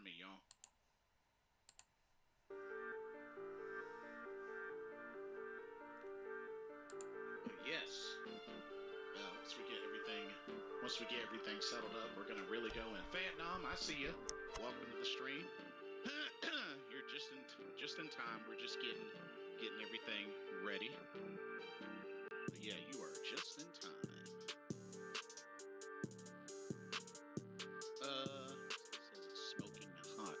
me, y'all. But yes, once we get everything settled up, we're gonna really go in. Vietnam, I see you. Welcome to the stream. You're just in time. We're just getting everything ready. But yeah, you are just in time. It says it's smoking hot.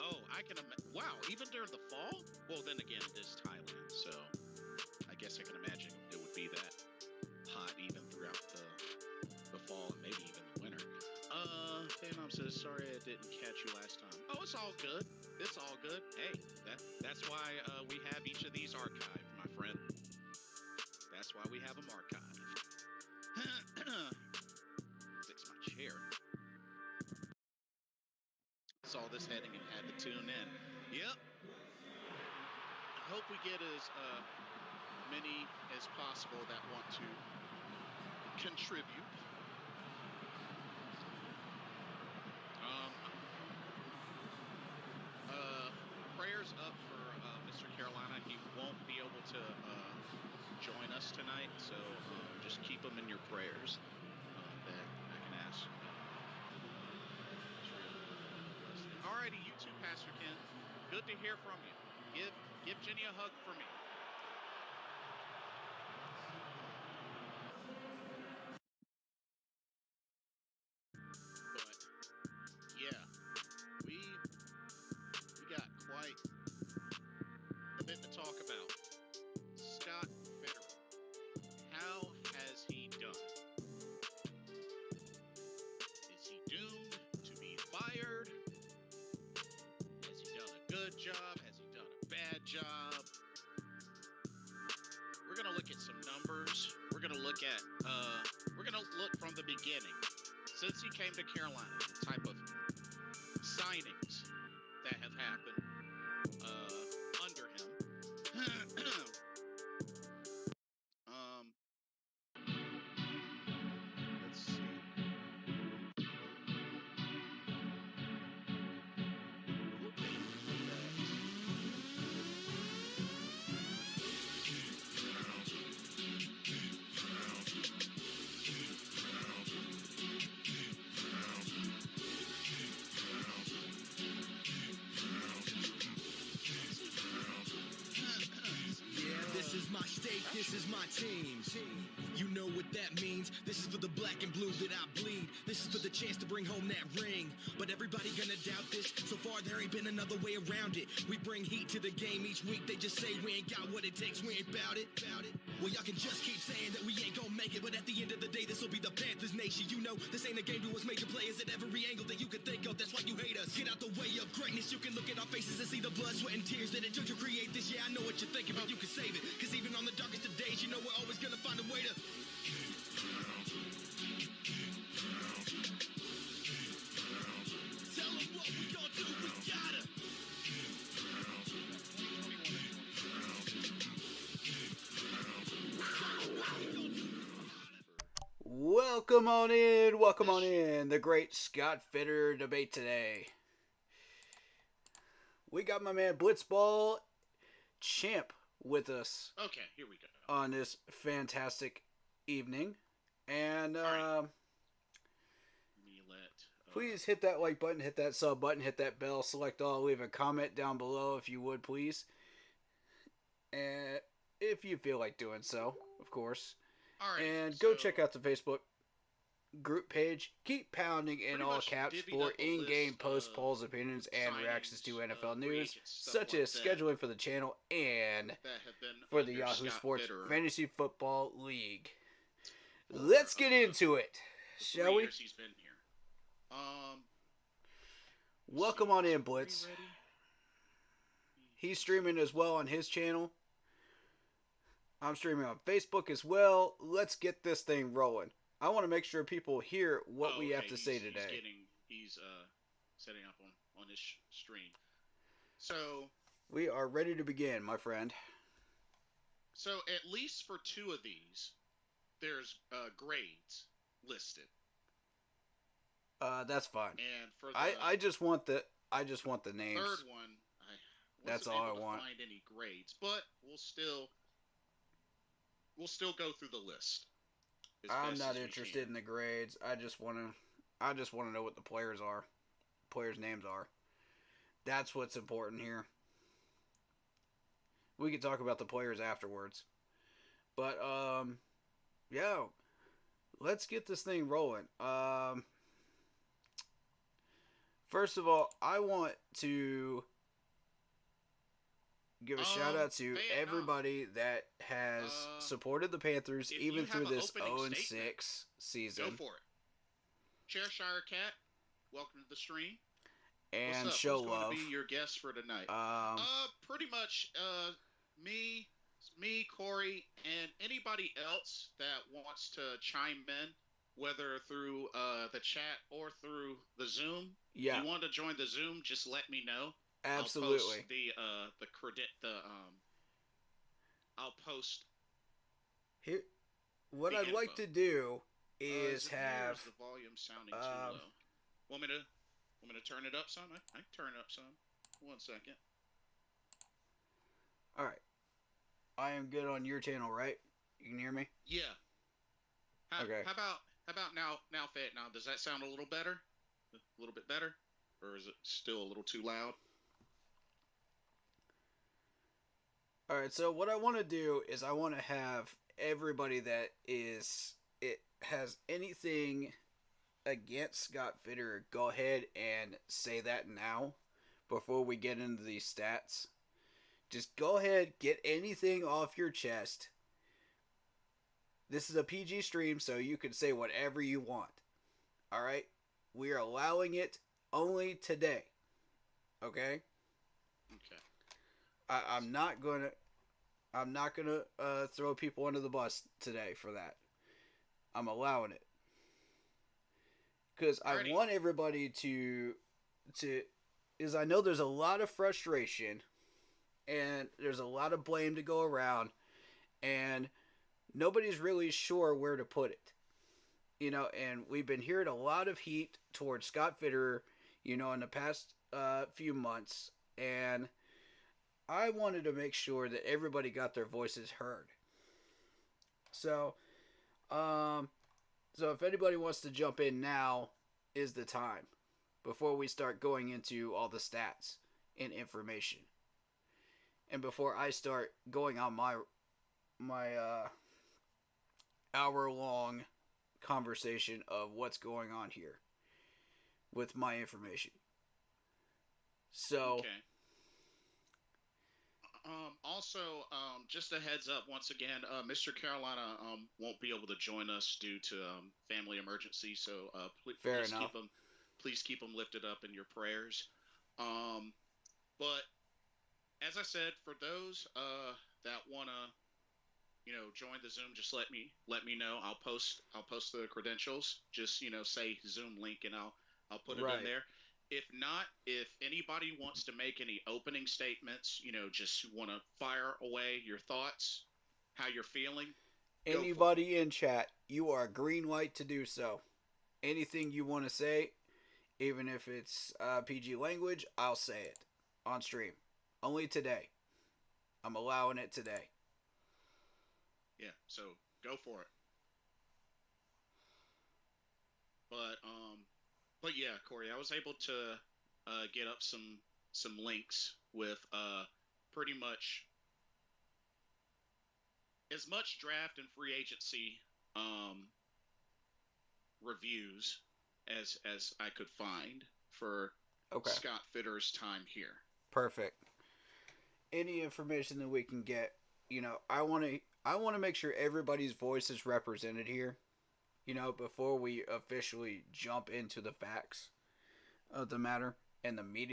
Oh, I can imagine. Wow, even during the fall? Well, then again, it is Thailand, so I guess I can imagine it would be that hot even throughout the fall and maybe even the winter. Phantom says, sorry I didn't catch you last time. Oh, it's all good. It's all good. Hey, that's why we have each of these archived, my friend. That's why we have them archived. Fix my chair. Saw this heading and had to tune in. Yep. I hope we get as many as possible that want to contribute. Prayers up for Mr. Carolina. He won't be able to join us tonight, so just keep him in your prayers. That I can ask. Alrighty, you too, Pastor Ken. Good to hear from you. Give Jenny a hug for me. But yeah, we got quite a bit to talk about. Scott Fitterer. How has he done? Is he doomed to be fired? Has he done a good job? Has he done a bad job? We're gonna look at some numbers. We're gonna look from the beginning. Since he came to Carolina, the type of signings that have happened under him. Let's see. This is my state, this is my team. You know what that means. This is for the black and blue that I bleed. This is for the chance to bring home that ring. But everybody gonna doubt this. So far there ain't been another way around it. We bring heat to the game each week. They just say we ain't got what it takes, we ain't bout it. Well, y'all can just keep saying that we ain't gonna make it. But at the end of the day, this will be the Panthers nation. You know, this ain't a game to us major players at every angle that you can think of. That's why you hate us. Get out the way of greatness. You can look at our faces and see the blood, sweat, and tears that it took to create this. Yeah, I know what you're thinking, but you can save it. Cause even on the darkest of days, you know we're always gonna find a way to tell them what we gonna do, we gotta Welcome on in, the great Scott Fitterer debate today. We got my man Blitzball Champ with us. Okay, here we go. On this fantastic evening. And right. Please hit that like button, hit that sub button, hit that bell, select all, leave a comment down below if you would, please. And if you feel like doing so, of course. All right, and go check out the Facebook group page. Keep pounding in all caps for in-game post polls, opinions, and reactions to NFL news, such as scheduling for the channel and for the Yahoo Sports Fantasy Football League. Let's get into it, shall we? He's been here. Welcome on in, Blitz. He's streaming as well on his channel. I'm streaming on Facebook as well. Let's get this thing rolling. I want to make sure people hear what we have to say today. He's setting up on his stream. So we are ready to begin, my friend. So at least for two of these, there's grades listed. That's fine. And for the, I just want the I just want the names. Third one, I That's wasn't all I able to want. find any grades, but we'll still go through the list as I'm best not as we interested can. in the grades. I just want to know what the players are. Players' names are. That's what's important here. We can talk about the players afterwards. But yeah, let's get this thing rolling. First of all, I want to give a shout out to No. everybody that has supported the Panthers If even you have through an this opening 0-6 statement, season. go for it. Chairshire Cat, welcome to the stream. And What's up? show Who's going love. to be your guest for tonight? Pretty much me, Corey, and anybody else that wants to chime in, whether through the chat or through the Zoom. Yeah. If you want to join the Zoom, just let me know. Absolutely. I'll post here. What I'd like to do is have the volume sounding too low. Want me to turn it up some? I can turn it up some. 1 second. All right. I am good on your channel, right? You can hear me? Yeah. Okay. How about now, Fat? Now, does that sound a little better? A little bit better? Or is it still a little too loud? All right. So what I want to do is I want to have everybody that has anything against Scott Fitterer go ahead and say that now before we get into these stats. Just go ahead, get anything off your chest. This is a PG stream, so you can say whatever you want. Alright? We are allowing it only today. Okay? Okay. I'm not gonna throw people under the bus today for that. I'm allowing it. Because I want everybody to is I know there's a lot of frustration and there's a lot of blame to go around, and nobody's really sure where to put it. And we've been hearing a lot of heat towards Scott Fitterer, in the past few months, and I wanted to make sure that everybody got their voices heard. So if anybody wants to jump in, now is the time before we start going into all the stats and information. And before I start going on my hour-long conversation of what's going on here with my information. So, okay. Also, just a heads up once again, Mr. Carolina won't be able to join us due to family emergency. So please keep him lifted up in your prayers. But as I said, for those that wanna join the Zoom, just let me know. I'll post the credentials. Just say Zoom link and I'll put it in there. If not, if anybody wants to make any opening statements, just want to fire away your thoughts, how you're feeling. Anybody in chat, you are green light to do so. Anything you want to say, even if it's PG language, I'll say it on stream. Only today. I'm allowing it today. Yeah, so go for it. But yeah, Corey, I was able to get up some links with pretty much as much draft and free agency reviews as I could find for Scott Fitterer's time here. Perfect. Any information that we can get, I want to make sure everybody's voice is represented here. Before we officially jump into the facts of the matter and the meat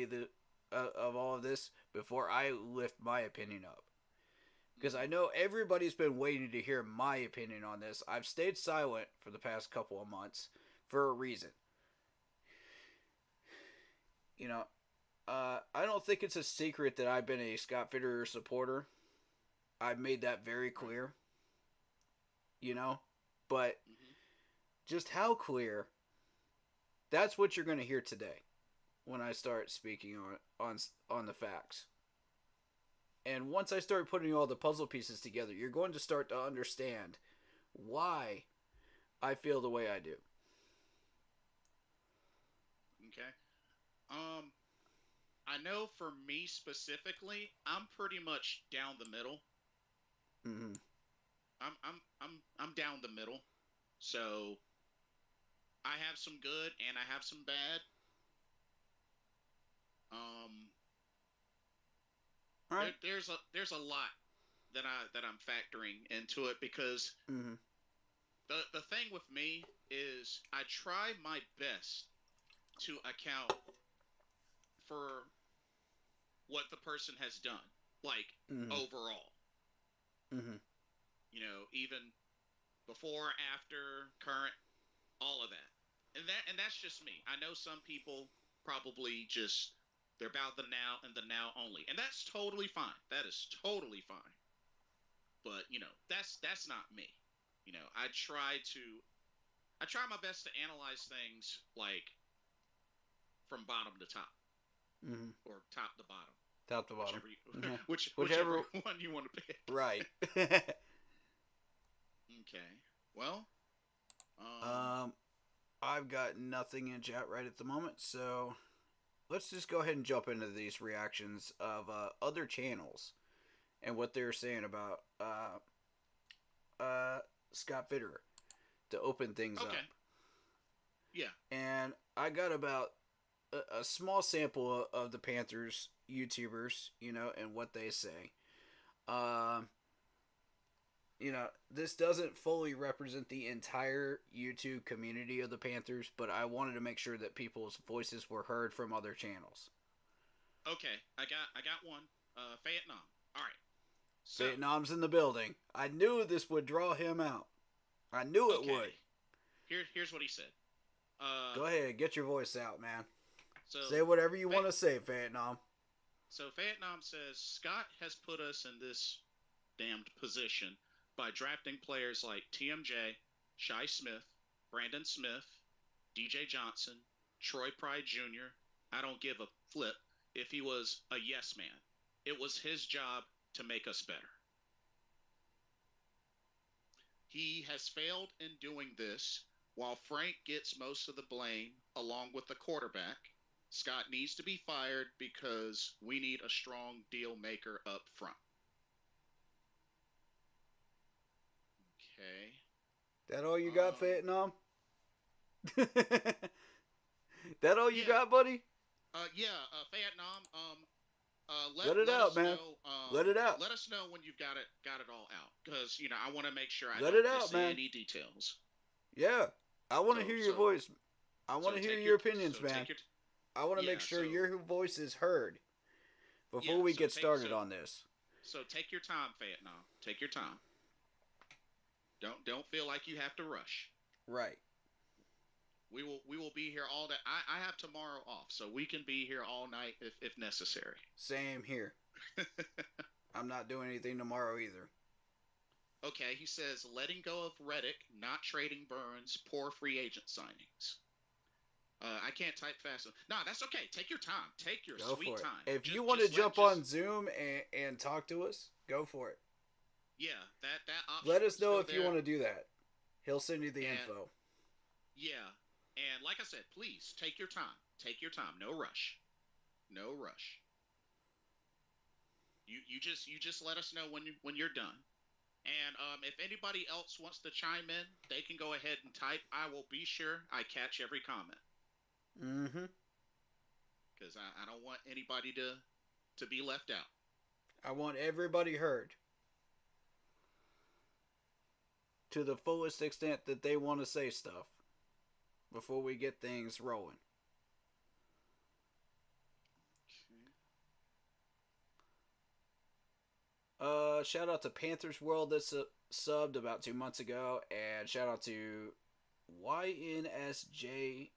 of all of this, before I lift my opinion up. Because I know everybody's been waiting to hear my opinion on this. I've stayed silent for the past couple of months for a reason. I don't think it's a secret that I've been a Scott Fitterer supporter. I've made that very clear. But just how clear, that's what you're going to hear today. when I start speaking on the facts. And once I start putting all the puzzle pieces together, you're going to start to understand why I feel the way I do. Okay. Um, I know for me specifically, I'm pretty much down the middle. Mm-hmm. I'm down the middle. So I have some good and I have some bad. Um, All right. there's a lot that I'm factoring into it because Mm-hmm. the thing with me is I try my best to account for what the person has done, like Mm-hmm. overall. Mm-hmm. Even before, after, current, all of that. And that's just me. I know some people probably just they're about the now and the now only. And that's totally fine. That is totally fine. But, that's not me. I try my best to analyze things like from bottom to top Mm-hmm. or top to bottom, Top to bottom. whichever you, Yeah. whichever one you want to pick. Right. Okay. Well, um, I've got nothing in chat right at the moment, so let's just go ahead and jump into these reactions of other channels and what they're saying about Scott Fitterer to open things okay. up. Yeah. And I got about a small sample of the Panthers YouTubers, and what they say. Um, this doesn't fully represent the entire YouTube community of the Panthers, but I wanted to make sure that people's voices were heard from other channels. Okay. I got one. Vietnam. All right. So, Vietnam's in the building. I knew this would draw him out. I knew it okay. would. Here's what he said. Go ahead, get your voice out, man. So Say whatever you want to say, Vietnam. So Vietnam says Scott has put us in this damned position by drafting players like TMJ, Shi Smith, Brandon Smith, DJ Johnson, Troy Pride Jr. I don't give a flip if he was a yes man. It was his job to make us better. He has failed in doing this. While Frank gets most of the blame, along with the quarterback, Scott needs to be fired because we need a strong deal maker up front. Okay. That all you got, Vietnam? That all you Yeah. got, buddy? Vietnam. Let it out, man. Let it out. Let us know when you've got it all out, because I want to make sure I Let don't it out, miss man. any details. Yeah, I want to hear your voice. I want to hear your opinions, man. I want to make sure your voice is heard before we get started on this. So take your time, Vietnam. Take your time. Don't feel like you have to rush. Right. We will be here all day. I have tomorrow off, so we can be here all night if necessary. Same here. I'm not doing anything tomorrow either. Okay, he says letting go of Reddick, not trading Burns, poor free agent signings. I can't type fast enough. No, that's okay. Take your time. Take your sweet time. If you want to jump on Zoom and talk to us, go for it. Yeah, that option. Let us know if you want to do that. He'll send you the info. Yeah, and like I said, please take your time. Take your time. No rush. No rush. You just let us know when you're done. And if anybody else wants to chime in, they can go ahead and type. I will be sure I catch every comment. Mm-hmm. Because I don't want anybody to be left out. I want everybody heard to the fullest extent that they want to say stuff before we get things rolling. Shout out to Panthers World that subbed about 2 months ago, and shout out to YNSJAYY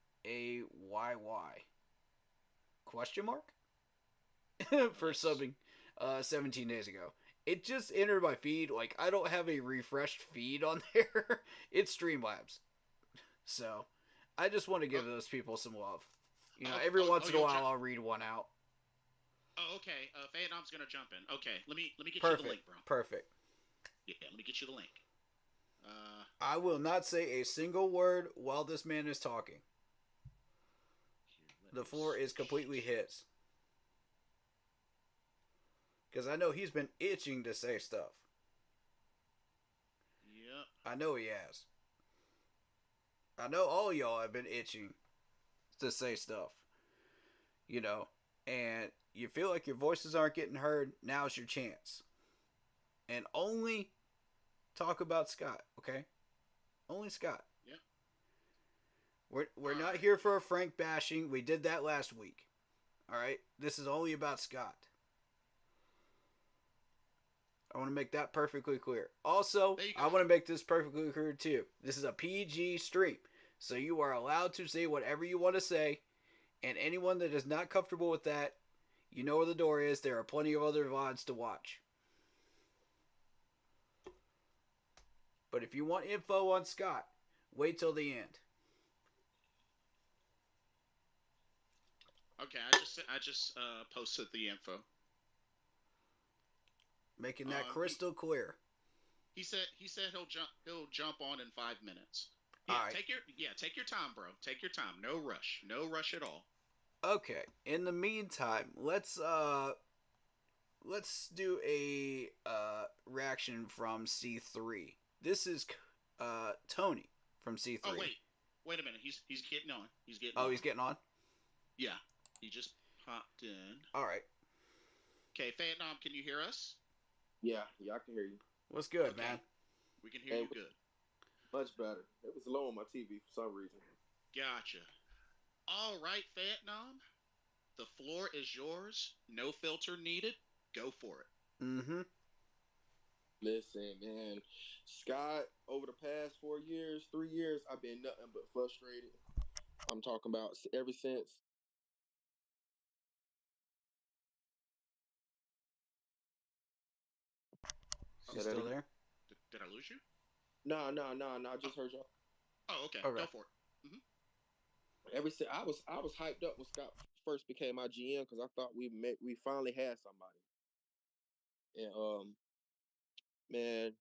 question mark for subbing 17 days ago. It just entered my feed. Like, I don't have a refreshed feed on there. It's Streamlabs. So I just want to give those people some love. You know, Oh, every oh, oh, once in a you'll while jump. I'll read one out. Oh, okay. Vietnam's gonna jump in. Okay, let me get you the Perfect. link, bro. Perfect. Yeah, let me get you the link. Uh, I will not say a single word while this man is talking. Here, let The me floor is switch completely his. Because I know he's been itching to say stuff. Yep. I know he has. I know all y'all have been itching to say stuff. You know, and you feel like your voices aren't getting heard, now's your chance. And only talk about Scott, okay? Only Scott. Yep. We're All not right. here for a Frank bashing. We did that last week. All right? This is only about Scott. I want to make that perfectly clear. Also, There you I go. want to make this perfectly clear too. This is a PG stream. So you are allowed to say whatever you want to say. And anyone that is not comfortable with that, you know where the door is. There are plenty of other VODs to watch. But if you want info on Scott, wait till the end. Okay, I just posted the info. Making that He crystal clear. he said he'll jump on in 5 minutes. All Yeah, right. take your time, bro. Take your time. No rush at all. Okay. In the meantime, let's do a reaction from C3. This is Tony from Oh C3. wait a minute. He's getting on. He's getting Oh, on. he's getting on. Yeah, he just popped in. All right. Okay, Vietnam, can you hear us? Yeah, yeah, I can hear you. What's good, Okay, man? we can hear And you good. much better. It was low on my TV for some reason. Gotcha. All right, Vietnam. The floor is yours. No filter needed. Go for it. Mm-hmm. Listen, man, Scott, over the past 4 years, 3 years, I've been nothing but frustrated. I'm talking about ever since. Oh, You Say that still again. there? did I lose you? No, no, no, no. I Oh, just heard y'all. oh, okay. Okay. Go for it. Ever since I was hyped up when Scott first became my GM because I thought we finally had somebody. And man,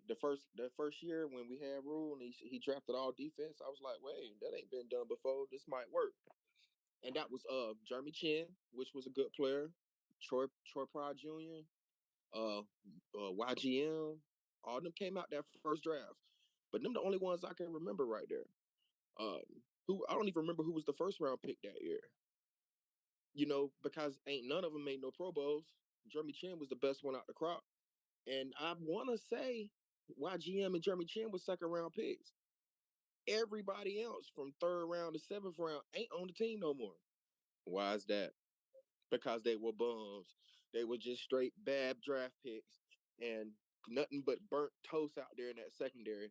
the first year when we had Rule and he drafted all defense, I was like, wait, that ain't been done before. This might work. And that was Jeremy Chin, which was a good player. Troy Pride Jr., YGM, all of them came out that first draft. But them the only ones I can remember right there. Um, who I don't even remember who was the first round pick that year. Because ain't none of them made no Pro Bowls. Jeremy Chin was the best one out the crop. And I want to say YGM and Jeremy Chin was second round picks. Everybody else from third round to seventh round ain't on the team no more. Why is that? Because they were bums. They were just straight bad draft picks and nothing but burnt toast out there in that secondary.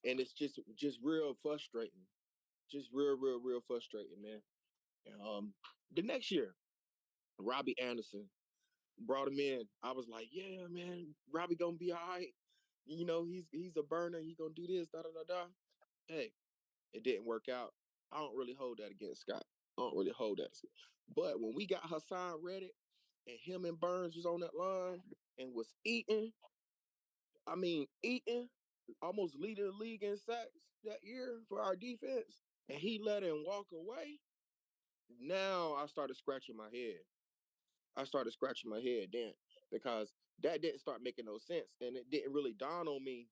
And it's just real frustrating. Just real frustrating, man. The next year, Robbie Anderson brought him in. I was like, yeah, man, Robbie gonna be all right. He's a burner. He gonna do this, da da da da. Hey, it didn't work out. I don't really hold that against Scott. I don't really hold that. But when we got Hassan Reddick and him and Burns was on that line and was eating, almost leading the league in sacks that year for our defense, and he let him walk away. Now I started scratching my head. I started scratching my head then because that didn't start making no sense, and it didn't really dawn on me.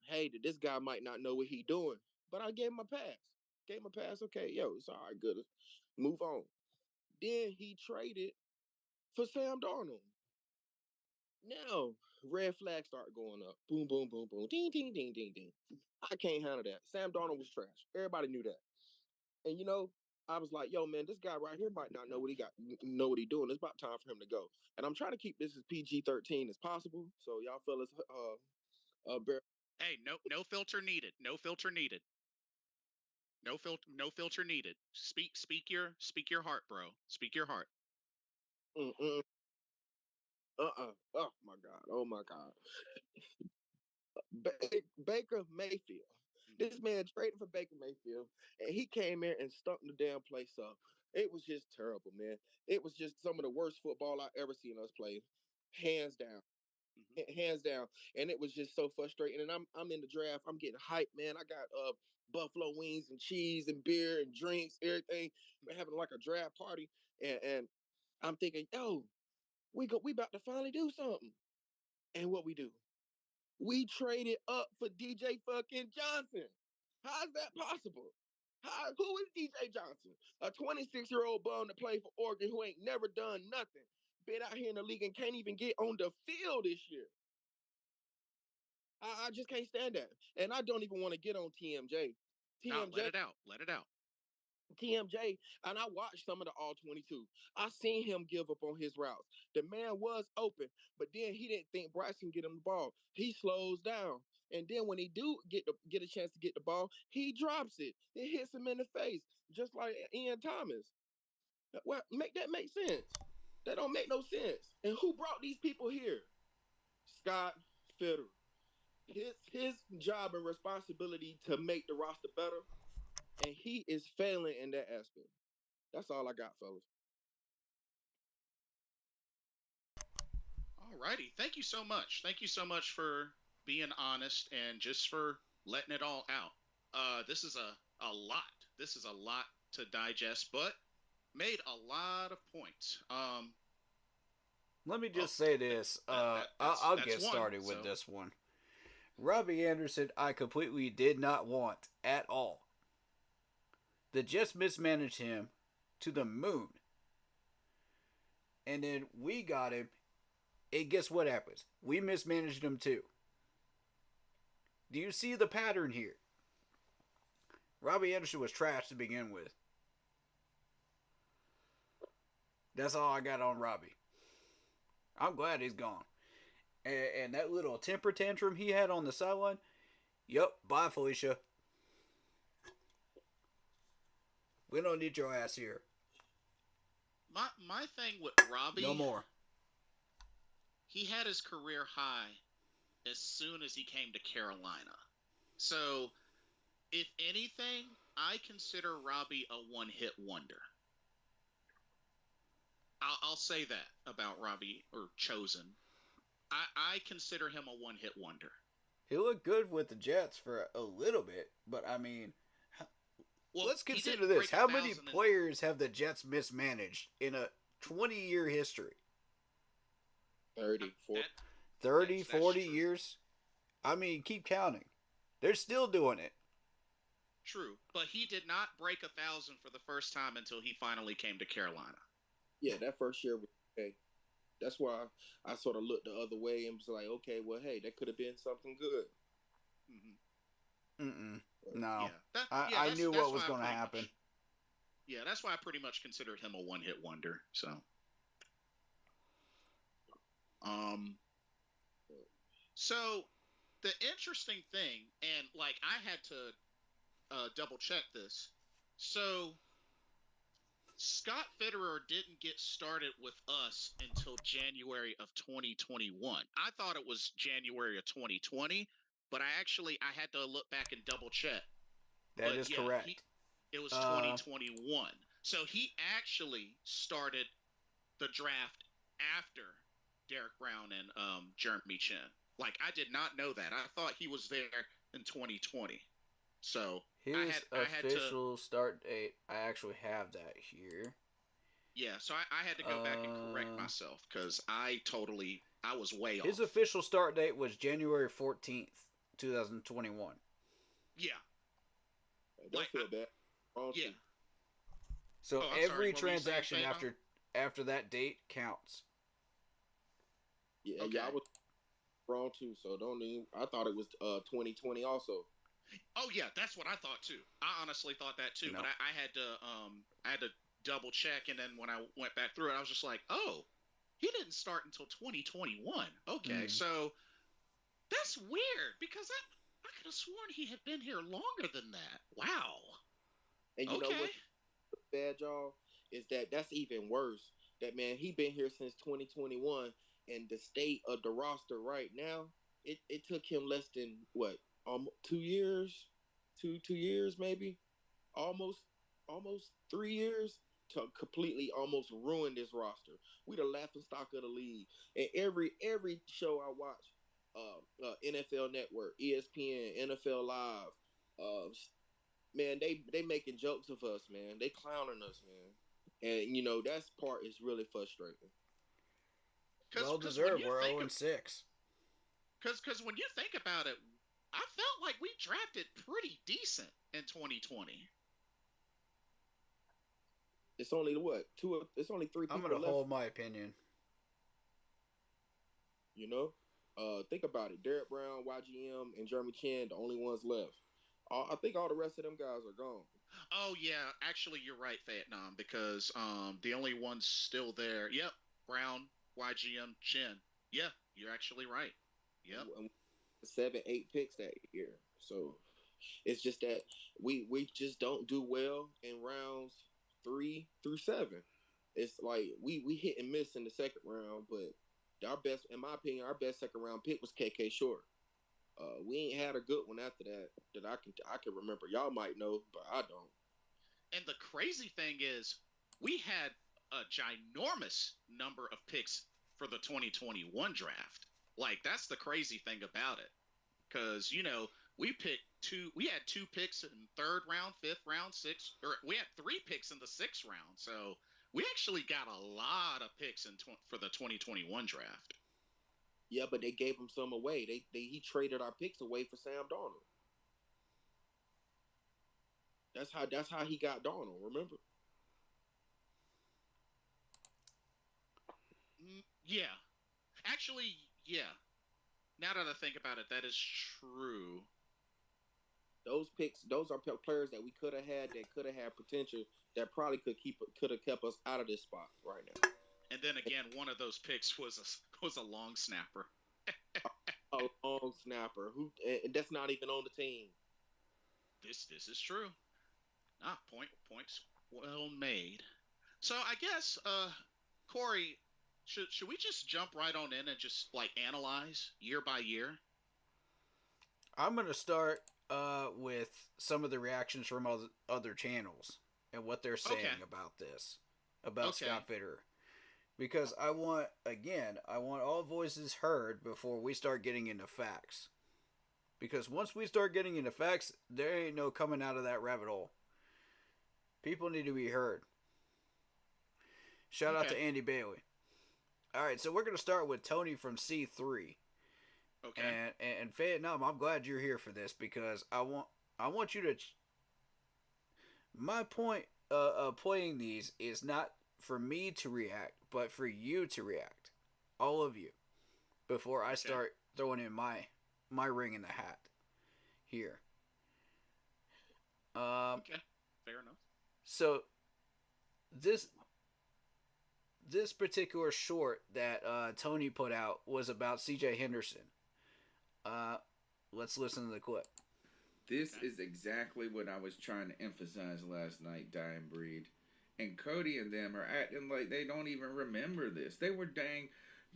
Hey, that this guy might not know what he doing, but I gave him a pass. Gave him a pass. Okay, yo, it's all right. Good. Move on. Then he traded for Sam Darnold. Now, red flags start going up. Boom, boom, boom, boom. Ding, ding, ding, ding, ding. I can't handle that. Sam Darnold was trash. Everybody knew that. And I was like, yo, man, this guy right here might not know what he doing. It's about time for him to go. And I'm trying to keep this as PG-13 as possible. So y'all fellas, bear. Hey, no filter needed. No filter needed. No filter needed. Speak your heart, bro. Speak your heart. Mm-mm, Oh my God. Oh my God. Baker Mayfield. This man traded for Baker Mayfield, and he came in and stunk the damn place up. It was just terrible, man. It was just some of the worst football I ever seen us play, hands down, hands down. And it was just so frustrating. And I'm in the draft. I'm getting hyped, man. I got buffalo wings and cheese and beer and drinks, everything. We're having like a draft party, and I'm thinking, yo, we about to finally do something. And what we do? We traded up for DJ fucking Johnson. How's that possible? Who is DJ Johnson? A 26-year-old bum to play for Oregon who ain't never done nothing. Been out here in the league and can't even get on the field this year. I just can't stand that. And I don't even want to get on TMJ. No, TMJ, let it out. Let it out. TMJ, and I watched some of the All 22. I seen him give up on his routes. The man was open, but then he didn't think Bryce can get him the ball. He slows down. And then when he do get a chance to get the ball, he drops it. It hits him in the face, just like Ian Thomas. What make that make sense? That don't make no sense. And who brought these people here? Scott Fitterer. His job and responsibility to make the roster better, and he is failing in that aspect. That's all I got, fellas. All righty. Thank you so much. Thank you so much for being honest and just for letting it all out. This is a lot. This is a lot to digest, but made a lot of points. Let me just say this. I'll get started with this one. Robbie Anderson, I completely did not want at all. The Jets mismanaged him to the moon. And then we got him. And guess what happens? We mismanaged him too. Do you see the pattern here? Robbie Anderson was trash to begin with. That's all I got on Robbie. I'm glad he's gone. And that little temper tantrum he had on the sideline, yep, bye, Felicia. We don't need your ass here. My thing with Robbie, no more. He had his career high as soon as he came to Carolina. So, if anything, I consider Robbie a one-hit wonder. I'll say that about Robbie, or Chosen. I consider him a one-hit wonder. He looked good with the Jets for a little bit, but I mean, let's consider this. How many players have the Jets mismanaged in a 20-year history? 30, 40. 30, 40 years? I mean, keep counting. They're still doing it. True, but he did not break 1,000 for the first time until he finally came to Carolina. Yeah, that first year was okay. That's why I sort of looked the other way and was like, okay, well, hey, that could have been something good. No. I knew what was going to happen. Yeah, that's why I pretty much considered him a one-hit wonder. So the interesting thing, and like I had to double check this. So Scott Fitterer didn't get started with us until January of 2021. I thought it was January of 2020, but I had to look back and double check. That is correct. It was 2021. So he actually started the draft after Derek Brown and Jeremy Chin. Like, I did not know that. I thought he was there in 2020. So his official start date, I actually have that here. Yeah, so I had to go back and correct myself because I was way off. His official start date was January 14th, 2021. Yeah. Don't feel bad. Yeah. So every transaction after that date counts. Yeah, okay. Yeah, I was wrong too. So don't even. I thought it was 2020 also. Oh yeah, that's what I thought too. I honestly thought that too, but I had to double check, and then when I went back through it, I was just like, oh, he didn't start until 2021. Okay, so that's weird because I could have sworn he had been here longer than that. Wow. And you know what's bad, y'all, is that's even worse. That man, he been here since 2021, and the state of the roster right now, it took him less than 2 years two years maybe, almost almost 3 years to completely almost ruin this roster. We the laughing stock of the league. And every show I watch, NFL Network, ESPN, NFL Live, man, they making jokes of us, man. They clowning us, man. And that part is really frustrating. Well Because when deserved. you We're think 0-6. because when you think about it, I felt like we drafted pretty decent in 2020. It's only what two? It's only three I'm people gonna left. hold my opinion. You know, think about it. Derek Brown, YGM, and Jeremy Chin, the only ones left. I think all the rest of them guys are gone. Oh yeah, actually you're right, Vietnam, because the only ones still there. Yep, Brown, YGM, Chin. Yeah, you're actually right. Yep. And 7, 8 picks that year. So it's just that we just don't do well in rounds 3 through 7. It's like we hit and miss in the second round, but our best, in my opinion, our best second round pick was KK Short. We ain't had a good one after that I can remember. Y'all might know, but I don't. And the crazy thing is, we had a ginormous number of picks for the 2021 draft. Like that's the crazy thing about it, because we had 2 picks in third round, fifth round, sixth, or we had 3 picks in the sixth round. So we actually got a lot of picks for the 2021 draft. Yeah, but they gave him some away. He traded our picks away for Sam Darnold. That's how he got Darnold. Remember? Yeah, actually, yeah. Now that I think about it, that is true. Those picks, those are players that we could have had, that could have had potential, that probably could have kept us out of this spot right now. And then again, one of those picks was a long snapper. A long snapper who, and that's not even on the team. This is true. Points well made. So I guess Corey, should we just jump right on in and just like analyze year by year? I'm gonna start with some of the reactions from other channels and what they're saying Okay. about this, about Okay. Scott Fitterer. Because I want all voices heard before we start getting into facts. Because once we start getting into facts, there ain't no coming out of that rabbit hole. People need to be heard. Shout out to Andy Bailey. All right, so we're gonna start with Tony from C3. Okay. And Vietnam, I'm glad you're here for this because I want you to. My point of playing these is not for me to react, but for you to react, all of you, before I start throwing in my ring in the hat here. Okay. Fair enough. So this particular short that Tony put out was about C.J. Henderson. Let's listen to the clip. This is exactly what I was trying to emphasize last night, Dying Breed. And Cody and them are acting like they don't even remember this. They were dang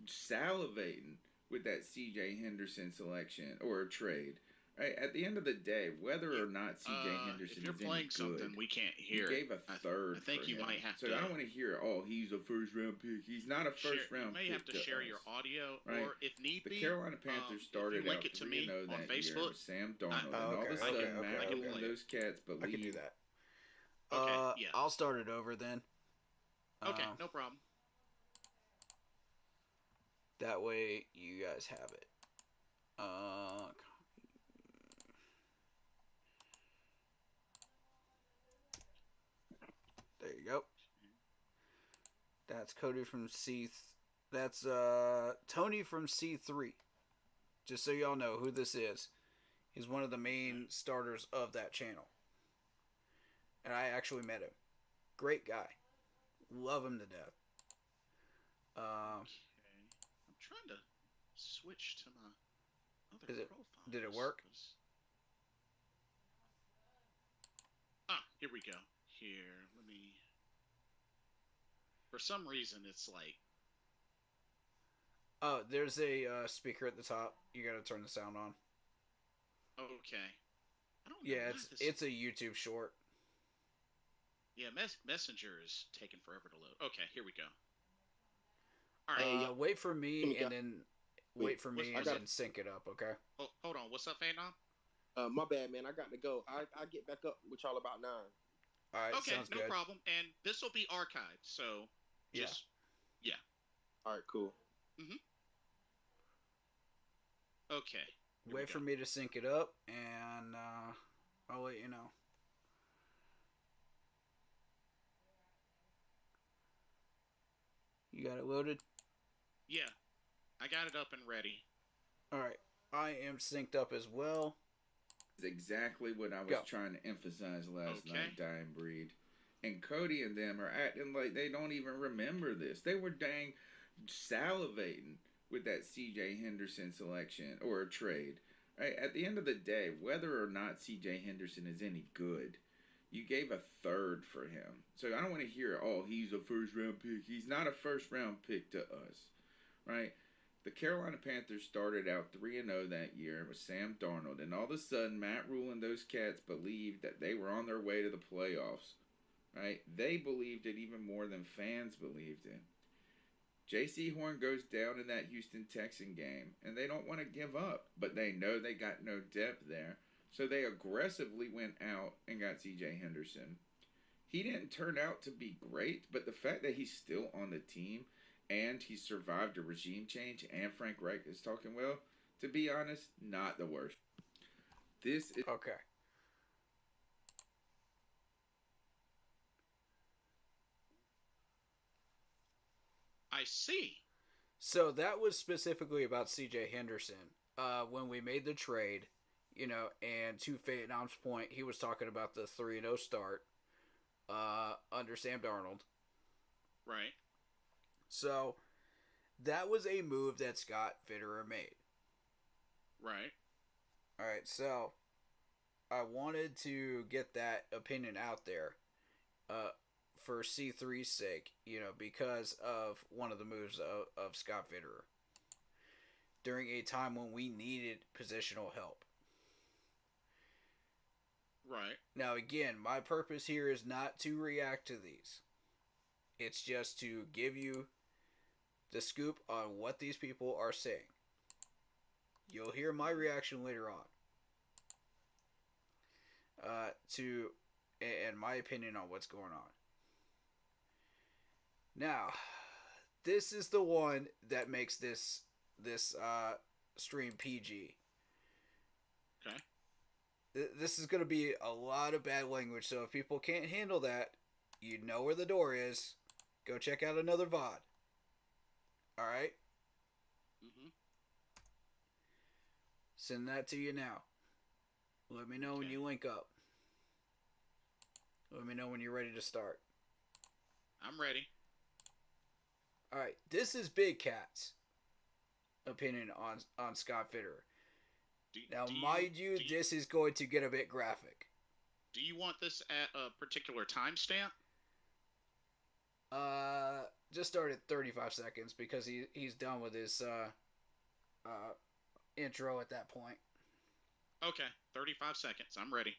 salivating with that C.J. Henderson selection or trade. Right? At the end of the day, whether or not C.J. Henderson if you're is playing any good, something we can't hear, he gave a third. I think for you him. might have so to. I don't want to hear, oh, he's a first round pick. He's not a first round pick. You may have to share us, your audio, right? or if need the be, Carolina Panthers started link out it to me 3-0 on that Facebook. year with Sam Darnold, and all of a sudden, Matt Rule and those cats believe. I can do that. Okay, yeah. I'll start it over then. Okay, no problem. That way you guys have it. There you go. That's Cody from C. That's Tony from C3. Just so y'all know who this is. He's one of the main starters of that channel. And I actually met him. Great guy. Love him to death. Okay. I'm trying to switch to my other profile. Did it work? Here we go. Here, let me. For some reason, it's like. Oh, there's a speaker at the top. You gotta turn the sound on. Okay. I don't know Yeah, why this. it's a YouTube short. Yeah, Messenger is taking forever to load. Okay, here we go. All Hey, right. y'all, Wait for me and got, then wait, wait for me I and got. then sync it up, okay? Hold on. What's up, Phenom? My bad, man. I got to go. I get back up with y'all about 9. All right, Okay, sounds no good. problem. And this will be archived, so Yeah. just yeah. All right, cool. Okay. Wait for me to sync it up, and I'll let you know. You got it loaded? Yeah, I got it up and ready. All right, I am synced up as well. Exactly what I was trying to emphasize last night, Dying Breed. And Cody and them are acting like they don't even remember this. They were dang salivating with that CJ Henderson selection or a trade. Right? At the end of the day, whether or not CJ Henderson is any good, you gave a third for him. So I don't want to hear, oh, he's a first round pick. He's not a first round pick to us. Right? The Carolina Panthers started out 3-0 that year with Sam Darnold, and all of a sudden Matt Rule and those cats believed that they were on their way to the playoffs. Right? They believed it even more than fans believed it. J.C. Horn goes down in that Houston Texan game, and they don't want to give up, but they know they got no depth there, so they aggressively went out and got C.J. Henderson. He didn't turn out to be great, but the fact that he's still on the team and he survived a regime change and Frank Reich is talking well, to be honest, not the worst. This is okay. I see. So that was specifically about CJ Henderson. When we made the trade, and to Phenom's point, he was talking about the 3-0 start under Sam Darnold. Right. So that was a move that Scott Fitterer made. Right. All right, so I wanted to get that opinion out there for C3's sake, because of one of the moves of Scott Fitterer during a time when we needed positional help. Right. Now, again, my purpose here is not to react to these. It's just to give you the scoop on what these people are saying. You'll hear my reaction later on. And my opinion on what's going on. Now, this is the one that makes this stream PG. Okay. This is going to be a lot of bad language, so if people can't handle that, you know where the door is. Go check out another VOD. Alright? Send that to you now. Let me know when you link up. Let me know when you're ready to start. I'm ready. Alright, this is Big Cat's opinion on Scott Fitterer. Mind you, this is going to get a bit graphic. Do you want this at a particular timestamp? Just start at 35 seconds because he's done with his intro at that point. Okay, 35 seconds. I'm ready.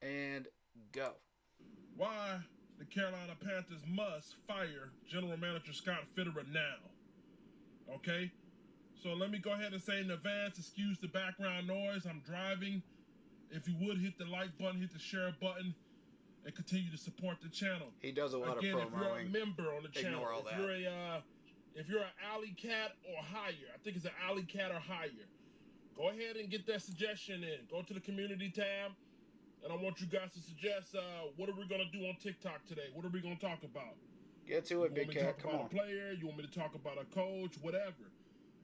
And go. Why the Carolina Panthers must fire General Manager Scott Fitterer now. Okay? So let me go ahead and say in advance, excuse the background noise. I'm driving. If you would, hit the like button, hit the share button, and continue to support the channel. He does a lot of promoing. If you're a member on the channel, ignore all that. If you're an alley cat or higher, I think it's an alley cat or higher, go ahead and get that suggestion in. Go to the community tab, and I want you guys to suggest what are we going to do on TikTok today? What are we going to talk about? Get to it, Big Cat. Come on. You want me to talk about a player? You want me to talk about a coach? Whatever.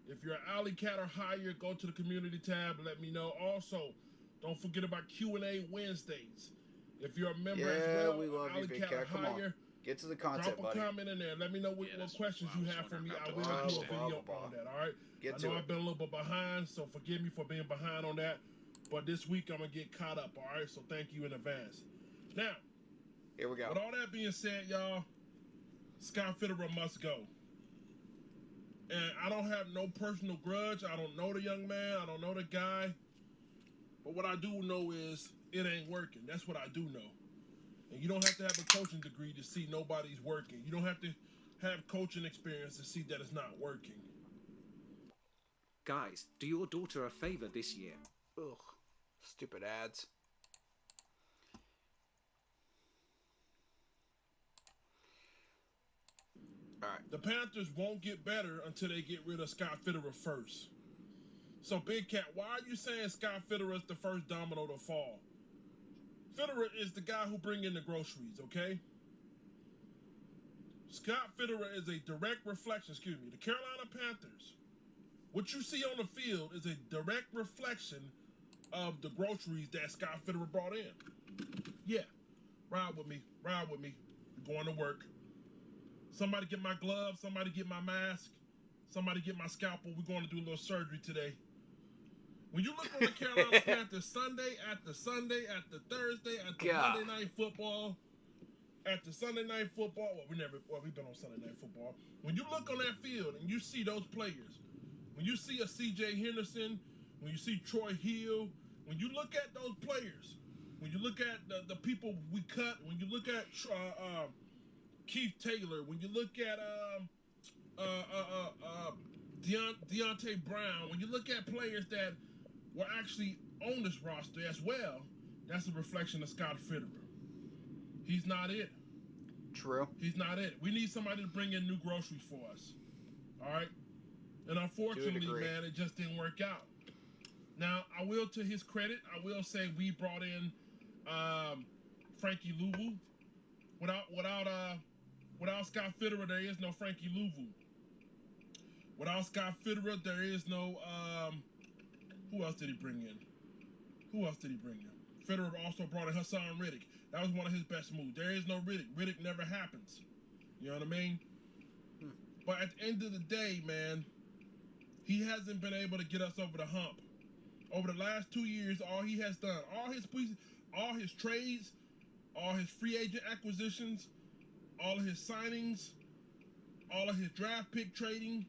If you're an alley cat or higher, go to the community tab and let me know. Also, don't forget about Q&A Wednesdays. If you're a member as well, we love you, Big Cat. Come on. Get to the content, buddy. Drop a comment in there. Let me know what questions you have for me. I will do a video on that, all right? I know I've been a little bit behind, so forgive me for being behind on that. But this week, I'm going to get caught up, all right? So thank you in advance. Now, here we go. With all that being said, y'all, Scott Fitterer must go. And I don't have no personal grudge. I don't know the young man. I don't know the guy. But what I do know is it ain't working. That's what I do know. And you don't have to have a coaching degree to see nobody's working. You don't have to have coaching experience to see that it's not working. Guys, do your daughter a favor this year. Ugh. Stupid ads. All right. The Panthers won't get better until they get rid of Scott Fitterer first. So, Big Cat, why are you saying Scott Fitterer is the first domino to fall? Fitterer is the guy who bring in the groceries, okay? Scott Fitterer is a direct reflection, the Carolina Panthers. What you see on the field is a direct reflection of the groceries that Scott Fitterer brought in. Yeah, ride with me. We're going to work. Somebody get my gloves, somebody get my mask, somebody get my scalpel. We're going to do a little surgery today. When you look on the Carolina Panthers Sunday after Sunday after Thursday after Monday Night Football, after Sunday Night Football, we've been on Sunday Night Football. When you look on that field and you see those players, when you see a C.J. Henderson, when you see Troy Hill, when you look at those players, when you look at the people we cut, when you look at Keith Taylor, when you look at Deontay Brown, when you look at players that were actually on this roster as well, that's a reflection of Scott Fitterer. He's not it. True. He's not it. We need somebody to bring in new groceries for us. All right? And unfortunately, man, it just didn't work out. Now, I will, to his credit, I will say we brought in Frankie Louvu. Without Scott Fitterer, there is no Frankie Louvu. Without Scott Fitterer, there is no who else did he bring in? Fitterer also brought in Hassan Riddick. That was one of his best moves. There is no Riddick. Riddick never happens. You know what I mean? But at the end of the day, man, he hasn't been able to get us over the hump. Over the last 2 years, all he has done, all his trades, all his free agent acquisitions, all of his signings, all of his draft pick trading,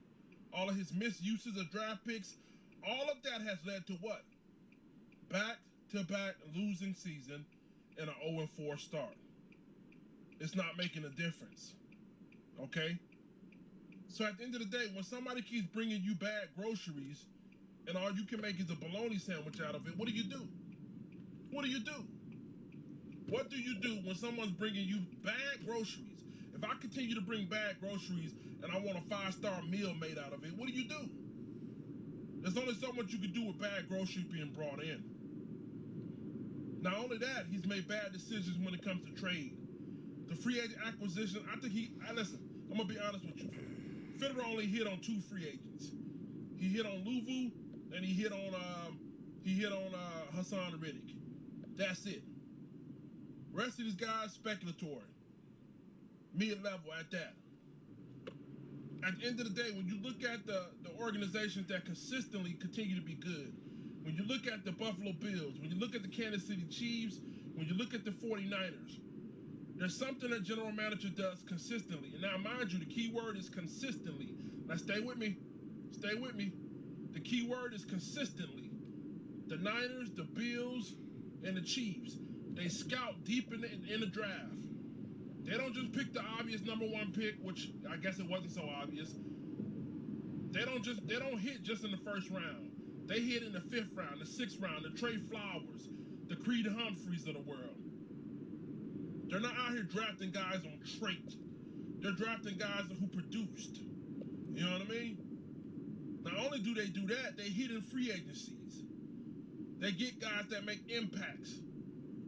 all of his misuses of draft picks, all of that has led to what? Back-to-back losing season and an 0-4 start. It's not making a difference. Okay? So at the end of the day, when somebody keeps bringing you bad groceries and all you can make is a bologna sandwich out of it, what do you do? What do you do? What do you do when someone's bringing you bad groceries? If I continue to bring bad groceries and I want a 5-star meal made out of it, what do you do? There's only so much you can do with bad groceries being brought in. Not only that, he's made bad decisions when it comes to trade. The free agent acquisition, listen, I'm going to be honest with you. Fitterer only hit on 2 free agents. He hit on Louvu and he hit on Hassan Riddick. That's it. Rest of these guys, speculatory. Mid-level at that. At the end of the day, when you look at the organizations that consistently continue to be good, when you look at the Buffalo Bills, when you look at the Kansas City Chiefs, when you look at the 49ers, there's something that general manager does consistently. And now, mind you, the key word is consistently. Now, stay with me. Stay with me. The key word is consistently. The Niners, the Bills, and the Chiefs, they scout deep in the draft. They don't just pick the obvious number 1 pick, which I guess it wasn't so obvious. They don't hit just in the first round. They hit in the 5th round, the 6th round, the Trey Flowers, the Creed Humphreys of the world. They're not out here drafting guys on trait. They're drafting guys who produced. You know what I mean? Not only do they do that, they hit in free agencies. They get guys that make impacts.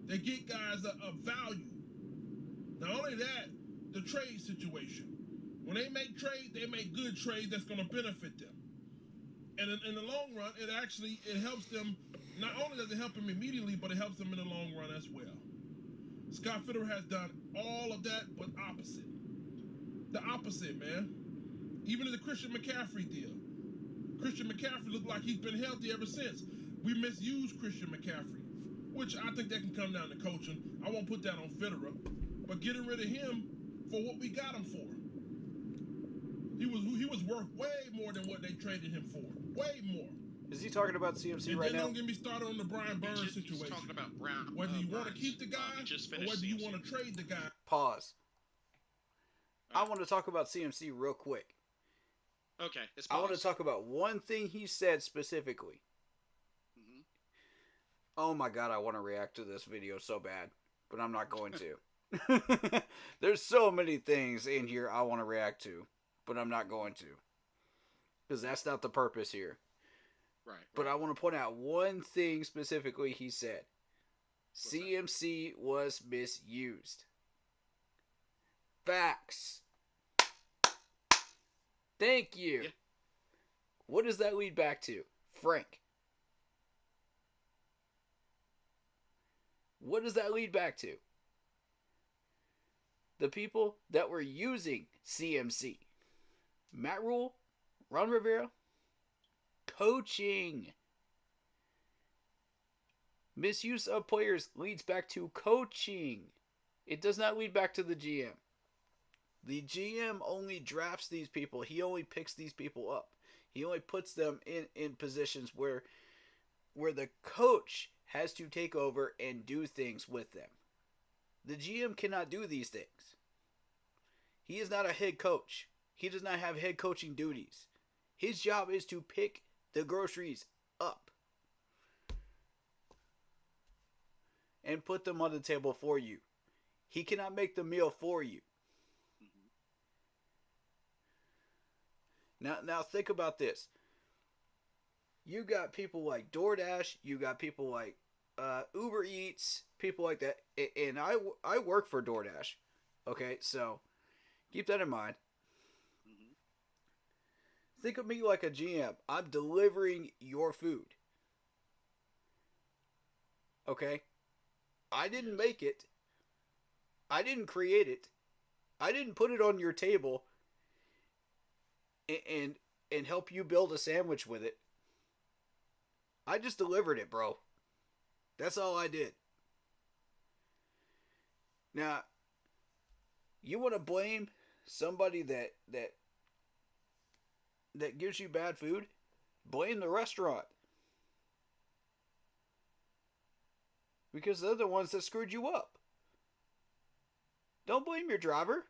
They get guys of value. Not only that, the trade situation. When they make trades, they make good trades that's going to benefit them. And in the long run, it helps them. Not only does it help them immediately, but it helps them in the long run as well. Scott Fitterer has done all of that, but opposite. The opposite, man. Even in the Christian McCaffrey deal. Christian McCaffrey looked like he's been healthy ever since. We misused Christian McCaffrey, which I think that can come down to coaching. I won't put that on Fitterer. But getting rid of him for what we got him for. He was worth way more than what they traded him for. Way more. Is he talking about CMC right now? Don't get me started on the Brian Burns situation. He's talking about whether you want to keep the guy or whether you want to trade the guy. Pause. I want to talk about CMC real quick. Okay. I want to talk about one thing he said specifically. Mm-hmm. Oh my god, I want to react to this video so bad, but I'm not going to. There's so many things in here I want to react to, but I'm not going to. Because that's not the purpose here. Right. But I want to point out one thing specifically he said. CMC was misused. Facts. Thank you. Yeah. What does that lead back to? Frank. What does that lead back to? The people that were using CMC. Matt Rule, Ron Rivera, coaching. Misuse of players leads back to coaching. It does not lead back to the GM. The GM only drafts these people. He only picks these people up. He only puts them in positions where the coach has to take over and do things with them. The GM cannot do these things. He is not a head coach. He does not have head coaching duties. His job is to pick the groceries up and put them on the table for you. He cannot make the meal for you. Now think about this. You got people like DoorDash. You got people like Uber Eats. People like that. And I work for DoorDash. Okay, so keep that in mind. Mm-hmm. Think of me like a GM. I'm delivering your food. Okay? I didn't make it. I didn't create it. I didn't put it on your table and help you build a sandwich with it. I just delivered it, bro. That's all I did. Now, you want to blame somebody that gives you bad food? Blame the restaurant. Because they're the ones that screwed you up. Don't blame your driver.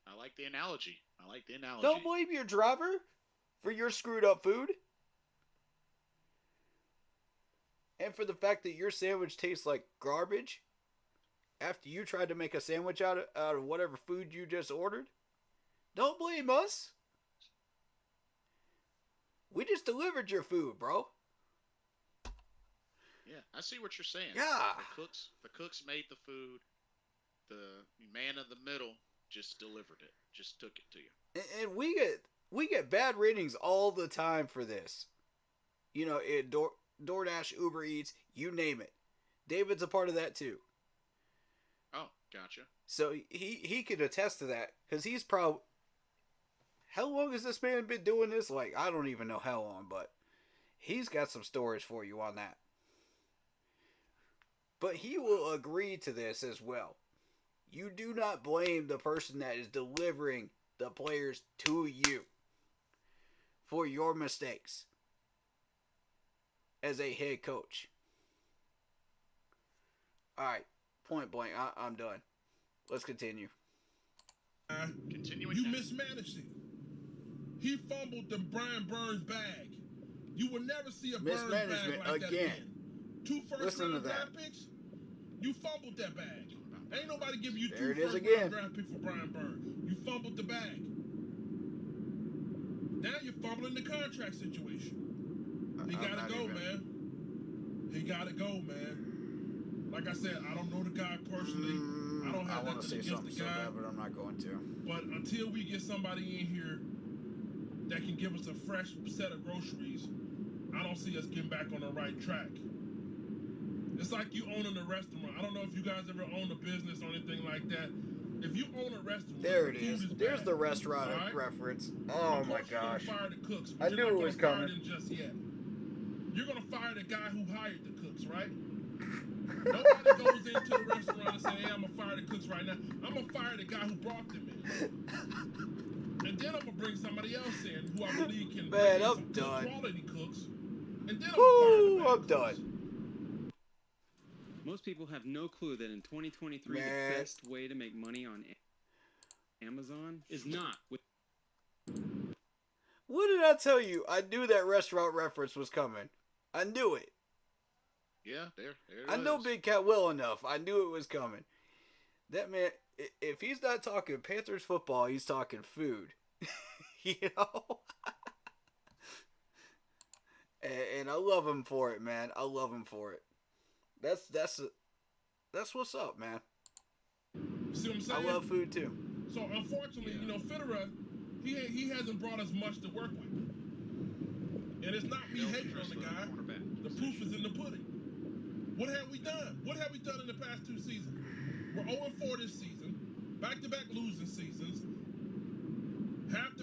I like the analogy. Don't blame your driver for your screwed up food. And for the fact that your sandwich tastes like garbage after you tried to make a sandwich out of whatever food you just ordered. Don't blame us. We just delivered your food, bro. Yeah, I see what you're saying. Yeah. The cooks made the food. The man in the middle just delivered it. Just took it to you. And we get bad ratings all the time for this. You know, DoorDash, Uber Eats, you name it. David's a part of that too. Oh, gotcha. So he can attest to that because he's probably. How long has this man been doing this? Like, I don't even know how long, but he's got some stories for you on that. But he will agree to this as well. You do not blame the person that is delivering the players to you for your mistakes as a head coach. Alright, point blank, I'm done. Let's continue. Continuing. You mismanaged it. He fumbled the Brian Burns bag. You will never see a Burns bag like that again. 2 first-round draft picks. You fumbled that bag. Ain't nobody giving you 2 first-round draft picks for Brian Burns. You fumbled the bag. Now you're fumbling the contract situation. He gotta go, man. He gotta go, man. Like I said, I don't know the guy personally. I don't have nothing against the guy. But I'm not going to. But until we get somebody in here that can give us a fresh set of groceries, I don't see us getting back on the right track. It's like you owning a restaurant. I don't know if you guys ever own a business or anything like that. If you own a restaurant, there it is. There's bad, the restaurant reference. Oh my gosh! You're gonna fire the cooks, I knew it was coming. Fire them just yet. You're gonna fire the guy who hired the cooks, right? Nobody goes into the restaurant and say, "Hey, I'm gonna fire the cooks right now." I'm gonna fire the guy who brought them in, and then I'm gonna bring somebody else in who I believe can Man, bring in I'm some done. good quality cooks, and then Woo, I'm I'm done. Most people have no clue that in 2023, Man. the best way to make money on Amazon is not with. What did I tell you? I knew that restaurant reference was coming. I knew it. Yeah, there I know Big Cat well enough. I knew it was coming. That man, if he's not talking Panthers football, he's talking food. You know? and I love him for it, man. I love him for it. That's what's up, man. See what I'm saying? I love food too. So unfortunately, Fitterer, he hasn't brought us much to work with. And it's not me hating on the guy. The proof is in the pudding. What have we done? What have we done in the past 2 seasons? We're 0-4 this season. Back-to-back losing seasons. Half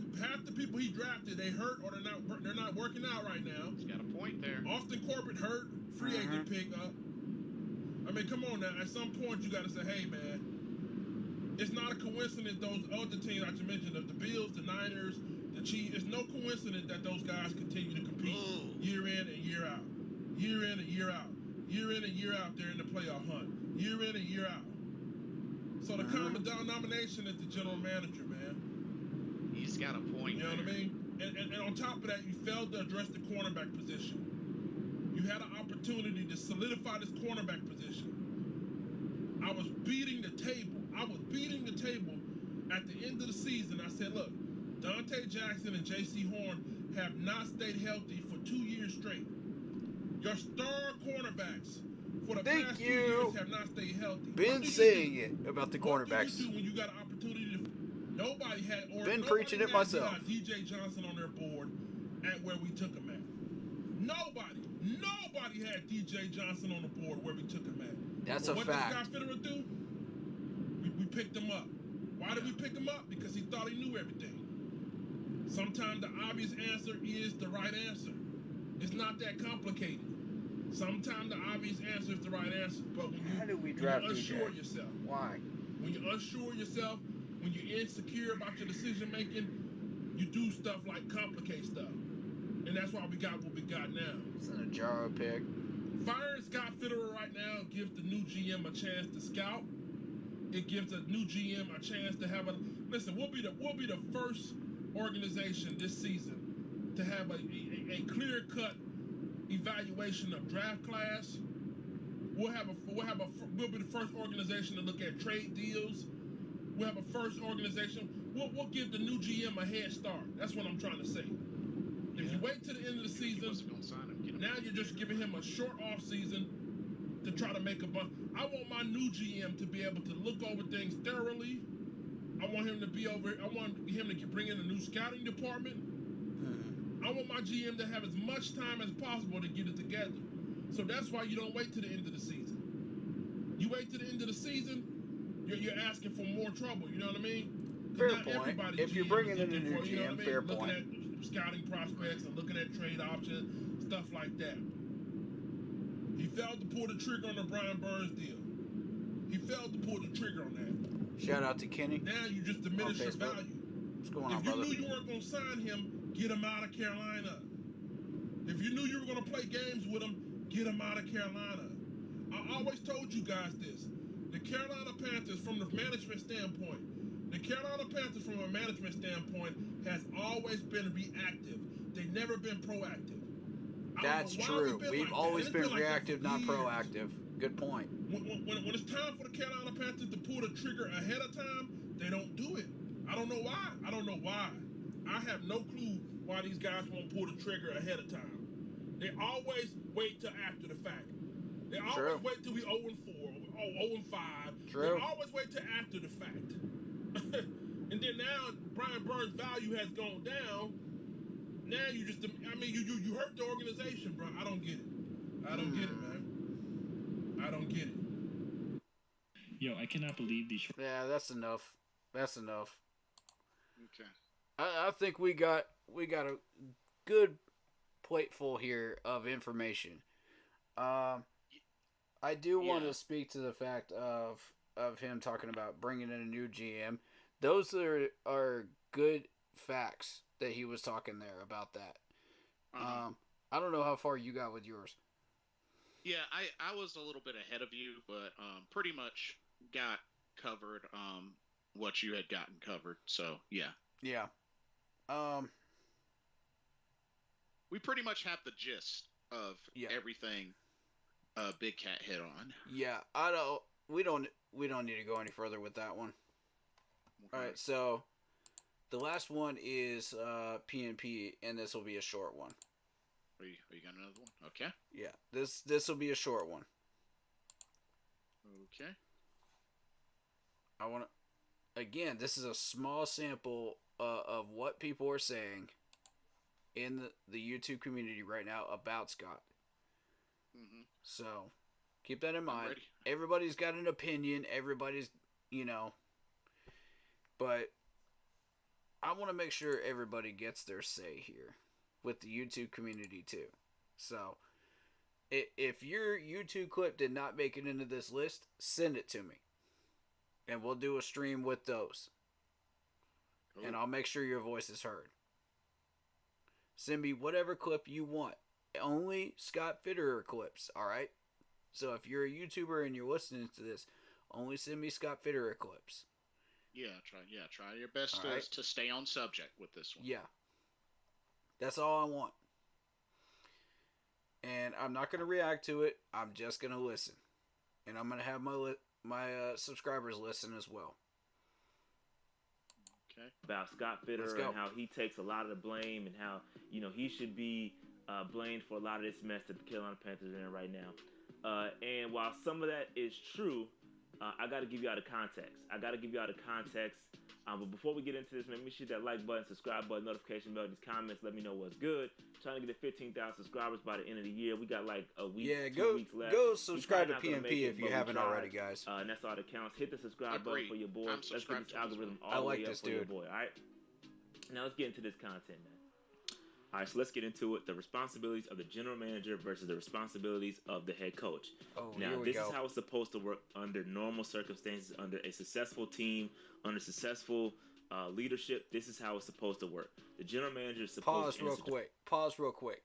the people he drafted, they hurt or they're not working out right now. He's got a point there. Austin Corbett hurt, free agent pickup. I mean, come on now. At some point, you got to say, hey, man, it's not a coincidence those other teams I just mentioned, the Bills, the Niners, the Chiefs, it's no coincidence that those guys continue to compete year in and year out. Year in and year out. Year in and year out, they're in the playoff hunt. Year in and year out. So the common denomination is the general manager, man. He's got a point. You know what I mean? And on top of that, you failed to address the cornerback position. You had an opportunity to solidify this cornerback position. I was beating the table. At the end of the season. I said, look, Dante Jackson and J.C. Horn have not stayed healthy for 2 years straight. Your star cornerbacks for the past 2 years have not stayed healthy. Been saying it about the cornerbacks. What did you do when you got an opportunity to... Nobody had... Been preaching it myself. DJ Johnson on their board at where we took him at. Nobody had DJ Johnson on the board where we took him at. That's a fact. What did Scott Fitterer do? We picked him up. Why did we pick him up? Because he thought he knew everything. Sometimes the obvious answer is the right answer. It's not that complicated. Sometimes the obvious answer is the right answer. But when you're unsure yourself. Why? When you're unsure yourself, when you're insecure about your decision making, you do stuff like complicate stuff. And that's why we got what we got now. It's an Ajaro pick. Firing Scott Fitterer right now gives the new GM a chance to scout. It gives a new GM a chance to have a... Listen, we'll be the first organization this season to have a clear-cut evaluation of draft class. We'll be the first organization to look at trade deals. We'll have a first organization. We'll give the new GM a head start. That's what I'm trying to say. If you wait to the end of the season, now you're just giving him a short off season to try to make a bunch. I want my new GM to be able to look over things thoroughly. I want him to bring in a new scouting department. I want my GM to have as much time as possible to get it together. So that's why you don't wait to the end of the season. You wait to the end of the season, you're asking for more trouble. You know what I mean? Fair point. If you're bringing in a new GM, fair point. Looking at scouting prospects and looking at trade options, stuff like that. He failed to pull the trigger on the Brian Burns deal. He failed to pull the trigger on that. Shout out to Kenny. Now you just diminish your value. What's going on, if you brother? knew you weren't going to sign him, get him out of Carolina. If you knew you were going to play games with him, get him out of Carolina. I always told you guys this. The Carolina Panthers, from the management standpoint, has always been reactive. They've never been proactive. That's true. We've always been reactive, not proactive. Good point. When it's time for the Carolina Panthers to pull the trigger ahead of time, they don't do it. I don't know why. I have no clue why these guys won't pull the trigger ahead of time. They always wait till after the fact. They always wait till we 0-4, 0-5. True. They always wait till after the fact. And then now Brian Burns' value has gone down. Now you just, you hurt the organization, bro. I don't get it. I don't get it, man. I don't get it. Yo, I cannot believe these. Yeah, that's enough. Okay. I think we got a good plateful here of information. I do want to speak to the fact of him talking about bringing in a new GM. Those are good facts that he was talking there about that. Uh-huh. I don't know how far you got with yours. Yeah, I was a little bit ahead of you, but pretty much got covered what you had gotten covered. So yeah, Yeah. Um. we pretty much have the gist of Yeah. everything Big Cat hit on. Yeah. I don't. We don't. We don't need to go any further with that one. Okay. All right. So the last one is PNP, and this will be a short one. Are you got another one? Okay. Yeah. This will be a short one. Okay. I want to. Again, this is a small sample of what people are saying in the YouTube community right now about Scott. Mm-hmm. So keep that in mind. Ready. Everybody's got an opinion. Everybody's, but I want to make sure everybody gets their say here with the YouTube community too. So if your YouTube clip did not make it into this list, send it to me. And we'll do a stream with those. Cool. And I'll make sure your voice is heard. Send me whatever clip you want. Only Scott Fitterer clips, alright? So if you're a YouTuber and you're listening to this, only send me Scott Fitterer clips. Try your best to stay on subject with this one. Yeah. That's all I want. And I'm not going to react to it. I'm just going to listen. And I'm going to have my subscribers listen as well. Okay. About Scott Fitterer and how he takes a lot of the blame and how, he should be blamed for a lot of this mess that the Carolina Panthers are in right now. And while some of that is true, I got to give you out of context. But before we get into this, man, make sure that like button, subscribe button, notification bell, these comments, let me know what's good. Trying to get to 15,000 subscribers by the end of the year. We got like a week, 2 weeks left. Go subscribe to PNP if you haven't already, guys. And that's all that counts. Hit the subscribe button for your boy. Let's get this algorithm all the way up for your boy, all right? Now let's get into this content, man. All right, so let's get into it. The responsibilities of the general manager versus the responsibilities of the head coach. Now, this is how it's supposed to work under normal circumstances, under a successful team, under successful leadership. This is how it's supposed to work. The general manager is supposed to Pause real quick.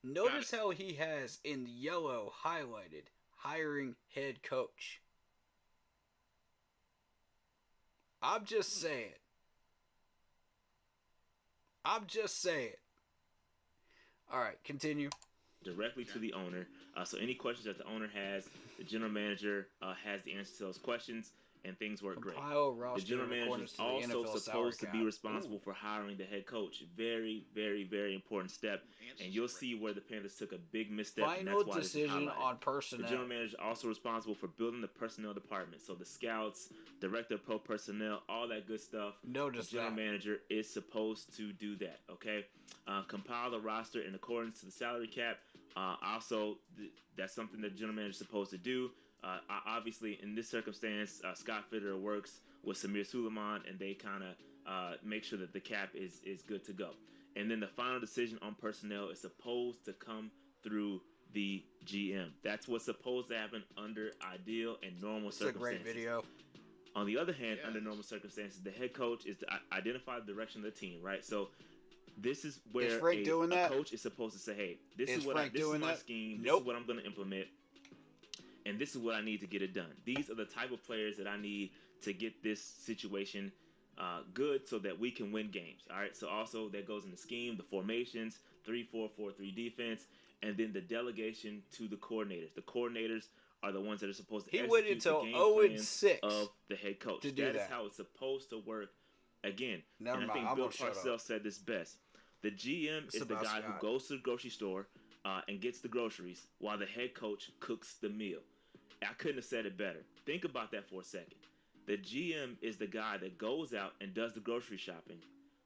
Notice how he has in yellow highlighted hiring head coach. I'm just saying. All right, continue. Directly to the owner. So any questions that the owner has, the general manager has the answer to those questions, and things work great. The general manager is also supposed to be responsible for hiring the head coach. Very, very, very important step. And you'll see where the Panthers took a big misstep. Final decision on personnel. The general manager is also responsible for building the personnel department. So the scouts, director of pro personnel, all that good stuff. Notice the general manager is supposed to do that. Okay, compile the roster in accordance to the salary cap. Also, that's something that the general manager is supposed to do. Obviously, in this circumstance, Scott Fitterer works with Samir Suleiman, and they kind of make sure that the cap is good to go. And then the final decision on personnel is supposed to come through the GM. That's what's supposed to happen under ideal and normal circumstances. It's a great video. On the other hand, under normal circumstances, the head coach is to identify the direction of the team, right? So this is where a coach is supposed to say, hey, this is my scheme, this is what I'm going to implement, and this is what I need to get it done. These are the type of players that I need to get this situation good so that we can win games. All right, so also that goes in the scheme, the formations, 3-4-4-3 defense, and then the delegation to the coordinators. The coordinators are the ones that are supposed to execute the game plan of the head coach. That is how it's supposed to work. Again, and I think Bill Parcells said this best. The GM is the guy who goes to the grocery store and gets the groceries while the head coach cooks the meal. I couldn't have said it better. Think about that for a second. The GM is the guy that goes out and does the grocery shopping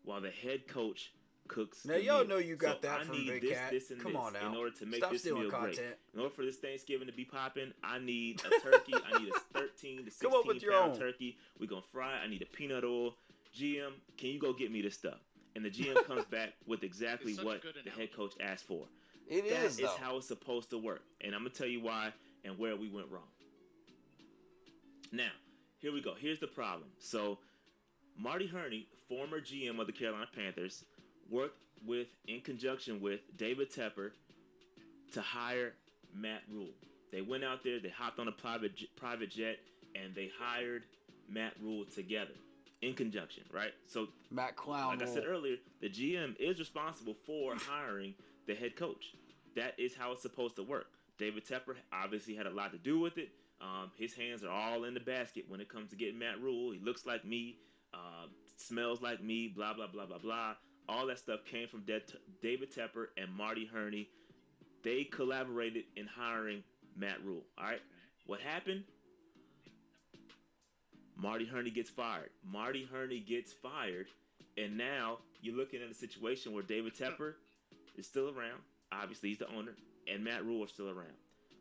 while the head coach cooks the meal. Now, y'all know you got that from Big Cat. Come on now. In order to make this meal great. In order for this Thanksgiving to be popping, I need a turkey. I need a 13 to 16-pound turkey. We're going to fry it. I need a peanut oil. GM, can you go get me this stuff? And the GM comes back with exactly what the head coach asked for. That is how it's supposed to work. And I'm going to tell you why and where we went wrong. Now, here we go. Here's the problem. So, Marty Hurney, former GM of the Carolina Panthers, worked in conjunction with David Tepper to hire Matt Rule. They went out there, they hopped on a private jet, and they hired Matt Rule together in conjunction, right? So, Matt Clown, like I said earlier, the GM is responsible for hiring the head coach. That is how it's supposed to work. David Tepper obviously had a lot to do with it. His hands are all in the basket when it comes to getting Matt Rule. He looks like me, smells like me, blah, blah, blah, blah, blah. All that stuff came from David Tepper and Marty Hurney. They collaborated in hiring Matt Rule. All right. What happened? Marty Hurney gets fired. And now you're looking at a situation where David Tepper is still around. Obviously, he's the owner, and Matt Rule are still around.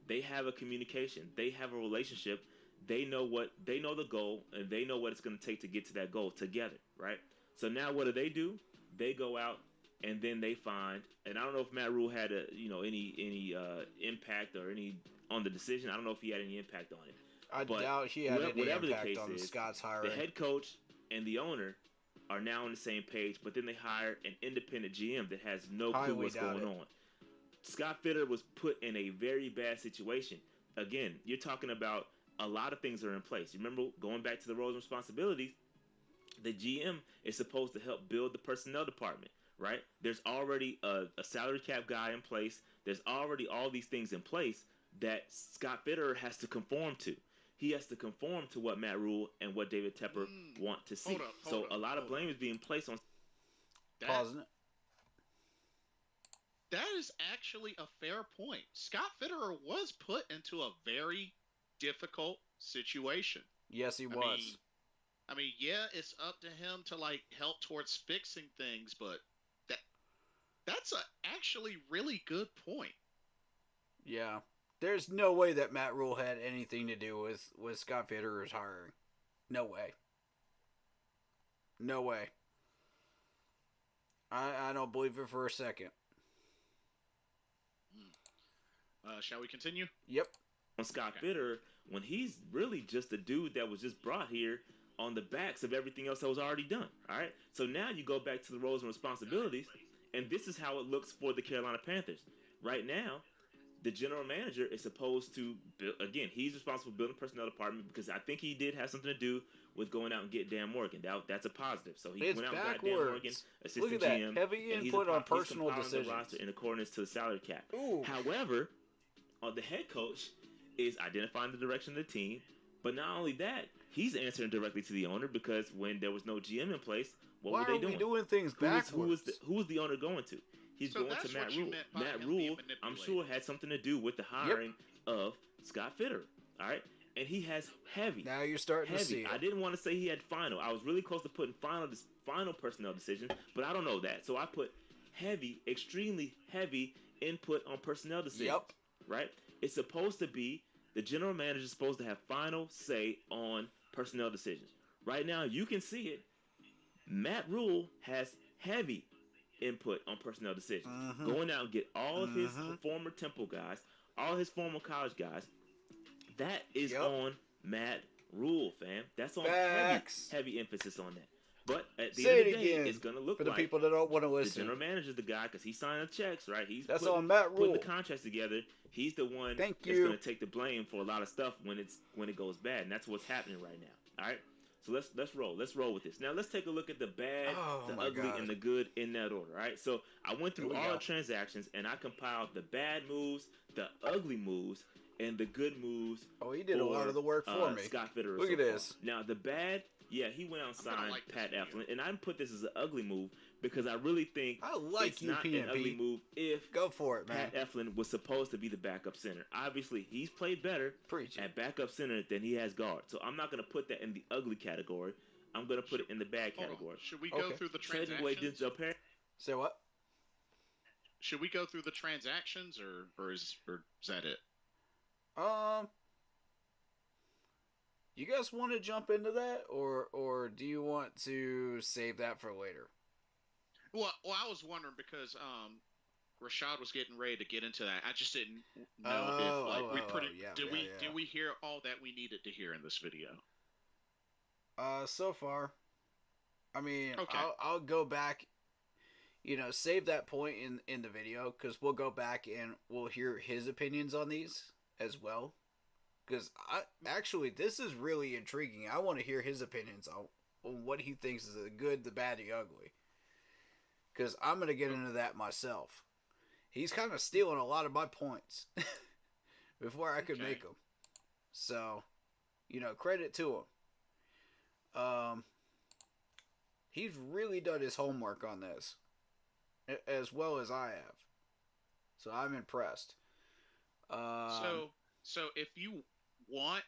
They have a communication. They have a relationship. They know the goal, and they know what it's going to take to get to that goal together, right? So now what do? They go out and then they find, and I don't know if Matt Rule had any impact or any on the decision. I don't know if he had any impact on it. I doubt he had any impact on Scott's hiring. The head coach and the owner are now on the same page, but then they hire an independent GM that has no clue what's going on. Scott Fitterer was put in a very bad situation. Again, you're talking about a lot of things are in place. You remember, going back to the roles and responsibilities, the GM is supposed to help build the personnel department, right? There's already a salary cap guy in place. There's already all these things in place that Scott Fitterer has to conform to. He has to conform to what Matt Rule and what David Tepper want to see. A lot of blame is being placed on that. Pausing it. That is actually a fair point. Scott Fitterer was put into a very difficult situation. Yes, he was. I mean, yeah, it's up to him to help towards fixing things, but that's a actually really good point. Yeah. There's no way that Matt Rule had anything to do with Scott Fitterer's hiring. No way. No way. I don't believe it for a second. Shall we continue? Yep. On Scott Fitterer, when he's really just a dude that was just brought here on the backs of everything else that was already done. All right? So now you go back to the roles and responsibilities, and this is how it looks for the Carolina Panthers. Right now, the general manager is supposed to build, again, he's responsible for building the personnel department because I think he did have something to do with going out and get Dan Morgan. That's a positive. So he went out and got Dan Morgan, assistant Look at GM. That. Heavy input on personal decisions. The roster in accordance to the salary cap. Ooh. However, the head coach is identifying the direction of the team, but not only that, he's answering directly to the owner because when there was no GM in place, what were they doing? Why are we doing things backwards? Who was the owner going to? He's going to Matt Rule. Matt Rule, I'm sure, had something to do with the hiring of Scott Fitterer. All right? And he has heavy. Now you're starting to see it. I didn't want to say he had final. I was really close to putting final personnel decision, but I don't know that. So I put heavy, extremely heavy input on personnel decisions. Yep. Right? It's supposed to be the general manager is supposed to have final say on personnel decisions. Right now, you can see it. Matt Rule has heavy input on personnel decisions. Going out and get all of his former Temple guys, all his former college guys. That is on Matt Rule, fam. That's on heavy emphasis on that. But at the end of the day, it's going to look for the people that don't want to listen. The general manager's the guy because he's signing the checks, right? That's on Matt Rule. Putting the contracts together. He's the one that's going to take the blame for a lot of stuff when it goes bad, and that's what's happening right now. All right. So let's roll. Let's roll with this. Now let's take a look at the bad, the ugly, and the good in that order. All right. So I went through all the transactions and I compiled the bad moves, the ugly moves, and the good moves. Oh, he did a lot of the work for me. Scott Fitterer. Look at this. Now the bad, he went out and signed Pat Eflin, and I didn't put this as an ugly move because I really think it's not an ugly move if go for it, man. Pat Eflin was supposed to be the backup center. Obviously, he's played better at backup center than he has guard. So I'm not going to put that in the ugly category. I'm going to put it in the bad category. Should we go through the transactions? Say what? Should we go through the transactions, or is that it? You guys want to jump into that, or do you want to save that for later? Well, I was wondering because Rashad was getting ready to get into that. I just didn't know did we hear all that we needed to hear in this video? So far, I mean, Okay. I'll go back, save that point in the video, because we'll go back and we'll hear his opinions on these as well. Because actually, this is really intriguing. I want to hear his opinions on what he thinks is the good, the bad, the ugly. Because I'm going to get into that myself. He's kind of stealing a lot of my points before I could make them. So, credit to him. He's really done his homework on this, as well as I have. So I'm impressed. So if you want,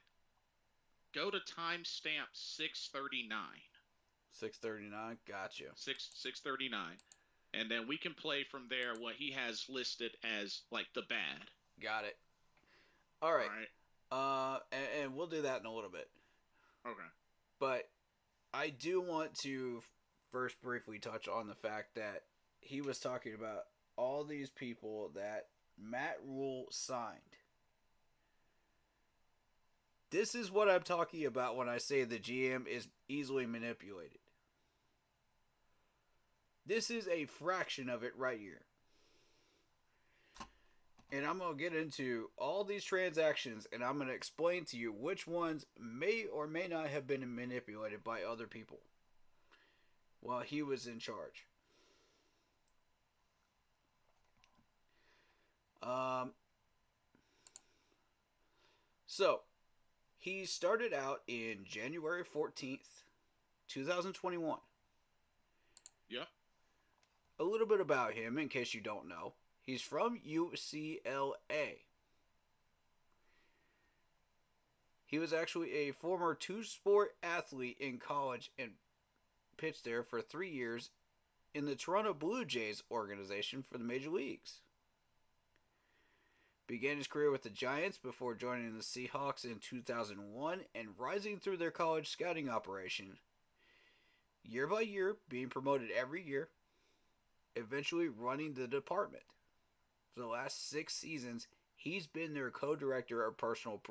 go to timestamp 6:39. 6:39, gotcha. 6:39, and then we can play from there what he has listed as like the bad. Got it. All right. And we'll do that in a little bit. Okay. But I do want to first briefly touch on the fact that he was talking about all these people that Matt Rule signed. This is what I'm talking about when I say the GM is easily manipulated. This is a fraction of it right here. And I'm going to get into all these transactions, and I'm going to explain to you which ones may or may not have been manipulated by other people while he was in charge. So, he started out in January 14th, 2021. Yep. A little bit about him, in case you don't know. He's from UCLA. He was actually a former two-sport athlete in college and pitched there for 3 years in the Toronto Blue Jays organization for the Major Leagues. Began his career with the Giants before joining the Seahawks in 2001 and rising through their college scouting operation. Year by year, being promoted every year, eventually running the department. For the last 6 seasons, he's been their co-director of personal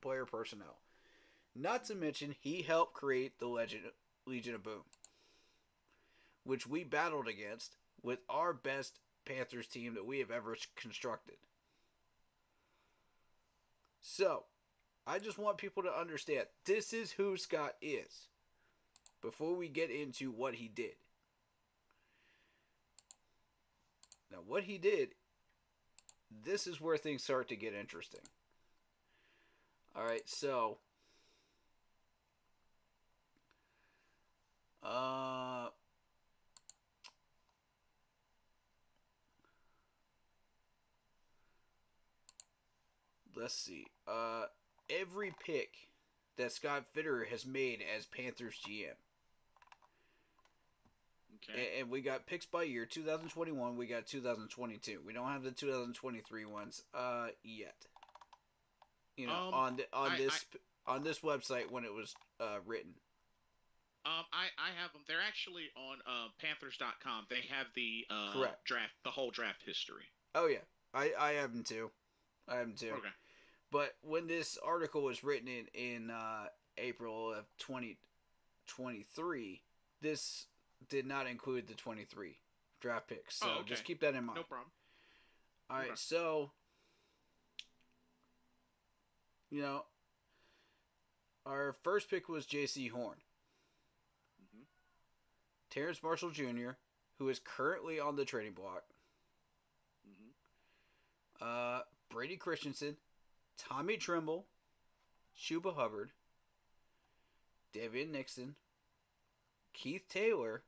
player personnel. Not to mention, he helped create the Legion of Boom, which we battled against with our best Panthers team that we have ever constructed. So, I just want people to understand, this is who Scott is, before we get into what he did. Now, what he did, this is where things start to get interesting. Alright, so let's see. Every pick that Scott Fitterer has made as Panthers GM. Okay. And we got picks by year. 2021, we got 2022. We don't have the 2023 ones yet. On this website when it was written. I have them. They're actually on Panthers.com. They have the draft, the whole draft history. Oh yeah, I have them too. Okay. But when this article was written in April of 2023, this did not include the 23 draft picks. So just keep that in mind. No problem. All right, so our first pick was J.C. Horn. Mm-hmm. Terrence Marshall Jr., who is currently on the trading block. Mm-hmm. Brady Christensen, Tommy Trimble, Chuba Hubbard, Davian Nixon, Keith Taylor,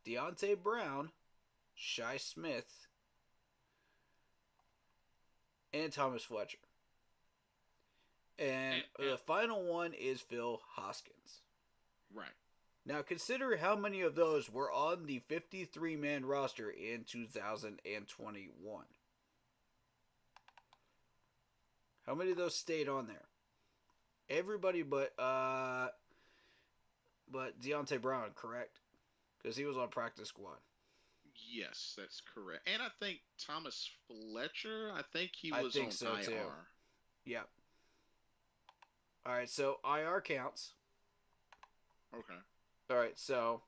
Deontay Brown, Shi Smith, and Thomas Fletcher. And the final one is Phil Hoskins. Right. Now consider how many of those were on the 53-man roster in 2021. How many of those stayed on there? Everybody but Deontay Brown, correct? Because he was on practice squad. Yes, that's correct. And I think Thomas Fletcher, he was on so IR. Too. Yep. All right, so IR counts. Okay. All right, so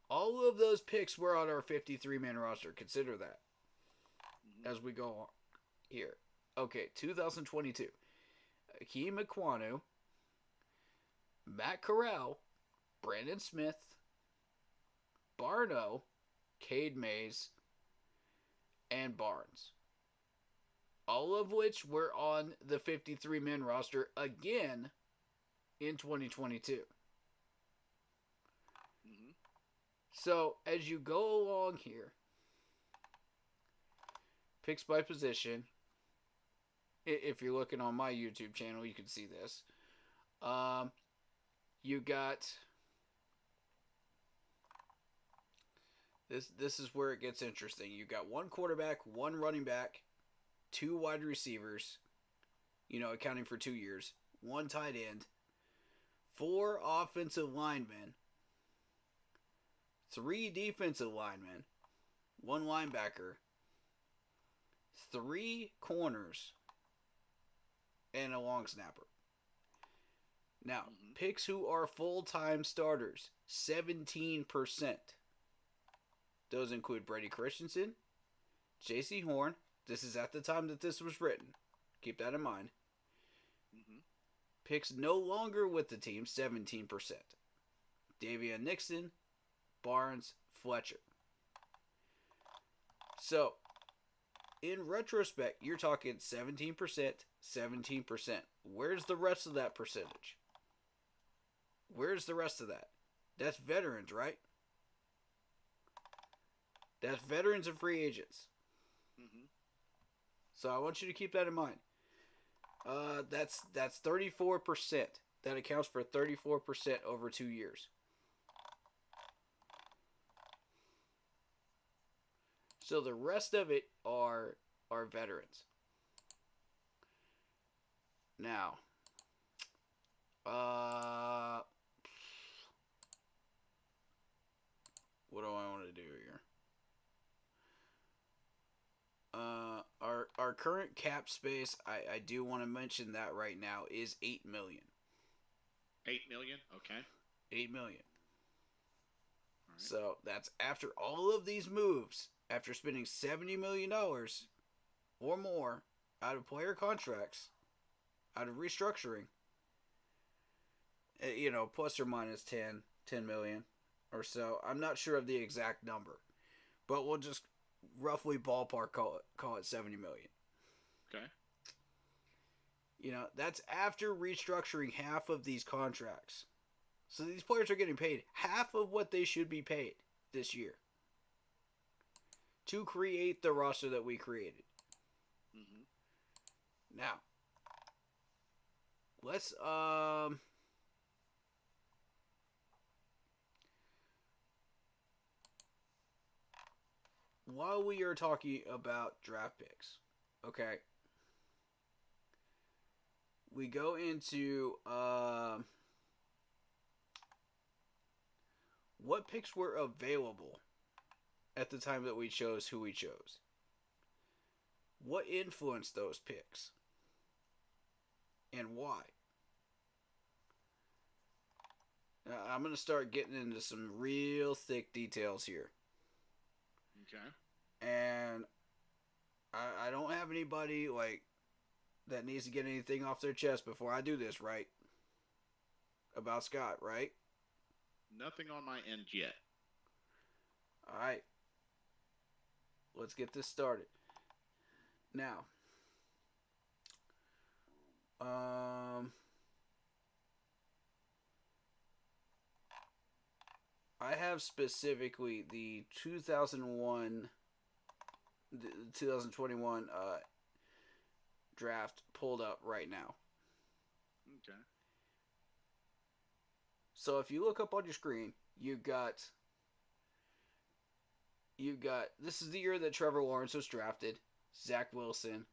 all of those picks were on our 53-man roster. Consider that as we go on here. Okay, 2022. Akeem Ekwonu, Matt Corral, Brandon Smith, Barno, Cade Mays, and Barnes. All of which were on the 53-man roster again in 2022. So, as you go along here, picks by position, if you're looking on my YouTube channel, you can see this. You got... This is where it gets interesting. You got one quarterback, one running back, two wide receivers, accounting for 2 years, one tight end, four offensive linemen, three defensive linemen, one linebacker, three corners, and a long snapper. Now, picks who are full-time starters, 17%. Those include Brady Christensen, J.C. Horn. This is at the time that this was written. Keep that in mind. Picks no longer with the team, 17%. Davion Nixon, Barnes, Fletcher. So, in retrospect, you're talking 17%, 17%. Where's the rest of that percentage? Where's the rest of that? That's veterans, right? That's veterans and free agents. So I want you to keep that in mind. That's 34%. That accounts for 34% over 2 years. So the rest of it are veterans. Now, what do I want to do here? Our current cap space, I do want to mention that right now, is $8 million. 8 million? Okay. 8 million. Right. So that's after all of these moves, after spending $70 million or more out of player contracts, out of restructuring, plus or minus 10 million or so. I'm not sure of the exact number, but we'll just roughly ballpark call it 70 million. Okay. That's after restructuring half of these contracts. So these players are getting paid half of what they should be paid this year to create the roster that we created. Now, let's while we are talking about draft picks, okay, we go into what picks were available at the time that we chose who we chose. What influenced those picks? And why? Now, I'm going to start getting into some real thick details here. Okay. And I don't have anybody that needs to get anything off their chest before I do this, right? About Scott, right? Nothing on my end yet. All right. Let's get this started. Now, I have specifically the 2021 draft pulled up right now. Okay. So if you look up on your screen, you got this is the year that Trevor Lawrence was drafted, Zach Wilson,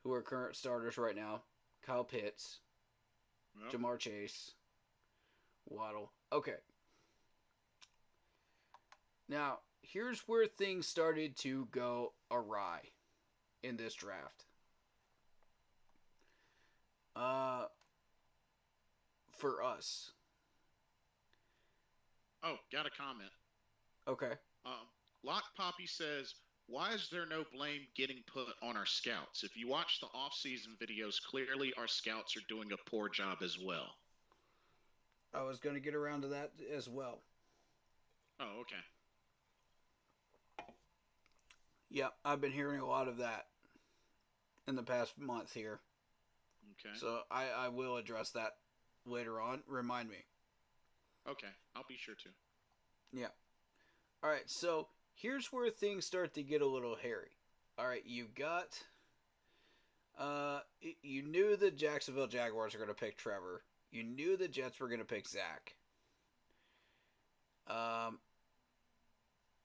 who are current starters right now, Kyle Pitts, Jamar Chase, Waddle. Okay. Now, here's where things started to go awry in this draft. For us, Oh, got a comment. Okay. Lock Poppy says, why is there no blame getting put on our scouts? If you watch the off-season videos, clearly our scouts are doing a poor job as well. I was going to get around to that as well. Oh, okay. Yeah, I've been hearing a lot of that in the past month here. Okay. So I will address that later on. Remind me. Okay, I'll be sure to. Yeah. All right, so here's where things start to get a little hairy. All right, you got... you knew the Jacksonville Jaguars were going to pick Trevor. You knew the Jets were going to pick Zach.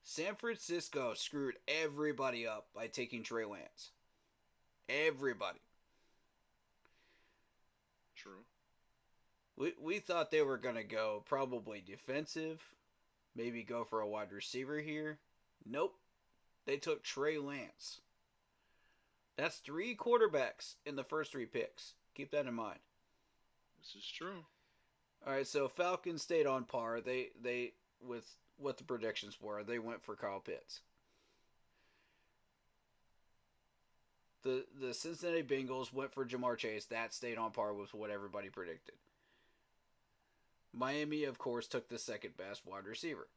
San Francisco screwed everybody up by taking Trey Lance. Everybody. True. We thought they were going to go probably defensive, maybe go for a wide receiver here. Nope. They took Trey Lance. That's 3 quarterbacks in the first 3 picks. Keep that in mind. This is true. All right, so Falcons stayed on par. They with what the predictions were, they went for Kyle Pitts. The Cincinnati Bengals went for Jamar Chase. That stayed on par with what everybody predicted. Miami, of course, took the second best wide receiver.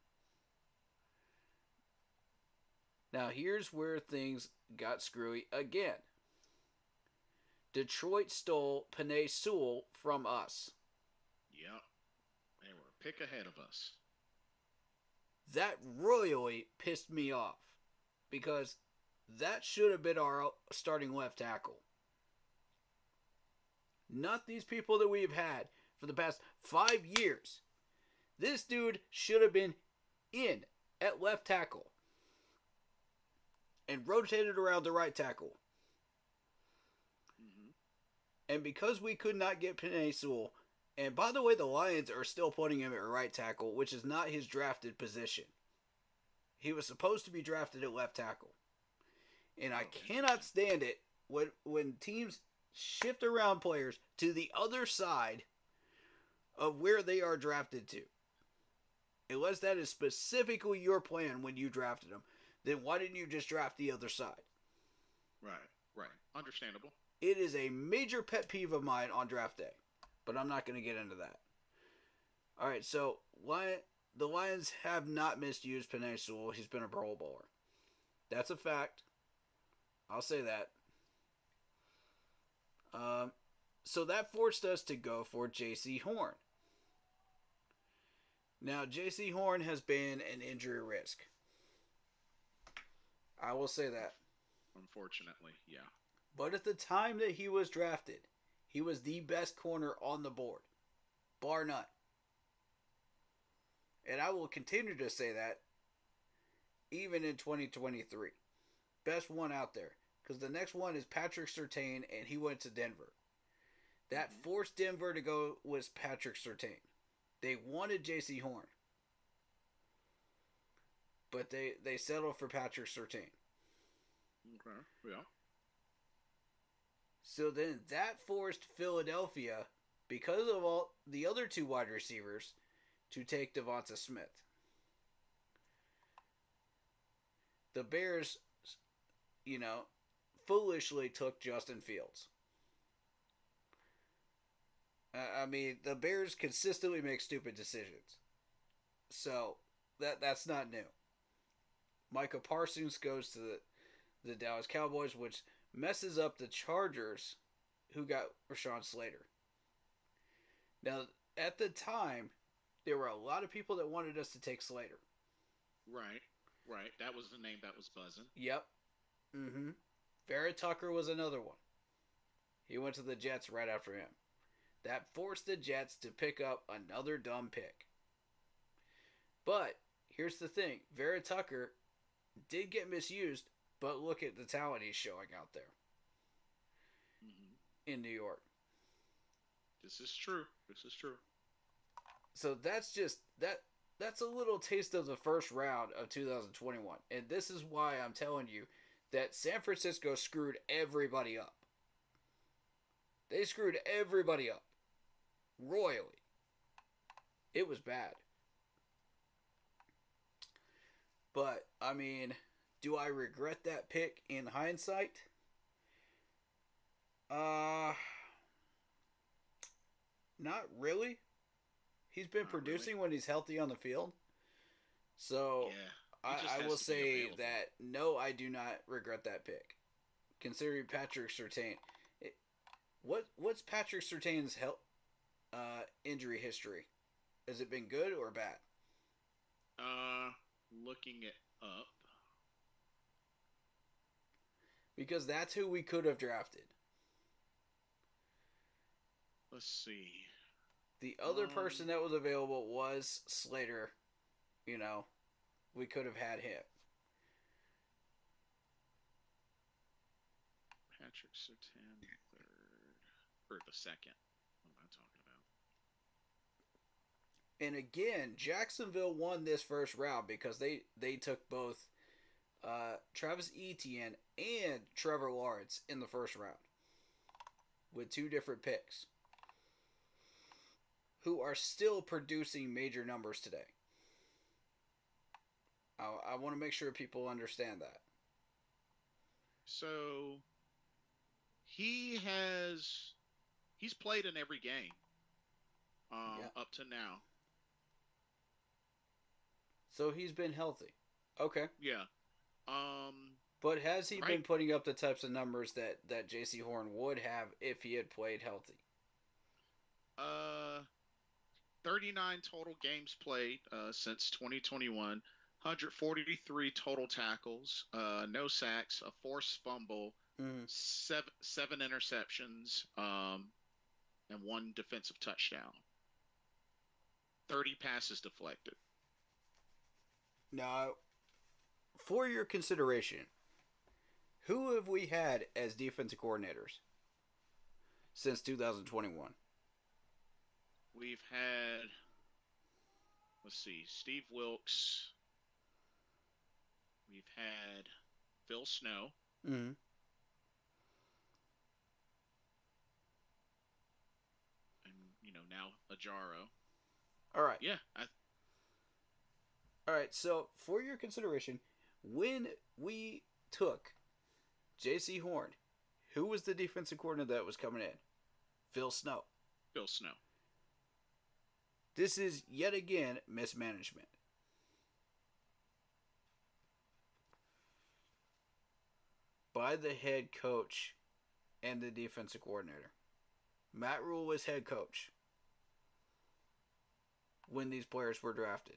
Now, here's where things got screwy again. Detroit stole Penei Sewell from us. Yep. They were a pick ahead of us. That royally pissed me off because that should have been our starting left tackle. Not these people that we've had for the past 5 years. This dude should have been in at left tackle and rotated around the right tackle. Mm-hmm. And because we could not get Penei Sewell, and by the way, the Lions are still putting him at right tackle, which is not his drafted position. He was supposed to be drafted at left tackle. And I cannot stand it when teams shift around players to the other side of where they are drafted to. Unless that is specifically your plan when you drafted them, then why didn't you just draft the other side? Right. Understandable. It is a major pet peeve of mine on draft day, but I'm not going to get into that. All right, so the Lions have not misused Penei Sewell. He's been a Pro Bowler. That's a fact. I'll say that. So that forced us to go for J.C. Horn. Now, J.C. Horn has been an injury risk. I will say that. Unfortunately, yeah. But at the time that he was drafted, he was the best corner on the board. Bar none. And I will continue to say that even in 2023. Best one out there. Because the next one is Patrick Surtain, and he went to Denver. That forced Denver to go was Patrick Surtain. They wanted J.C. Horn. But they settled for Patrick Surtain. Okay, yeah. So then that forced Philadelphia, because of all the other 2 wide receivers, to take Devonta Smith. The Bears, foolishly took Justin Fields. The Bears consistently make stupid decisions. So, that's not new. Micah Parsons goes to the Dallas Cowboys, which messes up the Chargers, who got Rashawn Slater. Now, at the time, there were a lot of people that wanted us to take Slater. Right. That was the name that was buzzing. Yep. Mm-hmm. Vera Tucker was another one. He went to the Jets right after him. That forced the Jets to pick up another dumb pick. But, here's the thing. Vera Tucker did get misused, but look at the talent he's showing out there. Mm-hmm. In New York. This is true. So that's just... That's a little taste of the first round of 2021. And this is why I'm telling you that San Francisco screwed everybody up. They screwed everybody up. Royally. It was bad. But, I mean, do I regret that pick in hindsight? Not really. He's been producing when he's healthy on the field. So, I will say that, no, I do not regret that pick. Considering Patrick Surtain. What's Patrick Surtain's injury history? Has it been good or bad? Looking it up. Because that's who we could have drafted. Let's see. The other person that was available was Slater. You know, we could have had him. Patrick Surtain, the third. Or the second. What am I talking about? And again, Jacksonville won this first round because they took both Travis Etienne and Trevor Lawrence in the first round. With 2 different picks. Who are still producing major numbers today. I want to make sure people understand that. So, he's played in every game up to now. So he's been healthy. Okay. Yeah. But has he been putting up the types of numbers that J.C. Horn would have if he had played healthy? 39 total games played since 2021. 143 total tackles, no sacks, a forced fumble, 7 interceptions, and 1 defensive touchdown. 30 passes deflected. Now, for your consideration, who have we had as defensive coordinators since 2021? We've had, let's see, Steve Wilkes. We've had Phil Snow. Mm-hmm. And, now Ajaro. All right. Yeah. All right, so for your consideration, when we took J.C. Horn, who was the defensive coordinator that was coming in? Phil Snow. Phil Snow. This is, yet again, mismanagement. By the head coach and the defensive coordinator. Matt Rule was head coach when these players were drafted.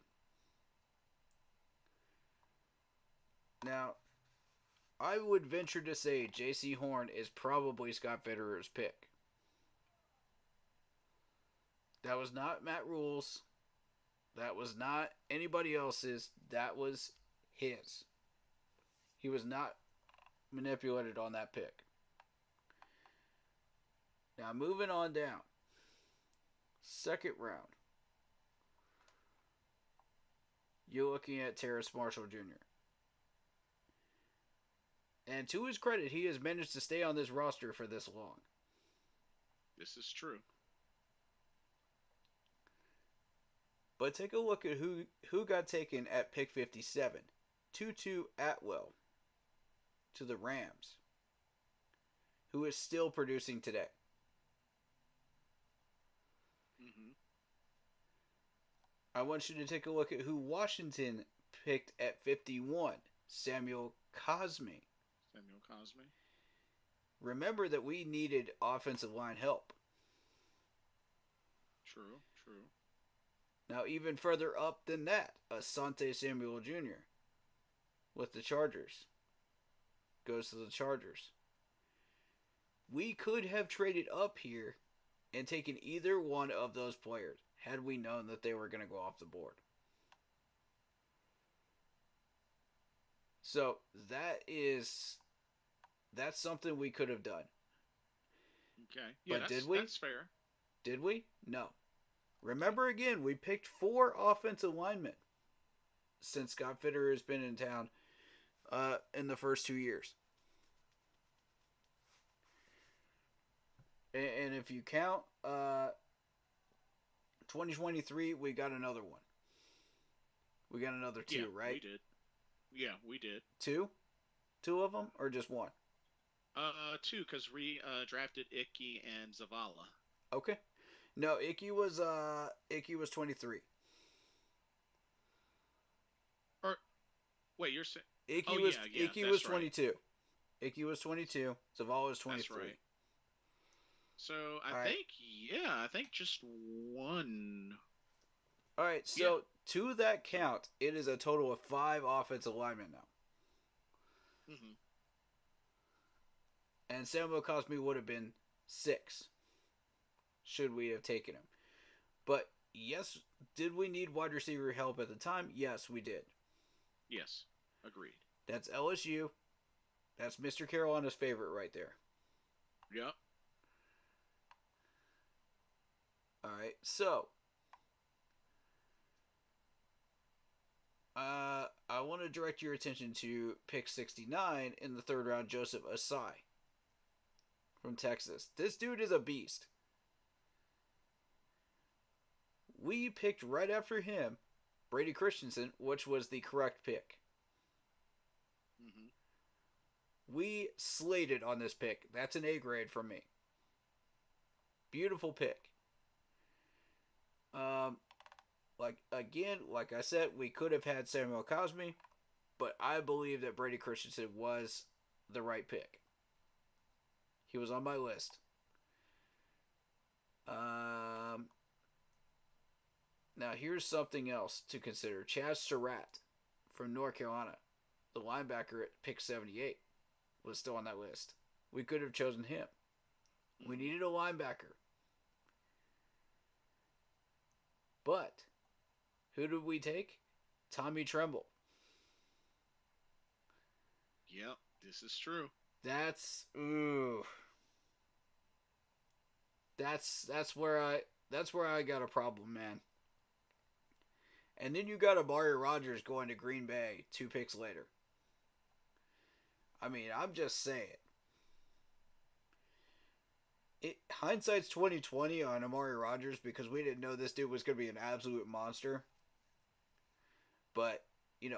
Now, I would venture to say J.C. Horn is probably Scott Fitterer's pick. That was not Matt Rule's. That was not anybody else's. That was his. He was not manipulated on that pick. Now, moving on down. Second round. You're looking at Terrace Marshall Jr. And to his credit, he has managed to stay on this roster for this long. This is true. But take a look at who got taken at pick 57. Tutu Atwell to the Rams, who is still producing today. Mm-hmm. I want you to take a look at who Washington picked at 51. Samuel Cosme. Remember that we needed offensive line help. True. Now, even further up than that, Asante Samuel Jr. with the Chargers. Goes to the Chargers. We could have traded up here and taken either one of those players had we known that they were going to go off the board. So, that's something we could have done. Okay. Yeah, but did we? That's fair. Did we? No. Remember again, we picked 4 offensive linemen since Scott Fitterer has been in town in the first 2 years. And if you count 2023, we got another one. We got another 2, right? We did. Yeah, we did. Two of them, or just one? Two, because we drafted Icky and Zavala. Okay. No, Icky was 23. Or wait, you're saying Icky yeah, Icky that's was right. 22. Icky was 22. Zavala was 23. That's right. So I think just one. All right, so to that count, it is a total of 5 offensive linemen now. Mm-hmm. And Samuel Cosme would have been 6 should we have taken him. But yes, did we need wide receiver help at the time? Yes, we did. Yes, agreed. That's LSU. That's Mr. Carolina's favorite right there. Yep. All right, so I want to direct your attention to pick 69 in the 3rd round, Joseph Asai from Texas. This dude is a beast. We picked right after him Brady Christensen, which was the correct pick. Mm-hmm. We slated on this pick. That's an A grade from me. Beautiful pick. Like I said, we could have had Samuel Cosme, but I believe that Brady Christensen was the right pick. He was on my list. Now here's something else to consider. Chaz Surratt from North Carolina, the linebacker at pick 78, was still on that list. We could have chosen him. We needed a linebacker. But who did we take? Tommy Tremble. Yep, this is true. That's where I got a problem, man. And then you got Amari Rodgers going to Green Bay 2 picks later. I mean, I'm just saying. Hindsight's 2020 on Amari Rodgers because we didn't know this dude was going to be an absolute monster. But,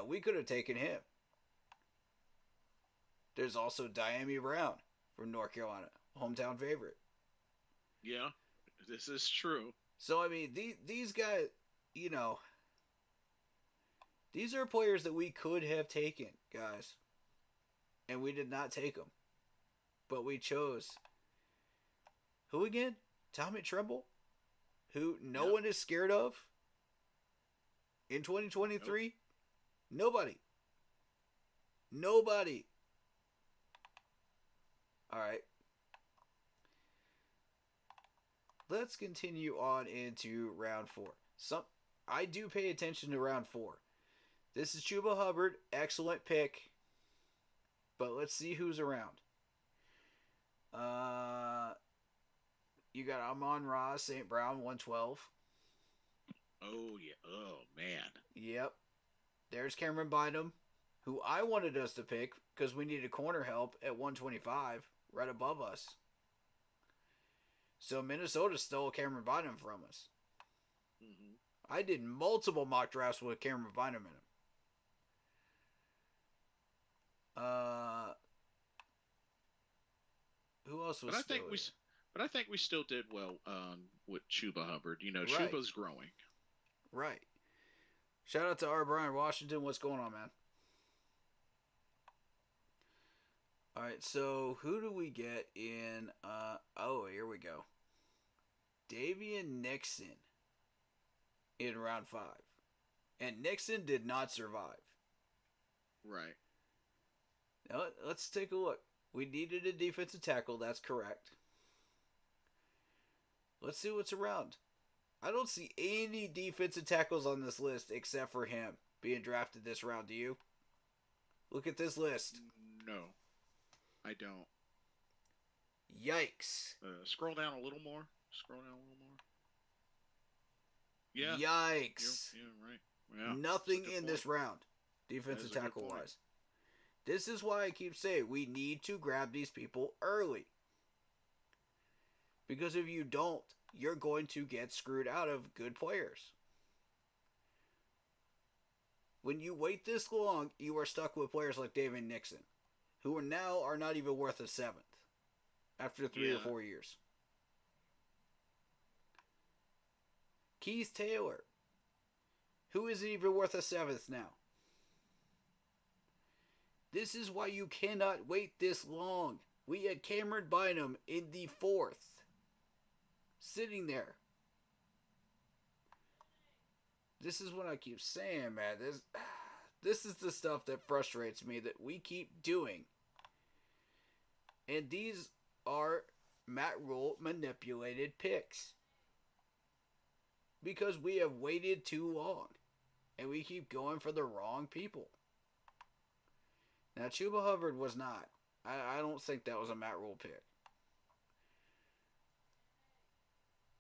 we could have taken him. There's also Diami Brown from North Carolina, hometown favorite. Yeah, this is true. So, I mean, these guys, these are players that we could have taken, guys. And we did not take them. But we chose. Who again? Tommy Tremble? Who no one is scared of? In 2023? Nope. Nobody. Alright. Let's continue on into round 4. I do pay attention to round 4. This is Chuba Hubbard. Excellent pick. But let's see who's around. You got Amon-Ra St. Brown, 112. Oh, yeah. Oh, man. Yep. There's Cameron Bynum, who I wanted us to pick because we needed corner help at 125, right above us. So Minnesota stole Cameron Bynum from us. Mm-hmm. I did multiple mock drafts with Cameron Bynum in them. Who else was But I think we still did well with Chuba Hubbard. Right. Chuba's growing. Right. Shout out to R. Brian Washington. What's going on, man? All right, so who do we get in? Here we go. Davian Nixon in round 5. And Nixon did not survive. Right. Now, let's take a look. We needed a defensive tackle. That's correct. Let's see what's around. I don't see any defensive tackles on this list except for him being drafted this round. Do you? Look at this list. No, I don't. Yikes. Scroll down a little more. Yeah. Yikes. Yeah, right. Yeah, nothing in this round, defensive tackle wise. This is why I keep saying we need to grab these people early. Because if you don't, you're going to get screwed out of good players. When you wait this long, you are stuck with players like David Nixon, who are not even worth a seventh after 3 or 4 years. Keith Taylor, who isn't even worth a seventh now. This is why you cannot wait this long. We had Cameron Bynum in the 4th, sitting there. This is what I keep saying, man. This is the stuff that frustrates me that we keep doing. And these are Matt Rule manipulated picks. Because we have waited too long. And we keep going for the wrong people. Now, Chuba Hubbard was not. I don't think that was a Matt Rule pick.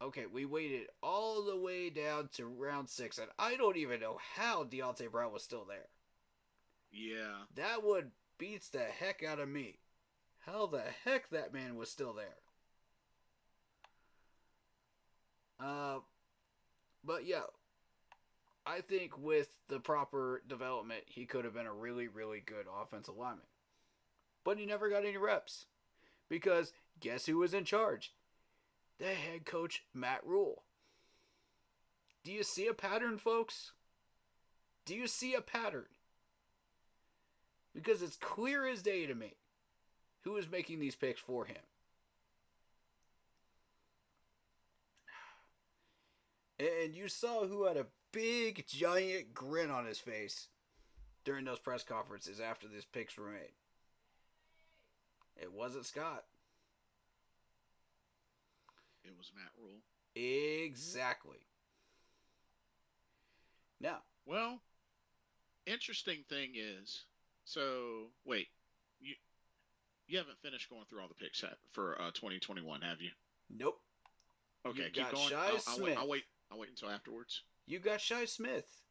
Okay, we waited all the way down to round 6, and I don't even know how Deontay Brown was still there. Yeah. That would beats the heck out of me. How the heck that man was still there. But yeah, I think with the proper development, he could have been a really, really good offensive lineman. But he never got any reps. Because guess who was in charge? The head coach, Matt Rule. Do you see a pattern, folks? Do you see a pattern? Because it's clear as day to me who is making these picks for him. And you saw who had a big, giant grin on his face during those press conferences after these picks were made. It wasn't Scott. It was Matt Rule. Exactly. Now. Well, interesting thing is, so wait, you haven't finished going through all the picks for 2021, have you? Nope. Okay, You've keep got going. Shi Smith. I'll wait until afterwards. You got Shi Smith.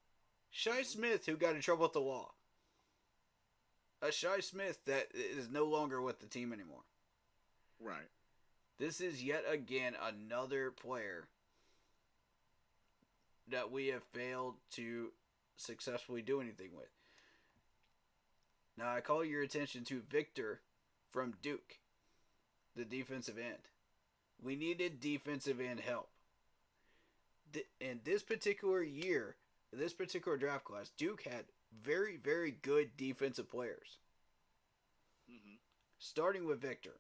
Shi Smith, who got in trouble with the law. A Shi Smith that is no longer with the team anymore. Right. This is yet again another player that we have failed to successfully do anything with. Now, I call your attention to Victor from Duke, the defensive end. We needed defensive end help. In this particular year, this particular draft class, Duke had very, very good defensive players. Mm-hmm. Starting with Victor.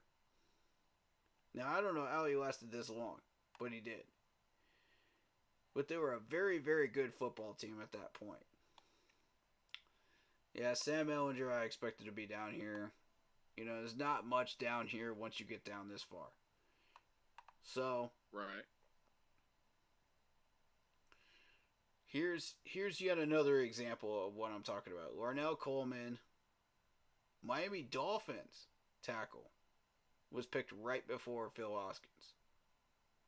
Now, I don't know how he lasted this long, but he did. But they were a very, very good football team at that point. Yeah, Sam Ehlinger I expected to be down here. You know, there's not much down here once you get down this far. So, right. Here's yet another example of what I'm talking about. Larnell Coleman, Miami Dolphins tackle, was picked right before Phil Hoskins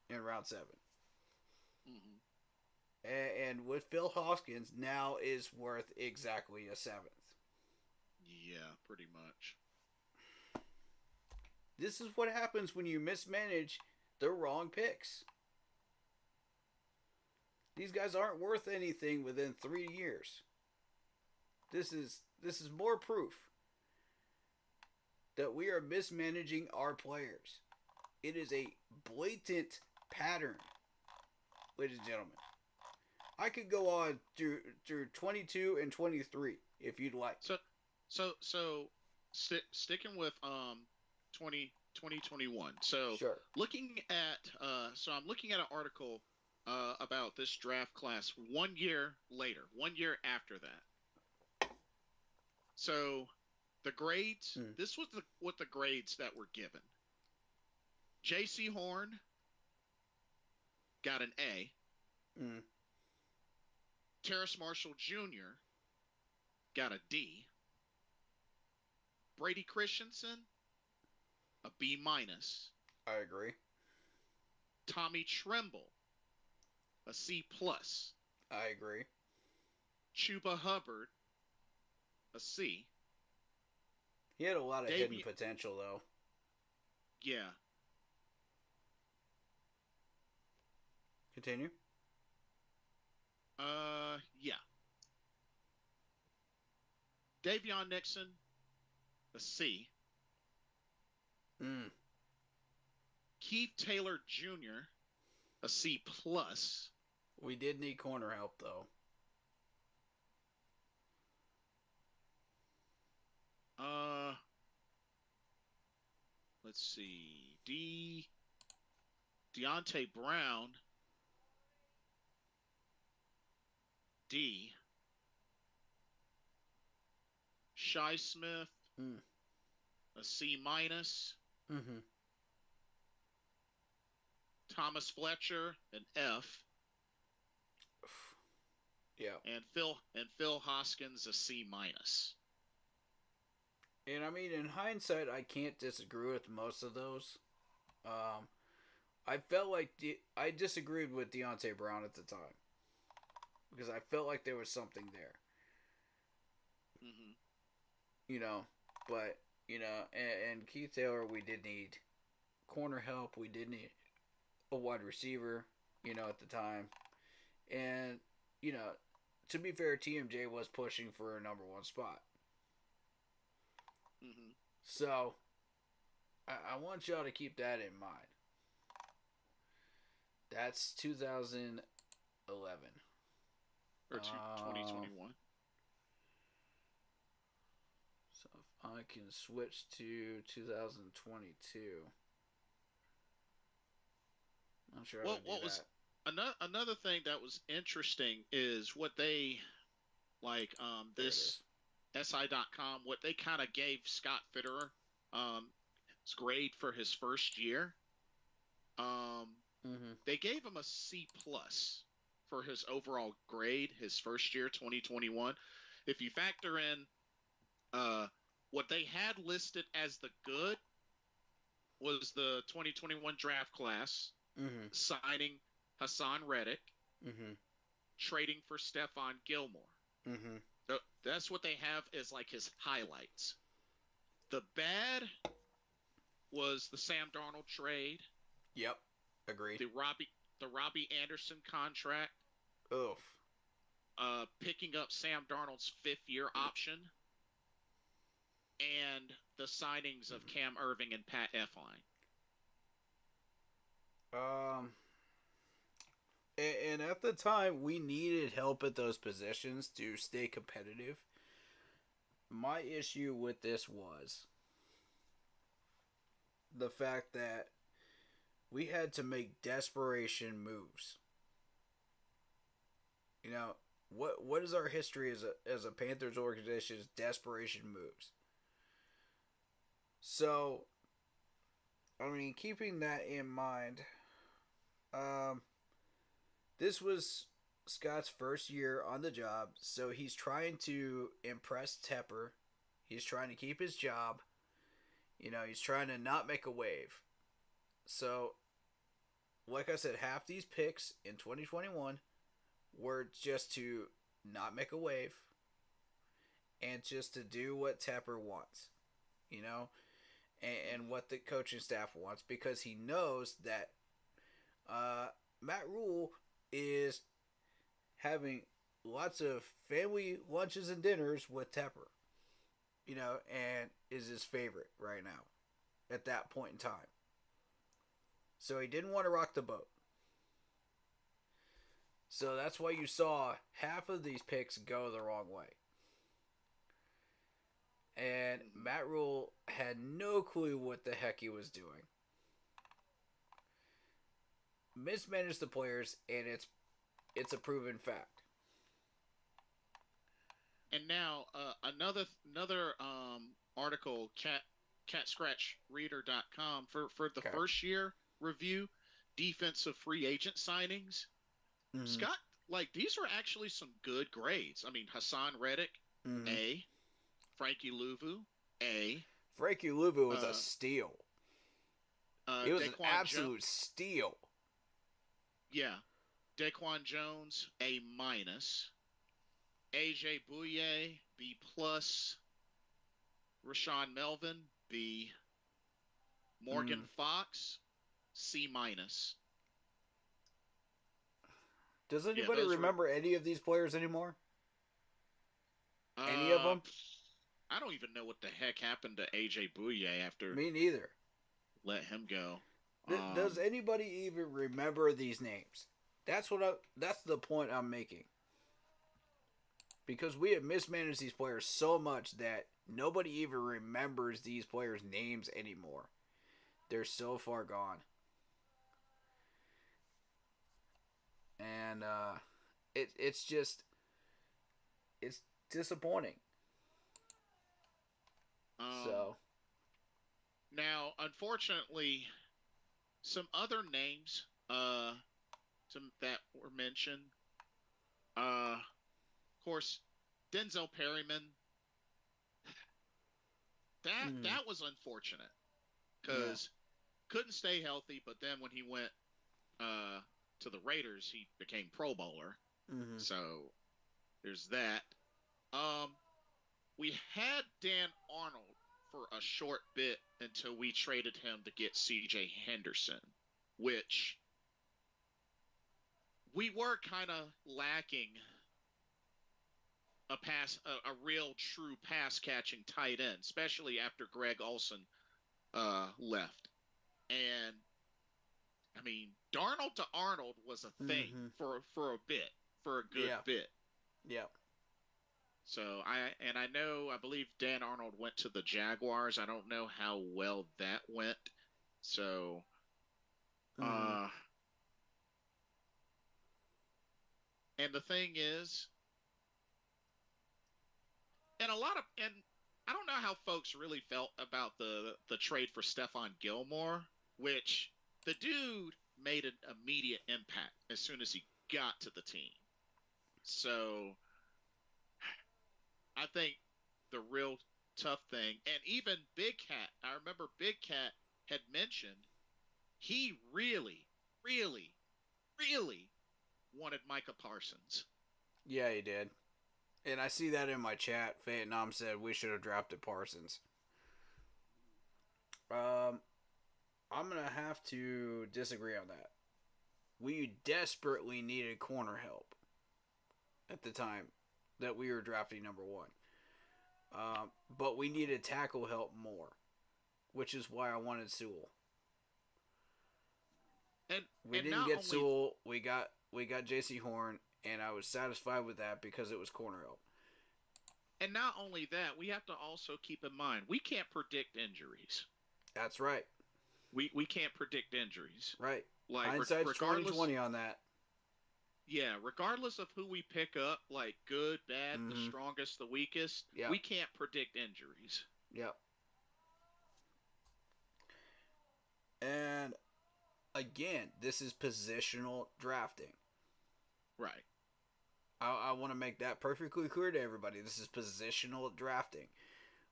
in round 7. Mm-hmm. And with Phil Hoskins, now is worth exactly a 7th. Yeah, pretty much. This is what happens when you mismanage the wrong picks. These guys aren't worth anything within 3 years. This is more proof that we are mismanaging our players. It is a blatant pattern, ladies and gentlemen. I could go on through 22 and 23 if you'd like. So sticking with 2021. So sure. Looking at I'm looking at an article about this draft class 1 year later, 1 year after that. So the grades, this was what the grades that were given. J.C. Horn got an A. Terrace Marshall Jr. got a D. Brady Christensen, a B-. I agree. Tommy Tremble, a C+. I agree. Chuba Hubbard, a C. He had a lot of hidden potential, though. Yeah. Continue. Yeah. Davion Nixon, a C. Keith Taylor Jr., a C plus. We did need corner help though. Let's see. Deontay Brown, D. Shi Smith, a C minus. Thomas Fletcher, an F. Yeah. And Phil Hoskins, a C minus. And I mean, in hindsight, I can't disagree with most of those. I felt like I disagreed with Deontay Brown at the time because I felt like there was something there. You know, but you know, and Keith Taylor, we did need corner help. We did need a wide receiver. You know, at the time, and you know, to be fair, TMJ was pushing for a number one spot. So, I want y'all to keep that in mind. That's 2011. Or 2021. So, if I can switch to 2022. Not sure how to do that. Another thing that was interesting is what they, like, this SI.com, what they kind of gave Scott Fitterer his grade for his first year. They gave him a C plus for his overall grade his first year, 2021. If you factor in what they had listed as the good was the 2021 draft class, signing Hassan Reddick, trading for Stephon Gilmore. So that's what they have as like his highlights. The bad was the Sam Darnold trade. Yep, agreed. The Robbie Anderson contract. Oof. Picking up Sam Darnold's 5th-year option. And the signings of Cam Irving and Pat Elflein. And at the time, we needed help at those positions to stay competitive. My issue with this was the fact that we had to make desperation moves. You know, what is our history as a Panthers organization is desperation moves. So, I mean, keeping that in mind, this was Scott's first year on the job, so he's trying to impress Tepper. He's trying to keep his job. You know, he's trying to not make a wave. So, like I said, half these picks in 2021 were just to not make a wave and just to do what Tepper wants, you know, and what the coaching staff wants, because he knows that Matt Rule is having lots of family lunches and dinners with Tepper, you know, and is his favorite right now at that point in time. So he didn't want to rock the boat. So that's why you saw half of these picks go the wrong way. And Matt Rule had no clue what the heck he was doing. Mismanaged the players, and it's a proven fact. And now another article, catscratchreader.com for the first year review, defensive free agent signings. Scott, like, these were actually some good grades. I mean, Hassan Reddick, A. Frankie Louvu, A. Frankie Louvu was a steal. It was an absolute steal. Yeah. Daquan Jones, A minus. AJ Bouye, B plus. Rashawn Melvin, B. Morgan Fox, C minus. Does anybody remember any of these players anymore? Any of them? I don't even know what the heck happened to AJ Bouye after. Me neither. Let him go. Does anybody even remember these names? That's the point I'm making. Because we have mismanaged these players so much that nobody even remembers these players' names anymore. They're so far gone. And it's disappointing. So now, unfortunately, some other names that were mentioned. Of course, Denzel Perryman. That was unfortunate because couldn't stay healthy, but then when he went to the Raiders, he became Pro Bowler. Mm-hmm. So there's that. We had Dan Arnold for a short bit until we traded him to get C.J. Henderson, which we were kind of lacking a real true pass catching tight end, especially after Greg Olsen left. And I mean, Darnold to Arnold was a thing for a bit, for a good bit. Yeah. So I believe Dan Arnold went to the Jaguars. I don't know how well that went. So and the thing is, and I don't know how folks really felt about the trade for Stephon Gilmore, which the dude made an immediate impact as soon as he got to the team. So I think the real tough thing, and even Big Cat, I remember Big Cat had mentioned he really, really, really wanted Micah Parsons. Yeah, he did. And I see that in my chat. Vietnam said we should have drafted Parsons. I'm going to have to disagree on that. We desperately needed corner help at the time that we were drafting number 1. But we needed tackle help more, which is why I wanted Sewell. We didn't get Sewell. We got J.C. Horn, and I was satisfied with that because it was corner help. And not only that, we have to also keep in mind we can't predict injuries. That's right. We can't predict injuries. Right. Like hindsight's 20/20 on that. Yeah, regardless of who we pick up, like good, bad, the strongest, the weakest, we can't predict injuries. Yep. And again, this is positional drafting. Right. I want to make that perfectly clear to everybody. This is positional drafting.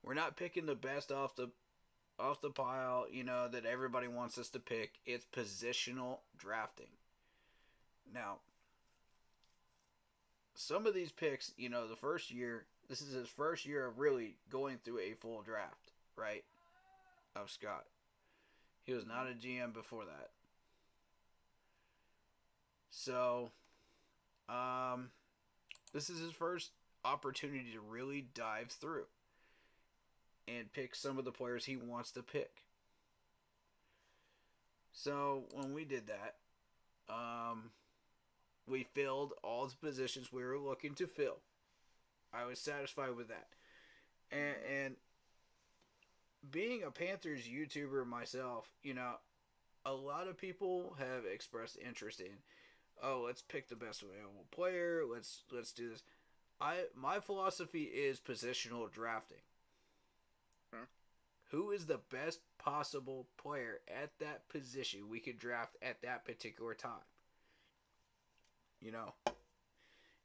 We're not picking the best off the pile, that everybody wants us to pick. It's positional drafting. Now, some of these picks, the first year, this is his first year of really going through a full draft, right? Of Scott. He was not a GM before that. So, this is his first opportunity to really dive through and pick some of the players he wants to pick. So, when we did that, we filled all the positions we were looking to fill. I was satisfied with that. And being a Panthers YouTuber myself, a lot of people have expressed interest in, let's pick the best available player. Let's do this. My philosophy is positional drafting. Huh? Who is the best possible player at that position we could draft at that particular time?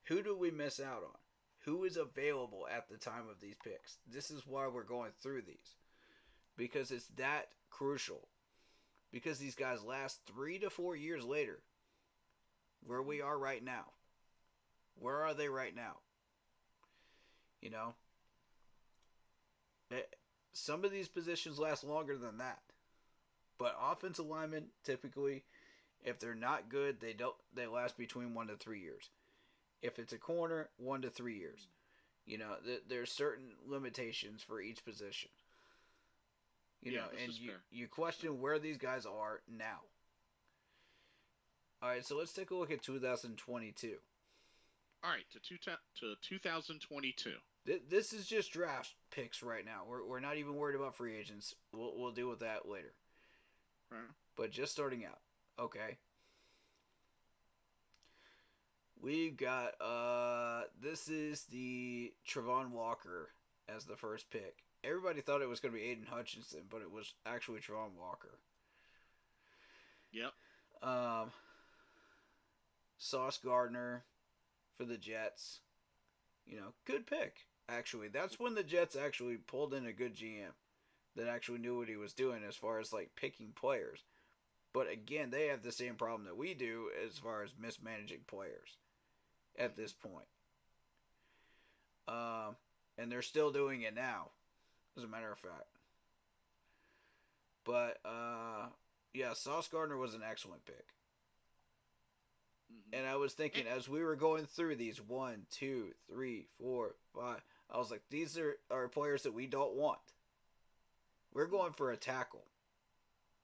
Who do we miss out on? Who is available at the time of these picks? This is why we're going through these. Because it's that crucial. Because these guys last 3 to 4 years later, where we are right now. Where are they right now? Some of these positions last longer than that. But offensive linemen, typically, if they're not good, they last between 1 to 3 years. If it's a corner, 1 to 3 years. You know, there's certain limitations for each position. You know, and you question where these guys are now. All right, so let's take a look at 2022. All right, to 2022. This is just draft picks right now. We're not even worried about free agents. We'll deal with that later. Right. But just starting out, okay. We've got this is the Travon Walker as the first pick. Everybody thought it was going to be Aiden Hutchinson, but it was actually Travon Walker. Yep. Sauce Gardner for the Jets. You know, good pick. Actually, that's when the Jets actually pulled in a good GM that actually knew what he was doing as far as like picking players. But again, they have the same problem that we do as far as mismanaging players at this point. And they're still doing it now, as a matter of fact. But yeah, Sauce Gardner was an excellent pick. And I was thinking as we were going through these 1, 2, 3, 4, 5, I was like, these are players that we don't want. We're going for a tackle.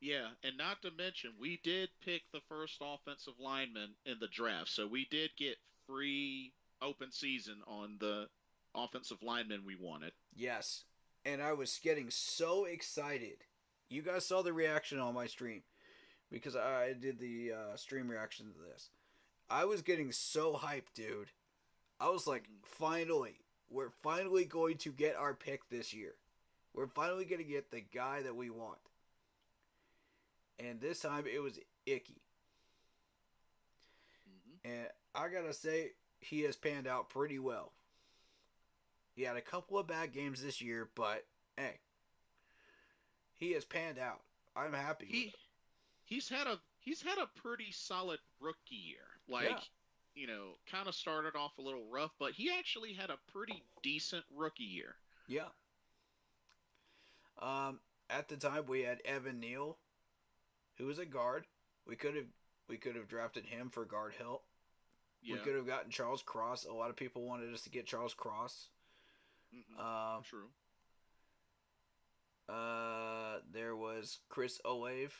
Yeah, and not to mention, we did pick the first offensive lineman in the draft, so we did get free open season on the offensive lineman we wanted. Yes, and I was getting so excited. You guys saw the reaction on my stream because I did the stream reaction to this. I was getting so hyped, dude. I was like, finally, we're finally going to get our pick this year. We're finally going to get the guy that we want. And this time it was Icky. And I got to say, he has panned out pretty well. He had a couple of bad games this year, but hey, he has panned out. I'm happy with it. He's had a pretty solid rookie year. You know, kind of started off a little rough, but he actually had a pretty decent rookie year. Yeah. At the time we had Evan Neal, who was a guard. We could have drafted him for guard help. Yeah. We could have gotten Charles Cross. A lot of people wanted us to get Charles Cross. True. There was Chris Olave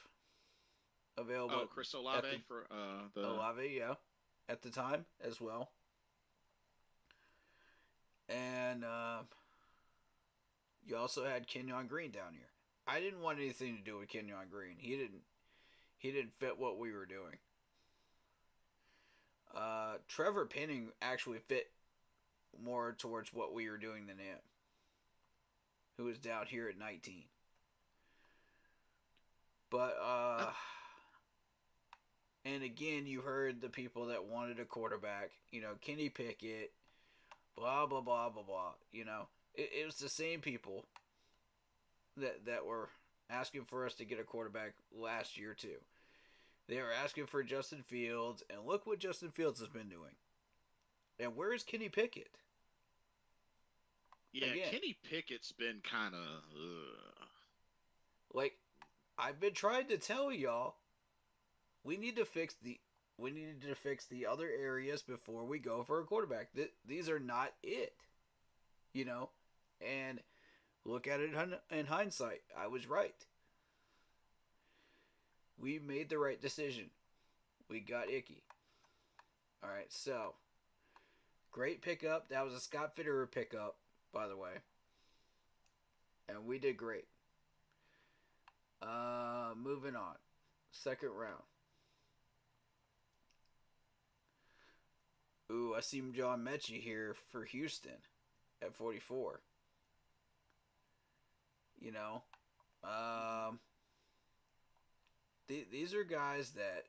available. Oh, Chris Olave for the Olave, yeah, at the time as well. And you also had Kenyon Green down here. I didn't want anything to do with Kenyon Green. He didn't fit what we were doing. Trevor Penning actually fit more towards what we were doing than him, who was down here at 19. But and again, you heard the people that wanted a quarterback. You know, Kenny Pickett, blah blah blah blah blah. You know, it was the same people that were asking for us to get a quarterback last year too. They were asking for Justin Fields, and look what Justin Fields has been doing. And where is Kenny Pickett? Yeah, again, Kenny Pickett's been kind of like I've been trying to tell y'all. We need to fix the other areas before we go for a quarterback. These are not it, you know. And look at it in hindsight. I was right. We made the right decision. We got Icky. All right, so great pickup. That was a Scott Fitterer pickup, by the way. And we did great. Moving on. Second round. Ooh, I see John Mechie here for Houston at 44. You know, these are guys that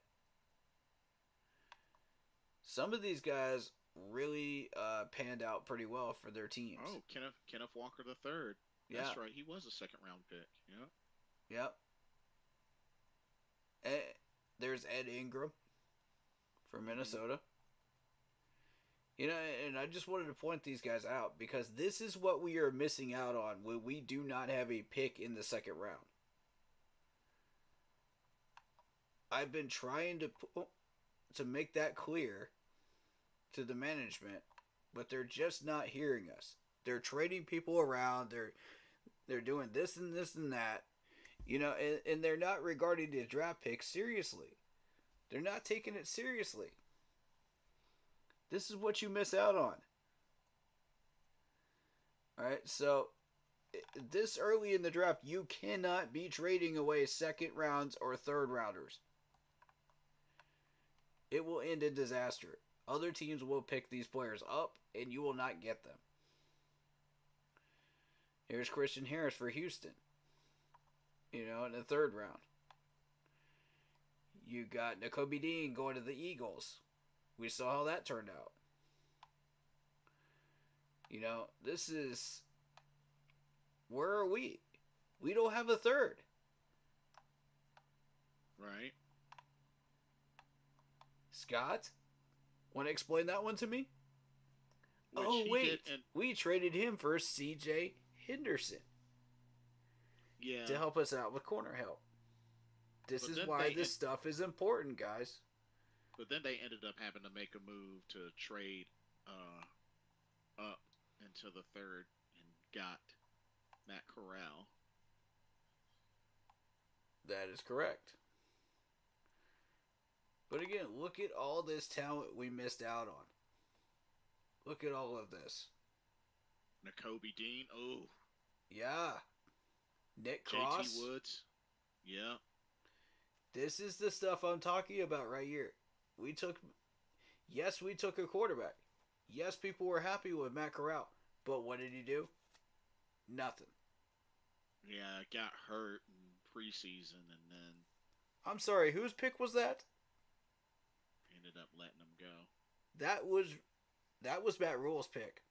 some of these guys really panned out pretty well for their teams. Oh, Kenneth Walker III. That's right. He was a second round pick. Yep. There's Ed Ingram from Minnesota. You know, and I just wanted to point these guys out because this is what we are missing out on when we do not have a pick in the second round. I've been trying to make that clear to the management but they're just not hearing us. They're trading people around. They're doing this and this and that. And they're not regarding the draft pick seriously. They're not taking it seriously. This is what you miss out on. Alright, so this early in the draft, you cannot be trading away second rounds or third rounders. It will end in disaster. Other teams will pick these players up, and you will not get them. Here's Christian Harris for Houston. In the third round. You got Nakobe Dean going to the Eagles. We saw how that turned out. This is... Where are we? We don't have a third. Right. Scott? Want to explain that one to me? We traded him for C.J. Henderson. Yeah. To help us out with corner help. This is why this stuff is important, guys. But then they ended up having to make a move to trade up into the third and got Matt Corral. That is correct. But again, look at all this talent we missed out on. Look at all of this. Nakobe Dean. Oh. Yeah. Nick Cross. JT Woods. Yeah. This is the stuff I'm talking about right here. We took a quarterback. Yes, people were happy with Matt Corral. But what did he do? Nothing. Yeah, got hurt in preseason and then... I'm sorry, whose pick was that? Ended up letting him go. That was Matt Rule's pick.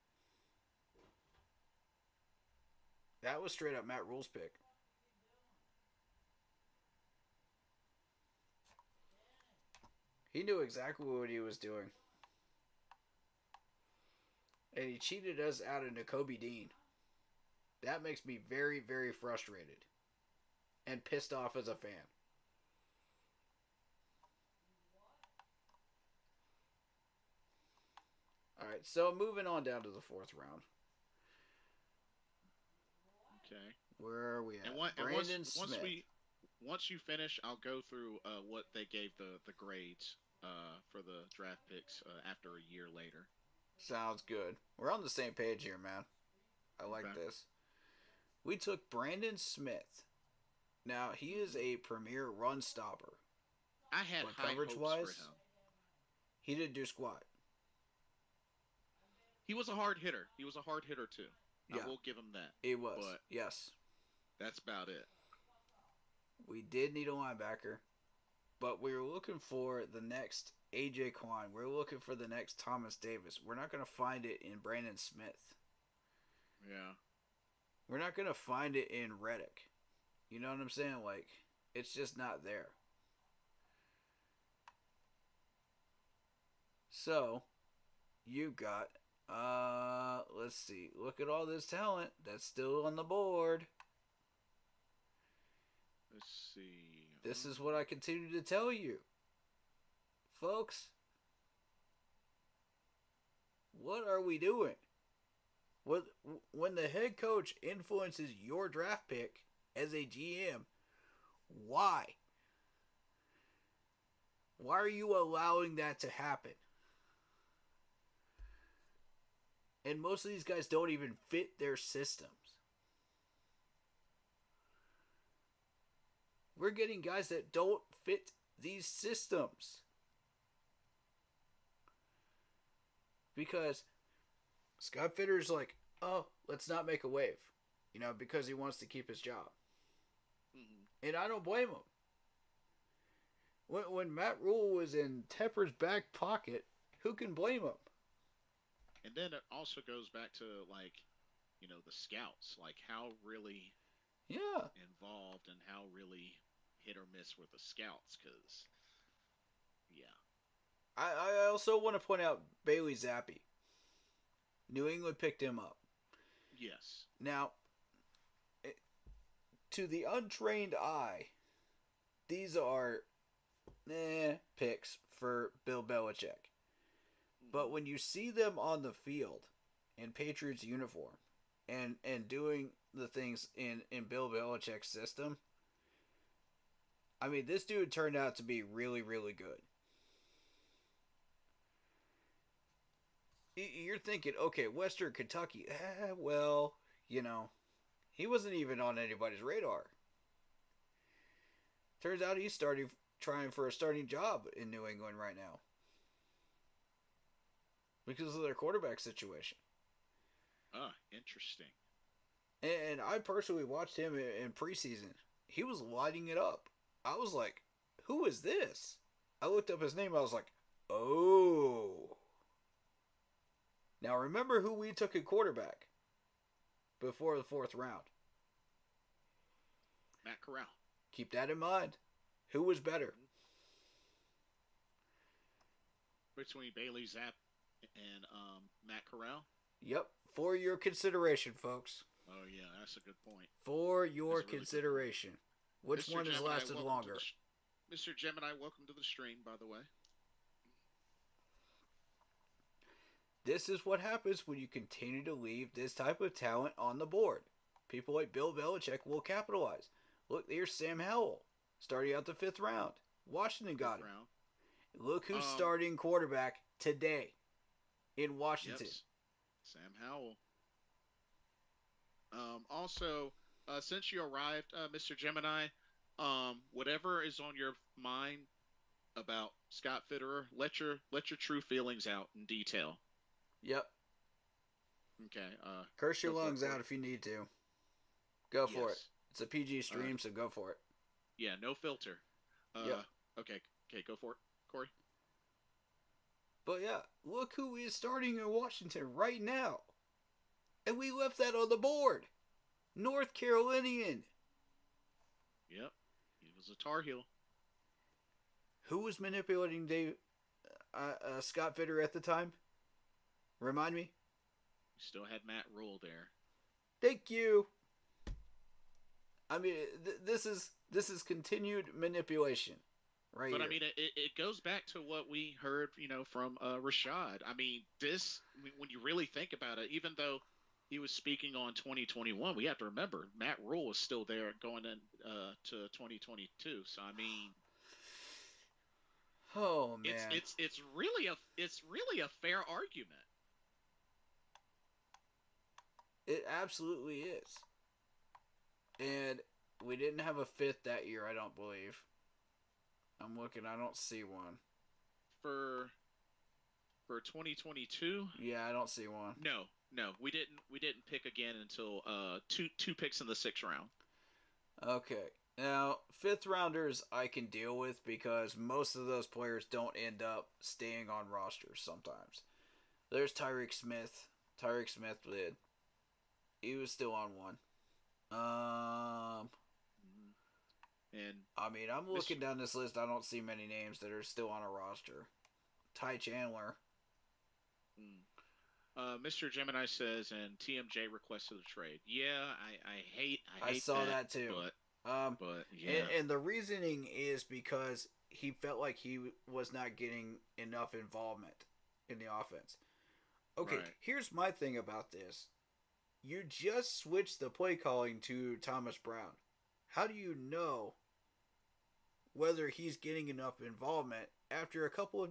That was straight up Matt Rule's pick. He knew exactly what he was doing. And he cheated us out of Nakobe Dean. That makes me very, very frustrated. And pissed off as a fan. Alright, so moving on down to the fourth round. Okay. Where are we at? Brandon Smith. Once you finish, I'll go through what they gave the grades for the draft picks after a year later. Sounds good. We're on the same page here, man. I like this. We took Brandon Smith. Now, he is a premier run stopper. I had high hopes for him. He didn't do squat. He was a hard hitter. He was a hard hitter, too. I will give him that. He was, but yes. That's about it. We did need a linebacker, but we were looking for the next A.J. Klein. We're looking for the next Thomas Davis. We're not going to find it in Brandon Smith. Yeah. We're not going to find it in Reddick. You know what I'm saying? Like, it's just not there. So, you got, let's see. Look at all this talent that's still on the board. Let's see. This is what I continue to tell you. Folks, what are we doing? When the head coach influences your draft pick as a GM, why? Why are you allowing that to happen? And most of these guys don't even fit their systems. We're getting guys that don't fit these systems. Because Scott Fitterer's like, oh, let's not make a wave. Because he wants to keep his job. Mm-hmm. And I don't blame him. When Matt Rule was in Tepper's back pocket, who can blame him? And then it also goes back to, the scouts. How really involved and how really hit or miss with the scouts. Because, I also want to point out Bailey Zappi. New England picked him up. Yes. Now, to the untrained eye, these are picks for Bill Belichick. But when you see them on the field in Patriots uniform and doing the things in Bill Belichick's system, I mean, this dude turned out to be really, really good. You're thinking, okay, Western Kentucky, well, he wasn't even on anybody's radar. Turns out he's trying for a starting job in New England right now. Because of their quarterback situation. Interesting. And I personally watched him in preseason. He was lighting it up. I was like, who is this? I looked up his name. I was like, oh. Now remember who we took at quarterback before the 4th round. Matt Corral. Keep that in mind. Who was better? Between Bailey Zapp and Matt Corral? Yep. For your consideration, folks. Oh, yeah, that's a good point. For your consideration. Which Mr. one has Gemini, lasted longer? Mr. Gemini, welcome to the stream, by the way. This is what happens when you continue to leave this type of talent on the board. People like Bill Belichick will capitalize. Look, there's Sam Howell, starting out the 5th round. Washington got him. Look who's starting quarterback today in Washington. Yep. Sam Howell. Also, since you arrived, Mr. Gemini, whatever is on your mind about Scott Fitterer, let your true feelings out in detail. Yep. Okay. Curse your lungs out if you need to. Go for it. It's a PG stream, so go for it. Yeah, no filter. Yep. Okay, go for it, Corey. But yeah, look who is starting in Washington right now. And we left that on the board. North Carolinian. Yep. He was a Tar Heel. Who was manipulating Scott Fitterer at the time? Remind me. You still had Matt Rule there. Thank you. I mean, this is continued manipulation, right? But here. I mean, it goes back to what we heard, from Rashad. I mean, when you really think about it, even though he was speaking on 2021, we have to remember Matt Rule was still there going in to 2022. So I mean, oh man, it's really a fair argument. It absolutely is. And we didn't have a 5th that year, I don't believe. I'm looking, I don't see one. For 2022? Yeah, I don't see one. No, we didn't pick again until two picks in the 6th round. Okay. Now, 5th rounders I can deal with because most of those players don't end up staying on rosters sometimes. There's Tyreek Smith. Tyreek Smith did. He was still on one. And I mean, I'm looking down this list. I don't see many names that are still on a roster. Ty Chandler. Mr. Gemini says, and TMJ requested a trade. Yeah, I hate I saw that too. But yeah. And the reasoning is because he felt like he was not getting enough involvement in the offense. Okay, right. Here's my thing about this. You just switched the play calling to Thomas Brown. How do you know whether he's getting enough involvement after a couple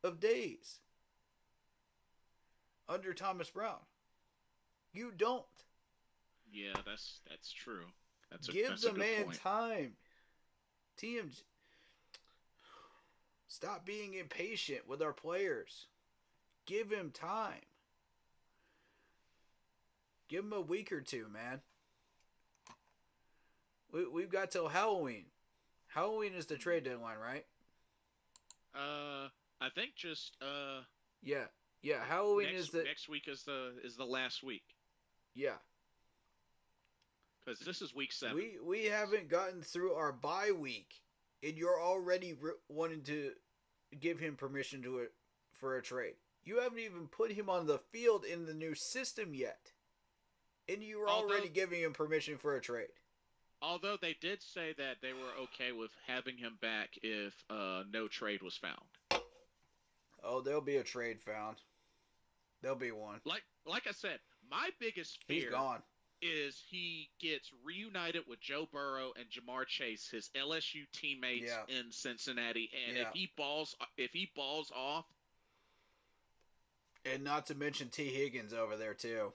of days under Thomas Brown? You don't. Yeah, that's true. Give the man time. TMJ, stop being impatient with our players. Give him time. Give him a week or two, man. We've got till Halloween. Halloween is the trade deadline, right? I think just Yeah. Halloween next week is the last week. Yeah. Because this is week 7. We haven't gotten through our bye week, and you're already wanting to give him permission for a trade. You haven't even put him on the field in the new system yet, and you were already giving him permission for a trade. Although they did say that they were okay with having him back if no trade was found. Oh, there'll be a trade found. There'll be one. Like I said, my biggest fear he's gone. Is he gets reunited with Joe Burrow and Jamar Chase, his LSU teammates in Cincinnati, and if he balls off, and not to mention T. Higgins over there too.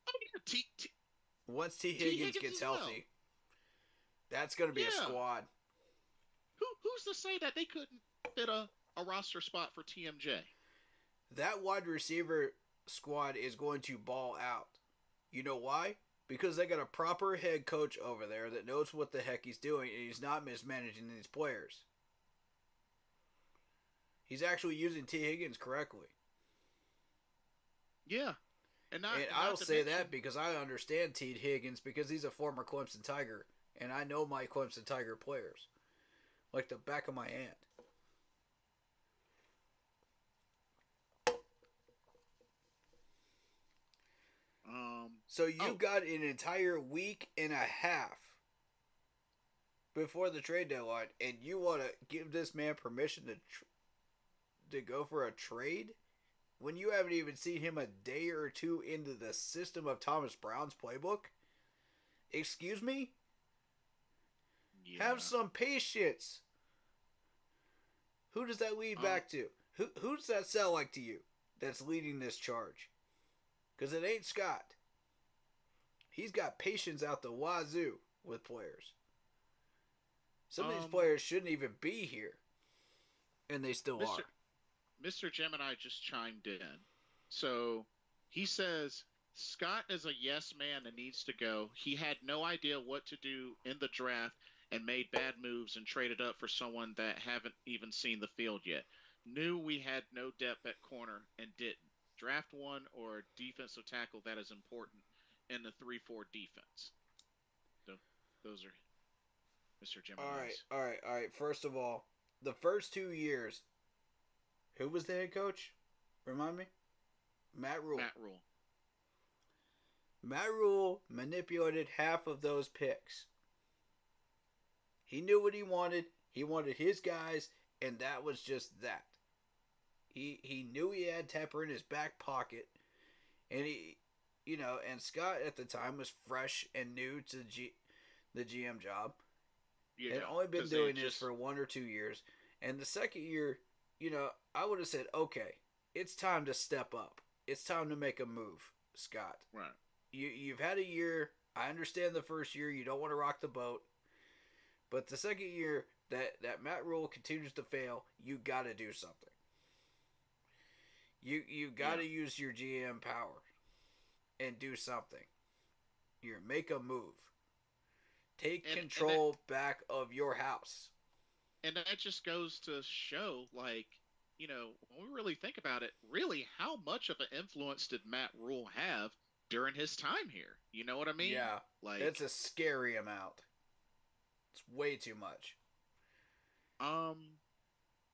Oh yeah, once T. Higgins gets healthy, that's going to be a squad. Who's to say that they couldn't fit a roster spot for TMJ? That wide receiver squad is going to ball out. You know why? Because they got a proper head coach over there that knows what the heck he's doing, and he's not mismanaging these players. He's actually using T. Higgins correctly. Yeah. And I'll say that because I understand T. Higgins because he's a former Clemson Tiger, and I know my Clemson Tiger players like the back of my hand. So you got an entire week and a half before the trade deadline, and you want to give this man permission to go for a trade when you haven't even seen him a day or two into the system of Thomas Brown's playbook? Excuse me? Yeah. Have some patience. Who does that lead back to? Who does that sound like to you that's leading this charge? Because it ain't Scott. He's got patience out the wazoo with players. Some of these players shouldn't even be here. And they still are. Mr. Gemini just chimed in. So he says Scott is a yes man and needs to go. He had no idea what to do in the draft and made bad moves and traded up for someone that haven't even seen the field yet. Knew we had no depth at corner and didn't. Draft one or defensive tackle that is important in the 3-4 defense. So those are Mr. Gemini's. All right. First of all, the first 2 years, who was the head coach? Remind me? Matt Rule. Matt Rule manipulated half of those picks. He knew what he wanted. He wanted his guys, and that was just that. He knew he had Tepper in his back pocket, and and Scott at the time was fresh and new to the GM job. Yeah, had only been doing this for 1 or 2 years, and the second year, I would have said, okay, it's time to step up. It's time to make a move, Scott. Right. You've had a year. I understand the first year you don't want to rock the boat, but the second year that Matt Rule continues to fail, you got to do something. You got to use your GM power and do something. Make a move. Take control back of your house. And that just goes to show, when we really think about it, really how much of an influence did Matt Rule have during his time here? You know what I mean? Yeah. It's a scary amount. It's way too much.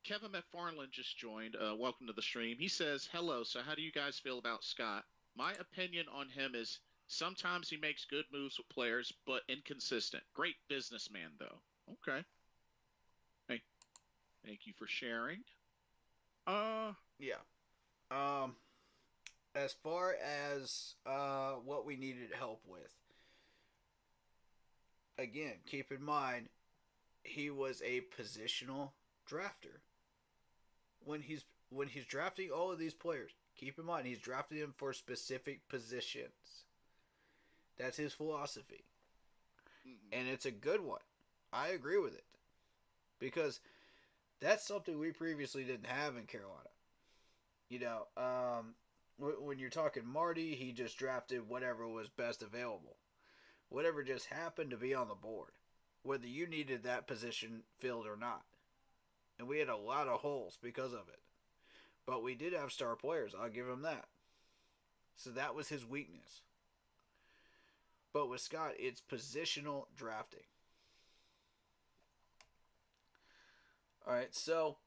Kevin McFarland just joined. Welcome to the stream. He says, hello, so how do you guys feel about Scott? My opinion on him is sometimes he makes good moves with players, but inconsistent. Great businessman, though. Okay. Hey, thank you for sharing. Yeah. As far as what we needed help with, again, keep in mind, he was a positional drafter. When he's drafting all of these players, keep in mind he's drafting them for specific positions. That's his philosophy. Mm-hmm. And it's a good one. I agree with it. Because that's something we previously didn't have in Carolina. When you're talking Marty, he just drafted whatever was best available. Whatever just happened to be on the board. Whether you needed that position filled or not. And we had a lot of holes because of it. But we did have star players. I'll give him that. So that was his weakness. But with Scott, it's positional drafting. Alright, so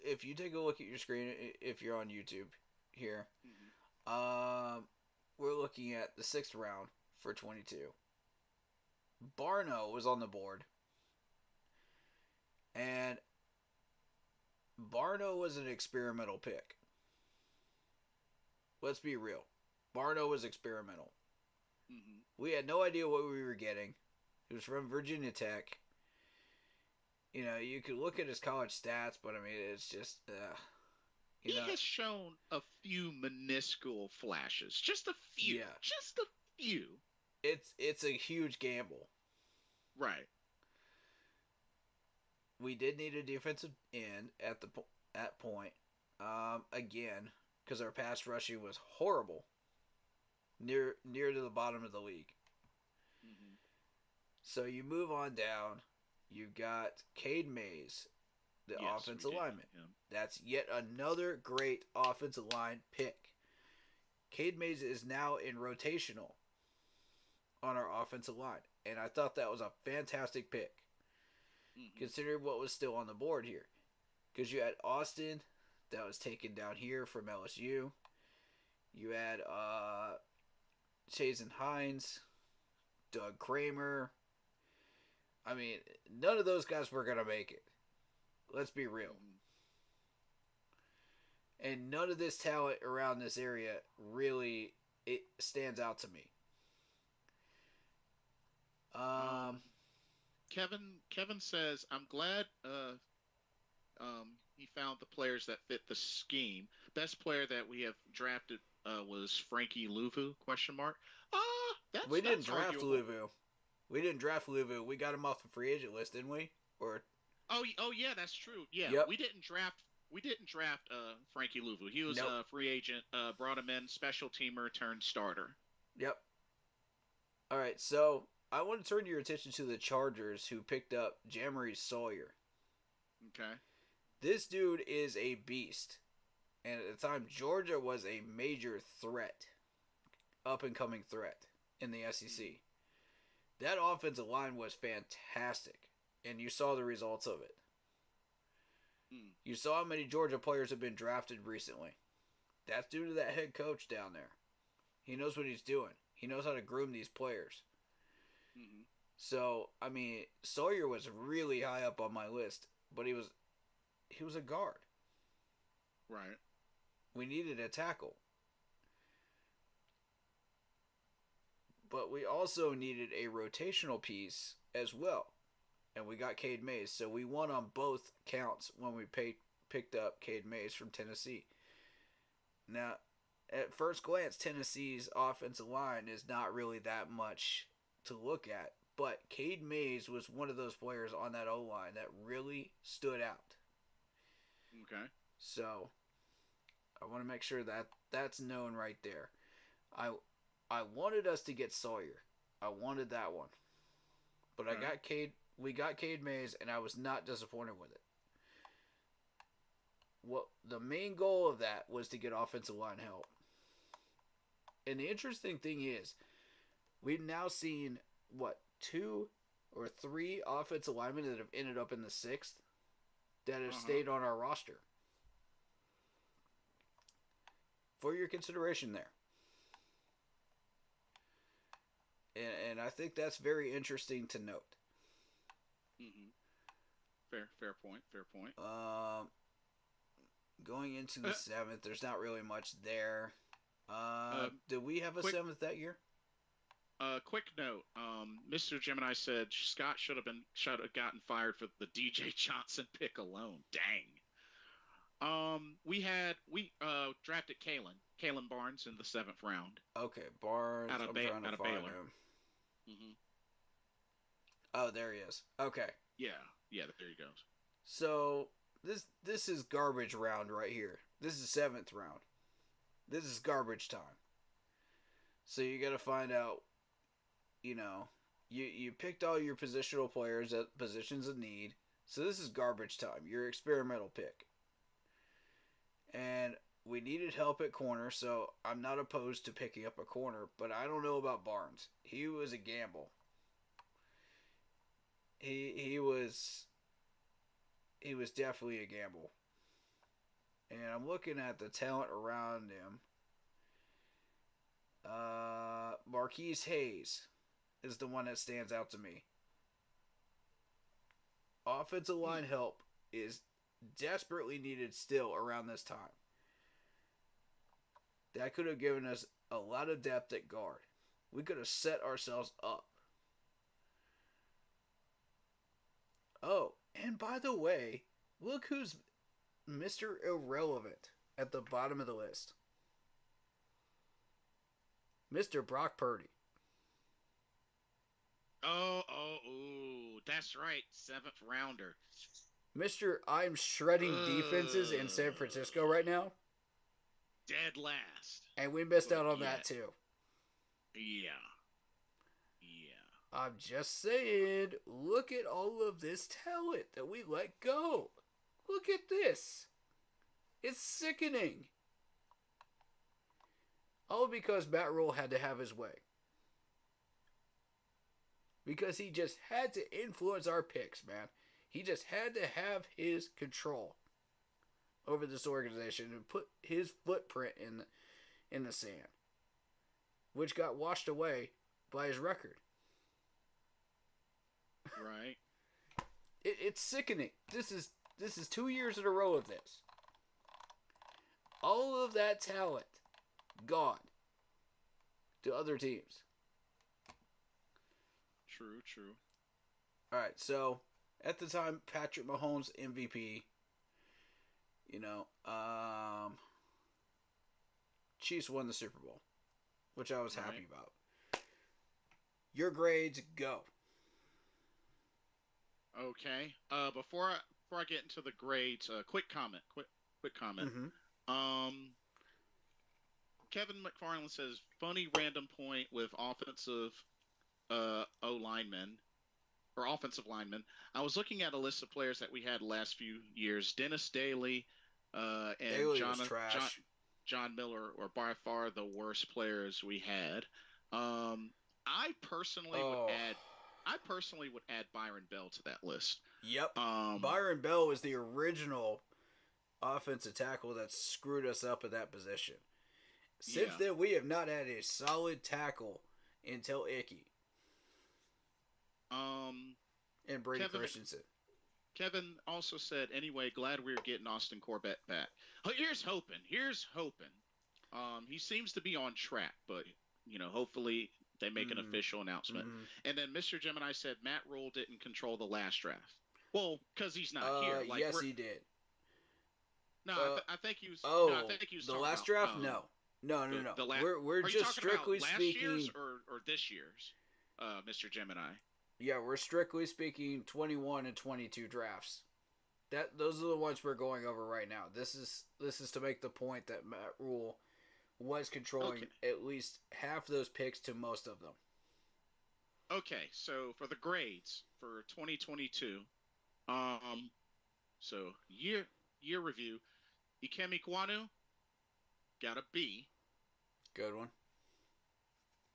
if you take a look at your screen, if you're on YouTube here, we're looking at the 6th round for 22. Barno was on the board. And Barno was an experimental pick. Let's be real. Barno was experimental. Mm-hmm. We had no idea what we were getting. He was from Virginia Tech. You know, you could look at his college stats, but I mean, it's just, he has shown a few minuscule flashes, just a few, just a few. It's a huge gamble, right? We did need a defensive end at point, again, because our pass rushing was horrible, near to the bottom of the league. Mm-hmm. So you move on down. You've got Cade Mays, the offensive lineman. That's yet another great offensive line pick. Cade Mays is now in rotational on our offensive line, and I thought that was a fantastic pick, considering what was still on the board here. Because you had Austin, that was taken down here from LSU. You had Chazen Hines, Doug Kramer. I mean, none of those guys were going to make it. Let's be real. And none of this talent around this area really stands out to me. Kevin says, I'm glad he found the players that fit the scheme. Best player that we have drafted was Frankie Louvu, ? We didn't draft Louvu. We didn't draft Louvu. We got him off the free agent list, didn't we? Or Oh yeah, that's true. Yeah, we didn't draft Frankie Louvu. He was a free agent. Brought him in, special teamer turned starter. Yep. All right, so I want to turn your attention to the Chargers, who picked up Jamari Sawyer. Okay. This dude is a beast, and at the time, Georgia was a major threat, up and coming threat in the SEC. That offensive line was fantastic, and you saw the results of it. You saw how many Georgia players have been drafted recently. That's due to that head coach down there. He knows what he's doing. He knows how to groom these players. Mm-hmm. So, I mean, Sawyer was really high up on my list, but he was a guard. Right. We needed a tackle. But we also needed a rotational piece as well. And we got Cade Mays. So we won on both counts when we picked up Cade Mays from Tennessee. Now, at first glance, Tennessee's offensive line is not really that much to look at. But Cade Mays was one of those players on that O-line that really stood out. Okay. So, I want to make sure that that's known right there. I wanted us to get Sawyer. I wanted that one. But we got Cade Mays, and I was not disappointed with it. Well, the main goal of that was to get offensive line help. And the interesting thing is, we've now seen, 2 or 3 offensive linemen that have ended up in the 6th that have stayed on our roster. For your consideration there. And I think that's very interesting to note. Mm-hmm. Fair point. Going into the 7th, there's not really much there. Did we have a 7th that year? Quick note. Mr. Gemini said Scott should have gotten fired for the DJ Johnson pick alone. Dang. We drafted Kalen Barnes in the 7th round. Okay, Barnes. Out of Baylor. Him. Mm-hmm. Oh, there he is. Okay. Yeah, there he goes. So this is garbage round right here. This is 7th round. This is garbage time. So you got to find out. You picked all your positional players at positions of need. So this is garbage time. Your experimental pick. And we needed help at corner, so I'm not opposed to picking up a corner, but I don't know about Barnes. He was a gamble. He was definitely a gamble. And I'm looking at the talent around him. Marquise Hayes is the one that stands out to me. Offensive line help is desperately needed still around this time. That could have given us a lot of depth at guard. We could have set ourselves up. Oh, and by the way, look who's Mr. Irrelevant at the bottom of the list. Mr. Brock Purdy. Oh, that's right. 7th rounder. Mr. I'm shredding defenses in San Francisco right now. Dead last. And we missed out on that too. Yeah. I'm just saying, look at all of this talent that we let go. Look at this. It's sickening. All because Matt Rule had to have his way. Because he just had to influence our picks, man. He just had to have his control over this organization and put his footprint in the sand, which got washed away by his record. Right. It's sickening. This is 2 years in a row of this. All of that talent gone to other teams. True. All right, so at the time, Patrick Mahomes MVP. Chiefs won the Super Bowl, which I was happy about. Your grades, go. Okay. Before I get into the grades, quick comment. Mm-hmm. Kevin McFarland says funny random point with offensive offensive linemen. I was looking at a list of players that we had the last few years. Dennis Daly and Daly John Miller were by far the worst players we had. I personally would add Byron Bell to that list. Yep. Byron Bell was the original offensive tackle that screwed us up at that position. Since then, we have not had a solid tackle until Icky. And Brady Christensen. Kevin also said, anyway, glad we were getting Austin Corbett back. Here's hoping. He seems to be on track, but, hopefully they make an official announcement. Mm-hmm. And then Mr. Gemini said Matt Rule didn't control the last draft. Well, because he's not here. Yes, he did. No, I think he was. Oh, I think he was the last draft? No. We're just strictly speaking. Last year's or this year's, Mr. Gemini? Yeah, we're strictly speaking 21 and 22 drafts. Those are the ones we're going over right now. This is to make the point that Matt Rule was controlling at least half those picks to most of them. Okay, so for the grades for 2022, so year review, Ikemi Kwanu got a B. Good one.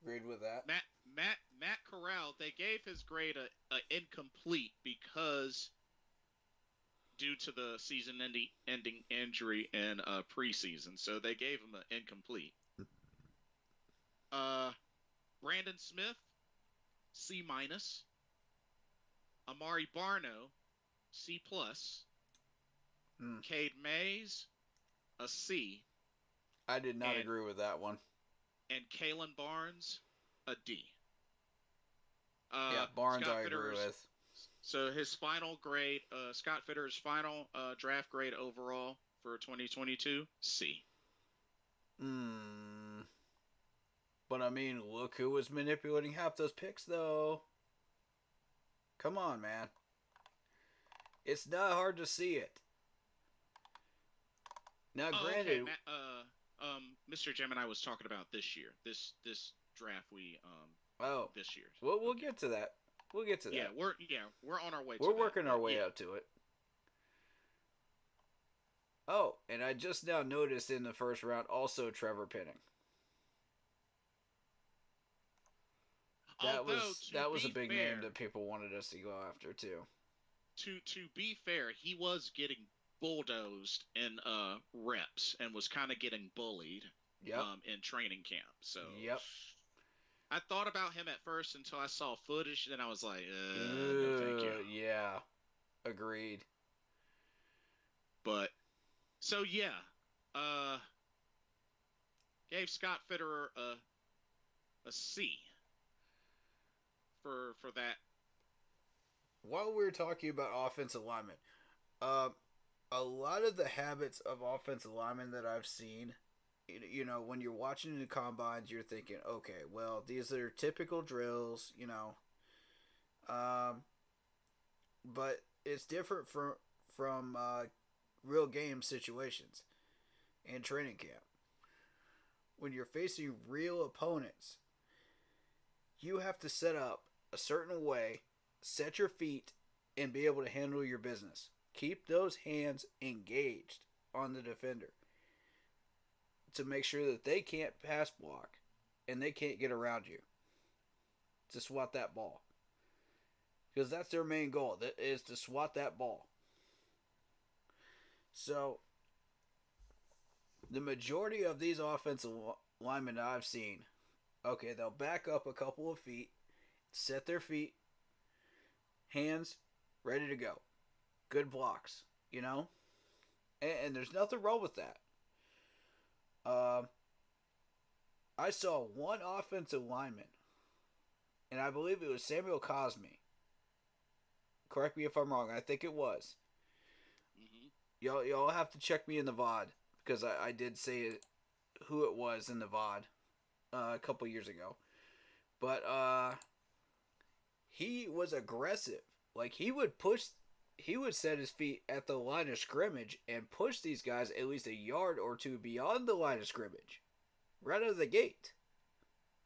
Agreed with that. Matt Corral, they gave his grade a incomplete because due to the season-ending injury in preseason, so they gave him an incomplete. Brandon Smith, C-. Amari Barno, C+. Cade Mays, a C. I did not agree with that one. And Kalen Barnes, a D. Barnes I agree with. So his final grade, Scott Fitterer's final draft grade overall for 2022, C. But I mean, look who was manipulating half those picks, though. Come on, man. It's not hard to see it. Now, granted, Mr. Gemini was talking about this year, this draft we this year. Well, we'll get to that. We'll get to that. Yeah, we're on our way. We're working our way up to it. Oh, and I just now noticed in the first round also Trevor Penning. That was a big name that people wanted us to go after too. To be fair, he was getting bulldozed in reps and was kind of getting bullied in training camp. So I thought about him at first until I saw footage, then I was like, no, thank you. Yeah, agreed. But so yeah, gave Scott Fitterer a C for that. While we're talking about offensive linemen, um, a lot of the habits of offensive linemen that I've seen, when you're watching the combines, you're thinking, okay, well, these are typical drills, but it's different from real game situations and training camp. When you're facing real opponents, you have to set up a certain way, set your feet, and be able to handle your business. Keep those hands engaged on the defender to make sure that they can't pass block and they can't get around you to swat that ball. Because that's their main goal, that is to swat that ball. So, the majority of these offensive linemen I've seen, okay, they'll back up a couple of feet, set their feet, hands ready to go. Good blocks, and there's nothing wrong with that. I saw one offensive lineman, and I believe it was Samuel Cosme. Correct me if I'm wrong. I think it was. Mm-hmm. Y'all have to check me in the VOD because I did say it, who it was in the VOD a couple years ago. But he was aggressive. Like he would set his feet at the line of scrimmage and push these guys at least a yard or two beyond the line of scrimmage. Right out of the gate.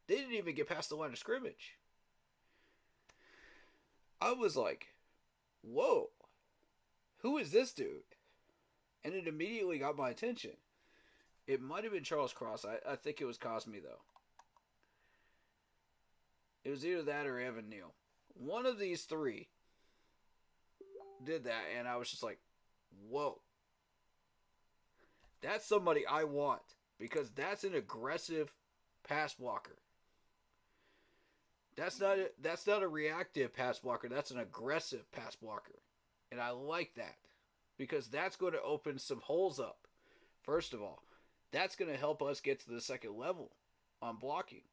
They didn't even get past the line of scrimmage. I was like, whoa, who is this dude? And it immediately got my attention. It might have been Charles Cross. I think it was Cosme, though. It was either that or Evan Neal. One of these three did that, and I was just like, whoa. That's somebody I want, because that's an aggressive pass blocker. That's not a reactive pass blocker. That's an aggressive pass blocker. And I like that, because that's going to open some holes up. First of all, that's going to help us get to the second level on blocking.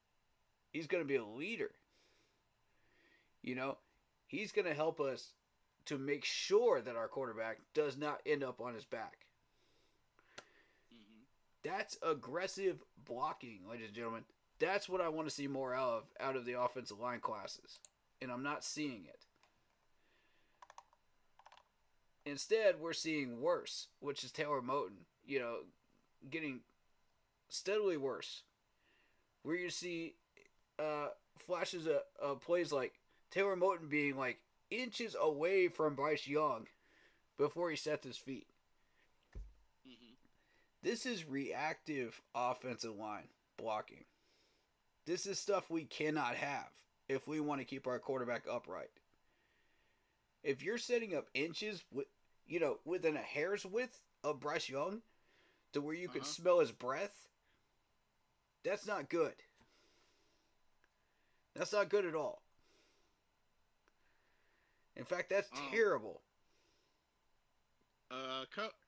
He's going to be a leader. He's going to help us to make sure that our quarterback does not end up on his back. Mm-hmm. That's aggressive blocking, ladies and gentlemen. That's what I want to see more out of the offensive line classes. And I'm not seeing it. Instead, we're seeing worse, which is Taylor Moton, getting steadily worse. Where you see flashes of plays like Taylor Moton being like inches away from Bryce Young before he sets his feet. Mm-hmm. This is reactive offensive line blocking. This is stuff we cannot have if we want to keep our quarterback upright. If you're setting up inches within a hair's width of Bryce Young to where you can smell his breath, that's not good. That's not good at all. In fact, that's terrible.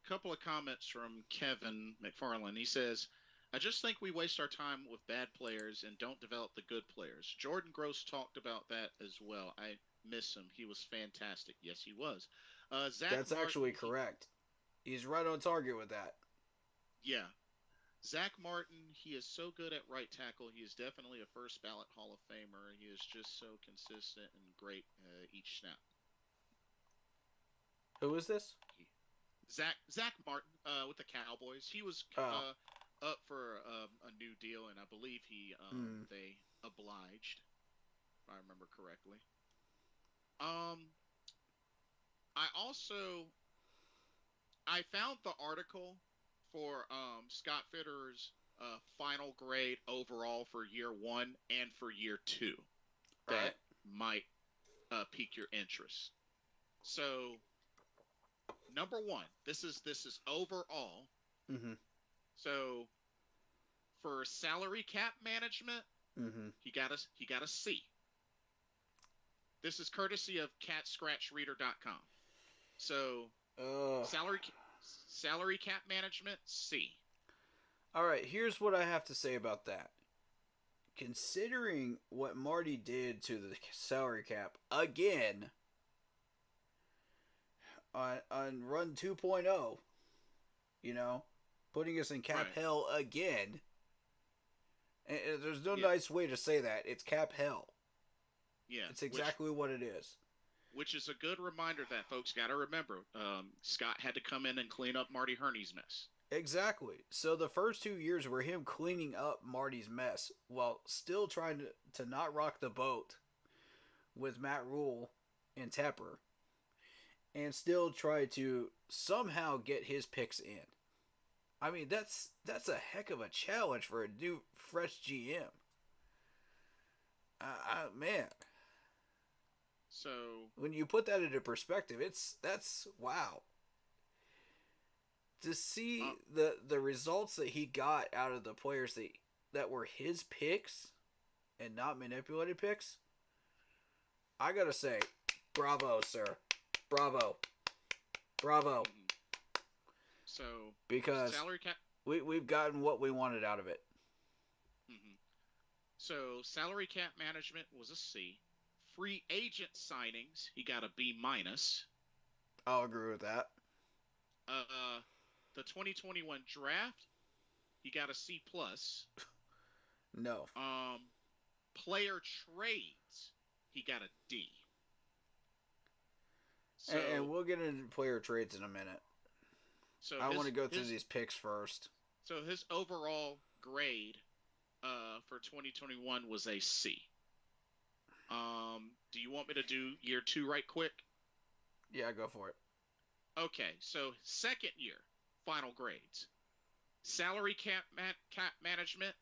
Couple of comments from Kevin McFarland. He says, I just think we waste our time with bad players and don't develop the good players. Jordan Gross talked about that as well. I miss him. He was fantastic. Yes, he was. That's Martin, actually correct. He's right on target with that. Yeah. Zach Martin, he is so good at right tackle. He is definitely a first ballot Hall of Famer. He is just so consistent and great each snap. Who is this? Zach Martin with the Cowboys. He was up for a new deal, and I believe they obliged, if I remember correctly. I found the article for Scott Fitterer's final grade overall for year 1 and for year 2. That might pique your interest. So, number 1, this is overall. Mm-hmm. So, for salary cap management, he got a C. This is courtesy of catscratchreader.com. So, Salary cap management, C. All right, here's what I have to say about that. Considering what Marty did to the salary cap again on run 2.0, you know, putting us in cap hell again. And there's no nice way to say that. It's cap hell. Yeah. It's exactly what it is. Which is a good reminder that folks got to remember. Scott had to come in and clean up Marty Herney's mess. Exactly. So the first 2 years were him cleaning up Marty's mess while still trying to not rock the boat with Matt Rule and Tepper, and still try to somehow get his picks in. I mean, that's a heck of a challenge for a new, fresh GM. Man. So when you put that into perspective, that's wow. To see the results that he got out of the players that were his picks and not manipulated picks, I gotta say, bravo, sir. Bravo. So because salary cap, we've gotten what we wanted out of it. Mm-hmm. So salary cap management was a C. Free agent signings, he got a B minus. I'll agree with that. The 2021 draft, he got a C plus. No. Player trades, he got a D. So, and we'll get into player trades in a minute. So I want to go through these picks first. So his overall grade for 2021 was a C. Do you want me to do year 2 right quick? Yeah, go for it. Okay, so second year, final grades. Salary cap management,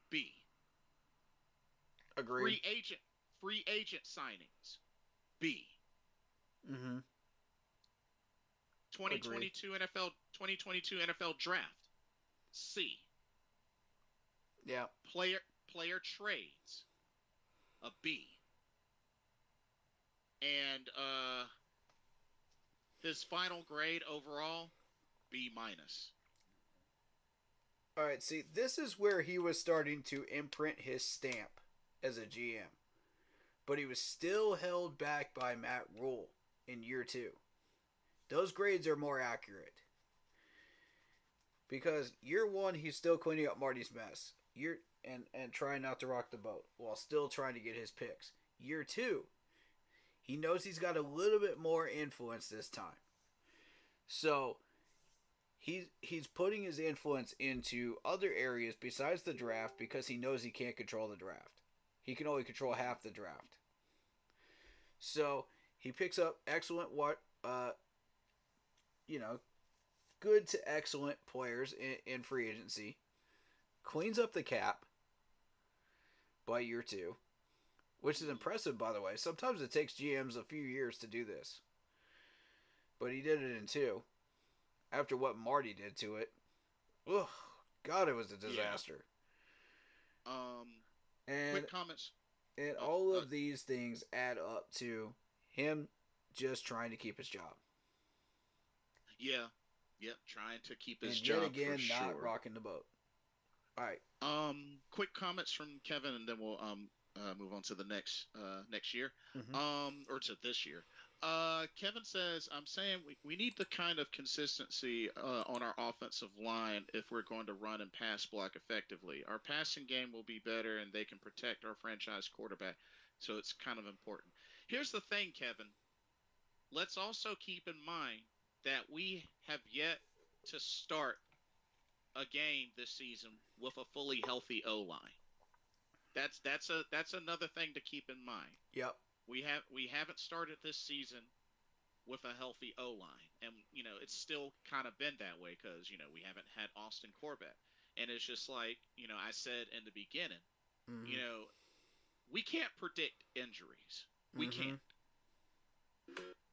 B. Agreed. Free agent signings, B. Mm-hmm. 2022 NFL draft, C. Yeah. Player trades, a B. And his final grade overall, B minus. All right, see, this is where he was starting to imprint his stamp as a GM. But he was still held back by Matt Rule in year 2. Those grades are more accurate. Because year 1, he's still cleaning up Marty's mess. And trying not to rock the boat while still trying to get his picks. Year 2, he knows he's got a little bit more influence this time. So he's putting his influence into other areas besides the draft because he knows he can't control the draft. He can only control half the draft. So he picks up excellent good to excellent players in free agency. Cleans up the cap by year 2. Which is impressive, by the way. Sometimes it takes GMs a few years to do this. But he did it in 2. After what Marty did to it. Ugh. God, it was a disaster. Yeah. And quick comments. And all of these things add up to him just trying to keep his job. Yeah. Yep, trying to keep his job. And yet again, for sure. not rocking the boat. All right. Quick comments from Kevin, and then we'll move on to the next year, or to this year. Kevin says, I'm saying we need the kind of consistency on our offensive line if we're going to run and pass block effectively. Our passing game will be better, and they can protect our franchise quarterback. So it's kind of important. Here's the thing, Kevin. Let's also keep in mind that we have yet to start a game this season with a fully healthy O-line. That's another thing to keep in mind. Yep. We haven't started this season with a healthy O-line, and it's still kind of been that way because we haven't had Austin Corbett, and it's just like I said in the beginning, we can't predict injuries. We can't.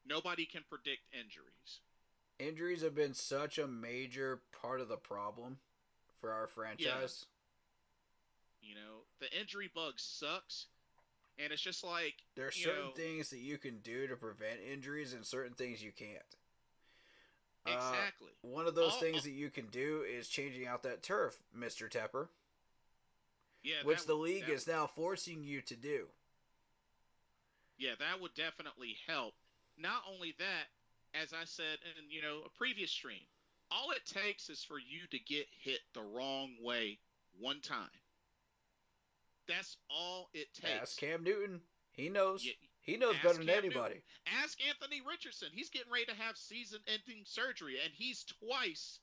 Nobody can predict injuries. Injuries have been such a major part of the problem for our franchise. Yeah. The injury bug sucks. And it's just like... There are certain things that you can do to prevent injuries and certain things you can't. Exactly. One of those things that you can do is changing out that turf, Mr. Tepper. Yeah, which the league is now forcing you to do. Yeah, that would definitely help. Not only that, as I said in a previous stream, all it takes is for you to get hit the wrong way one time. That's all it takes. Ask Cam Newton. He knows. Yeah, he knows better than anybody. Newton. Ask Anthony Richardson. He's getting ready to have season-ending surgery, and he's twice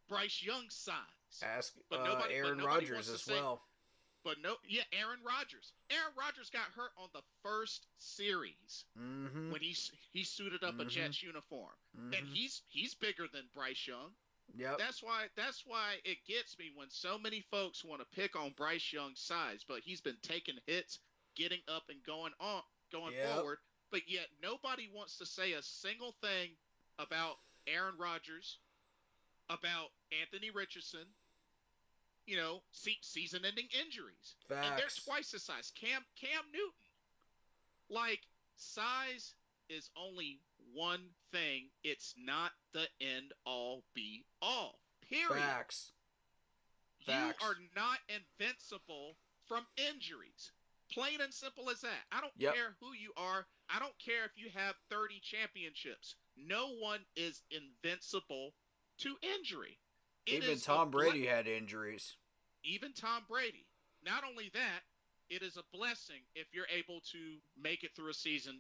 Bryce Young's size. Ask Aaron Rodgers as well. But Aaron Rodgers. Aaron Rodgers got hurt on the first series when he suited up a Jets uniform, and he's bigger than Bryce Young. Yep. That's why it gets me when so many folks want to pick on Bryce Young's size, but he's been taking hits, getting up and going forward. But yet nobody wants to say a single thing about Aaron Rodgers, about Anthony Richardson. Season-ending injuries. Facts. And they're twice the size. Cam Newton. Like, size is only one thing. It's not the end-all, be-all. Period. Facts. You are not invincible from injuries. Plain and simple as that. I don't care who you are. I don't care if you have 30 championships. No one is invincible to injury. Even Tom Brady had injuries. Even Tom Brady. Not only that, it is a blessing if you're able to make it through a season,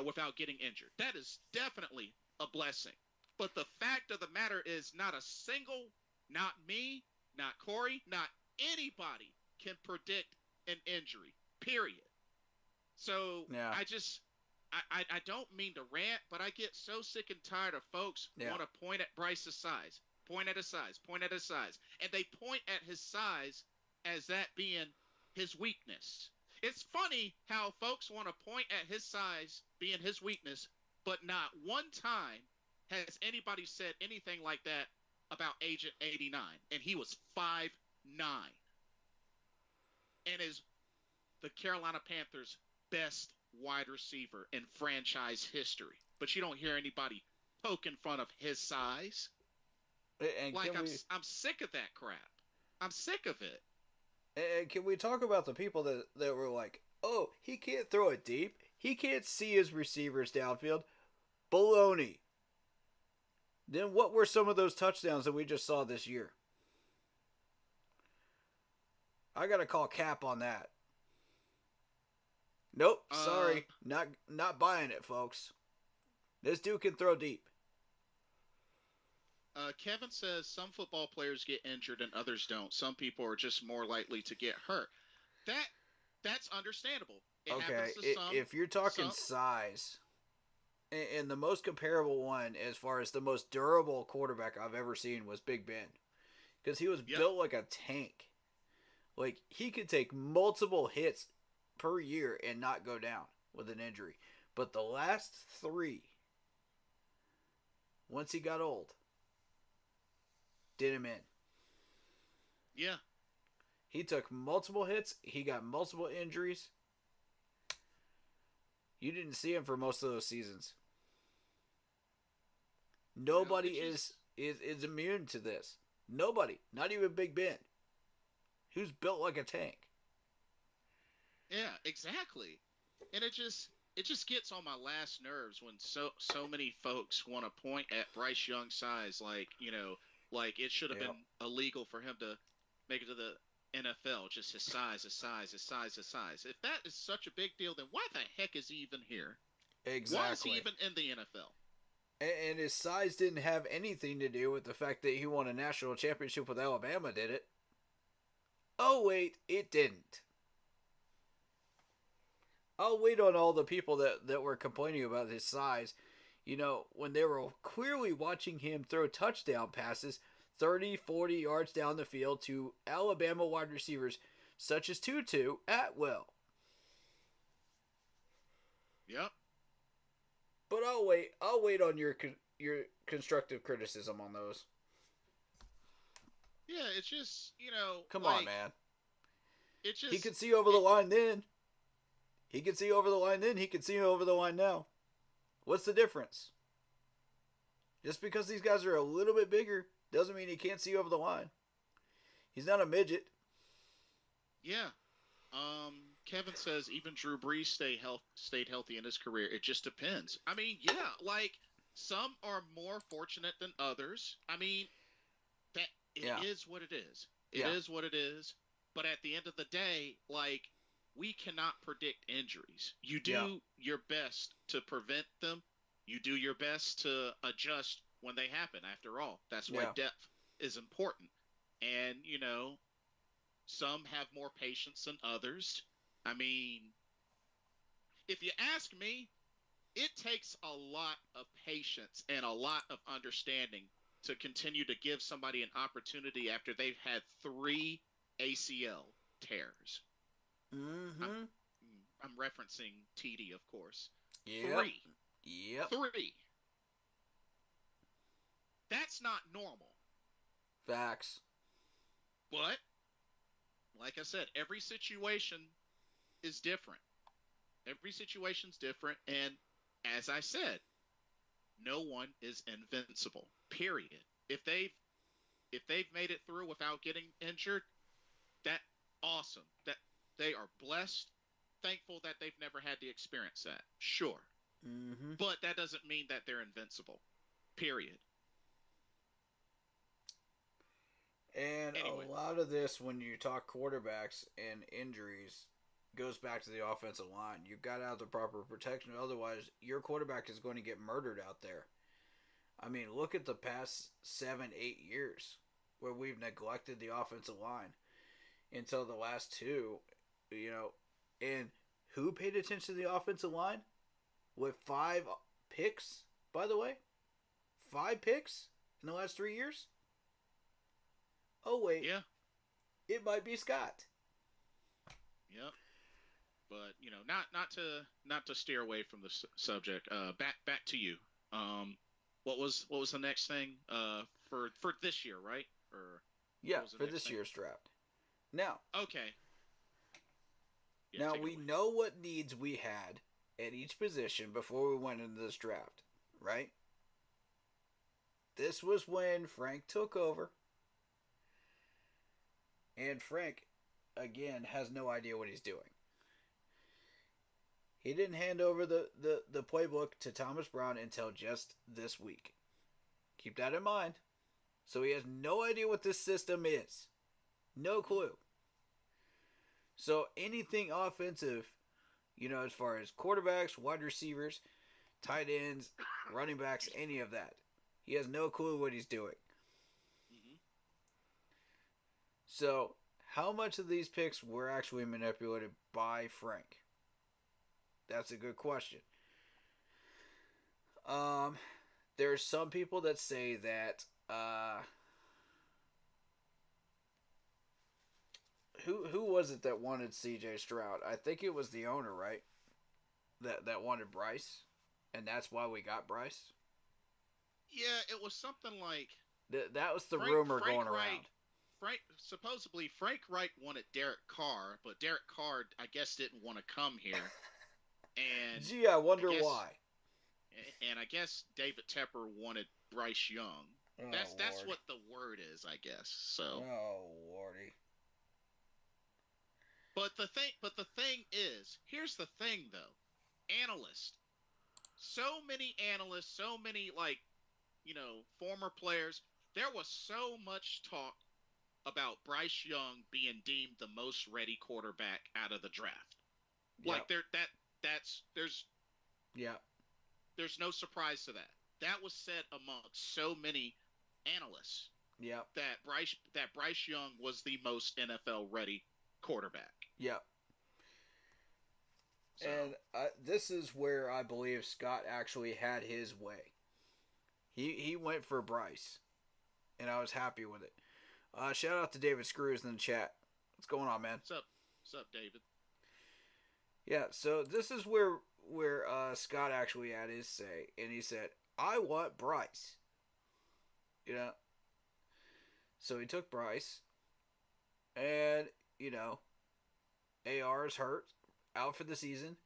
without getting injured. That is definitely a blessing. But the fact of the matter is not me, not Corey, not anybody can predict an injury, period. So I don't mean to rant, but I get so sick and tired of folks want to point at Bryce's size. Point at his size. And they point at his size as that being his weakness. It's funny how folks want to point at his size being his weakness, but not one time has anybody said anything like that about Agent 89. And he was 5'9". And is the Carolina Panthers' best wide receiver in franchise history. But you don't hear anybody poking fun of his size. And I'm sick of that crap. I'm sick of it. And can we talk about the people that were like, oh, he can't throw it deep. He can't see his receivers downfield. Baloney. Then what were some of those touchdowns that we just saw this year? I got to call cap on that. Nope, sorry. Not buying it, folks. This dude can throw deep. Kevin says some football players get injured and others don't. Some people are just more likely to get hurt. That's understandable. If you're talking size, and the most comparable one as far as the most durable quarterback I've ever seen was Big Ben. Because he was built like a tank. Like, he could take multiple hits per year and not go down with an injury. But the last 3, once he got old, did him in. Yeah. He took multiple hits. He got multiple injuries. You didn't see him for most of those seasons. Nobody is immune to this. Nobody. Not even Big Ben. Who's built like a tank. Yeah, exactly. And it just gets on my last nerves when so many folks want to point at Bryce Young's size like it should have been illegal for him to make it to the NFL. Just his size. If that is such a big deal, then why the heck is he even here? Exactly. Why is he even in the NFL? And his size didn't have anything to do with the fact that he won a national championship with Alabama, did it? Oh, wait, it didn't. I'll wait on all the people that were complaining about his size, when they were clearly watching him throw touchdown passes 30, 40 yards down the field to Alabama wide receivers such as Tutu at will. Yep. But I'll wait on your constructive criticism on those. Yeah, it's just, Come on, man. It's just... He could see over the line then. He could see over the line then. He could see over the line now. What's the difference? Just because these guys are a little bit bigger doesn't mean he can't see over the line. He's not a midget. Yeah. Kevin says even Drew Brees stayed healthy in his career. It just depends. I mean, yeah, like some are more fortunate than others. I mean, that it is what it is. It is what it is. But at the end of the day, like we cannot predict injuries. You do your best to prevent them. You do your best to adjust when they happen. After all, that's why depth is important. And some have more patience than others. I mean, if you ask me, it takes a lot of patience and a lot of understanding to continue to give somebody an opportunity after they've had 3 ACL tears. Mm-hmm. I'm referencing TD, of course. Yep. 3. Yep. 3. That's not normal. Facts. But, like I said, every situation is different. Every situation's different. And as I said, no one is invincible. Period. If they've made it through without getting injured, that awesome. That they are blessed, thankful that they've never had to experience that. Sure. Mm-hmm. But that doesn't mean that they're invincible. Period. And anyway, a lot of this, when you talk quarterbacks and injuries, goes back to the offensive line. You've got to have the proper protection. Otherwise, your quarterback is going to get murdered out there. I mean, look at the past 7-8 years where we've neglected the offensive line until the last 2, and who paid attention to the offensive line? With 5 picks, by the way? 5 picks in the last 3 years? Oh, wait. Yeah. It might be Scott. Yep. But, not to steer away from the subject. Back to you. What was the next thing for this year, right? Or for this year's draft. Now. Okay. Yeah, now we know what needs we had at each position before we went into this draft, right? This was when Frank took over. And Frank, again, has no idea what he's doing. He didn't hand over the playbook to Thomas Brown until just this week. Keep that in mind. So he has no idea what this system is. No clue. So anything offensive, as far as quarterbacks, wide receivers, tight ends, running backs, any of that, he has no clue what he's doing. Mm-hmm. So how much of these picks were actually manipulated by Frank? That's a good question. There's some people that say that who was it that wanted CJ Stroud? I think it was the owner, right? That wanted Bryce, and that's why we got Bryce. Yeah, it was something like that was the rumor Frank going around. Supposedly Frank Wright wanted Derek Carr, but Derek Carr, I guess, didn't want to come here. And gee, I wonder why. And I guess David Tepper wanted Bryce Young. Oh, that's what the word is, I guess. So. Oh, Lordy. But the thing is, here's the thing though. Analysts. So many analysts, so many former players. There was so much talk about Bryce Young being deemed the most ready quarterback out of the draft. Yep. Like there's no surprise to that. That was said amongst so many analysts. Yep. That Bryce Young was the most NFL ready quarterback. Yep. So. And this is where I believe Scott actually had his way. He went for Bryce, and I was happy with it. Shout out to David Screws in the chat. What's going on, man? What's up, David? Yeah, so this is where Scott actually had his say, and he said, "I want Bryce." So he took Bryce, and AR is hurt, out for the season.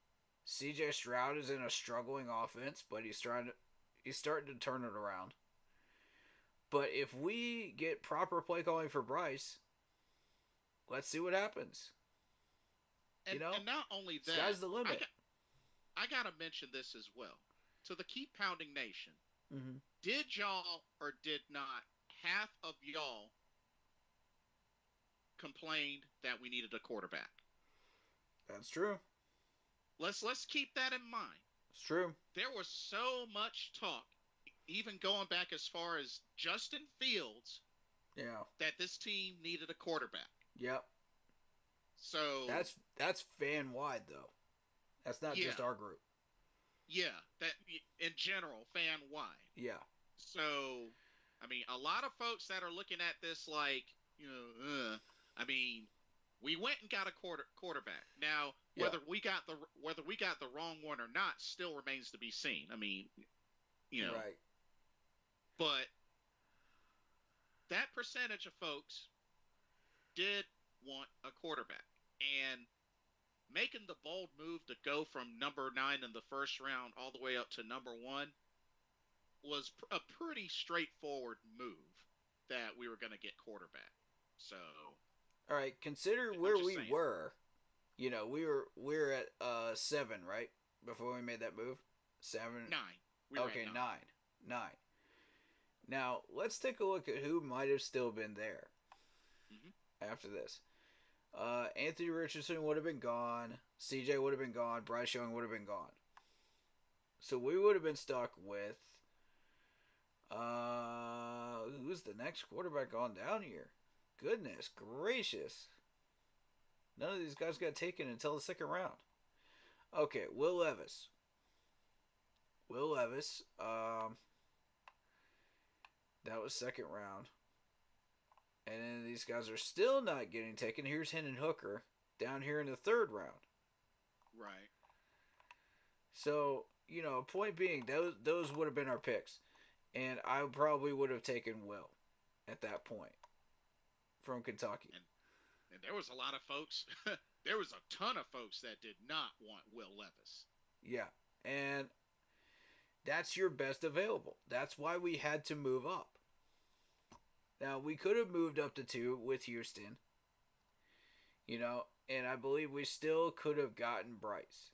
CJ Stroud is in a struggling offense, but he's starting to turn it around. But if we get proper play calling for Bryce, let's see what happens. And not only that, sky's the limit. I gotta mention this as well. To the Keep Pounding Nation, mm-hmm. Did y'all or did not half of y'all complained that we needed a quarterback? That's true. Let's keep that in mind. It's true. There was so much talk, even going back as far as Justin Fields, that this team needed a quarterback. Yep. So that's fan wide though. That's not just our group. Yeah, that in general, fan wide. Yeah. So, I mean, a lot of folks that are looking at this like, I mean, we went and got a quarterback. Now, whether we got the wrong one or not still remains to be seen. I mean, Right. But that percentage of folks did want a quarterback, and making the bold move to go from number 9 in the first round all the way up to number 1 was a pretty straightforward move that we were going to get quarterback. So, all right, consider where we were. We were at 7, right? Before we made that move? 7? 9. Okay, 9. Now, let's take a look at who might have still been there after this. Anthony Richardson would have been gone. CJ would have been gone. Bryce Young would have been gone. So we would have been stuck with who's the next quarterback on down here? Goodness gracious. None of these guys got taken until the second round. Okay, Will Levis. That was second round. And then these guys are still not getting taken. Here's Hendon Hooker down here in the third round. Right. So, point being, those would have been our picks. And I probably would have taken Will at that point from Kentucky. And there was a lot of folks, there was a ton of folks that did not want Will Levis. Yeah, and that's your best available. That's why we had to move up. Now, we could have moved up to 2 with Houston, and I believe we still could have gotten Bryce.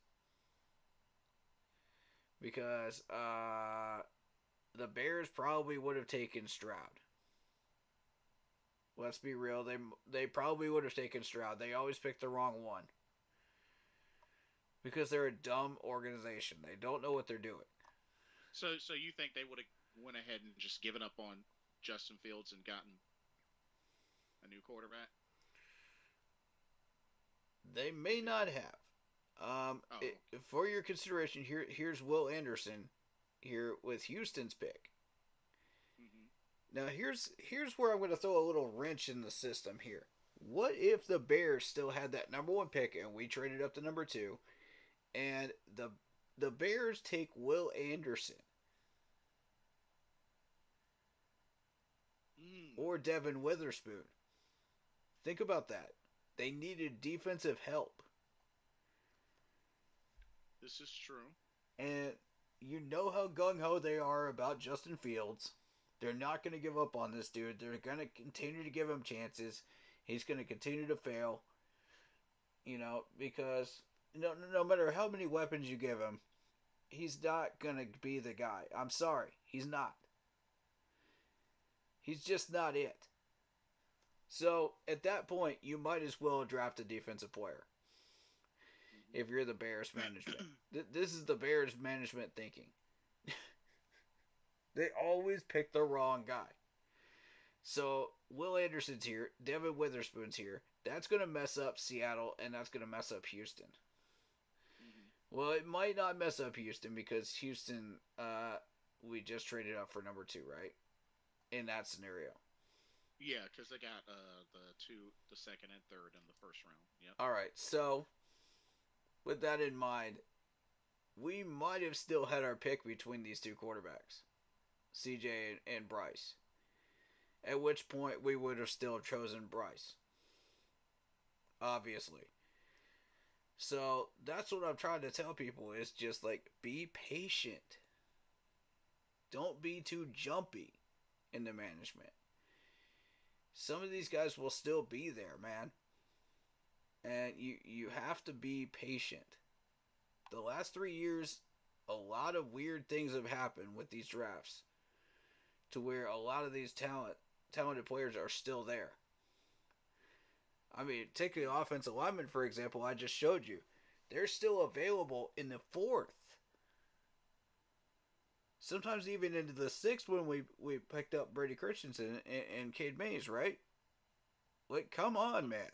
Because the Bears probably would have taken Stroud. Let's be real, they probably would have taken Stroud. They always pick the wrong one. Because they're a dumb organization. They don't know what they're doing. So you think they would have went ahead and just given up on Justin Fields and gotten a new quarterback? They may not have. For your consideration, here's Will Anderson here with Houston's pick. Now, here's where I'm going to throw a little wrench in the system here. What if the Bears still had that number 1 pick and we traded up to number 2, and the Bears take Will Anderson or Devin Witherspoon? Think about that. They needed defensive help. This is true. And you know how gung-ho they are about Justin Fields. They're not going to give up on this dude. They're going to continue to give him chances. He's going to continue to fail. Because no matter how many weapons you give him, he's not going to be the guy. I'm sorry. He's not. He's just not it. So, at that point, you might as well draft a defensive player. If you're the Bears management. This is the Bears management thinking. They always pick the wrong guy. So, Will Anderson's here. Devin Witherspoon's here. That's going to mess up Seattle, and that's going to mess up Houston. Well, it might not mess up Houston because Houston, we just traded up for number 2, right? In that scenario. Yeah, because they got the second and third in the first round. Yep. All right, so with that in mind, we might have still had our pick between these 2 quarterbacks, CJ and Bryce. At which point we would have still chosen Bryce. Obviously. So that's what I'm trying to tell people is just be patient. Don't be too jumpy. in the management. Some of these guys will still be there, man. And you have to be patient. The last 3 years, a lot of weird things have happened with these drafts to where a lot of these talented players are still there. I mean, take the offensive lineman, for example, I just showed you. They're still available in the 4th. Sometimes even into the 6th when we picked up Brady Christensen and Cade Mays, right? Like, come on, man.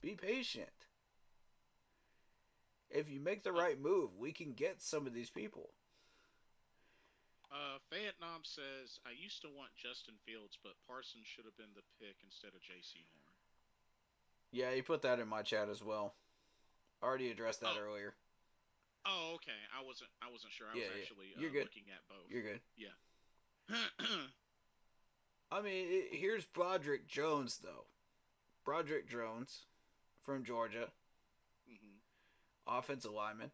Be patient. If you make the right move, we can get some of these people. Vietnam says, I used to want Justin Fields, but Parsons should have been the pick instead of J.C. Horn. Yeah, he put that in my chat as well. Already addressed that earlier. Oh, okay. I wasn't sure. I was actually looking at both. You're good. Yeah. I mean, here's Broderick Jones, though. Broderick Jones from Georgia. Mm-hmm. Offensive lineman.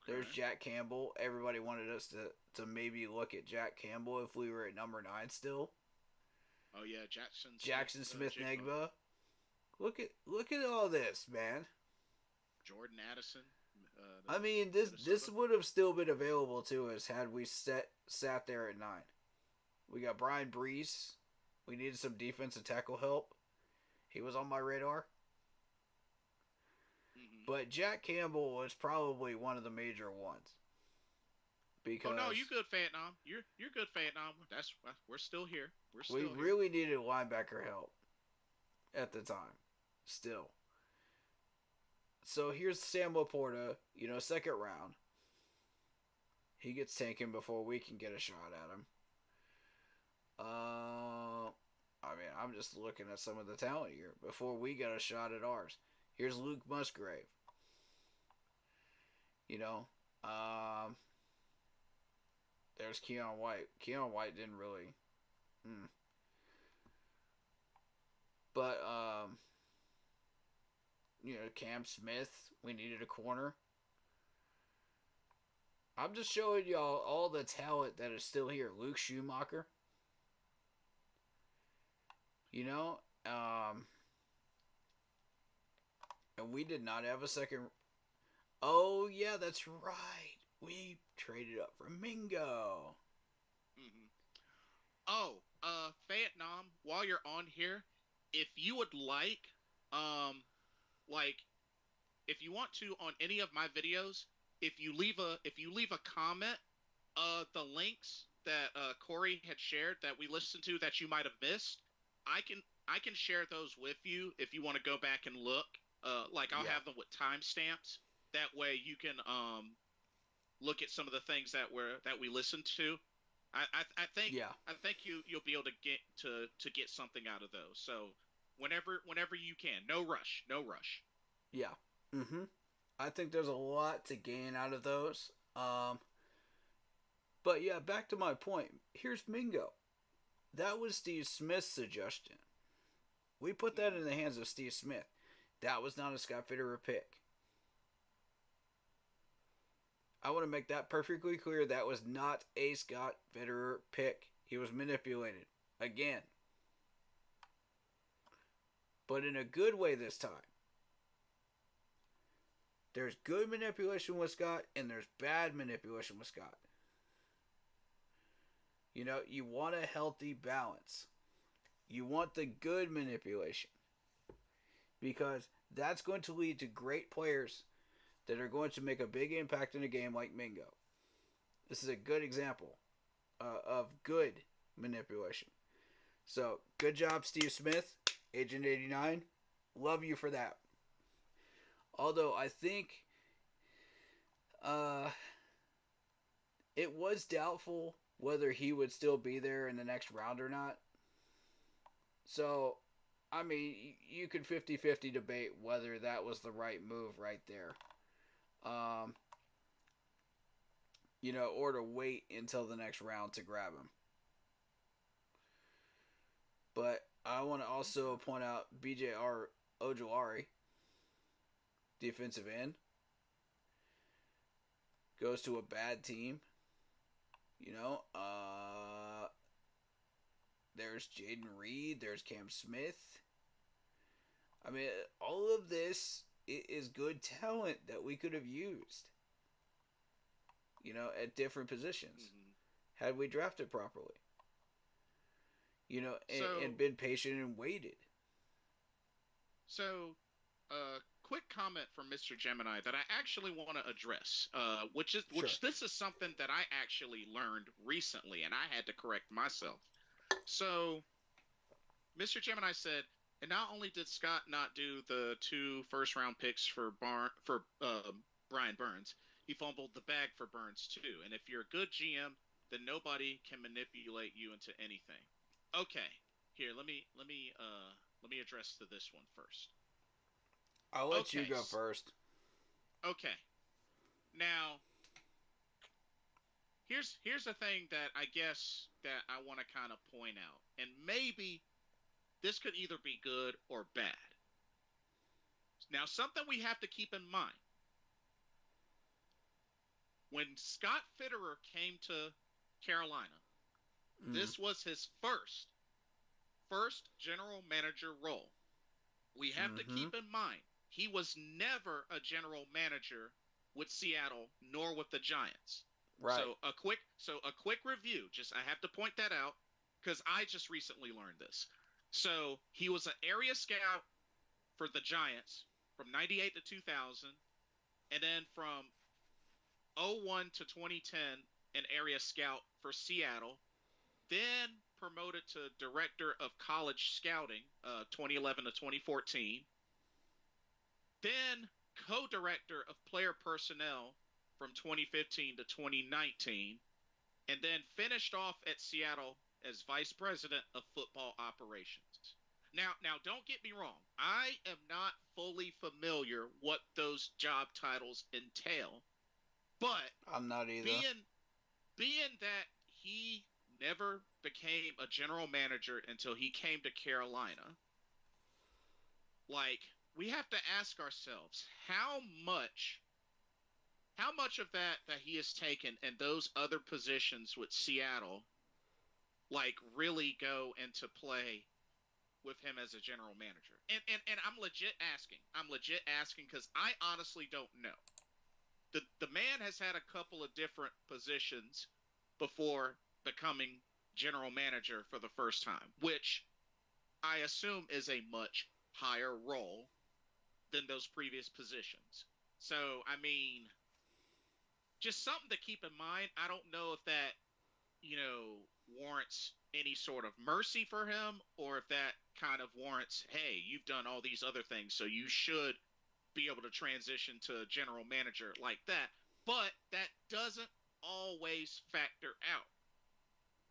Okay. There's Jack Campbell. Everybody wanted us to maybe look at Jack Campbell if we were at number 9 still. Oh yeah, Jackson Smith-Njigba. Look at all this, man. Jordan Addison. I mean, this would have still been available to us had we sat there at 9. We got Brian Brees. We needed some defensive tackle help. He was on my radar. Mm-hmm. But Jack Campbell was probably one of the major ones. Because oh no, you good, Vietnam. You're good, Vietnam. We're still here. We really needed linebacker help at the time. Still. So here's Sam Laporta, 2nd round. He gets taken before we can get a shot at him. I mean, I'm just looking at some of the talent here before we get a shot at ours. Here's Luke Musgrave. There's Keon White. Keon White didn't really. But, Cam Smith, we needed a corner. I'm just showing y'all all the talent that is still here. Luke Schumacher. And we did not have a second. Oh, yeah, that's right. We traded up for Mingo. Mm-hmm. Oh, Vietnam, while you're on here, if you would like, if you want to on any of my videos, if you leave a comment, the links that Corey had shared that we listened to that you might have missed, I can share those with you if you want to go back and look. I'll have them with timestamps. That way you can look at some of the things that we listened to. I think you'll be able to get something out of those. So whenever you can, no rush. Yeah. Mm-hmm. I think there's a lot to gain out of those. But yeah, back to my point. Here's Mingo. That was Steve Smith's suggestion. We put that in the hands of Steve Smith. That was not a Scott Fitterer pick. I want to make that perfectly clear. That was not a Scott Fitterer pick. He was manipulated. Again. But in a good way this time. There's good manipulation with Scott, and there's bad manipulation with Scott. You want a healthy balance. You want the good manipulation. Because that's going to lead to great players that are going to make a big impact in a game like Mingo. This is a good example of good manipulation. So, good job, Steve Smith, Agent 89. Love you for that. Although, I think it was doubtful whether he would still be there in the next round or not. So, I mean, you could 50-50 debate whether that was the right move right there. Or to wait until the next round to grab him. But I want to also point out BJR Ojolari, defensive end, goes to a bad team. You know, there's Jaden Reed, there's Cam Smith. I mean, all of this is good talent that we could have used. You know, at different positions, had we drafted properly. You know, and been patient and waited. So, quick comment from Mr. Gemini that I actually want to address, which this is something that I actually learned recently, and I had to correct myself. So, Mr. Gemini said, and not only did Scott not do the 2 first-round picks for Brian Burns, he fumbled the bag for Burns too. And if you're a good GM, then nobody can manipulate you into anything. Okay, here let me address to this one first. I'll let you go first. Okay. Now, here's the thing that I guess that I want to kind of point out, and maybe this could either be good or bad. Now, something we have to keep in mind. When Scott Fitterer came to Carolina, this was his first general manager role. We have to keep in mind, he was never a general manager with Seattle nor with the Giants. Right. So a quick review. I have to point that out because I just recently learned this. So he was an area scout for the Giants from 98 to 2000, and then from 01 to 2010, an area scout for Seattle. Then promoted to director of college scouting, 2011 to 2014. Then co-director of player personnel from 2015 to 2019, and then finished off at Seattle as vice president of football operations. Now, don't get me wrong. I am not fully familiar what those job titles entail, but I'm not either. Being that he never became a general manager until he came to Carolina, like, we have to ask ourselves how much of that he has taken and those other positions with Seattle, like, really go into play with him as a general manager. And I'm legit asking because I honestly don't know. The man has had a couple of different positions before becoming general manager for the first time, which I assume is a much higher role than those previous positions. So, I mean, just something to keep in mind. I don't know if that, warrants any sort of mercy for him, or if that kind of warrants, hey, you've done all these other things, so you should be able to transition to general manager like that. But that doesn't always factor out.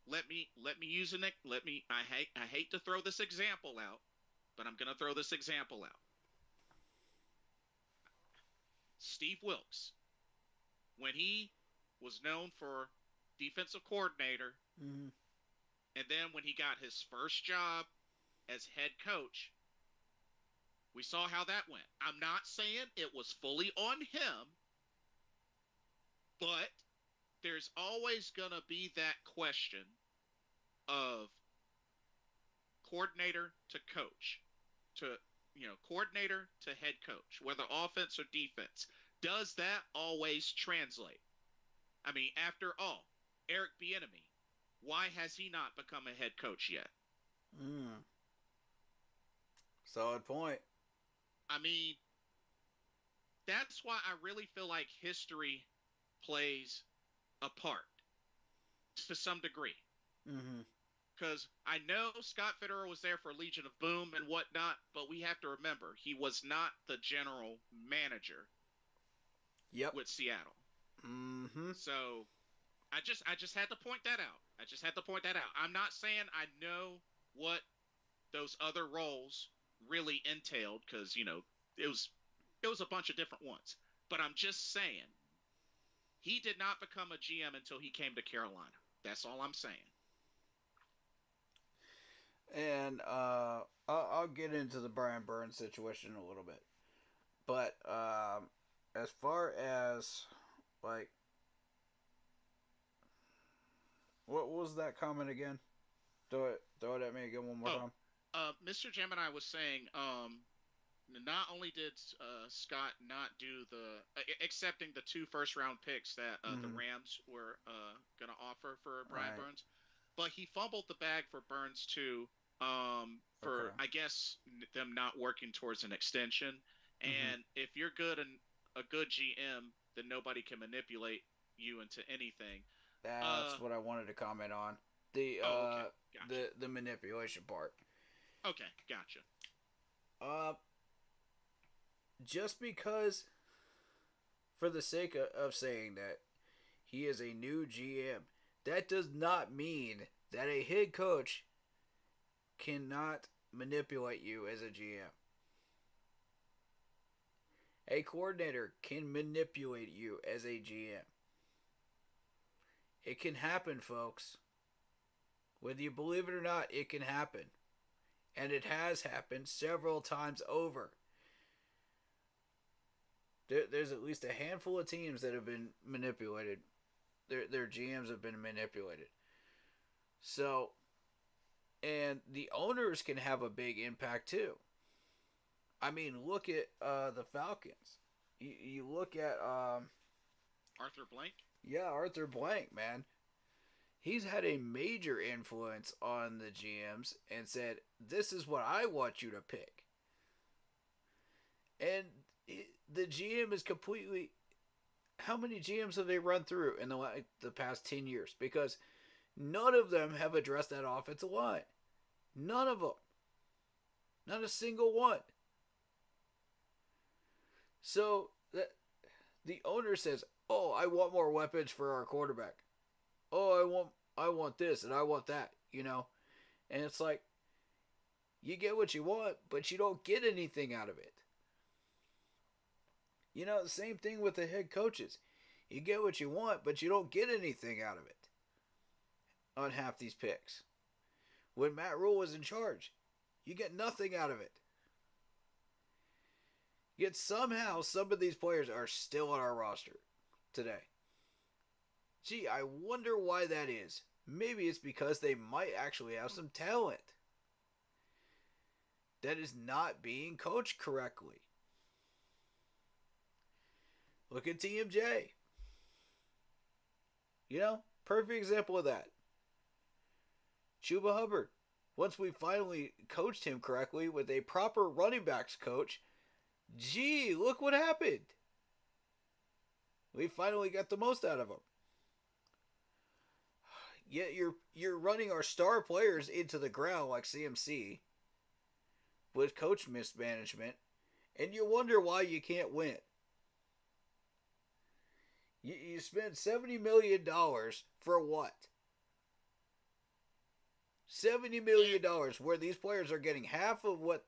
Let me use an I hate to throw this example out, but I'm gonna throw this example out. Steve Wilkes, when he was known for defensive coordinator, and then when he got his first job as head coach, we saw how that went. I'm not saying it was fully on him, but there's always gonna be that question of coordinator to coach, to coordinator to head coach, whether offense or defense. Does that always translate? I mean, after all, Eric Bieniemy, why has he not become a head coach yet? Solid point. I mean, that's why I really feel like history plays a part to some degree. Because I know Scott Fitterer was there for Legion of Boom and whatnot, but we have to remember he was not the general manager. With Seattle. So I just had to point that out. I'm not saying I know what those other roles really entailed, because it was a bunch of different ones. But I'm just saying he did not become a GM until he came to Carolina. That's all I'm saying. And I'll get into the Brian Burns situation in a little bit. But as far as, like, What was that comment again? Throw it at me again one more time. Mr. Gemini was saying, not only did Scott not do the accepting the 2 first-round picks that the Rams were going to offer for Brian Burns, but he fumbled the bag for Burns too, for I guess them not working towards an extension. And if you're good and a good GM, then nobody can manipulate you into anything. That's what I wanted to comment on. The okay. Gotcha. the manipulation part. Okay, gotcha. Just because, for the sake of saying that he is a new GM, that does not mean that a head coach cannot manipulate you as a GM. A coordinator can manipulate you as a GM. It can happen, folks. Whether you believe it or not, it can happen. And it has happened several times over. There's at least a handful of teams that have been manipulated. Their GMs have been manipulated. So, and the owners can have a big impact too. I mean, look at the Falcons. You look at Arthur Blank? Yeah, Arthur Blank, man. He's had a major influence on the GMs and said, "This is what I want you to pick." And the GM is completely... How many GMs have they run through in the past 10 years? Because none of them have addressed that offensive line. None of them. Not a single one. So the owner says, "Oh, I want more weapons for our quarterback. Oh, I want this and I want that, you know." And it's like, you get what you want, but you don't get anything out of it. You know, the same thing with the head coaches. You get what you want, but you don't get anything out of it on half these picks. When Matt Rule was in charge, you get nothing out of it. Yet somehow some of these players are still on our roster today. Gee, I wonder why that is. Maybe it's because they might actually have some talent that is not being coached correctly. Look at TMJ. You know, perfect example of that. Chuba Hubbard. Once we finally coached him correctly with a proper running backs coach, gee, look what happened. We finally got the most out of him. Yet you're running our star players into the ground like CMC with coach mismanagement, and you wonder why you can't win. You spend $70 million for what? $70 million where these players are getting half of what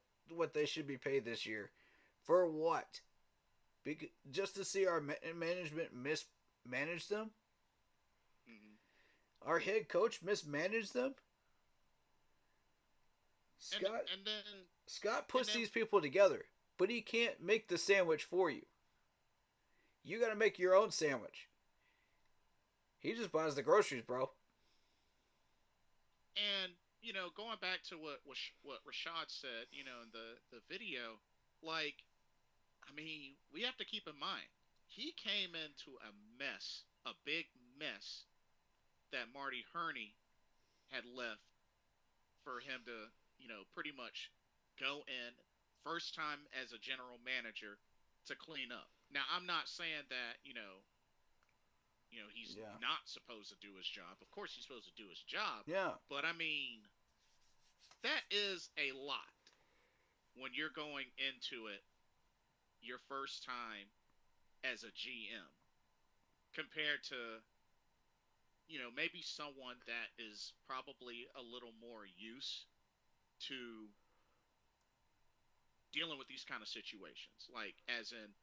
they should be paid this year. For what? Just to see our management mismanage them? Mm-hmm. Our head coach mismanage them? Scott puts these people together, but he can't make the sandwich for you. You got to make your own sandwich. He just buys the groceries, bro. And, you know, going back to what Rashad said, you know, in the video, like, I mean, we have to keep in mind, he came into a mess, a big mess that Marty Hurney had left for him to, you know, pretty much go in first time as a general manager to clean up. Now, I'm not saying that, you know, he's not supposed to do his job. Of course he's supposed to do his job. Yeah. But I mean, that is a lot when you're going into it your first time as a GM compared to, you know, maybe someone that is probably a little more used to dealing with these kind of situations, like as in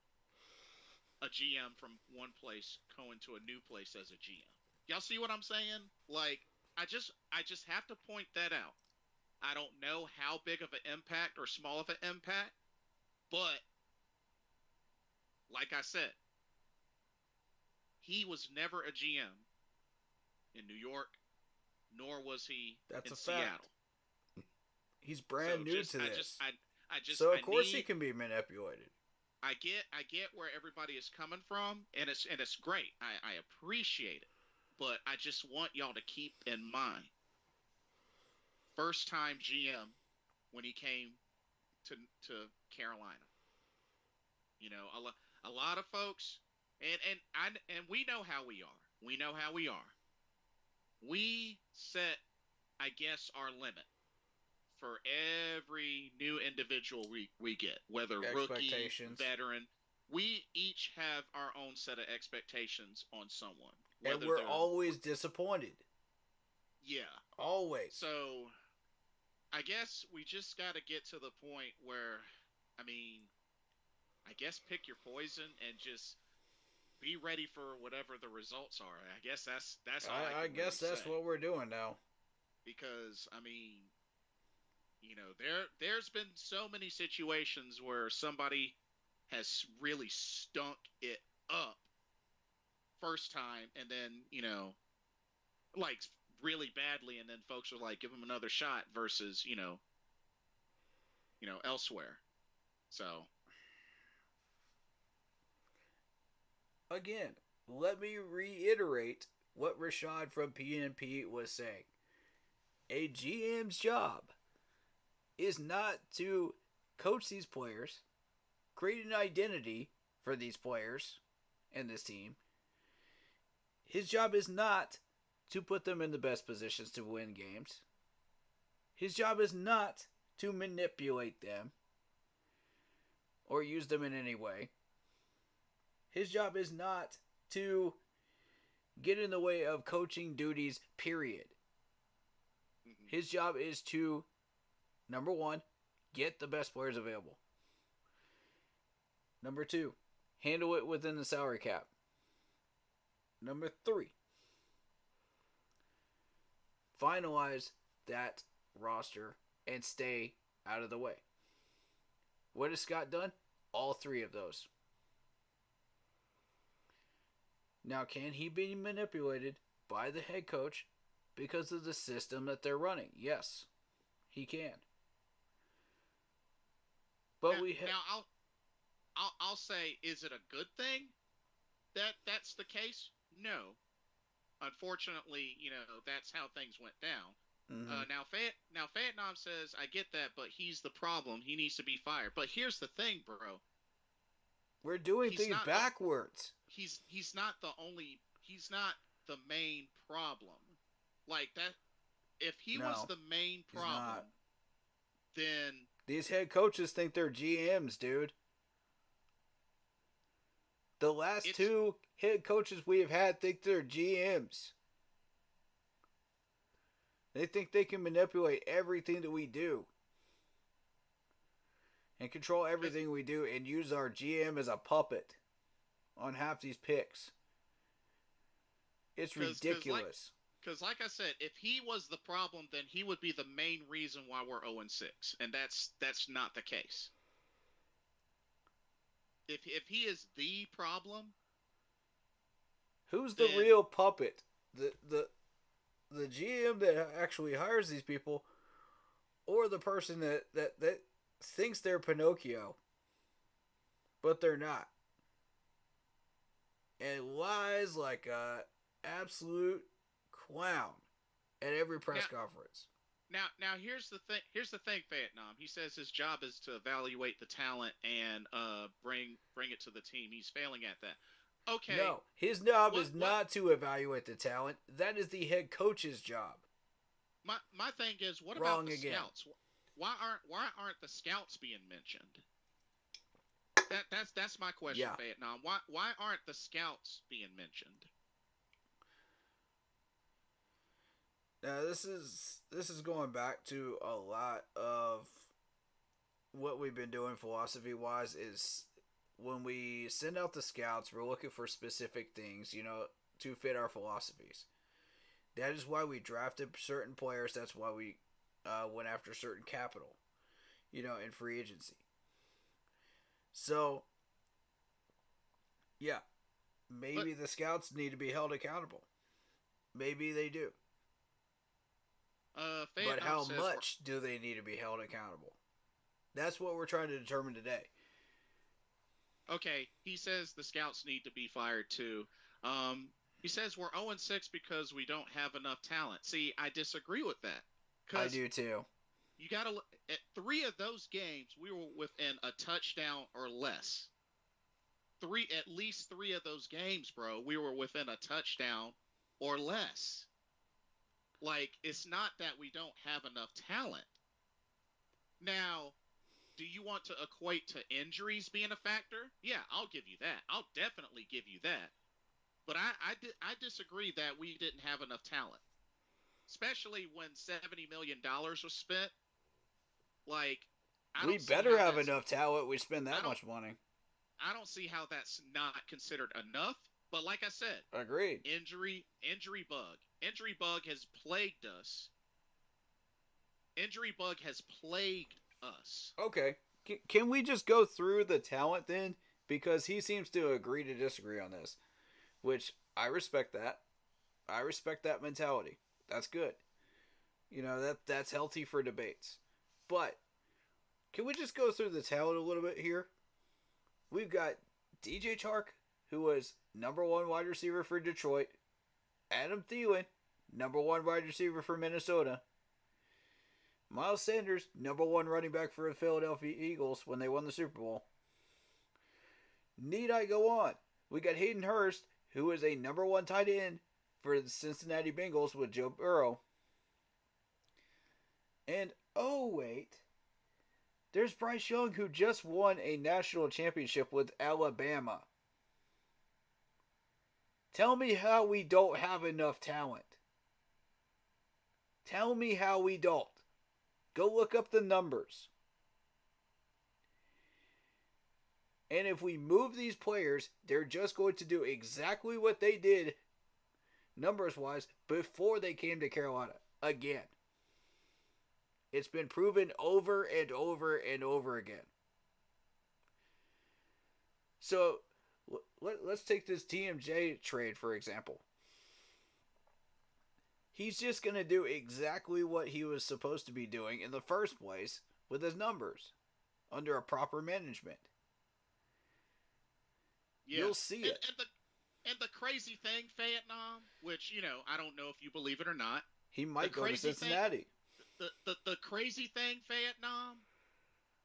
a GM from one place going to a new place as a GM. Y'all see what I'm saying? Like, I just have to point that out. I don't know how big of an impact or small of an impact, but like I said, he was never a GM in New York, nor was he That's in a Seattle. Fact. He's brand new to this. So of course he can be manipulated. I get where everybody is coming from, and it's great. I appreciate it, but I just want y'all to keep in mind, first time GM when he came to Carolina. You know, a lot of folks, and we know how we are. We know how we are. We set, I guess, our limit for every new individual we get, whether rookie, veteran. We each have our own set of expectations on someone. And we're always disappointed. Yeah. Always. So, I guess we just got to get to the point where, I mean, I guess pick your poison and just be ready for whatever the results are. I guess that's all I guess really that's say. what we're doing now. Because, I mean, you know, there's been so many situations where somebody has really stunk it up first time, and then, you know, like really badly, and then folks are like, give them another shot versus, you know, elsewhere. So again, let me reiterate what Rashad from PNP was saying. A GM's job is not to coach these players, create an identity for these players and this team. His job is not to put them in the best positions to win games. His job is not to manipulate them or use them in any way. His job is not to get in the way of coaching duties, period. Mm-hmm. His job is to, number one, get the best players available. Number two, handle it within the salary cap. Number three, finalize that roster and stay out of the way. What has Scott done? All three of those. Now, can he be manipulated by the head coach because of the system that they're running? Yes, he can. But now I'll say, is it a good thing that that's the case? No. Unfortunately, you know, that's how things went down. Mm-hmm. Now Vietnam says, I get that, but he's the problem. He needs to be fired. But here's the thing, bro. We're doing things backwards. He's not the main problem. Like that, if he was the main problem, then these head coaches think they're GMs, dude. The last two head coaches we have had think they're GMs. They think they can manipulate everything that we do and control everything we do and use our GM as a puppet on half these picks. It's ridiculous. Because like I said, if he was the problem, then he would be the main reason why we're 0-6, and that's not the case. If he is the problem, who's the real puppet? The GM that actually hires these people, or the person that thinks they're Pinocchio, but they're not, and lies like a absolute clown at every press conference. Now here's the thing, Vietnam. He says his job is to evaluate the talent and bring it to the team. He's failing at that. Okay. No, his job is not to evaluate the talent. That is the head coach's job. My thing is, what about the scouts? Why aren't the scouts being mentioned? That's my question, Vietnam. Why aren't the scouts being mentioned? Now this is going back to a lot of what we've been doing philosophy wise. Is when we send out the scouts, we're looking for specific things, you know, to fit our philosophies. That is why we drafted certain players. That's why we went after certain capital, you know, in free agency. So, yeah, maybe the scouts need to be held accountable. Maybe they do. But how much do they need to be held accountable? That's what we're trying to determine today. Okay, he says the scouts need to be fired too. He says we're 0-6 because we don't have enough talent. See, I disagree with that. I do too. You got to look at 3 of those games. We were within a touchdown or less. At least 3 of those games, bro. We were within a touchdown or less. Like, it's not that we don't have enough talent. Now, do you want to equate to injuries being a factor? Yeah, I'll give you that. I'll definitely give you that. But I disagree that we didn't have enough talent, especially when $70 million was spent. Like, we better have enough talent. We spend that much money. I don't see how that's not considered enough. But like I said, agreed. Injury bug has plagued us. Injury bug has plagued us. Okay. Can we just go through the talent then? Because he seems to agree to disagree on this, which I respect that. I respect that mentality. That's good. You know, that's healthy for debates. But can we just go through the talent a little bit here? We've got DJ Chark, who was number 1 wide receiver for Detroit. Adam Thielen, number 1 wide receiver for Minnesota. Miles Sanders, number 1 running back for the Philadelphia Eagles when they won the Super Bowl. Need I go on? We got Hayden Hurst, who is a number 1 tight end for the Cincinnati Bengals with Joe Burrow. And, oh wait, there's Bryce Young, who just won a national championship with Alabama. Tell me how we don't have enough talent. Tell me how we don't. Go look up the numbers. And if we move these players, they're just going to do exactly what they did, numbers-wise, before they came to Carolina. Again. It's been proven over and over and over again. So, let's take this TMJ trade, for example. He's just going to do exactly what he was supposed to be doing in the first place with his numbers under a proper management. Yeah. You'll see it. And the crazy thing, Vietnam, which, you know, I don't know if you believe it or not. He might go to Cincinnati. The crazy thing, Vietnam,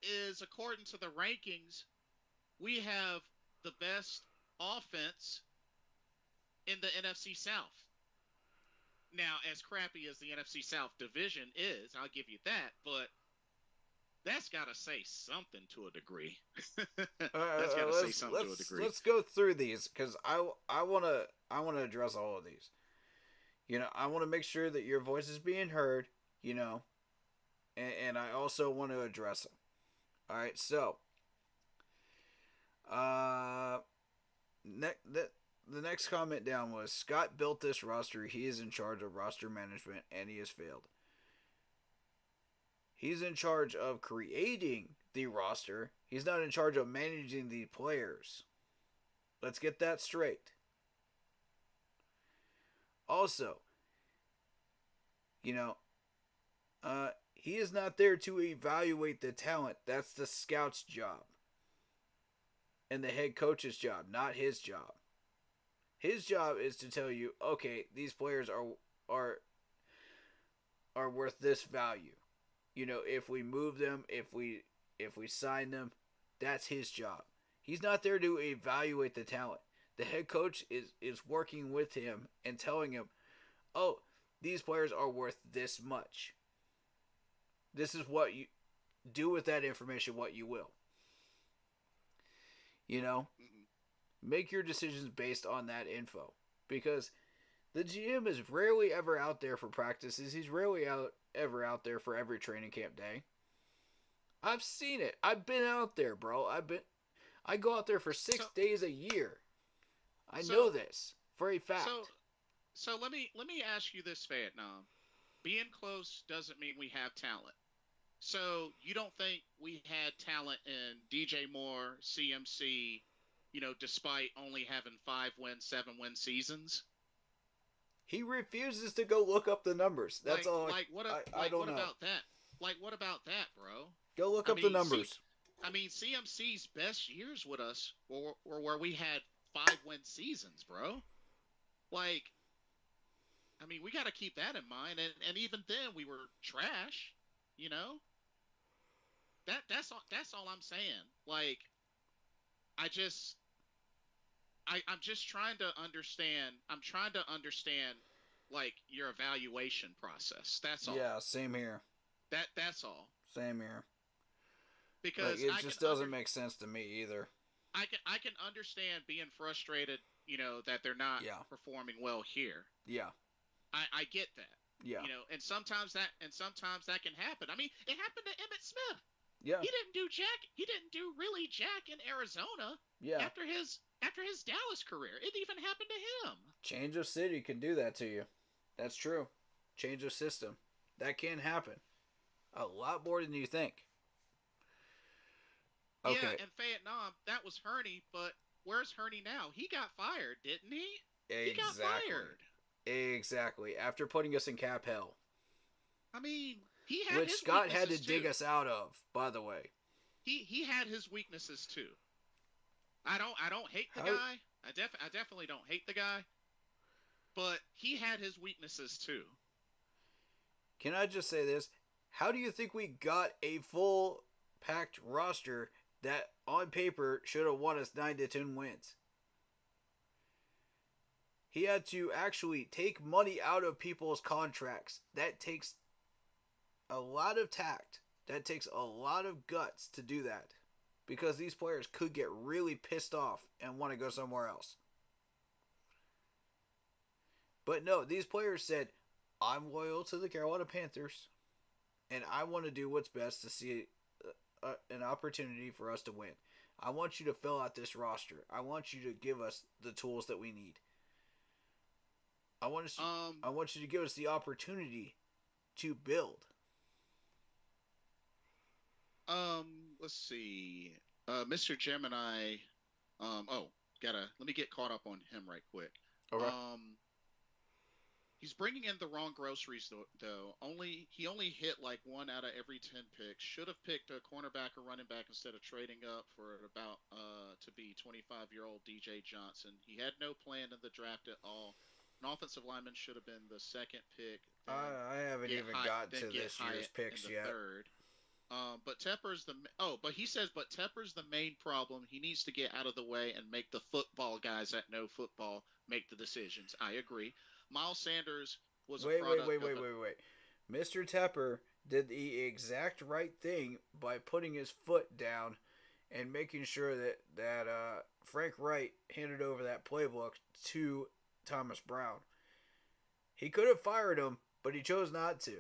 is according to the rankings, we have the best offense in the NFC South. Now, as crappy as the NFC South division is, I'll give you that, but that's got to say something to a degree. That's got to say something to a degree. Let's go through these, because I want to address all of these. You know, I want to make sure that your voice is being heard, you know, and I also want to address them. All right, so the next comment down was, Scott built this roster. He is in charge of roster management, and he has failed. He's in charge of creating the roster. He's not in charge of managing the players. Let's get that straight. Also, you know, he is not there to evaluate the talent. That's the scout's job. And the head coach's job, not his job. His job is to tell you, okay, these players are worth this value. You know, if we move them, if we sign them, that's his job. He's not there to evaluate the talent. The head coach is working with him and telling him, oh, these players are worth this much. This is what you do with that information, what you will. You know, make your decisions based on that info, because the GM is rarely ever out there for practices. He's rarely ever out there for every training camp day. I've seen it. I've been out there, bro. I go out there for 6 days a year. I know this for a fact. So let me ask you this, Vietnam. Being close doesn't mean we have talent. So you don't think we had talent in DJ Moore, CMC, you know, despite only having 5-win, 7-win seasons? He refuses to go look up the numbers. That's all. I don't know. What about that? What about that, bro? Go look up the numbers. CMC's best years with us were where we had 5-win seasons, bro. We got to keep that in mind. And even then, we were trash. You know. That's all I'm saying. I'm just trying to understand. I'm trying to understand, your evaluation process. That's all. Yeah, same here. That's all. Same here. Because it just doesn't make sense to me either. I can understand being frustrated, that they're not performing well here. Yeah. I get that. Yeah. And sometimes that can happen. It happened to Emmitt Smith. Yeah. He didn't do really jack in Arizona. Yeah. After his Dallas career, it even happened to him. Change of city can do that to you. That's true. Change of system. That can happen. A lot more than you think. Okay. Yeah, in Vietnam, that was Hurney, but where's Hurney now? He got fired, didn't he? Exactly. He got fired. Exactly. After putting us in cap hell. He had which his Scott had to too. dig us out of, by the way. He had his weaknesses too. I don't hate the guy. I definitely don't hate the guy. But he had his weaknesses too. Can I just say this? How do you think we got a full packed roster that on paper should have won us 9 to 10 wins? He had to actually take money out of people's contracts. That takes a lot of tact. That takes a lot of guts to do that. Because these players could get really pissed off and want to go somewhere else. But no, these players said, I'm loyal to the Carolina Panthers. And I want to do what's best to see an opportunity for us to win. I want you to fill out this roster. I want you to give us the tools that we need. I want you to give us the opportunity to build. Let's see. Mr. Gemini. Let me get caught up on him right quick. Okay. He's bringing in the wrong groceries though. He only hit 1 out of every 10 picks. Should have picked a cornerback or running back instead of trading up for to be 25-year-old DJ Johnson. He had no plan in the draft at all. An offensive lineman should have been the second pick. I haven't even got to this year's picks yet. Third. But Tepper's the main problem. He needs to get out of the way and make the football guys that know football make the decisions. I agree. Miles Sanders was a product. Wait. Mr. Tepper did the exact right thing by putting his foot down and making sure that Frank Wright handed over that playbook to Thomas Brown. He could have fired him, but he chose not to.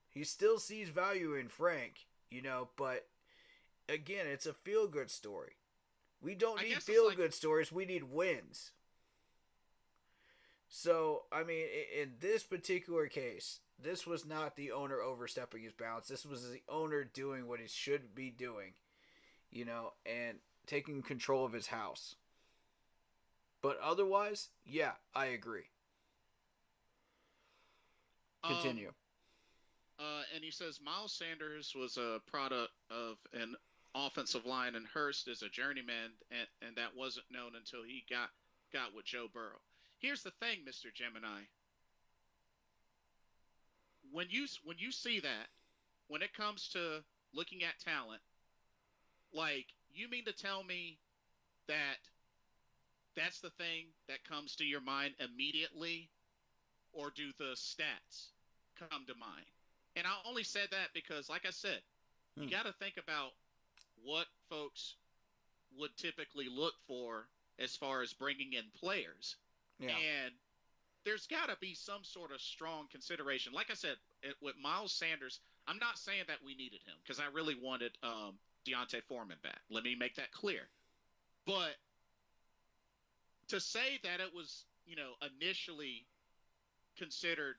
He still sees value in Frank, but again, it's a feel-good story. We don't need feel-good stories. We need wins. So, in this particular case, this was not the owner overstepping his bounds. This was the owner doing what he should be doing, and taking control of his house. But otherwise, yeah, I agree. Continue. And he says Miles Sanders was a product of an offensive line, and Hurst is a journeyman, and that wasn't known until he got with Joe Burrow. Here's the thing, Mr. Gemini. When you see that, when it comes to looking at talent, you mean to tell me that that's the thing that comes to your mind immediately, or do the stats come to mind? And I only said that because, like I said, you got to think about what folks would typically look for as far as bringing in players. Yeah. And there's got to be some sort of strong consideration. Like I said, with Miles Sanders, I'm not saying that we needed him because I really wanted Deontay Foreman back. Let me make that clear. But to say that it was, initially considered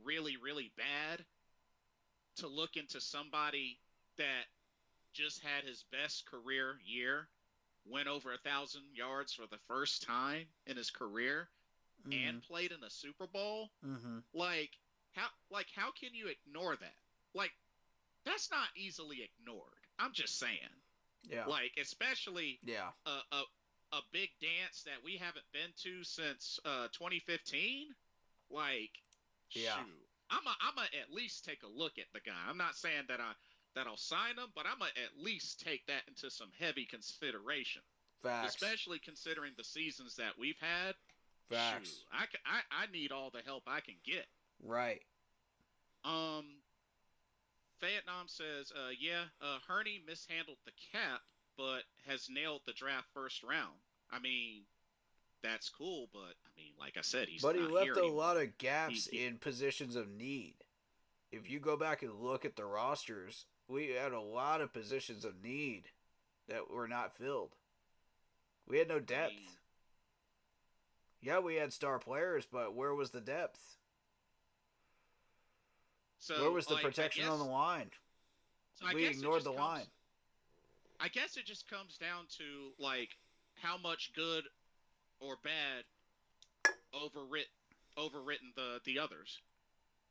really, really bad to look into somebody that just had his best career year, went over 1,000 yards for the first time in his career, and played in a Super Bowl. Like how can you ignore that? Like that's not easily ignored. I'm just saying. Yeah. Like especially a big dance that we haven't been to since 2015. Like shoot. I'm a at least take a look at the guy. I'm not saying that I'll sign him, but I'm gonna at least take that into some heavy consideration. Facts. Especially considering the seasons that we've had. Facts. Shoot, I need all the help I can get. Right. Vietnam says, Hurney mishandled the cap, but has nailed the draft first round. I mean, that's cool, but I mean, like I said, he's but not he left here a anymore. lot of gaps in positions of need. If you go back and look at the rosters, we had a lot of positions of need that were not filled. We had no depth. We had star players, but where was the depth? So, where was the protection on the line? So we ignored the line. I guess it just comes down to like how much good or bad overwritten the others.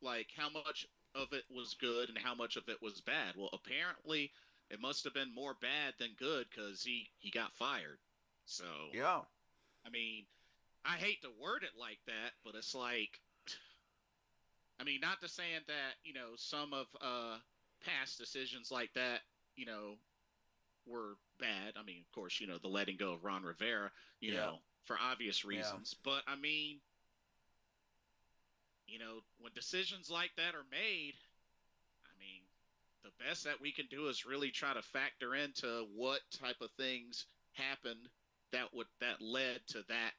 Like how much of it was good and how much of it was bad. Well, apparently it must have been more bad than good because he got fired. So I mean, I hate to word it like that, but it's like, I mean, not to saying that some of past decisions like that were bad. I mean, of course, the letting go of Ron Rivera, for obvious reasons. But I mean, when decisions like that are made, I mean, the best that we can do is really try to factor into what type of things happened that led to that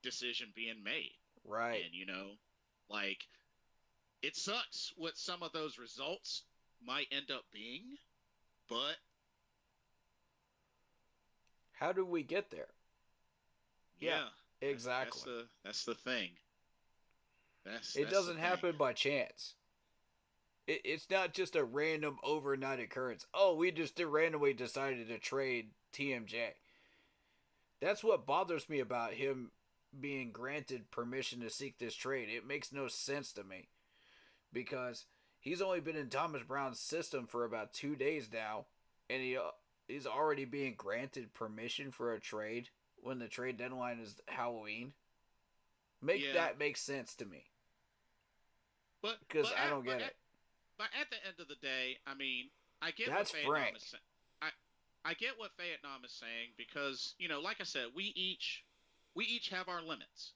decision being made. Right. And like it sucks what some of those results might end up being, but how do we get there? Yeah, exactly. That's the thing. It doesn't happen by chance. It's not just a random overnight occurrence. Oh, we just randomly decided to trade TMJ. That's what bothers me about him being granted permission to seek this trade. It makes no sense to me. Because he's only been in Thomas Brown's system for about 2 days now. And he's already being granted permission for a trade when the trade deadline is Halloween. That make sense to me. Because I don't get it. But at the end of the day, I mean, I get what Vietnam is saying. I get what Vietnam is saying because, like I said, we each have our limits.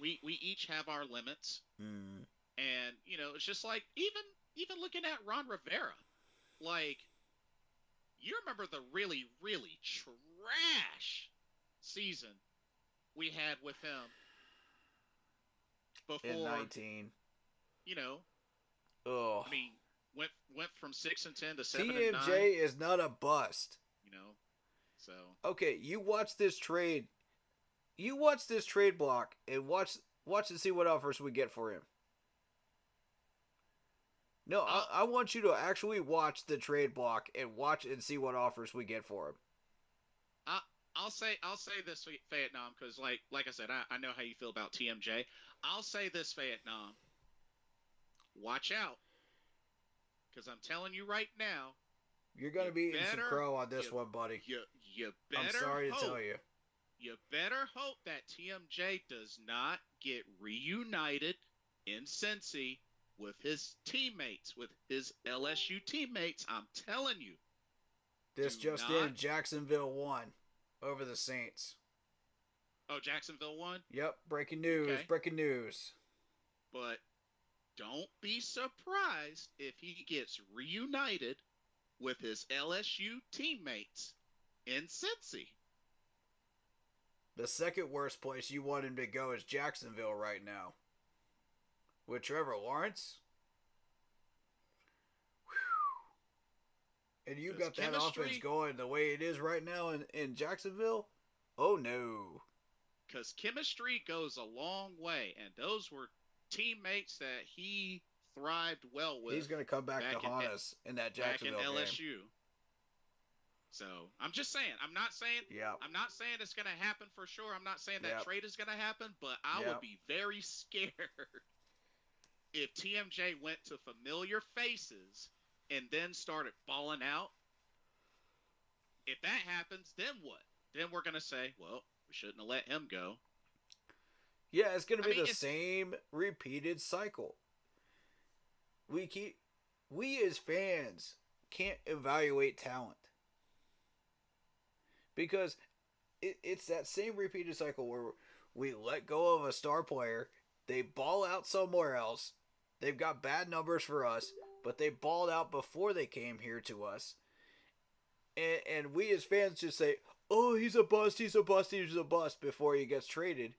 We each have our limits. And, it's just like even looking at Ron Rivera, like you remember the really, really trash season we had with him before in 19. I mean, went from 6-10 to 7-9. TMJ is not a bust. So okay, you watch this trade. You watch this trade block and watch and see what offers we get for him. No, I want you to actually watch the trade block and watch and see what offers we get for him. I'll say this, Vietnam, because like I said, I know how you feel about TMJ. I'll say this, Vietnam. Watch out, because I'm telling you right now, you're gonna be eating some crow on this one, buddy. You better. I'm sorry to tell you. You better hope that TMJ does not get reunited in Cincy with his teammates, with his LSU teammates. I'm telling you. This just in: Jacksonville won over the Saints. Oh, Jacksonville won? Yep. Breaking news. Okay. Breaking news. But don't be surprised if he gets reunited with his LSU teammates in Cincy. The second worst place you want him to go is Jacksonville right now. With Trevor Lawrence. Whew. And you got that offense going the way it is right now in Jacksonville? Oh, no. Because chemistry goes a long way, and those were teammates that he thrived well with. He's going to come back to haunt us in that Jacksonville back in LSU. game. So I'm just saying. I'm not saying. Yeah. I'm not saying it's gonna happen for sure. I'm not saying that trade is gonna happen, but I would be very scared if TMJ went to familiar faces and then started balling out. If that happens, then what? Then we're gonna say, well, we shouldn't have let him go. Yeah, it's gonna be the same repeated cycle. We as fans can't evaluate talent because it's that same repeated cycle where we let go of a star player, they ball out somewhere else, they've got bad numbers for us, but they balled out before they came here to us, and we as fans just say, oh, he's a bust, he's a bust, he's a bust before he gets traded.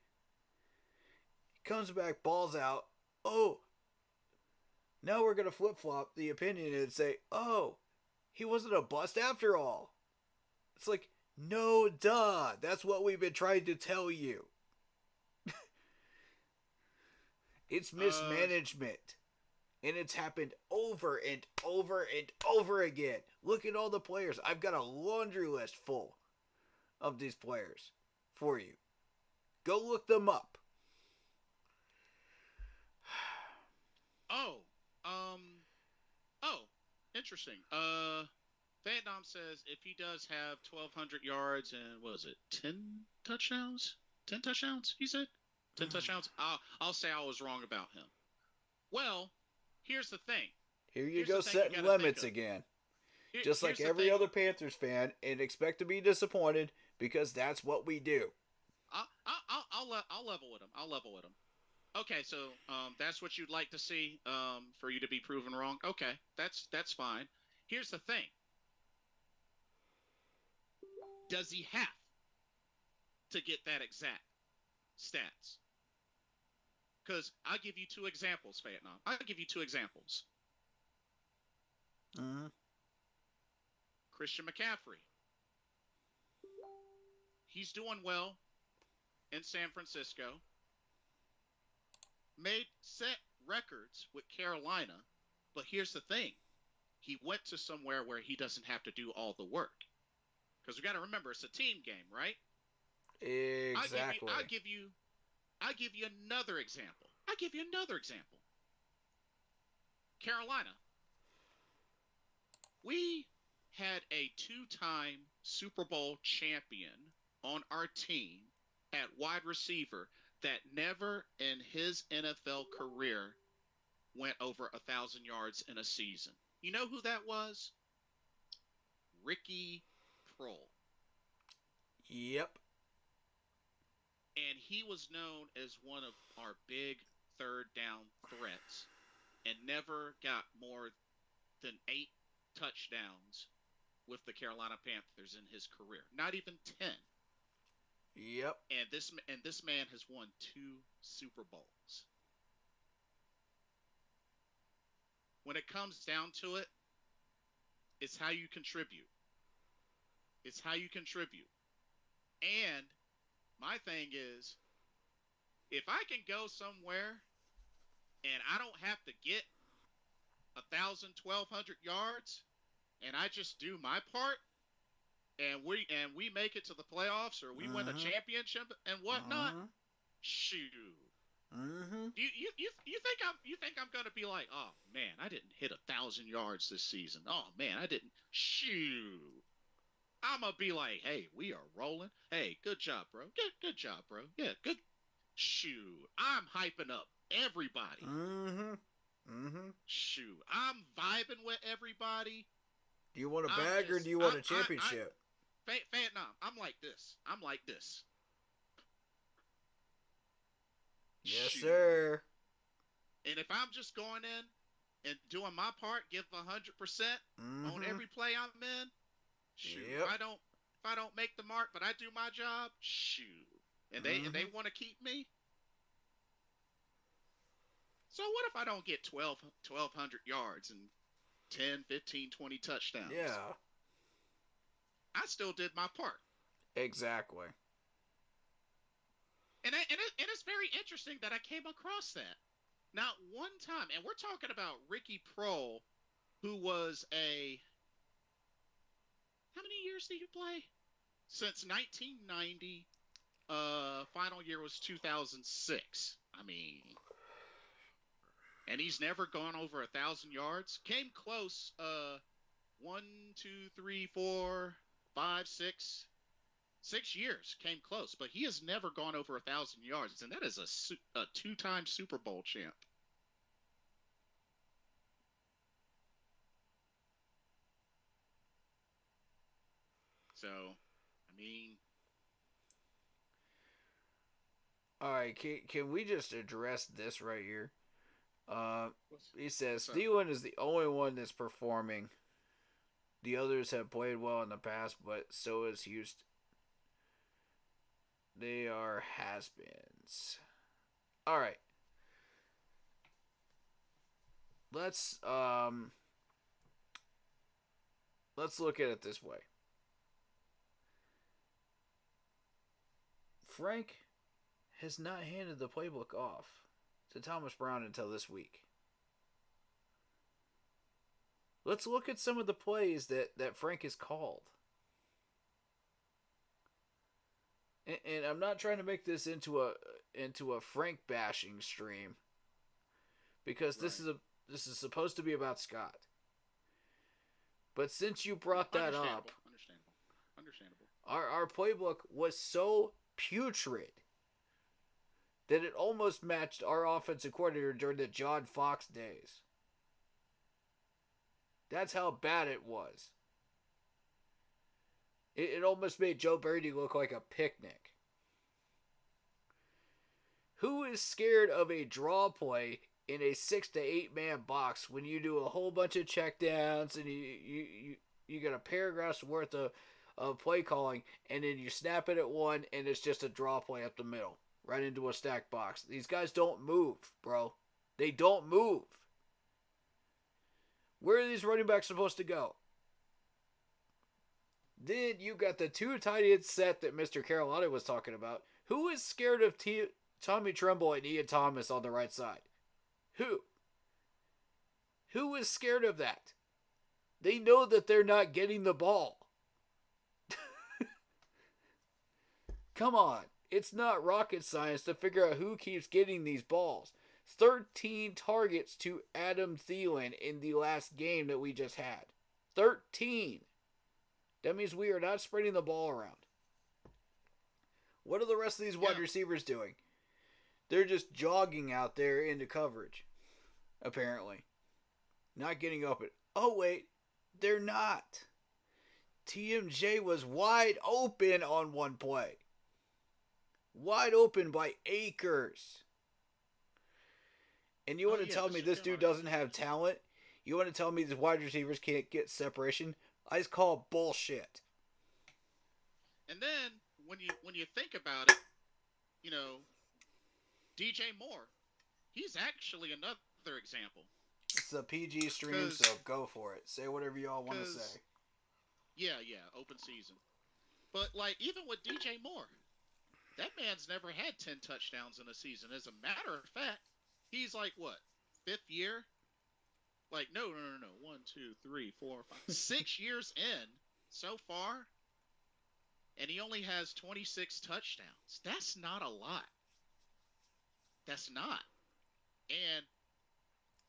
He comes back, balls out, oh, now we're going to flip-flop the opinion and say, oh, he wasn't a bust after all. It's like, no, duh. That's what we've been trying to tell you. It's mismanagement. And it's happened over and over and over again. Look at all the players. I've got a laundry list full of these players for you. Go look them up. Interesting. Vietnam says if he does have 1,200 yards and what is it, 10 touchdowns? 10 touchdowns? He said 10 touchdowns. I'll say I was wrong about him. Well, here's the thing. Here you go, setting limits again. Just like every other Panthers fan, and expect to be disappointed because that's what we do. I'll level with him. I'll level with him. Okay, so that's what you'd like to see for you to be proven wrong. Okay, that's fine. Here's the thing. Does he have to get that exact stats? Because I'll give you two examples, Vietnam. I'll give you two examples. Christian McCaffrey. He's doing well in San Francisco. Set records with Carolina. But here's the thing. He went to somewhere where he doesn't have to do all the work. Because we got to remember, it's a team game, right? Exactly. I'll give you another example. Carolina. We had a 2-time Super Bowl champion on our team at wide receiver that never in his NFL career went over 1,000 yards in a season. You know who that was? Ricky Prohl. Yep. And he was known as one of our big third down threats and never got more than 8 touchdowns with the Carolina Panthers in his career. Not even 10. Yep. And this man has won 2 Super Bowls. When it comes down to it, it's how you contribute. And my thing is, if I can go somewhere and I don't have to get 1,000, 1,200 yards, and I just do my part, and we make it to the playoffs or we win a championship and whatnot, shoot. You think I'm gonna be like, oh man, I didn't hit 1,000 yards this season. Oh man, I didn't. Shoot. I'm gonna be like, hey, we are rolling. Hey, good job, bro. Good job, bro. Yeah, good. Shoot, I'm hyping up everybody. Shoot, I'm vibing with everybody. Do you want a bag or do you want a championship? Vietnam, I'm like this. Yes, sir. And if I'm just going in and doing my part, give 100% on every play I'm in, shoot. If I don't make the mark, but I do my job, shoot. And they want to keep me. So what if I don't get 1,200 yards and 10, 15, 20 touchdowns? Yeah. I still did my part. Exactly. And it's very interesting that I came across that. Not one time, and we're talking about Ricky Prohl, who was how many years did you play? Since 1990. Final year was 2006. I mean, and he's never gone over 1,000 yards. Came close. 1, 2, 3, 4, 5, 6. 6 years came close, but he has never gone over 1,000 yards, and that is a two-time Super Bowl champ. So, I mean, all right. Can we just address this right here? He says Thielen is the only one that's performing. The others have played well in the past, but so is Houston. They are has-beens. All right. Let's look at it this way. Frank has not handed the playbook off to Thomas Brown until this week. Let's look at some of the plays that Frank has called. And I'm not trying to make this into a Frank bashing stream, because this is supposed to be about Scott. But since you brought that up, understandable. Our playbook was so putrid that it almost matched our offensive coordinator during the John Fox days. That's how bad it was. It almost made Joe Brady look like a picnic. Who is scared of a draw play in a 6 to 8 man box when you do a whole bunch of checkdowns and you get a paragraph's worth of play calling, and then you snap it at one and it's just a draw play up the middle, right into a stack box? These guys don't move, bro. They don't move. Where are these running backs supposed to go? Then you got the two tight end set that Mr. Carolina was talking about. Who is scared of Tommy Tremble and Ian Thomas on the right side? Who? Who is scared of that? They know that they're not getting the ball. Come on. It's not rocket science to figure out who keeps getting these balls. 13 targets to Adam Thielen in the last game that we just had. 13. That means we are not spreading the ball around. What are the rest of these wide receivers doing? They're just jogging out there into coverage, apparently. Not getting open. Oh, wait. They're not. TMJ was wide open on one play. Wide open by acres. And you want to tell me this dude doesn't have talent? You want to tell me these wide receivers can't get separation? I just call bullshit. And then when you think about it, you know, DJ Moore, he's actually another example. It's a PG stream, so go for it. Say whatever y'all want to say. Yeah, open season. But like even with DJ Moore, that man's never had 10 touchdowns in a season. As a matter of fact, he's like what, 5th year? Like no. 1, 2, 3, 4, 5, 6 years in so far, and he only has 26 touchdowns. That's not a lot. That's not. And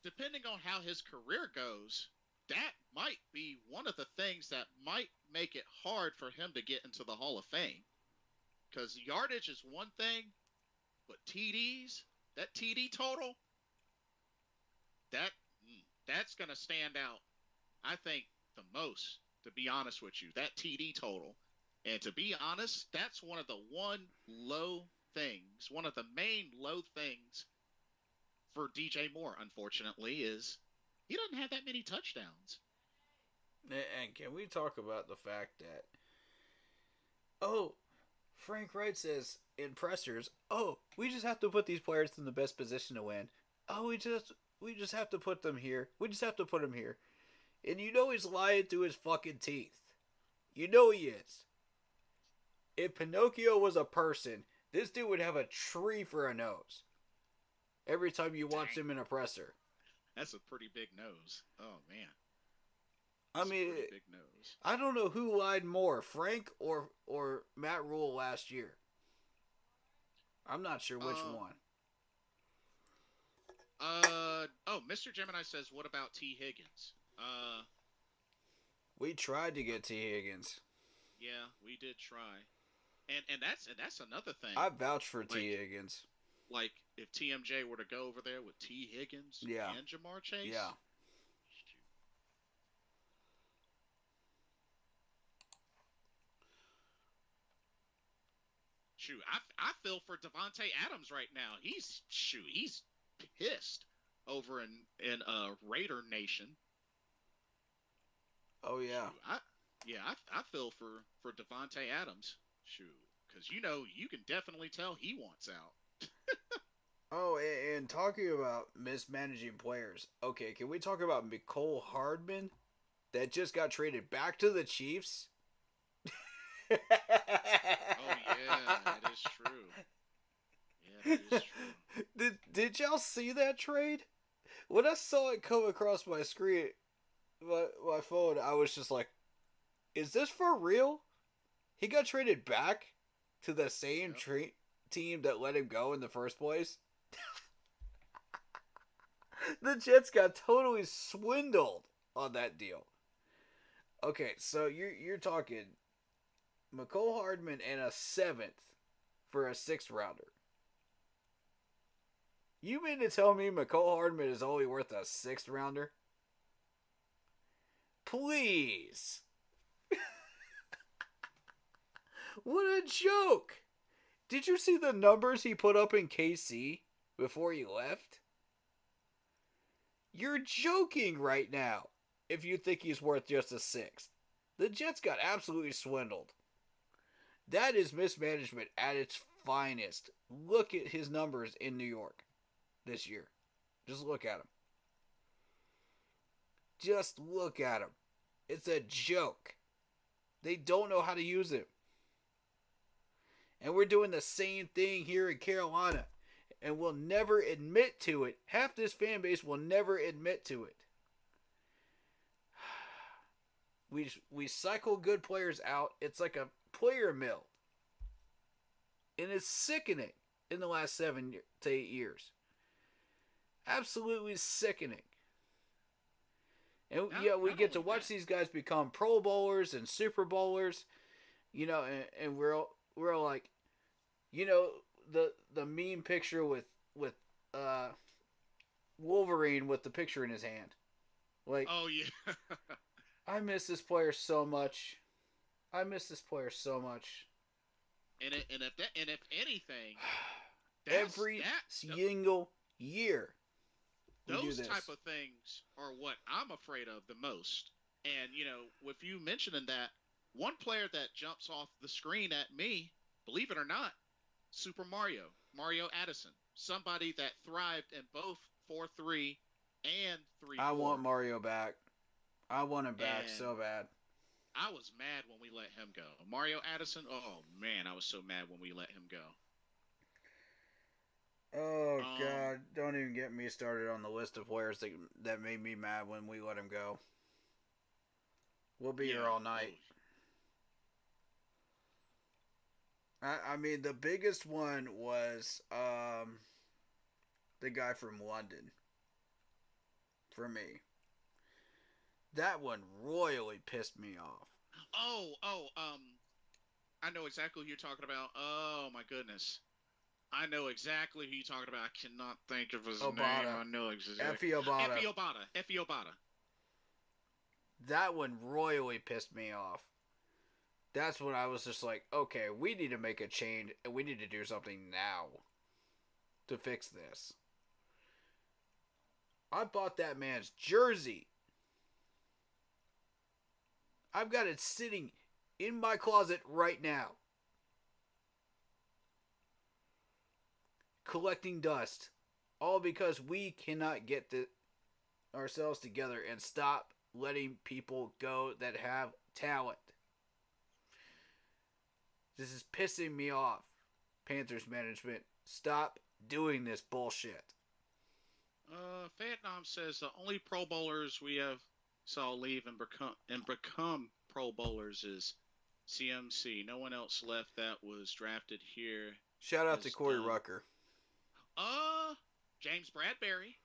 depending on how his career goes, that might be one of the things that might make it hard for him to get into the Hall of Fame. Because yardage is one thing, but TDs, that TD total, that's going to stand out, I think, the most, to be honest with you. That TD total. And to be honest, that's one of the one of the main low things for DJ Moore, unfortunately, is he doesn't have that many touchdowns. And can we talk about the fact that, Frank Wright says in pressers, we just have to put these players in the best position to win. We just have to put them here. We just have to put them here. And you know he's lying through his fucking teeth. You know he is. If Pinocchio was a person, this dude would have a tree for a nose. Every time you watch him in a presser. That's a pretty big nose. Oh, man. I mean, big nose. I don't know who lied more, Frank or Matt Rule last year. I'm not sure which one. Mr. Gemini says, what about T. Higgins? We tried to get T. Higgins. Yeah, we did try. And that's another thing. I vouch for T. Higgins. Like, if TMJ were to go over there with T. Higgins and Jamar Chase. Yeah. Shoot, I feel for Devontae Adams right now. He's pissed over in Raider Nation. Oh yeah. Shoot, I feel for Devontae Adams. Shoot, because you can definitely tell he wants out. Oh, and talking about mismanaging players. Okay, can we talk about Mecole Hardman that just got traded back to the Chiefs? Oh yeah, that is true. Yeah, that is true. Did y'all see that trade? When I saw it come across my screen, my phone, I was just like, "Is this for real?" He got traded back to the same team that let him go in the first place. The Jets got totally swindled on that deal. Okay, so you're talking Mecole Hardman and a 7th for a 6th rounder. You mean to tell me Mecole Hardman is only worth a 6th rounder? Please. What a joke. Did you see the numbers he put up in KC before he left? You're joking right now if you think he's worth just a 6th. The Jets got absolutely swindled. That is mismanagement at its finest. Look at his numbers in New York this year. Just look at him. Just look at him. It's a joke. They don't know how to use him. And we're doing the same thing here in Carolina. And we'll never admit to it. Half this fan base will never admit to it. We cycle good players out. It's like a player mill. And it's sickening in the last 7 to 8 years. Absolutely sickening. And we get to watch these guys become Pro Bowlers and Super Bowlers. And we're like, the meme picture with Wolverine with the picture in his hand. Like, oh yeah. I miss this player so much. And if anything, every single year, those type of things are what I'm afraid of the most. And with you mentioning that, one player that jumps off the screen at me, believe it or not, Super Mario Addison, somebody that thrived in both 4-3 and 3-4. I want Mario back. I want him back so bad. I was mad when we let him go. Mario Addison, oh man, I was so mad when we let him go. Oh God, don't even get me started on the list of players that made me mad when we let him go. We'll be here all night. I mean, the biggest one was the guy from London. For me. That one royally pissed me off. I know exactly who you're talking about. Oh my goodness. I know exactly who you're talking about. I cannot think of his name. I know exactly. Effie Obata. That one royally pissed me off. That's when I was just like, okay, we need to make a change and we need to do something now to fix this. I bought that man's jersey. I've got it sitting in my closet right now. Collecting dust. All because we cannot get ourselves together and stop letting people go that have talent. This is pissing me off. Panthers management, stop doing this bullshit. Vietnam says the only Pro Bowlers we have saw leave and become Pro Bowlers is CMC. No one else left that was drafted here. Shout out to Corey Rucker. James Bradbury.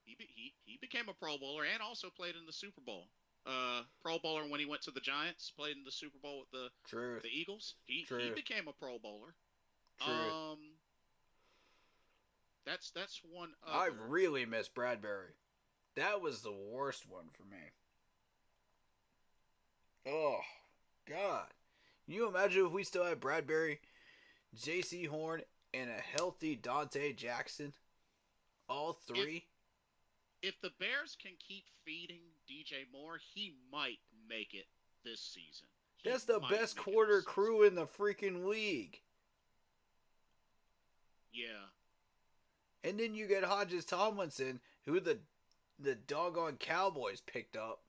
He became a Pro Bowler and also played in the Super Bowl. Pro Bowler when he went to the Giants, played in the Super Bowl with the Eagles. He became a Pro Bowler. Truth. That's one other. I really miss Bradbury. That was the worst one for me. Oh, God. Can you imagine if we still had Bradbury, J.C. Horn, and a healthy Dante Jackson? All three? If the Bears can keep feeding DJ Moore, he might make it this season. That's the best quarter crew in the freaking league. Yeah. And then you get Hodges Tomlinson, who the doggone Cowboys picked up.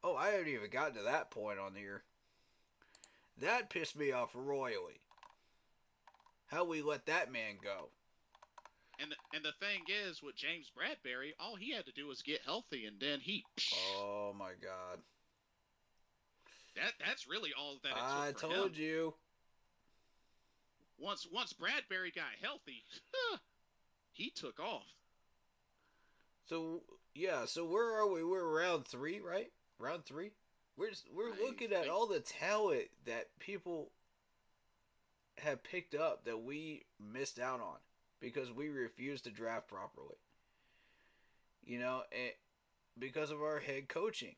Oh, I haven't even gotten to that point on here. That pissed me off royally. How we let that man go. And the thing is, with James Bradbury, all he had to do was get healthy, and then he... Oh, my God. That's really all that it took for him. I told you. Once Bradbury got healthy, he took off. So, yeah, so where are we? We're round 3, right? Round 3? We're looking at all the talent that people have picked up that we missed out on because we refused to draft properly. You know, and because of our head coaching.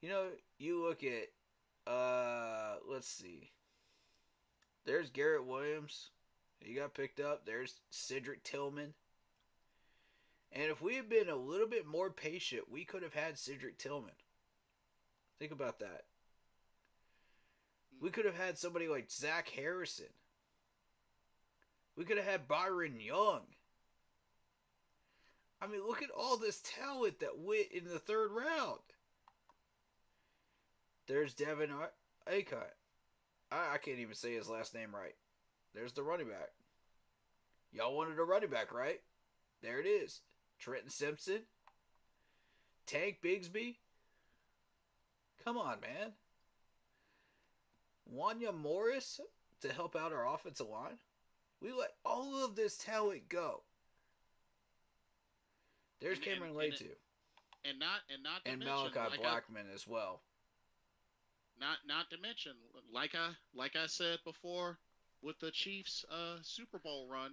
You know, you look at, let's see. There's Garrett Williams. He got picked up. There's Cedric Tillman. And if we had been a little bit more patient, we could have had Cedric Tillman. Think about that. We could have had somebody like Zach Harrison. We could have had Byron Young. I mean, look at all this talent that went in the 3rd round. There's Devin Akot. I can't even say his last name right. There's the running back. Y'all wanted a running back, right? There it is. Trenton Simpson. Tank Bigsby. Come on, man. Wanya Morris to help out our offensive line. We let all of this talent go. There's Cameron Letu. And Malachi Blackman as well. Not to mention, like I said before, with the Chiefs' Super Bowl run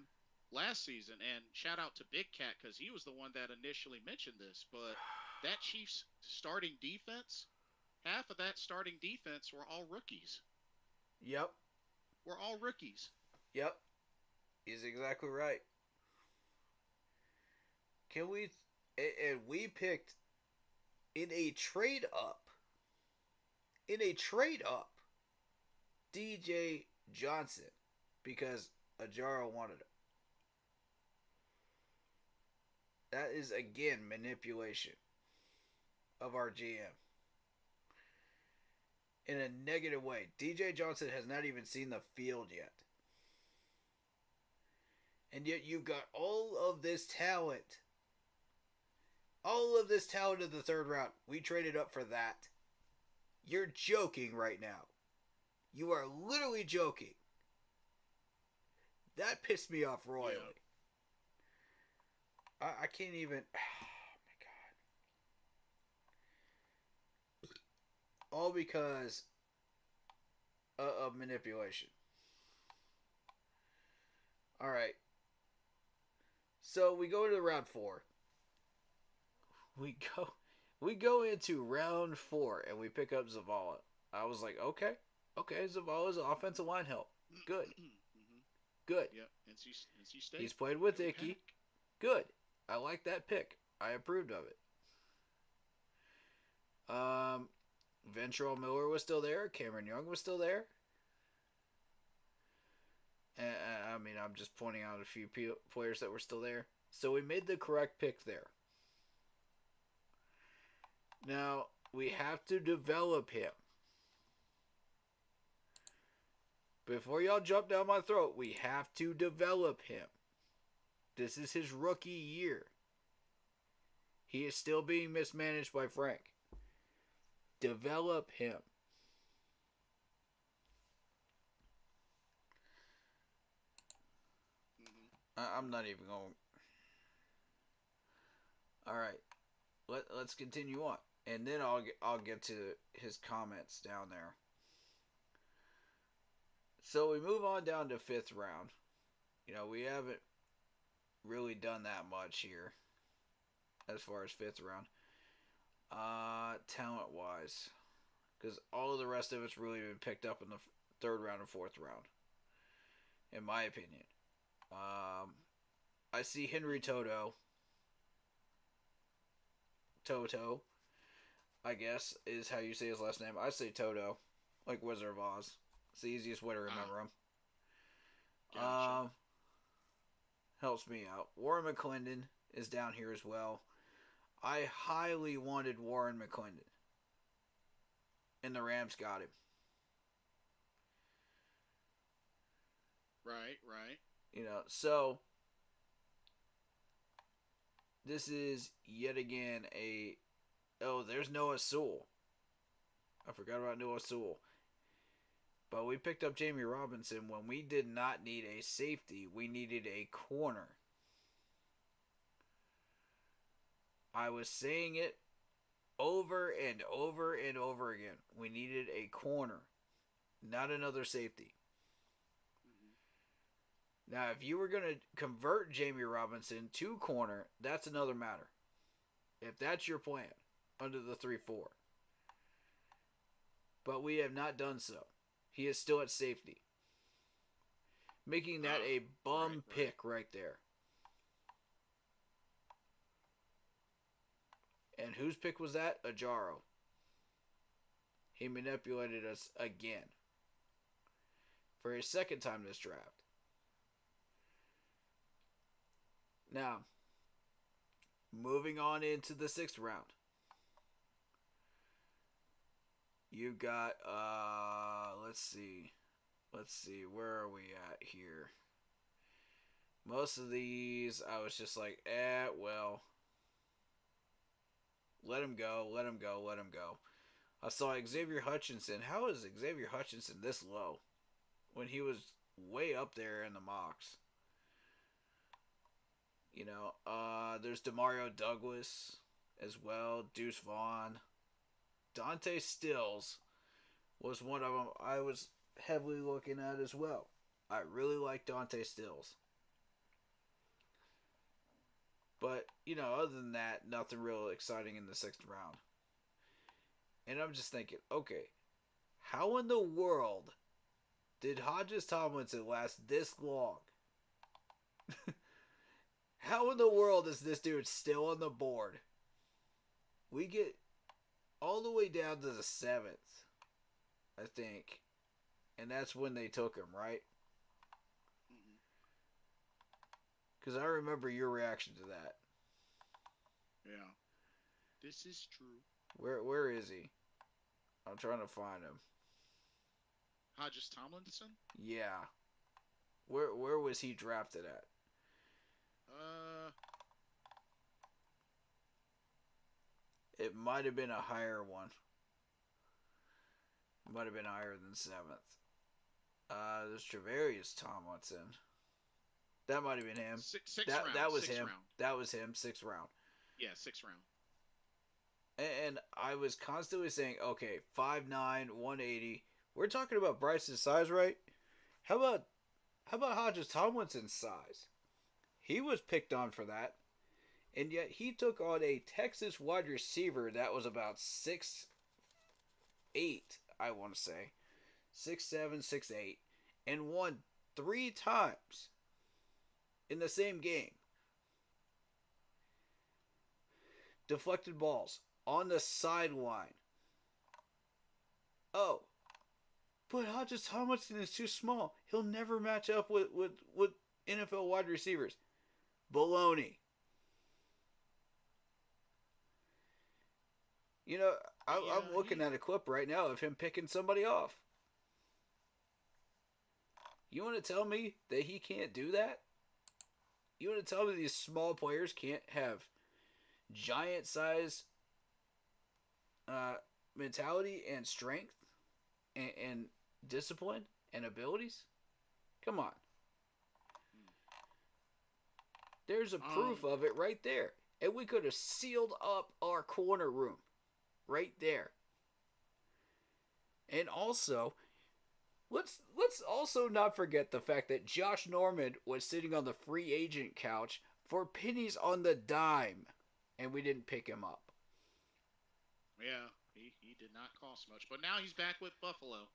last season, and shout out to Big Cat because he was the one that initially mentioned this. But that Chiefs starting defense, half of that starting defense were all rookies. Yep. We're all rookies. Yep. He's exactly right. And we picked in a trade up, DJ Johnson because Ajaro wanted him. That is, again, manipulation of our GM. In a negative way. DJ Johnson has not even seen the field yet. And yet you've got all of this talent. All of this talent in the 3rd round. We traded up for that. You're joking right now. You are literally joking. That pissed me off royally. Yeah. I can't even... Oh, my God. All because of manipulation. Alright. So we go into round 4. We go into round 4 and we pick up Zavala. I was like, okay, Zavala's offensive line help. Good. Good. Yep. NC State. He's played with Icky. Good. I like that pick. I approved of it. Ventrell Miller was still there. Cameron Young was still there. And, I mean, I'm just pointing out a few players that were still there. So we made the correct pick there. Now, we have to develop him. Before y'all jump down my throat, we have to develop him. This is his rookie year. He is still being mismanaged by Frank. Develop him. I'm not even going. All right, let's continue on, and then I'll get to his comments down there. So we move on down to 5th round. You know, we haven't really done that much here as far as 5th round. Talent wise, because all of the rest of it's really been picked up in the 3rd round and 4th round, in my opinion. I see Henry Toto, I guess is how you say his last name. I say Toto, like Wizard of Oz. It's the easiest way to remember him. Gotcha. Helps me out. Warren McClendon is down here as well. I highly wanted Warren McClendon, and the Rams got him. Right. You know, so this is yet again there's Noah Sewell. I forgot about Noah Sewell. But we picked up Jamie Robinson when we did not need a safety. We needed a corner. I was saying it over and over and over again. We needed a corner, not another safety. Now, if you were going to convert Jamie Robinson to corner, that's another matter. If that's your plan, under the 3-4. But we have not done so. He is still at safety. Making that a bum pick right there. And whose pick was that? Ajaro. He manipulated us again. For his 2nd time this draft. Now, moving on into the 6th round. You got, let's see, where are we at here? Most of these, I was just like, well, let him go. I saw Xavier Hutchinson. How is Xavier Hutchinson this low when he was way up there in the mocks? You know, there's Demario Douglas as well, Deuce Vaughn. Dante Stills was one of them I was heavily looking at as well. I really like Dante Stills. But, you know, other than that, nothing real exciting in the 6th round. And I'm just thinking, okay, how in the world did Hodges Tomlinson last this long? How in the world is this dude still on the board? We get all the way down to the 7th, I think. And that's when they took him, right? Because I remember your reaction to that. Yeah. This is true. Where is he? I'm trying to find him. Hodges Tomlinson? Yeah. Where was he drafted at? It might have been a higher one. It might have been higher than 7th. There's Travarius Tomlinson. That might have been him. Sixth round. That was Sixth him. round. That was him. 6th round. Yeah, 6th round. And I was constantly saying, okay, 5'9", 180. We're talking about Bryce's size, right? How about Hodges Tomlinson's size? He was picked on for that. And yet he took on a Texas wide receiver that was about 6'8", I want to say. 6'7", 6'8", and won 3 times in the same game. Deflected balls on the sideline. Oh, but Hodges Tomlinson is too small. He'll never match up with NFL wide receivers. Baloney. You know, I'm looking at a clip right now of him picking somebody off. You want to tell me that he can't do that? You want to tell me these small players can't have giant size mentality and strength and discipline and abilities? Come on. There's a proof of it right there. And we could have sealed up our corner room right there. And also, let's also not forget the fact that Josh Norman was sitting on the free agent couch for pennies on the dime, and we didn't pick him up. Yeah, he did not cost much, but now he's back with Buffalo.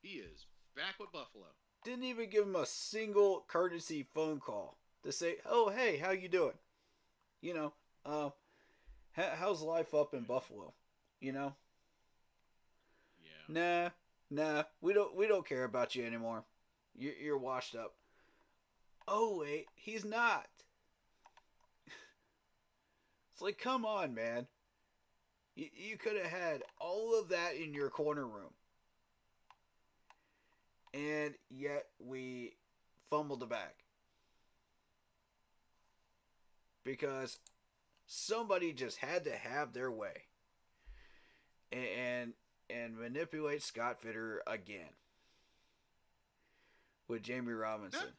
He is back with Buffalo. Didn't even give him a single courtesy phone call to say, "Oh, hey, how you doing? You know, how's life up in Buffalo? You know?" Yeah. Nah, we don't care about you anymore. You're washed up. Oh wait, he's not. It's like, come on, man. You could have had all of that in your corner room. And yet we fumbled the bag. Because somebody just had to have their way. And manipulate Scott Fitterer again. With Jamie Robinson.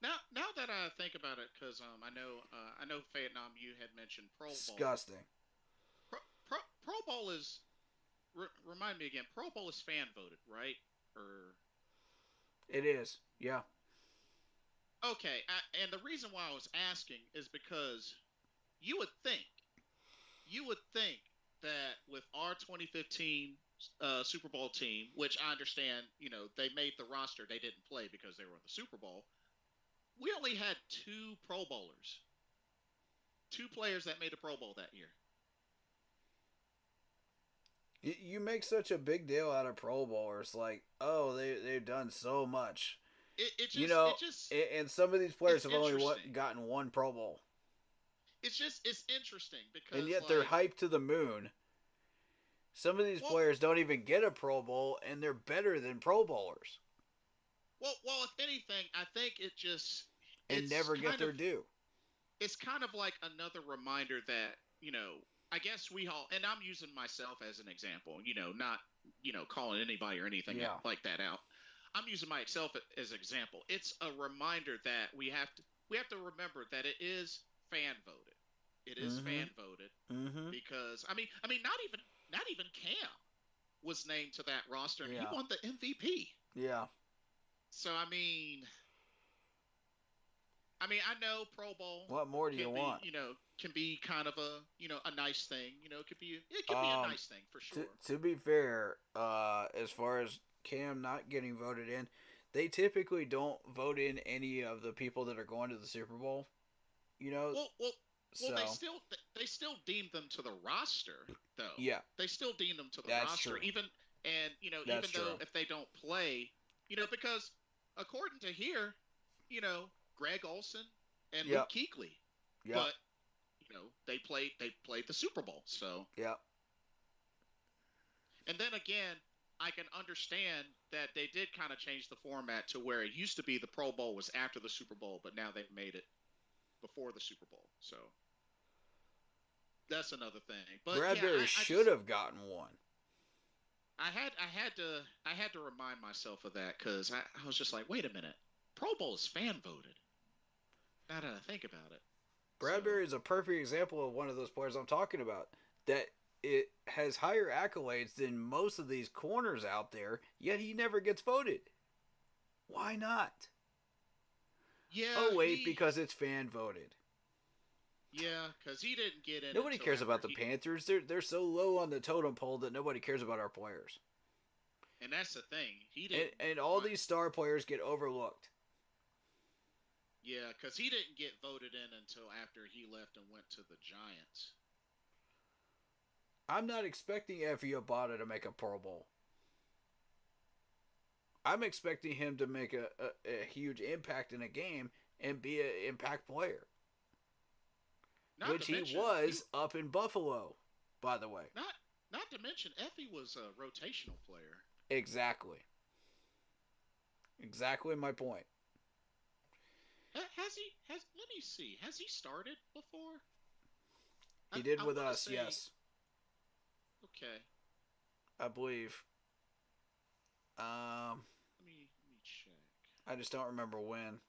Now that I think about it, because I know Vietnam, you had mentioned Pro Bowl. Disgusting. Pro Bowl is remind me again. Pro Bowl is fan voted, right? Or it is, yeah. Okay, and the reason why I was asking is because you would think that with our 2015 Super Bowl team, which I understand, they made the roster, they didn't play because they were in the Super Bowl. We only had 2 Pro Bowlers. 2 players that made a Pro Bowl that year. You make such a big deal out of Pro Bowlers, like, oh, they've done so much. And some of these players have only gotten 1 Pro Bowl. It's interesting because, and yet they're hyped to the moon. Some of these players don't even get a Pro Bowl, and they're better than Pro Bowlers. Well, if anything, I think and never get their due. It's kind of like another reminder that, I guess we all, and I'm using myself as an example, not, calling anybody or anything like that out. I'm using myself as an example. It's a reminder that we have to remember that it is fan voted. It is fan voted because I mean not even Cam was named to that roster and he won the MVP. Yeah. So I mean I know Pro Bowl. What more do you want? Can be kind of a nice thing. It could be a nice thing for sure. To be fair, as far as Cam not getting voted in, they typically don't vote in any of the people that are going to the Super Bowl. Well, they still deem them to the roster, though. Yeah, they still deem them to the roster, true. even though if they don't play, because according to here, Greg Olsen and Luke Kuechly, but they played the Super Bowl, so yeah. And then again, I can understand that they did kind of change the format to where it used to be the Pro Bowl was after the Super Bowl, but now they've made it before the Super Bowl. So that's another thing. But Bradbury should have gotten one. I had to remind myself of that because I was just like, wait a minute, Pro Bowl is fan voted. Now that I think about it, Bradbury is a perfect example of one of those players I'm talking about. That it has higher accolades than most of these corners out there, yet he never gets voted. Why not? Yeah. Oh wait, because it's fan voted. Yeah, because he didn't get in. Nobody cares about the Panthers. They're so low on the totem pole that nobody cares about our players. And that's the thing. He didn't. And all these star players get overlooked. Yeah, because he didn't get voted in until after he left and went to the Giants. I'm not expecting Effie Abada to make a Pro Bowl. I'm expecting him to make a huge impact in a game and be an impact player. Which he was up in Buffalo, by the way. Not to mention, Effie was a rotational player. Exactly. Exactly my point. Let me see. Has he started before? He did with us, yes. Okay. I believe. Let me check. I just don't remember when.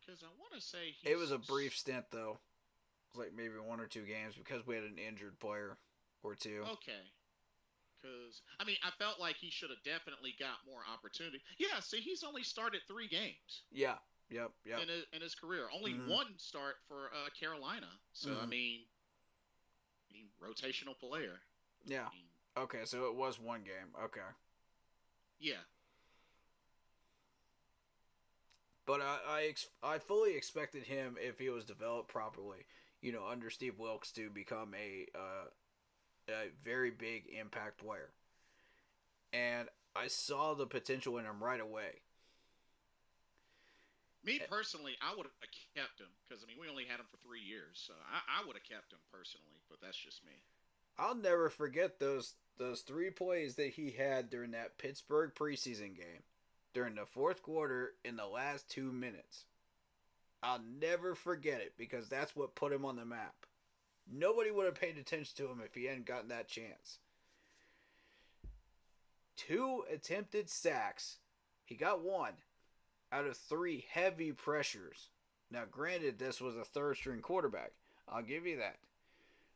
Because I want to say it was a brief stint, though. It was like maybe 1 or 2 games because we had an injured player or two. Okay. Because, I mean, I felt like he should have definitely got more opportunity. Yeah, see, he's only started 3 games. Yeah. Yep. In his career. Only 1 start for Carolina. So, I mean, rotational player. Yeah. Okay, so it was 1 game. Okay. Yeah. But I fully expected him, if he was developed properly, under Steve Wilkes, to become a very big impact player. And I saw the potential in him right away. Me personally, I would have kept him because, I mean, we only had him for 3 years. So I would have kept him personally, but that's just me. I'll never forget those 3 plays that he had during that Pittsburgh preseason game. During the 4th quarter in the last 2 minutes. I'll never forget it because that's what put him on the map. Nobody would have paid attention to him if he hadn't gotten that chance. 2 attempted sacks. He got 1 out of 3 heavy pressures. Now, granted, this was a 3rd string quarterback. I'll give you that.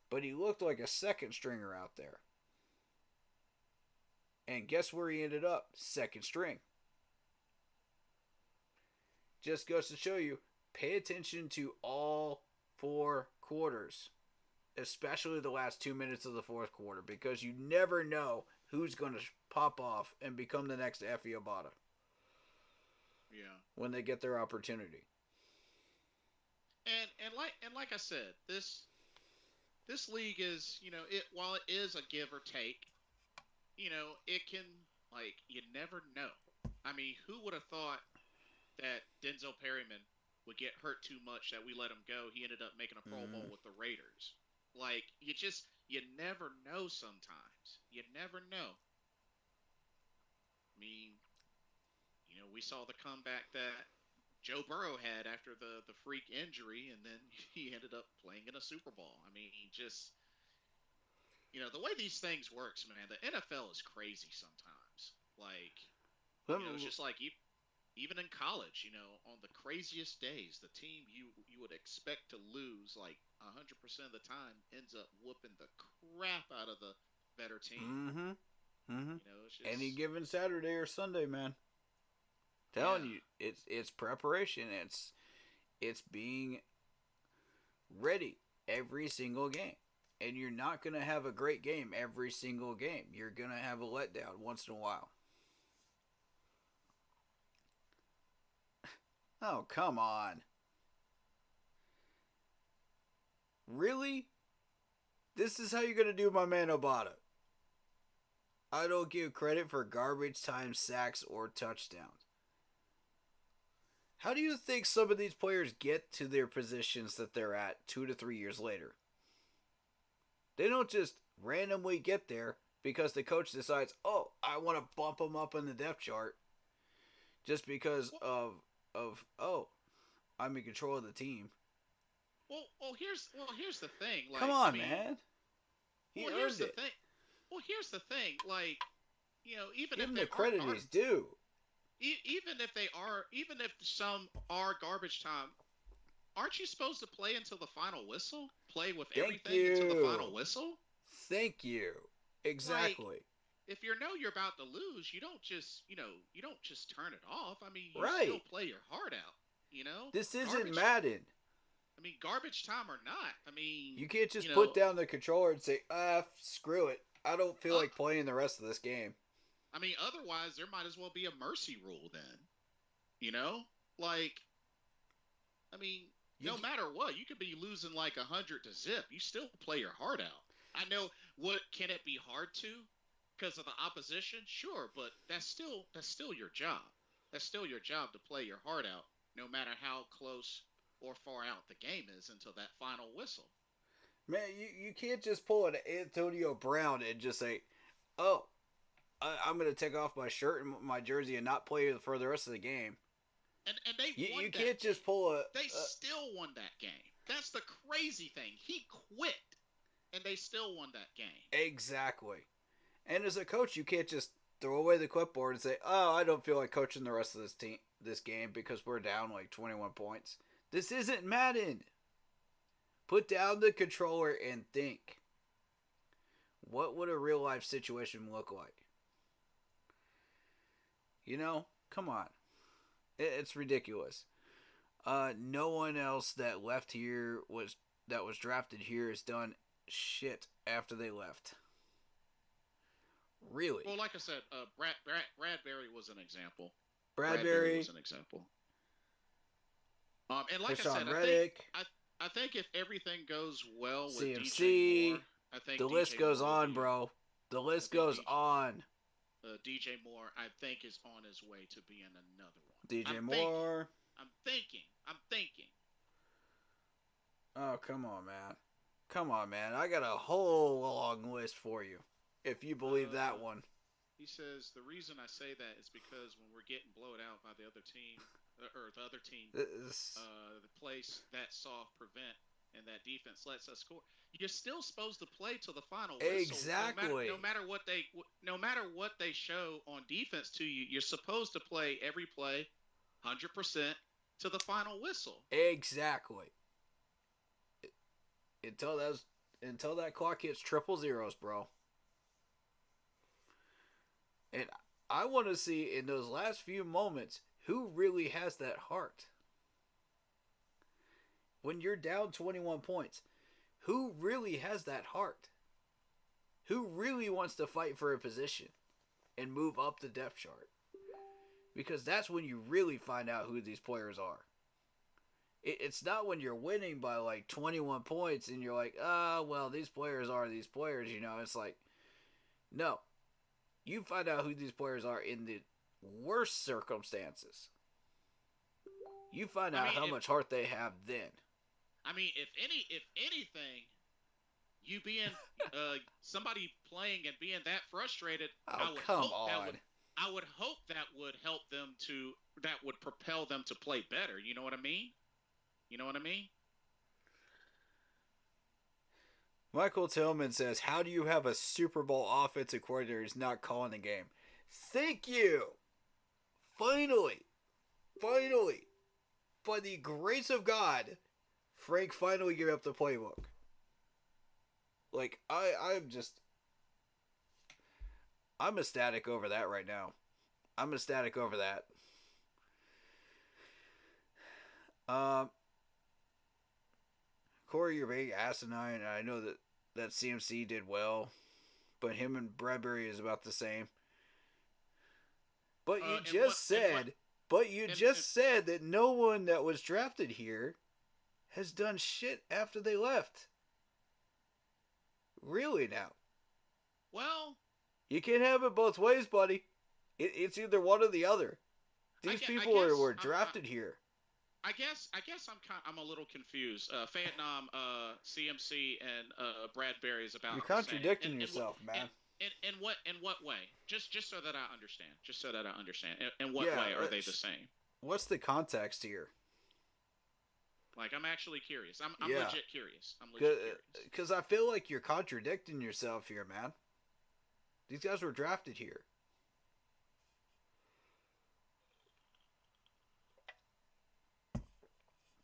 But he looked like a 2nd stringer out there. And guess where he ended up? 2nd string. Just goes to show you, pay attention to all 4 quarters, especially the last 2 minutes of the 4th quarter, because you never know who's going to pop off and become the next Effie Abada. Yeah. When they get their opportunity. And like I said, this league is, while it is a give or take, it can, you never know. I mean, who would have thought that Denzel Perryman would get hurt too much that we let him go? He ended up making a Pro Bowl with the Raiders. You never know sometimes. You never know. I mean, we saw the comeback that Joe Burrow had after the freak injury, and then he ended up playing in a Super Bowl. I mean, just, the way these things works, man, the NFL is crazy sometimes. It's just like even in college, on the craziest days, the team you would expect to lose 100% of the time ends up whooping the crap out of the better team. It's just... Any given Saturday or Sunday, man. Telling you, it's preparation. It's being ready every single game. And you're not going to have a great game every single game. You're going to have a letdown once in a while. Oh, come on. Really? This is how you're going to do my man Obata. I don't give credit for garbage time sacks or touchdowns. How do you think some of these players get to their positions that they're at 2 to 3 years later? They don't just randomly get there because the coach decides, oh, I want to bump them up on the depth chart just because of I'm in control of the team. Well, here's the thing. Come on, man. Here's the thing. Well, here's the thing. Even give if the credit he's due. Even if some are garbage time, aren't you supposed to play until the final whistle? Play with everything until the final whistle? Thank you. Exactly. If you're about to lose, you don't just turn it off. I mean, you still play your heart out. This isn't Madden. I mean, garbage time or not. I mean, you can't just put down the controller and say, screw it. I don't feel like playing the rest of this game. I mean, otherwise, there might as well be a mercy rule then. No matter what, you could be losing 100 to zip. You still play your heart out. I know, can it be hard to because of the opposition? Sure, but that's still your job. That's still your job to play your heart out, no matter how close or far out the game is until that final whistle. Man, you can't just pull an Antonio Brown and just say, oh, I'm going to take off my shirt and my jersey and not play for the rest of the game. And they won you can't just pull They still won that game. That's the crazy thing. He quit, and they still won that game. Exactly. And as a coach, you can't just throw away the clipboard and say, "Oh, I don't feel like coaching the rest of this game because we're down like 21 points." This isn't Madden. Put down the controller and think. What would a real life situation look like? Come on. It's ridiculous. No one else that left here was drafted here has done shit after they left. Really? Well, like I said, Bradbury was an example. Bradbury was an example. And like Hassan I said, Reddick, I think if everything goes well with CMC, DJ Moore, I think the DJ list goes Moore on, bro. The list goes on. DJ Moore, I think, is on his way to being another one. DJ Moore. I'm thinking. Oh, come on, man. I got a whole long list for you, if you believe that one. He says, the reason I say that is because when we're getting blown out by the other team, the place that soft prevent and that defense lets us score, you're still supposed to play till the final whistle. Exactly. No matter what they show on defense to you, you're supposed to play every play 100% to the final whistle. Exactly. Until that clock hits triple zeros, bro. And I want to see in those last few moments who really has that heart. When you're down 21 points, who really has that heart? Who really wants to fight for a position and move up the depth chart? Because that's when you really find out who these players are. It's not when you're winning by like 21 points and you're like, well, these players are these players, It's like, no. You find out who these players are in the worst circumstances. You find out how much heart they have then. I mean, if anything, you being somebody playing and being that frustrated, I would hope that would help them that would propel them to play better. You know what I mean? Michael Tillman says, how do you have a Super Bowl offensive coordinator who's not calling the game? Thank you! Finally, by the grace of God, Frank finally gave up the playbook. Like, I'm ecstatic over that right now. I'm ecstatic over that. Corey, you're being asinine, and I know that CMC did well, but him and Bradbury is about the same. But you just said that no one that was drafted here has done shit after they left. Really now? Well, you can't have it both ways, buddy. It's either one or the other. These people were drafted here. I guess I'm a little confused. Vietnam, CMC, and Bradbury is about. You're contradicting yourself, man. In what way? Just so that I understand. In what way are they the same? What's the context here? Like, I'm actually curious. I'm legit curious. Because I feel like you're contradicting yourself here, man. These guys were drafted here.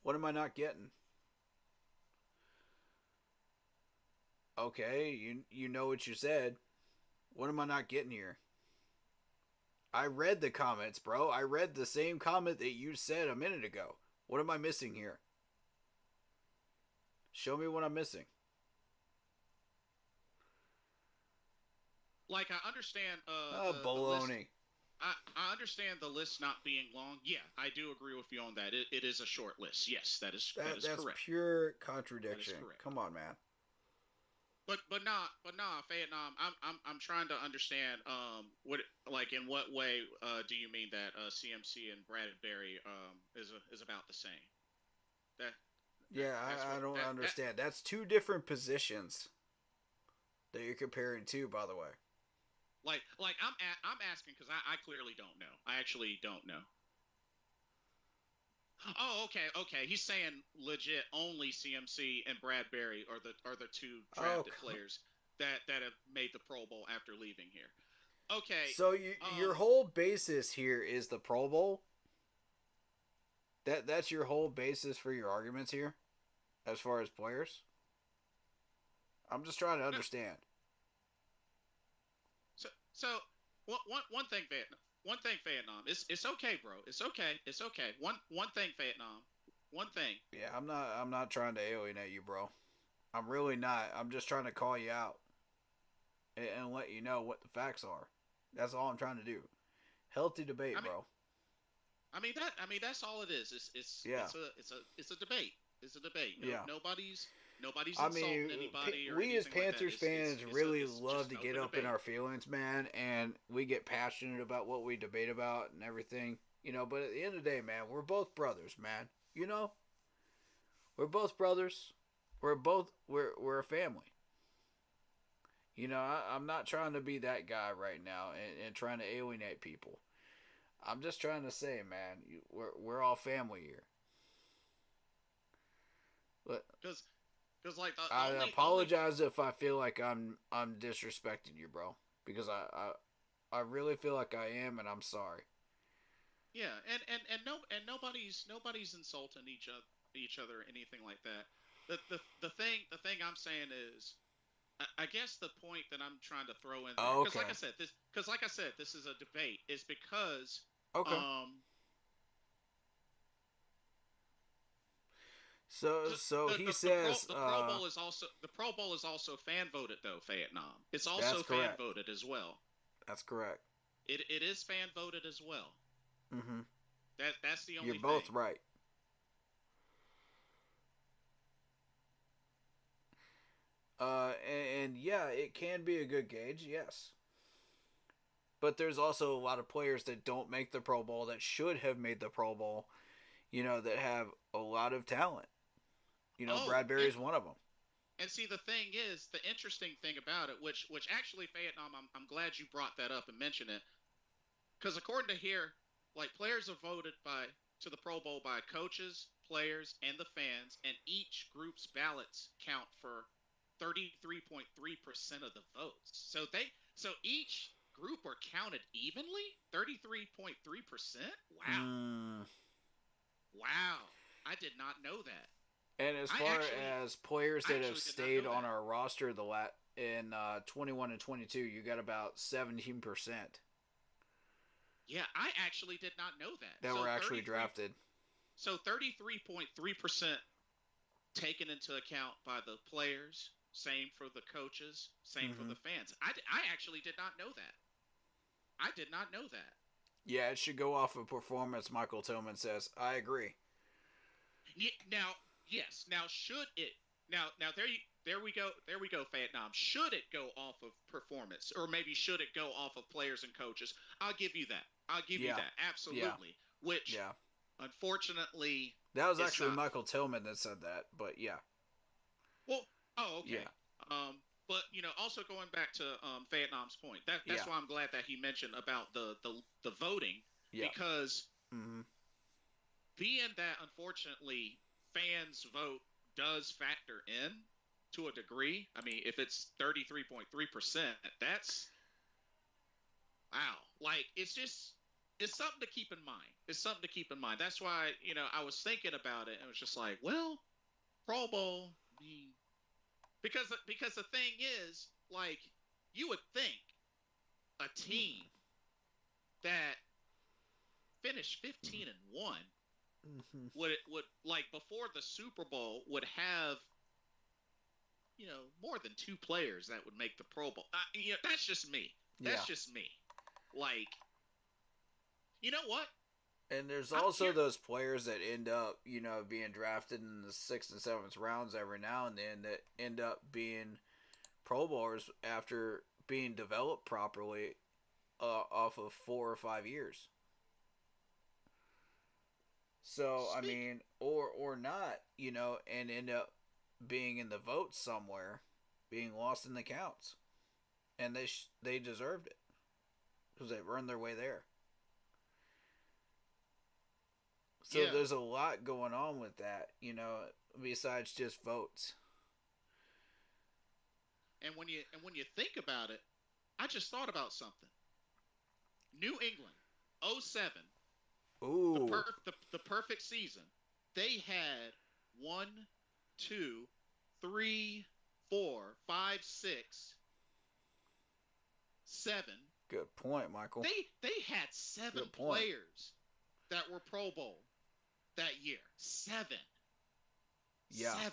What am I not getting? Okay, you know what you said. What am I not getting here? I read the comments, bro. I read the same comment that you said a minute ago. What am I missing here? Show me what I'm missing. Like, I understand. Baloney. I understand the list not being long. Yeah, I do agree with you on that. It is a short list. Yes, that's correct. That's pure contradiction. Come on, man. But nah, Vietnam. I'm trying to understand. In what way do you mean that CMC and Bradbury is about the same? I don't understand. That's two different positions that you're comparing to, by the way. Like I'm asking because I clearly don't know. I actually don't know. Oh, okay. He's saying legit only CMC and Bradbury are the two drafted players that have made the Pro Bowl after leaving here. Okay. So your whole basis here is the Pro Bowl? That's your whole basis for your arguments here, as far as players? I'm just trying to understand. So one thing, Vietnam. One thing, Vietnam. It's okay, bro. It's okay. One thing, Vietnam. One thing. Yeah, I'm not trying to alienate you, bro. I'm really not. I'm just trying to call you out and let you know what the facts are. That's all I'm trying to do. Healthy debate, bro. I mean that's all it is. It's a debate. It's a debate. Nobody's insulting anybody. We as Panthers fans really love to get up in our feelings, man, and we get passionate about what we debate about and everything. But at the end of the day, man, we're both brothers, man. We're both brothers. We're a family. I'm not trying to be that guy right now and trying to alienate people. I'm just trying to say, man, we're all family here. Because like I apologize if I feel like I'm disrespecting you, bro. Because I really feel like I am, and I'm sorry. Yeah, and nobody's insulting each other or anything like that. The thing I'm saying is, I guess the point that I'm trying to throw in there, because like I said, this is a debate, is because So he says the Pro Bowl is also fan voted though, Vietnam. It's also fan voted as well. That's correct. It is fan voted as well. Mm-hmm. That's the only You're both right. And yeah, it can be a good gauge, yes. But there's also a lot of players that don't make the Pro Bowl that should have made the Pro Bowl, that have a lot of talent. Bradbury is one of them. And see, the thing is, the interesting thing about it, which actually, Vietnam, I'm glad you brought that up and mentioned it, because according to here, like players are voted to the Pro Bowl by coaches, players, and the fans, and each group's ballots count for 33.3% of the votes. So each group are counted evenly, 33.3%. Wow. Wow, I did not know that. And as far as players that have stayed on our roster in 21 and 22, you got about 17%. Yeah, I actually did not know that. That were actually drafted. So 33.3% taken into account by the players, same for the coaches, same for the fans. I actually did not know that. I did not know that. Yeah, it should go off of performance, Michael Tillman says. I agree. Now, yes. Now, should it? Now, there we go, Vietnam. Should it go off of performance, or maybe should it go off of players and coaches? I'll give you that. Absolutely. Yeah. Which, unfortunately, that was actually Michael Tillman that said that. But yeah. Well, okay. Yeah. But also going back to Vietnam's point, that's why I'm glad that he mentioned about the voting, because being that unfortunately fans vote does factor in to a degree. I mean, if it's 33.3%, that's wow. Like it's something to keep in mind. It's something to keep in mind. That's why I was thinking about it and it was just like, well, Pro Bowl, I mean. Because the thing is, like, you would think a team that finished 15-1 would like before the Super Bowl would have more than 2 players that would make the Pro Bowl. That's just me. That's just me. Like, you know what? And there's also those players that end up, being drafted in the 6th and 7th rounds every now and then that end up being Pro Bowlers after being developed properly off of 4 or 5 years. So, I mean, or not, and end up being in the votes somewhere, being lost in the counts. And they deserved it because they earned their way there. So there's a lot going on with that, besides just votes. And when you think about it, I just thought about something. New England, 07. Ooh. The perfect season. They had 1, 2, 3, 4, 5, 6, 7. Good point, Michael. They had 7 players that were Pro Bowl that year. 7. Yeah. 7.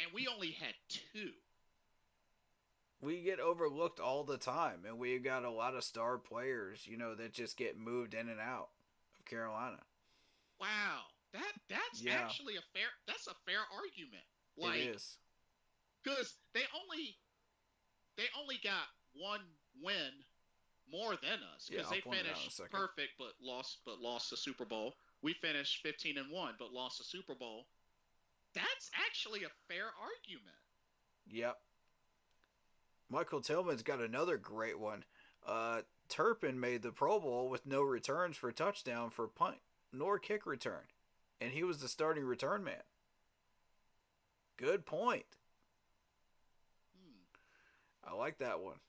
And we only had 2. We get overlooked all the time, and we got a lot of star players, that just get moved in and out of Carolina. Wow, that's actually a fair argument. Like, it is, because they only got 1 win more than us, because they finished perfect but lost the Super Bowl. We finished 15-1 but lost the Super Bowl. That's actually a fair argument. Yep. Michael Tillman's got another great one. Turpin made the Pro Bowl with no returns for touchdown for punt nor kick return, and he was the starting return man. Good point. I like that one.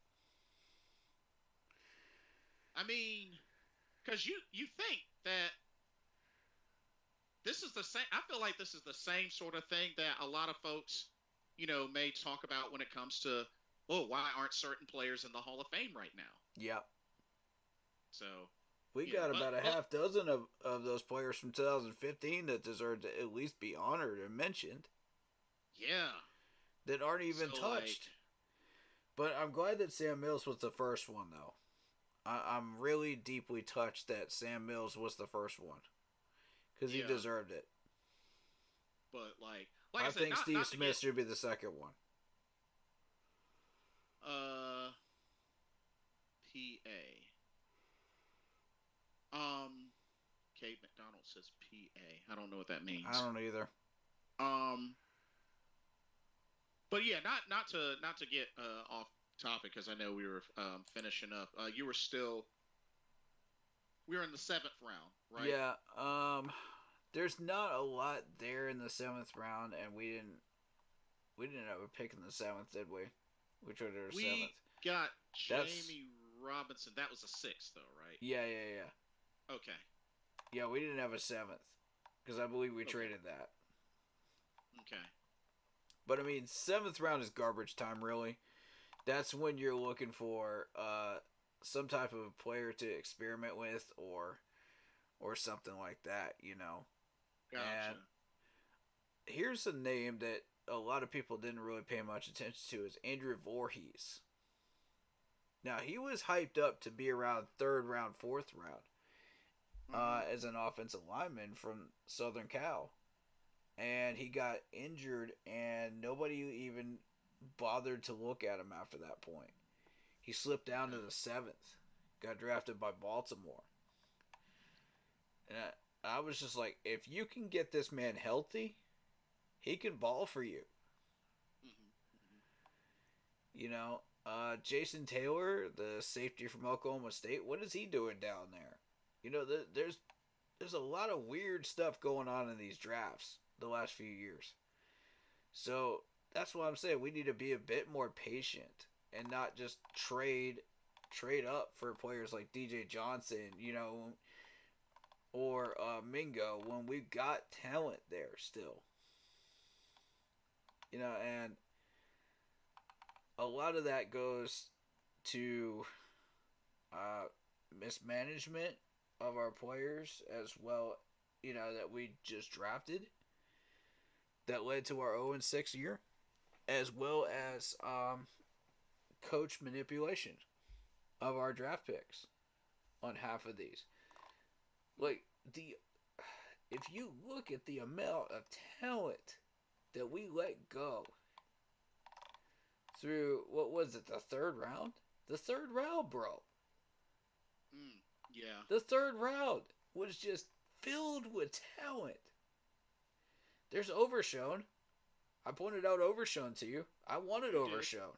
I mean, because you think that this is the same. I feel like this is the same sort of thing that a lot of folks, may talk about when it comes to, why aren't certain players in the Hall of Fame right now? Yep. So we got about a half dozen of those players from 2015 that deserve to at least be honored and mentioned. Yeah. That aren't even touched. But I'm glad that Sam Mills was the first one, though. I'm really deeply touched that Sam Mills was the first one. Because he deserved it. But, I think Steve Smith should be the second one. PA. Kate McDonald says PA. I don't know what that means. I don't either. But yeah, not to get off topic, because I know we were finishing up. We were in the 7th round, right? Yeah. There's not a lot there in the 7th round, and we didn't have a pick in the 7th, did we? Which was our 7th? We got Jamie Robinson. That was the 6th, though, right? Yeah. Okay. Yeah, we didn't have a 7th, because I believe we traded that. Okay. But I mean, 7th round is garbage time, really. That's when you're looking for some type of player to experiment with, or something like that, Gotcha. And here's a name that a lot of people didn't really pay much attention to, is Andrew Voorhees. Now, he was hyped up to be around 3rd round, 4th round as an offensive lineman from Southern Cal. And he got injured, and nobody even bothered to look at him after that point. He slipped down to the 7th. Got drafted by Baltimore. And I was just like, if you can get this man healthy, he can ball for you. Jason Taylor, the safety from Oklahoma State, what is he doing down there? There's a lot of weird stuff going on in these drafts the last few years. So that's why I'm saying we need to be a bit more patient and not just trade up for players like DJ Johnson, or Mingo, when we've got talent there still. And a lot of that goes to mismanagement of our players as well, that we just drafted. That led to our 0-6 year, as well as coach manipulation of our draft picks on half of these. If you look at the amount of talent that we let go through, what was it, the 3rd round? The 3rd round, bro. Yeah. The 3rd round was just filled with talent. There's Overshown. I pointed out Overshown to you. I wanted Overshown.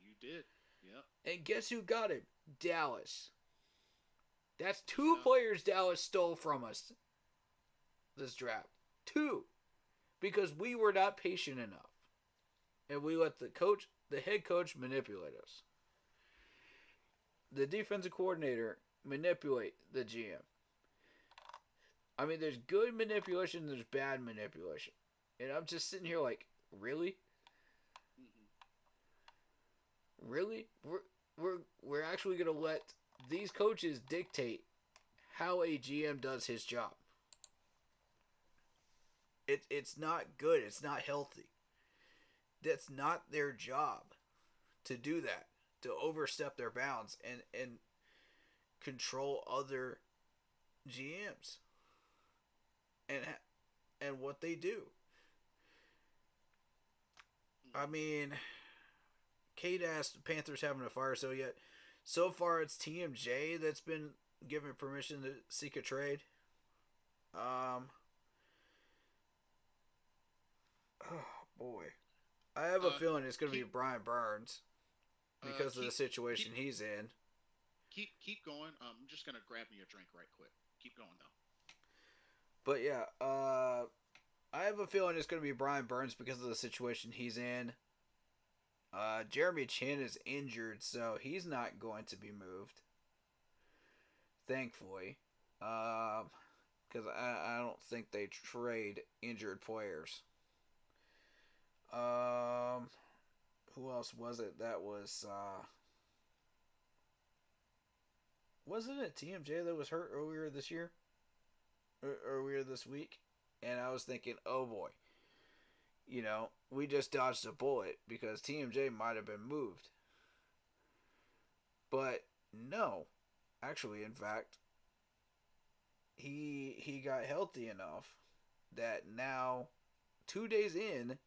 You did. Yep. And guess who got him? Dallas. That's 2 players Dallas stole from us this draft. 2. Because we were not patient enough. And we let the head coach manipulate us. The defensive coordinator manipulate the GM. I mean, there's good manipulation, there's bad manipulation. And I'm just sitting here like, really? Really? We're actually going to let these coaches dictate how a GM does his job. It's not good. It's not healthy. That's not their job to do that, to overstep their bounds and control other GMs and what they do. I mean, Kate asked Panthers having a fire sale yet. So far, it's TMJ that's been given permission to seek a trade. Oh boy, I have a feeling it's going to be Brian Burns because of the situation he's in. Keep going. I'm just going to grab me a drink right quick. Keep going though. But yeah, I have a feeling it's going to be Brian Burns because of the situation he's in. Jeremy Chin is injured, so he's not going to be moved. Thankfully. Because I don't think they trade injured players. Who else was it? That was... wasn't it TMJ that was hurt earlier this year? Earlier this week? And I was thinking, oh boy. You know, we just dodged a bullet because TMJ might have been moved. But no. Actually, in fact, he got healthy enough that now, 2 days in,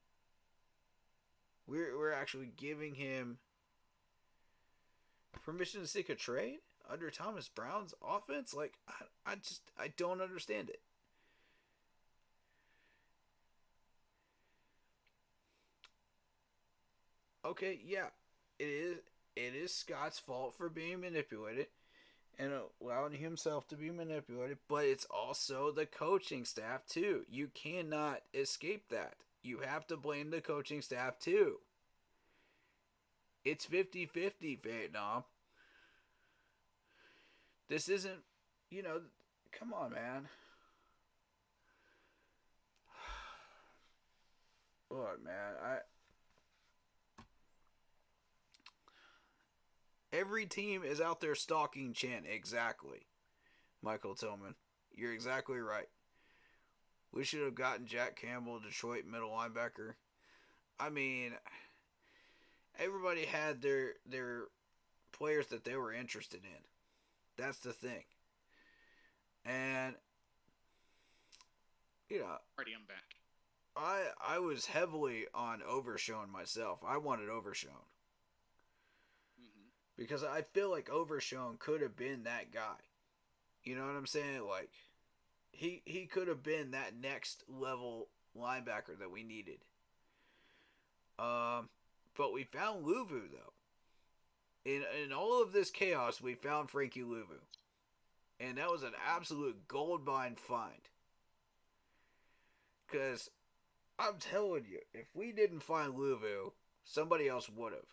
we're actually giving him permission to seek a trade under Thomas Brown's offense. Like, I don't understand it. Okay, yeah, it is Scott's fault for being manipulated and allowing himself to be manipulated, but it's also the coaching staff too. You cannot escape that. You have to blame the coaching staff too. It's 50-50, Vietnam. This isn't, come on, man. Look, man, every team is out there stalking Chen. Exactly. Michael Tillman. You're exactly right. We should have gotten Jack Campbell, Detroit middle linebacker. I mean, everybody had their players that they were interested in. That's the thing. And, Alrighty, I'm back. I was heavily on Overshown myself. I wanted Overshown. Because I feel like Overshown could have been that guy. You know what I'm saying? Like, he could have been that next level linebacker that we needed. But we found Luvu, though. In all of this chaos, we found Frankie Luvu. And that was an absolute gold mine find. Because, I'm telling you, if we didn't find Luvu, somebody else would have.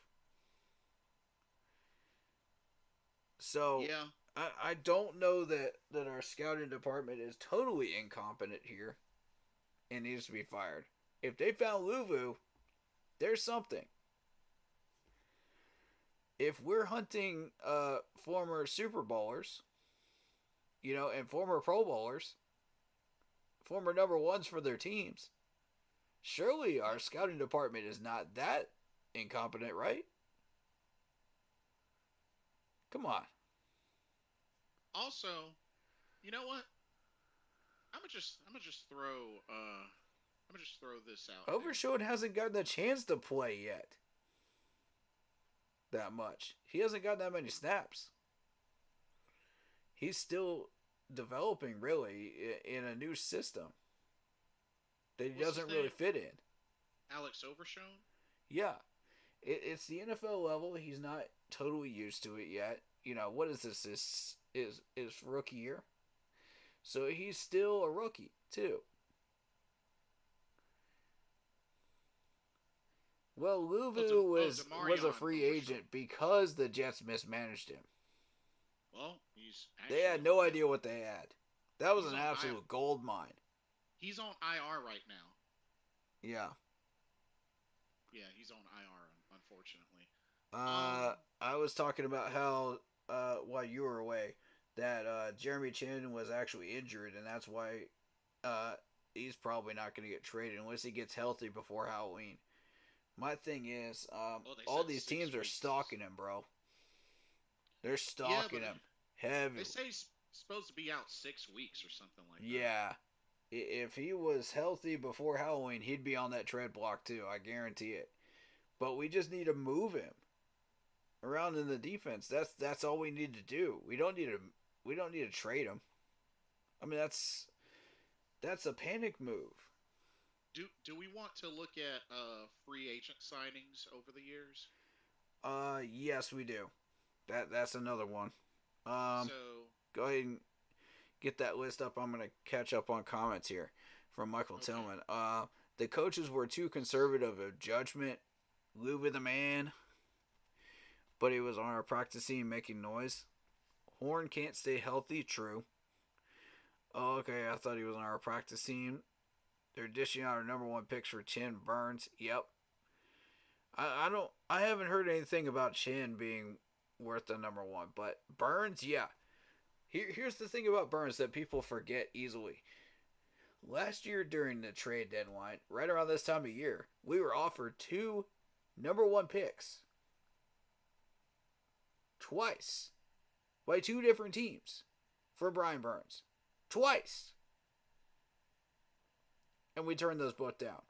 So, yeah. I don't know that our scouting department is totally incompetent here and needs to be fired. If they found Luvu, there's something. If we're hunting former Super Bowlers, and former Pro Bowlers, former number ones for their teams, surely our scouting department is not that incompetent, right? Come on. Also, you know what? I'm gonna just throw this out. Overshown hasn't gotten the chance to play yet. That much. He hasn't gotten that many snaps. He's still developing, really, in a new system that he doesn't really fit in. Alex Overshown? Yeah. It's the NFL level. He's not totally used to it yet. What is this? This his rookie year. So he's still a rookie too. Well, Luvu was a free agent because the Jets mismanaged him. Well, they had no idea what they had. That was an absolute gold mine. He's on IR right now. Yeah. Yeah, he's on IR, unfortunately. I was talking about how while you were away that Jeremy Chin was actually injured, and that's why he's probably not going to get traded unless he gets healthy before Halloween. My thing is, all these teams are stalking him, bro. They're stalking him heavy. They say he's supposed to be out 6 weeks or something like that. Yeah. If he was healthy before Halloween, he'd be on that trade block too. I guarantee it. But we just need to move him around in the defense. That's all we need to do. We don't need to trade him. I mean, that's a panic move. Do we want to look at free agent signings over the years? Yes, we do. That's another one. So go ahead and get that list up. I'm gonna catch up on comments here from Michael Tillman. The coaches were too conservative of judgment. Luva the man, but he was on our practice team making noise. Horn can't stay healthy. True. Oh, okay. I thought he was on our practice team. They're dishing out our number 1 picks for Chin Burns. Yep. I haven't heard anything about Chin being worth the number 1, but Burns, yeah. Here's the thing about Burns that people forget easily. Last year during the trade deadline, right around this time of year, we were offered 2 number 1 picks. Twice. By 2 different teams for Brian Burns. Twice. And we turned those both down.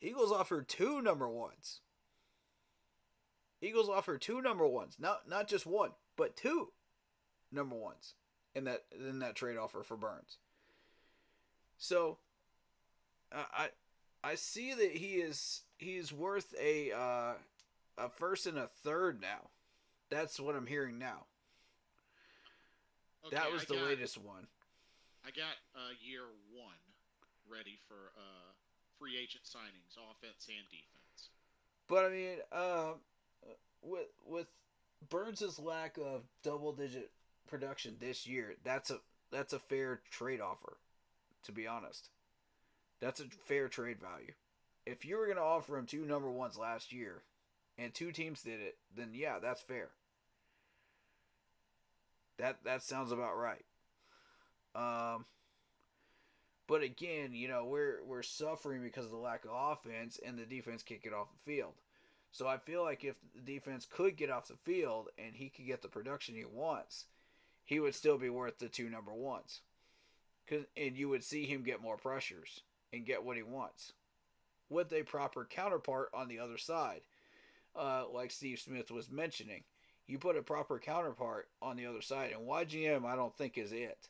Eagles offered 2 number 1s. Eagles offered 2 number 1s. Not just 1, but 2 number 1s in that trade offer for Burns. So I see that he's worth a first and a third now. That's what I'm hearing now. Okay, that was the latest one. I got year 1 ready for free agent signings, offense and defense. But I mean, with Burns' lack of double-digit production this year, that's a fair trade offer. To be honest, that's a fair trade value. If you were going to offer him 2 number 1s last year, and 2 teams did it, then yeah, that's fair. That sounds about right. But again, we're suffering because of the lack of offense, and the defense can't get off the field. So I feel like if the defense could get off the field and he could get the production he wants, he would still be worth the 2 number 1s. And you would see him get more pressures and get what he wants with a proper counterpart on the other side. Like Steve Smith was mentioning, you put a proper counterpart on the other side, and YGM I don't think is it,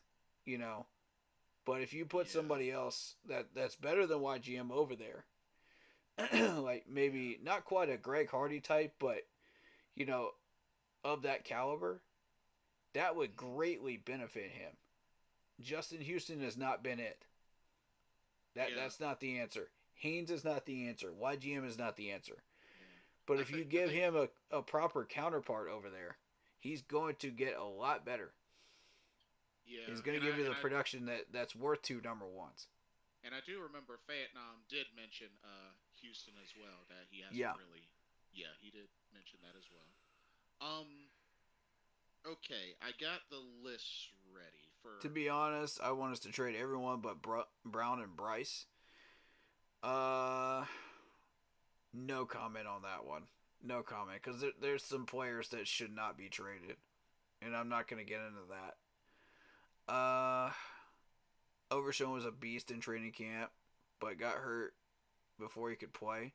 But if you put somebody else that's better than YGM over there, like maybe not quite a Greg Hardy type, but of that caliber, that would greatly benefit him. Justin Houston has not been it. That's not the answer. Haynes is not the answer. YGM is not the answer. But if you give him a proper counterpart over there, he's going to get a lot better. Yeah, he's going to give you the production that's worth 2 number 1s. And I do remember Vietnam did mention Houston as well, that he hasn't really. Yeah, he did mention that as well. Okay, I got the list ready for. To be honest, I want us to trade everyone but Brown and Bryce. No comment on that one. No comment, because there's some players that should not be traded, and I'm not going to get into that. Overshown was a beast in training camp, but got hurt before he could play.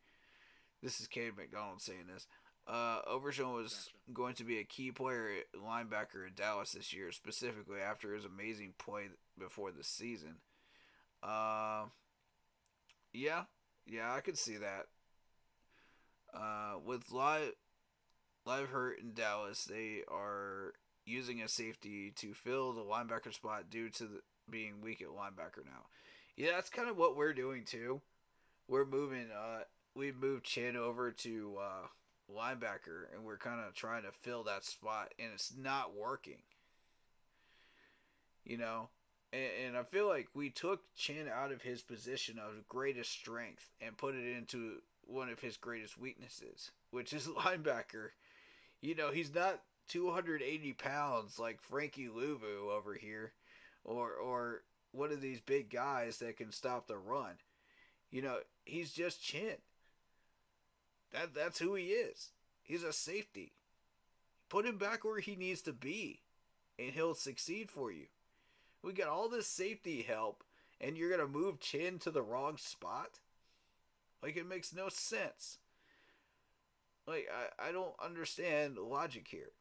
This is Cade McDonald saying this. Overshown was going to be a key player at linebacker in Dallas this year, specifically after his amazing play before the season. Yeah, I could see that. With Live hurt in Dallas. They are using a safety to fill the linebacker spot due to being weak at linebacker now. Yeah, that's kind of what we're doing too. We're moving. We moved Chin over to linebacker, and we're kind of trying to fill that spot, and it's not working. You know, and I feel like we took Chin out of his position of greatest strength and put it into one of his greatest weaknesses, which is linebacker. You know, he's not 280 pounds like Frankie Louvu over here, or one of these big guys that can stop the run. You know, he's just Chin. That's who he is. He's a safety. Put him back where he needs to be, and he'll succeed for you. We got all this safety help, and you're gonna move Chin to the wrong spot? Like, it makes no sense. Like, I don't understand the logic here.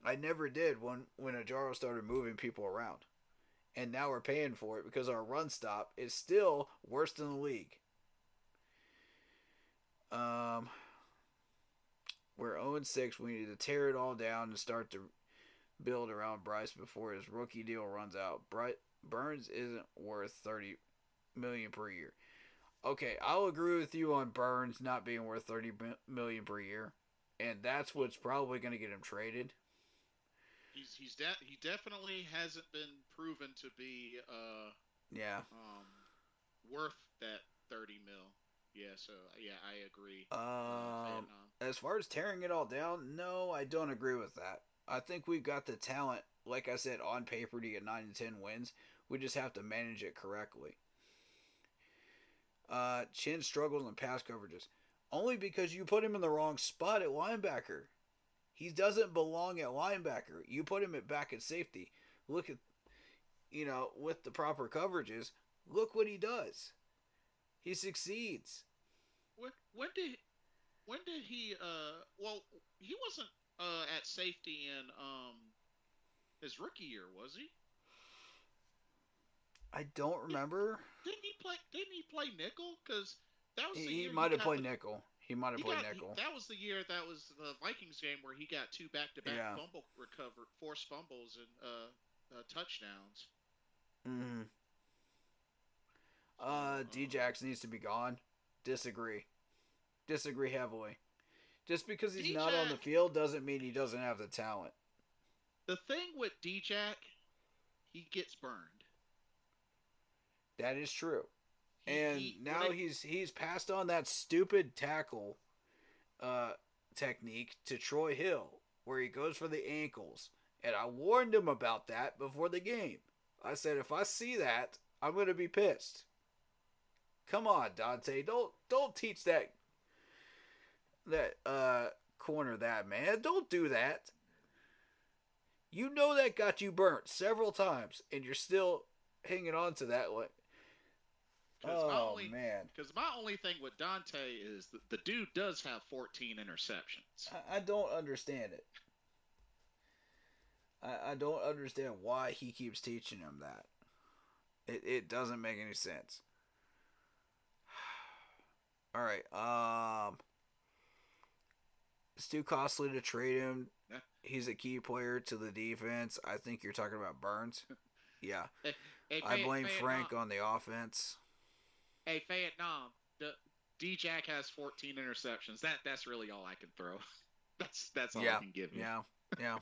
I never did when Ajaro started moving people around. And now we're paying for it because our run stop is still worse than the league. We're 0-6. We need to tear it all down and start to build around Bryce before his rookie deal runs out. Burns isn't worth $30 million per year. Okay, I'll agree with you on Burns not being worth $30 million per year, and that's what's probably going to get him traded. He definitely hasn't been proven to be worth that 30 mil. Yeah, so yeah, I agree. As far as tearing it all down, no, I don't agree with that. I think we've got the talent, like I said, on paper to get 9 to 10 wins. We just have to manage it correctly. Chin struggles in pass coverages. Only because you put him in the wrong spot at linebacker. He doesn't belong at linebacker. You put him back at safety. Look at, with the proper coverages, look what he does. He succeeds. When did he, well, he wasn't at safety in his rookie year, was he? I don't remember. Didn't he play nickel? Because that was the year he might have played nickel. He might have played nickel. That was the year. That was the Vikings game where he got 2 back-to-back forced fumbles and touchdowns. Mm-hmm. D-Jax needs to be gone. Disagree heavily. Just because he's not on the field doesn't mean he doesn't have the talent. The thing with D-Jack, he gets burned. That is true. He's passed on that stupid tackle technique to Troy Hill, where he goes for the ankles. And I warned him about that before the game. I said, if I see that, I'm going to be pissed. Come on, Dante. Don't teach that corner that, man. Don't do that. You know that got you burnt several times, and you're still hanging on to that one. Man. Because my only thing with Dante is that the dude does have 14 interceptions. I don't understand it. I don't understand why he keeps teaching him that. It doesn't make any sense. All right. It's too costly to trade him. Yeah. He's a key player to the defense. I think you're talking about Burns. Yeah. I blame Frank on the offense. Hey, Vietnam, D-Jack has 14 interceptions. That's really all I can throw. That's all I can give you. Yeah.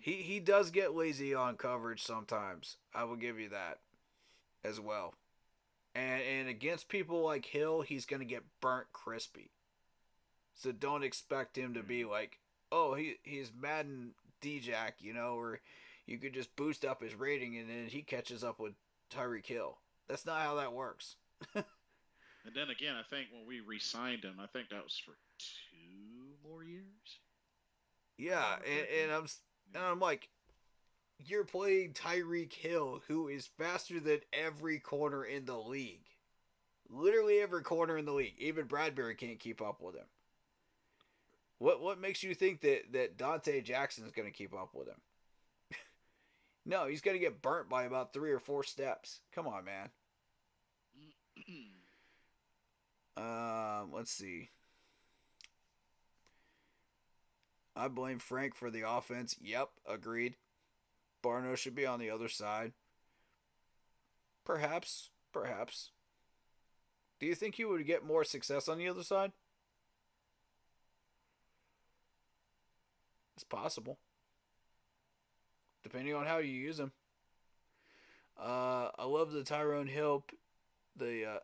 He does get lazy on coverage sometimes. I will give you that as well. And against people like Hill, he's going to get burnt crispy. So don't expect him to be like, oh, he's Madden D-Jack, or you could just boost up his rating and then he catches up with Tyreek Hill. That's not how that works. And then again, I think when we re-signed him, I think that was for 2 more years. Yeah, and I'm like, you're playing Tyreek Hill, who is faster than every corner in the league. Literally every corner in the league. Even Bradbury can't keep up with him. What makes you think that Dante Jackson is going to keep up with him? No, he's going to get burnt by about 3 or 4 steps. Come on, man. Let's see. I blame Frank for the offense. Yep, agreed. Barno should be on the other side. Perhaps. Do you think you would get more success on the other side? It's possible. Depending on how you use him. I love the Tyrone Hill, the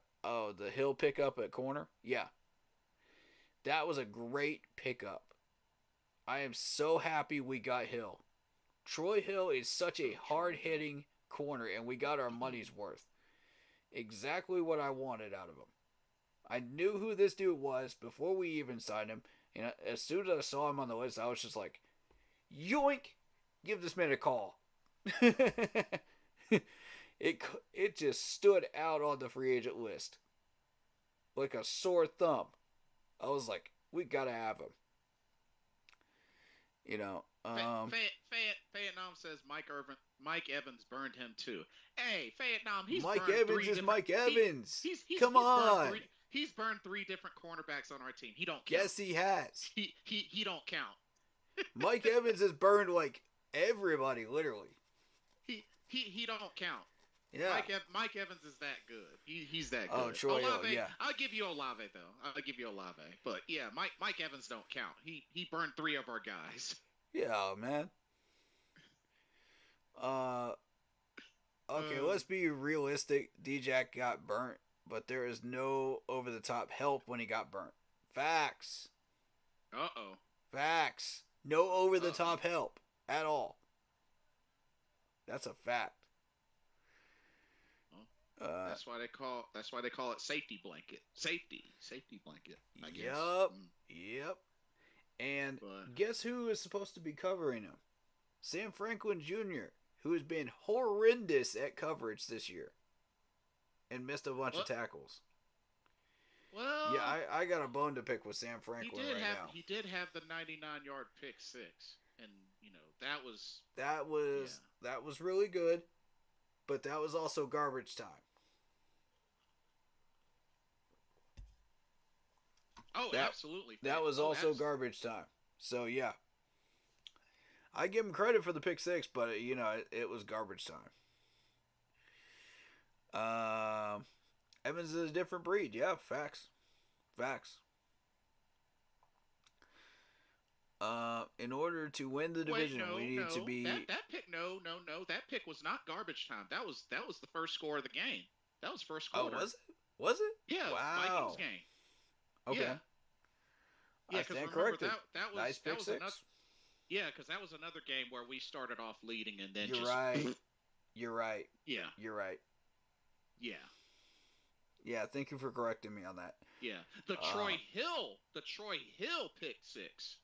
Hill pickup at corner. Yeah. That was a great pickup. I am so happy we got Hill. Troy Hill is such a hard-hitting corner, and we got our money's worth. Exactly what I wanted out of him. I knew who this dude was before we even signed him. And as soon as I saw him on the list, I was just like, yoink! Give this man a call. It just stood out on the free agent list. Like a sore thumb. I was like, we gotta have him. You know, Vietnam says Mike Evans burned him too. Hey, Vietnam, Mike Evans is Mike Evans. Come on. He's burned 3 different cornerbacks on our team. He don't count. Yes, he has. He don't count. Mike Evans has burned like everybody, literally. He don't count. Yeah. Mike Evans is that good. He's that good. Oh, Troy Hill, yeah. I'll give you Olave though. I'll give you Olave. But yeah, Mike Evans don't count. He burned 3 of our guys. Yeah, man. Okay, let's be realistic. D-Jack got burnt, but there is no over-the-top help when he got burnt. Facts. Uh-oh. Facts. No over-the-top help at all. That's a fact. That's why they call it safety blanket. Safety blanket. I guess. Yep. And guess who is supposed to be covering him? Sam Franklin Jr., who has been horrendous at coverage this year and missed a bunch of tackles. Well, yeah, I got a bone to pick with Sam Franklin now. He did have the 99-yard pick 6, and that was really good, but that was also garbage time. Oh, absolutely. That was also garbage time. So, yeah. I give him credit for the pick 6, but, it was garbage time. Evans is a different breed. Yeah, facts. In order to win the division, we need to be... That pick, no. That pick was not garbage time. That was the first score of the game. That was first quarter. Oh, was it? Yeah, wow. Vikings game. Okay. Yeah, I stand corrected. That was nice pick 6. Because that was another game where we started off leading and then You're right. Yeah. You're right. Yeah. Yeah, thank you for correcting me on that. Yeah. The Troy Hill pick 6.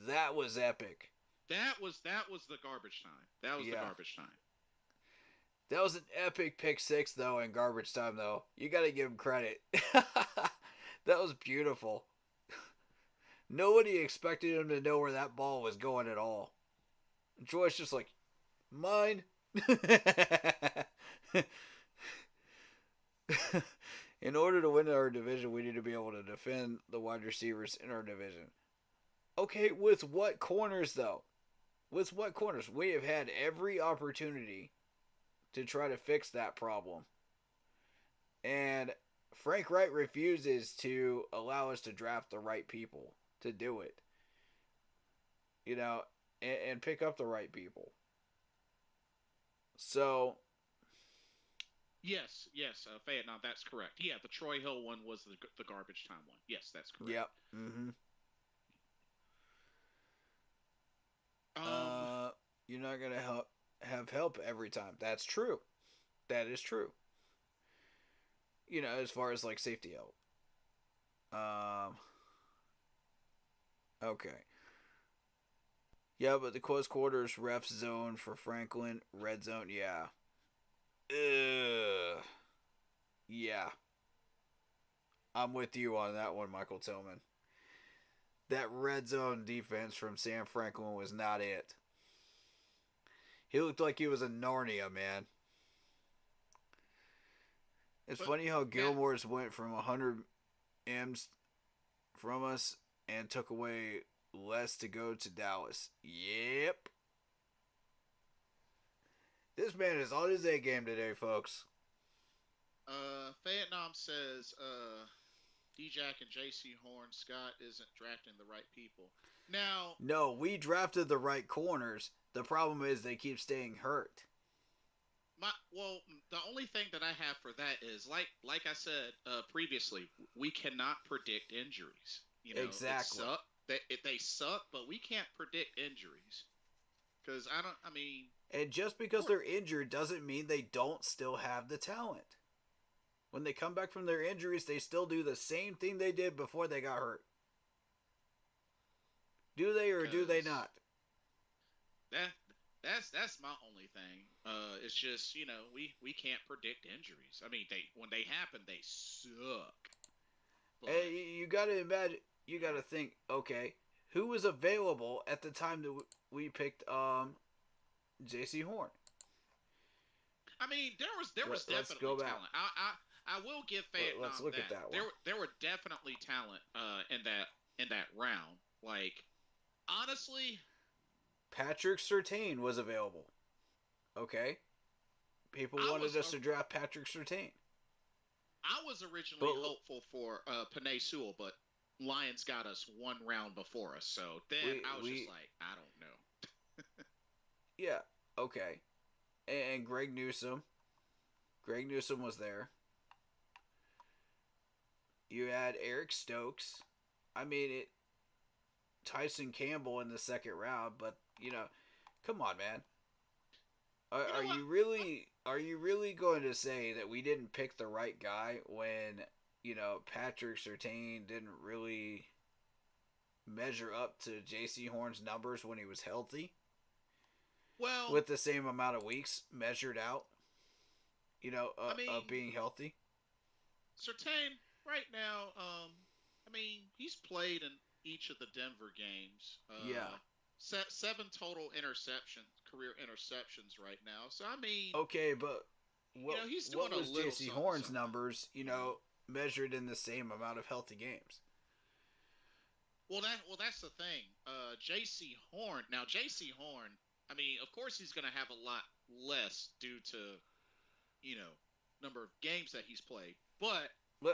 That was epic. That was the garbage time. That was the garbage time. That was an epic pick 6 though, in garbage time though. You got to give him credit. That was beautiful. Nobody expected him to know where that ball was going at all. And Troy's just like, mine. In order to win our division, we need to be able to defend the wide receivers in our division. Okay, with what corners, though? With what corners? We have had every opportunity to try to fix that problem. And Frank Wright refuses to allow us to draft the right people to do it. And pick up the right people. So... Yes, Vietnam, that's correct. Yeah, the Troy Hill one was the garbage time one. Yes, that's correct. Yep. Mm-hmm. You're not going to have help every time. That's true. That is true. As far as, like, safety help. Okay. Yeah, but the close quarters ref zone for Franklin, red zone, yeah. Yeah. I'm with you on that one, Michael Tillman. That red zone defense from Sam Franklin was not it. He looked like he was in Narnia, man. It's funny how Gilmore's went from 100 M's from us and took away less to go to Dallas. Yep. This man is on his A game today, folks. Vietnam says D-Jack and J.C. Horn, Scott isn't drafting the right people. Now, no, we drafted the right corners. The problem is they keep staying hurt. The only thing that I have for that is like I said previously, we cannot predict injuries. You know, exactly. They suck, but we can't predict injuries. Because and just because they're injured doesn't mean they don't still have the talent. When they come back from their injuries, they still do the same thing they did before they got hurt. Do they or do they not? That's my only thing. It's just, you know, we can't predict injuries. I mean, when they happen, they suck. But you got to imagine, you got to think, okay, who was available at the time that we picked J.C. Horn? I mean, there was definitely talent. I will give Vietnam let's look at that one. There were definitely talent in that round. Like, honestly, Patrick Surtain was available. Okay, people wanted us to draft Patrick Surtain. I was originally hopeful for Penei Sewell, but Lions got us one round before us. So then I was just like, I don't know. Yeah. Okay. And Greg Newsome. Greg Newsome was there. You had Eric Stokes. I mean, Tyson Campbell in the second round, but you know, come on, man. Are you really going to say that we didn't pick the right guy when, you know, Patrick Surtain didn't really measure up to J.C. Horn's numbers when he was healthy? Well, with the same amount of weeks measured out, you know, of being healthy. Surtain right now, he's played in each of the Denver games. Yeah. 7 total career interceptions right now. So okay, but he's doing what was J.C. Horn's numbers? You know, measured in the same amount of healthy games. Well, that's the thing. J.C. Horn. Now, J.C. Horn. I mean, of course, he's going to have a lot less due to, you know, number of games that he's played. But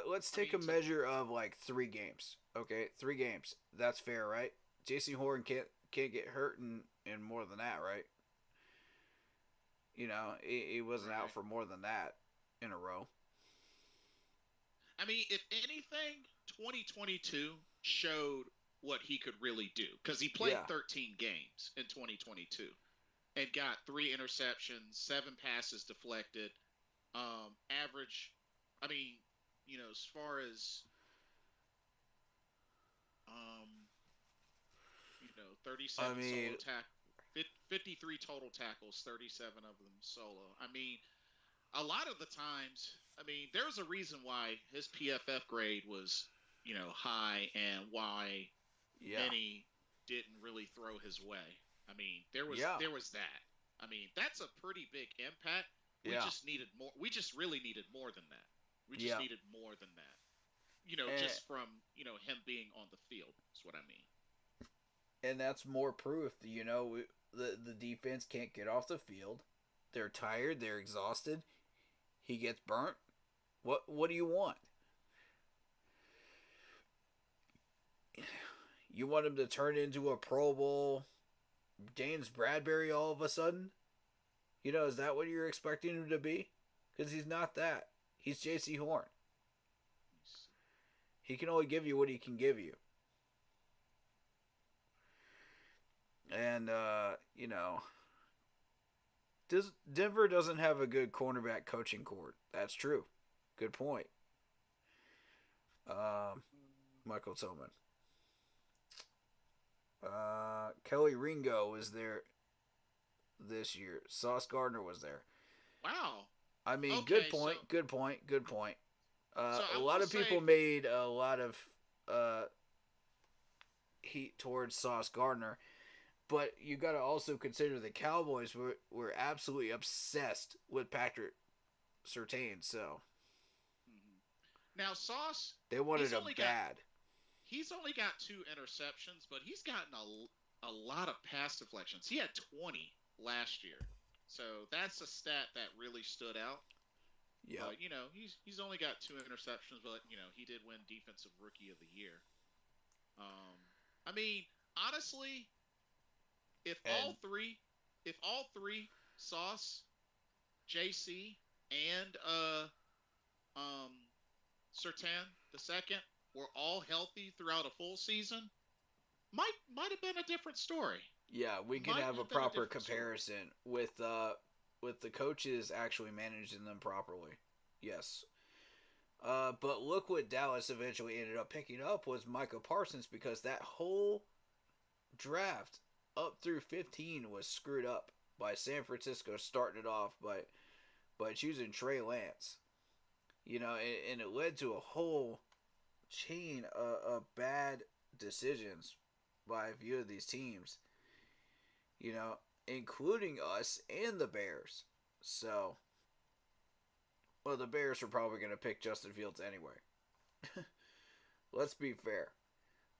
let's take a measure of like 3 games. Okay, 3 games. That's fair, right? J.C. Horn can't get hurt in more than that, right? You know, he wasn't out for more than that in a row. I mean, if anything, 2022 showed what he could really do because he played 13 games in 2022 and got 3 interceptions, 7 passes deflected. Average, I mean, you know, as far as 37 solo tackles, 53 total tackles, 37 of them solo. I mean, a lot of the times, there's a reason why his PFF grade was, you know, high and why many didn't really throw his way. I mean, there was that. I mean, that's a pretty big impact. We just needed more. We just really needed more than that. We just needed more than that. You know, just from, you know, him being on the field is what I mean. And that's more proof that, you know, the defense can't get off the field. They're tired. They're exhausted. He gets burnt. What do you want? You want him to turn into a Pro Bowl James Bradbury all of a sudden? You know, is that what you're expecting him to be? Because he's not that. He's J.C. Horn. He can only give you what he can give you. And, you know, Denver doesn't have a good cornerback coaching court. That's true. Good point. Michael Tillman. Kelly Ringo was there this year. Sauce Gardner was there. Wow. I mean, good point. A lot of people made a lot of heat towards Sauce Gardner, but you got to also consider the Cowboys were absolutely obsessed with Patrick Surtain. So now Sauce, they wanted him bad. he's only got 2 interceptions, but he's gotten a lot of pass deflections. He had 20 last year, so that's a stat that really stood out. Yeah. But he's only got 2 interceptions, but he did win Defensive Rookie of the Year. I mean, honestly, if all three, Sauce, JC, and um Sertan the second, were all healthy throughout a full season, might have been a different story. Yeah, we can have a proper comparison with the coaches actually managing them properly. Yes. But look what Dallas eventually ended up picking up was Michael Parsons, because that whole draft up through 15 was screwed up by San Francisco, starting it off by choosing Trey Lance. And it led to a whole chain of bad decisions by a few of these teams, including us and the Bears. So, well, the Bears are probably going to pick Justin Fields anyway. Let's be fair.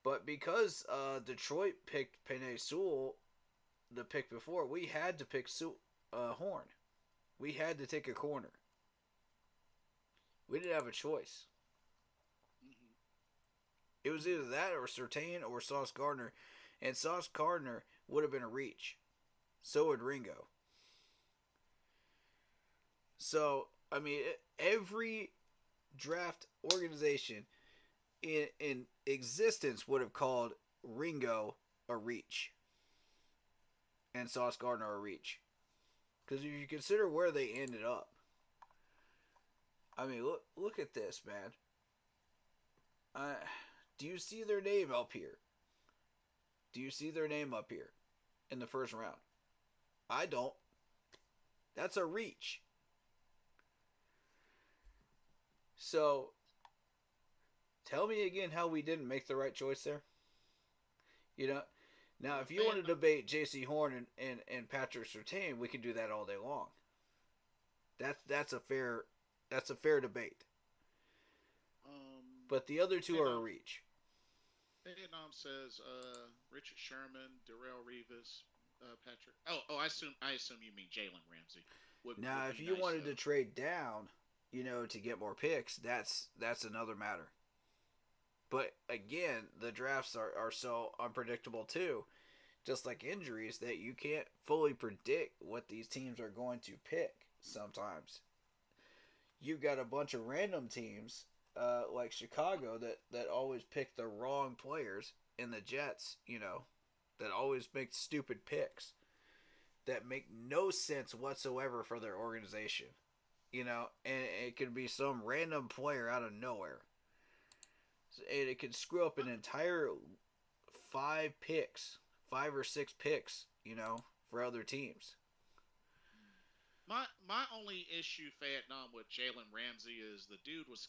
But because Detroit picked Penei Sewell the pick before, we had to pick Horn. We had to take a corner. We didn't have a choice. Mm-hmm. It was either that or Surtain or Sauce Gardner. And Sauce Gardner would have been a reach. So would Ringo. So, I mean, every draft organization in existence would have called Ringo a reach. And Sauce Gardner a reach. Because if you consider where they ended up. I mean, look at this, man. Do you see their name up here? Do you see their name up here in the first round? I don't. That's a reach. So, tell me again how we didn't make the right choice there. Now if you want to debate J.C. Horn and Patrick Surtain, we can do that all day long. That's a fair debate. But the other two are a reach. Vietnam says Richard Sherman, Darrelle Revis, Patrick. Oh, I assume you mean Jalen Ramsey. Now, if you wanted to trade down, to get more picks, that's another matter. But again, the drafts are so unpredictable too, just like injuries, that you can't fully predict what these teams are going to pick sometimes. You've got a bunch of random teams like Chicago that always pick the wrong players, and the Jets, that always make stupid picks that make no sense whatsoever for their organization. And it can be some random player out of nowhere. And it can screw up an entire 5 or 6 picks, for other teams. My only issue, Vietnam, with Jalen Ramsey is the dude was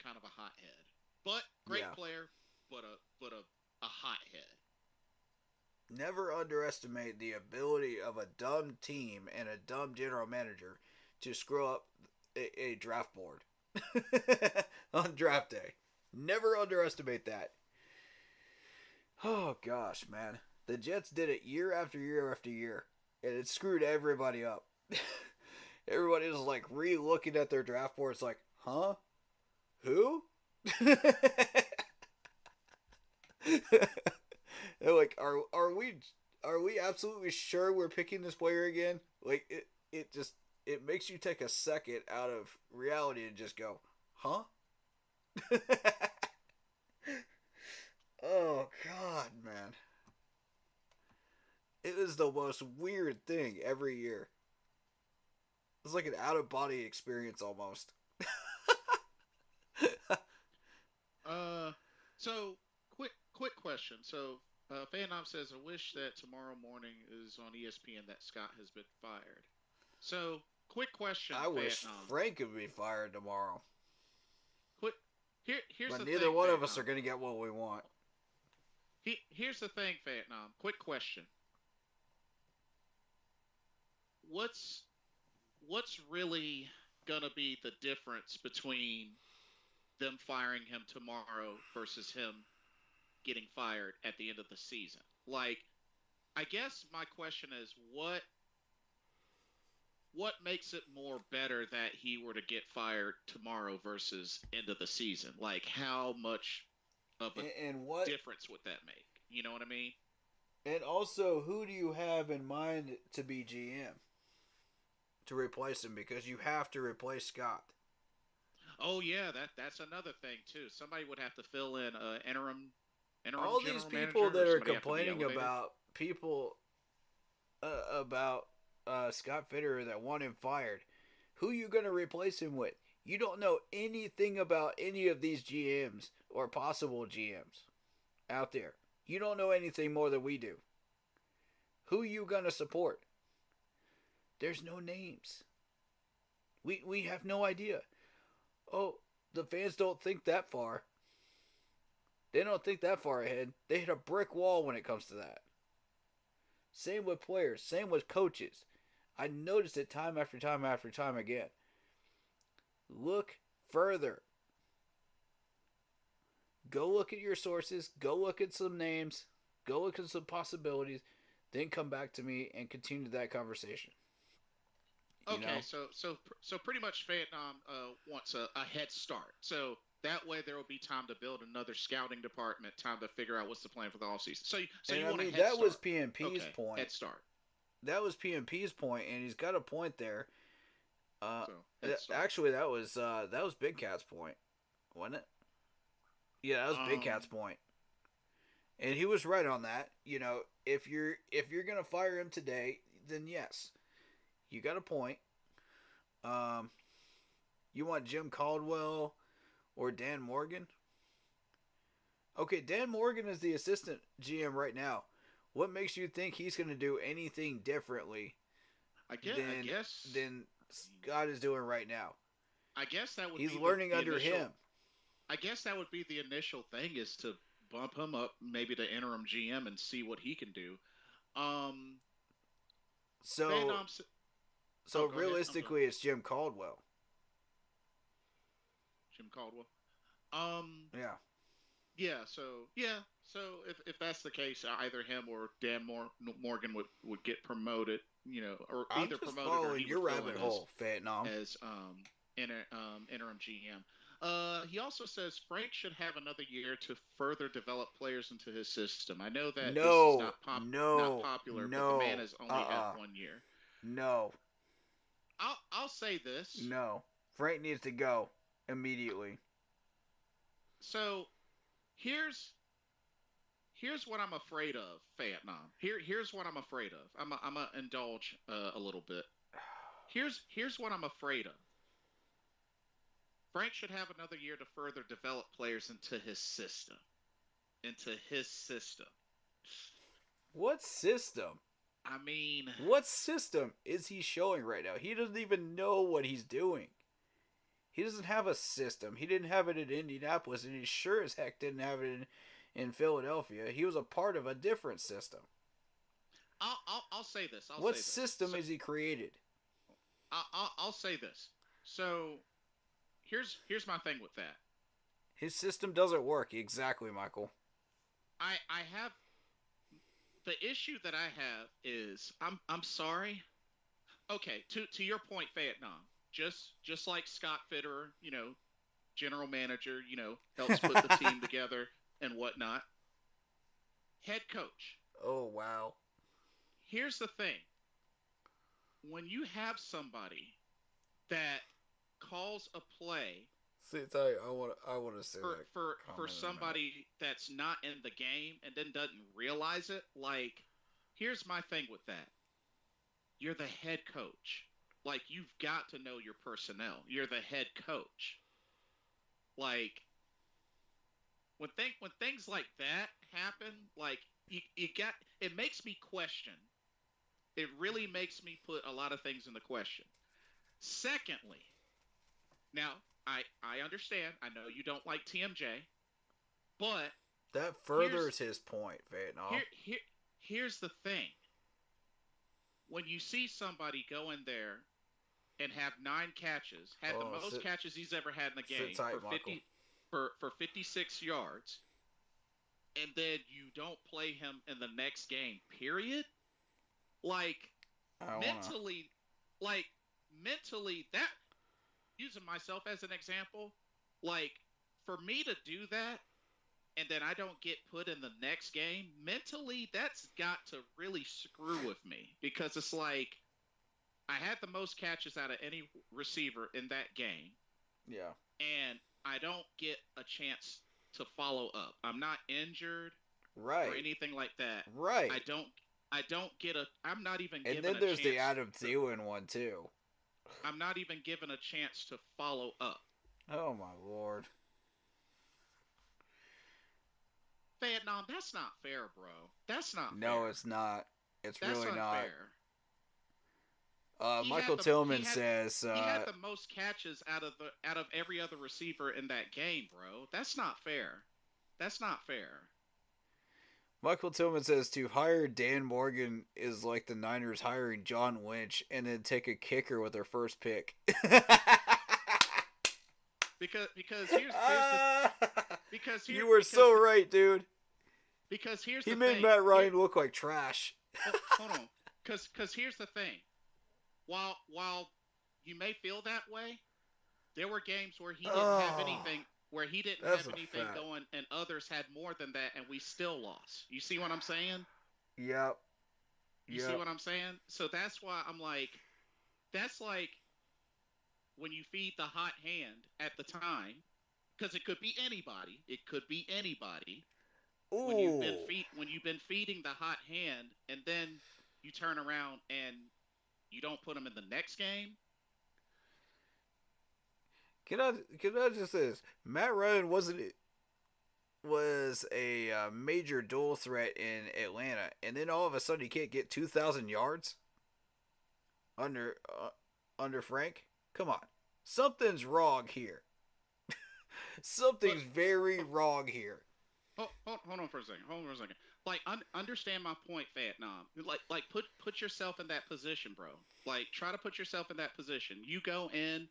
kind of a hothead, but great player, but a hothead. Never underestimate the ability of a dumb team and a dumb general manager to screw up a draft board on draft day. Never underestimate that. Oh gosh, man. The Jets did it year after year after year, and it screwed everybody up. Everybody is like re-looking at their draft boards like, huh? Who? They're like, are we absolutely sure we're picking this player again? Like it makes you take a second out of reality and just go, huh? Oh God, man. It is the most weird thing every year. It's like an out-of-body experience almost. So quick question. So Phanom says, I wish that tomorrow morning is on ESPN that Scott has been fired. So quick question. I wish Frank would be fired tomorrow. Here's but the neither thing, one of us are going to get what we want. Here's the thing, Phanom. Quick question. What's really gonna be the difference between them firing him tomorrow versus him getting fired at the end of the season. Like, I guess my question is, what makes it more better that he were to get fired tomorrow versus end of the season? Like, how much of a difference would that make? You know what I mean? And also, who do you have in mind to be GM to replace him? Because you have to replace Scott. Oh yeah, that's another thing too. Somebody would have to fill in interim all these people that are complaining about Scott Fitterer that want him fired. Who you going to replace him with? You don't know anything about any of these GMs or possible GMs out there. You don't know anything more than we do. Who you going to support? There's no names. We have no idea. Oh, the fans don't think that far. They don't think that far ahead. They hit a brick wall when it comes to that. Same with players. Same with coaches. I noticed it time after time after time again. Look further. Go look at your sources. Go look at some names. Go look at some possibilities. Then come back to me and continue that conversation. Okay, so pretty much Vietnam wants a head start. So that way there will be time to build another scouting department, time to figure out what's the plan for the offseason. So you want a head start. That was PNP's point. Head start. That was PNP's point, and he's got a point there. Actually, that was Big Cat's point, wasn't it? Yeah, that was Big Cat's point, and he was right on that. You know, if you're gonna fire him today, then yes, you got a point. You want Jim Caldwell or Dan Morgan? Okay, Dan Morgan is the assistant GM right now. What makes you think he's going to do anything differently than Scott is doing right now? I guess that would he's learning under him. I guess that would be the initial thing, is to bump him up maybe to interim GM and see what he can do. So realistically, it's Jim Caldwell. Jim Caldwell. Yeah. Yeah. So if that's the case, either him or Dan Morgan would get promoted. You know, or either I'm just promoted following or your rabbit hole, Vietnam, as interim GM. He also says Frank should have another year to further develop players into his system. I know that this is not popular, but the man has only had 1 year. No. I'll say this. No. Frank needs to go immediately. So here's what I'm afraid of, Vietnam. Here's what I'm afraid of. I'm gonna indulge a little bit. Here's what I'm afraid of. Frank should have another year to further develop players into his system. What system? I mean, what system is he showing right now? He doesn't even know what he's doing. He doesn't have a system. He didn't have it in Indianapolis, and he sure as heck didn't have it in Philadelphia. He was a part of a different system. I'll say this. What system is he created? I'll say this. So here's my thing with that. His system doesn't work. Exactly, Michael. I have the issue that I have is I'm sorry. Okay, to your point, Vietnam. Just like Scott Fitterer, you know, general manager, you know, helps put the team together and whatnot. Head coach. Oh wow. Here's the thing. When you have somebody that calls a play, I want to say for somebody that's not in the game and then doesn't realize it. Like, here's my thing with that. You're the head coach. Like, you've got to know your personnel. You're the head coach. Like, when things like that happen, like you got, it makes me question. It really makes me put a lot of things into question. Secondly, now I understand. I know you don't like TMJ, but that furthers his point, Vietnam. Here's the thing. When you see somebody go in there and have 9 catches, had the most catches he's ever had in the game tight, for 56 yards, and then you don't play him in the next game, period. Like mentally, that, using myself as an example, like for me to do that and then I don't get put in the next game, mentally that's got to really screw with me, because it's like I had the most catches out of any receiver in that game. Yeah. And I don't get a chance to follow up. I'm not injured or anything like that. Right. I don't get a I'm not even and given a chance. And then there's the Adam Thielen one too. I'm not even given a chance to follow up. Oh my lord. Vietnam, that's not fair, bro. That's not fair. No, it's not. It's that's really not. Michael Tillman says he had the most catches out of every other receiver in that game, bro. That's not fair. That's not fair. Michael Tillman says to hire Dan Morgan is like the Niners hiring John Lynch and then take a kicker with their first pick. because you were so right, dude. Because here's he the made thing. Matt Ryan look like trash. Hold on, because here's the thing. While you may feel that way, there were games where he didn't have anything. Where he didn't have anything going, and others had more than that, and we still lost. You see what I'm saying? Yep. You see what I'm saying? So that's why I'm like, that's like when you feed the hot hand at the time, because it could be anybody. It could be anybody. Ooh. When you've been feeding the hot hand, and then you turn around and you don't put them in the next game. Can I just say this? Matt Ryan was a major dual threat in Atlanta, and then all of a sudden he can't get 2,000 yards under Frank. Come on, something's wrong here. Something's very wrong here. Hold on for a second. Like, understand my point, Vietnam. Like, put yourself in that position, bro. Like, try to put yourself in that position. You go in.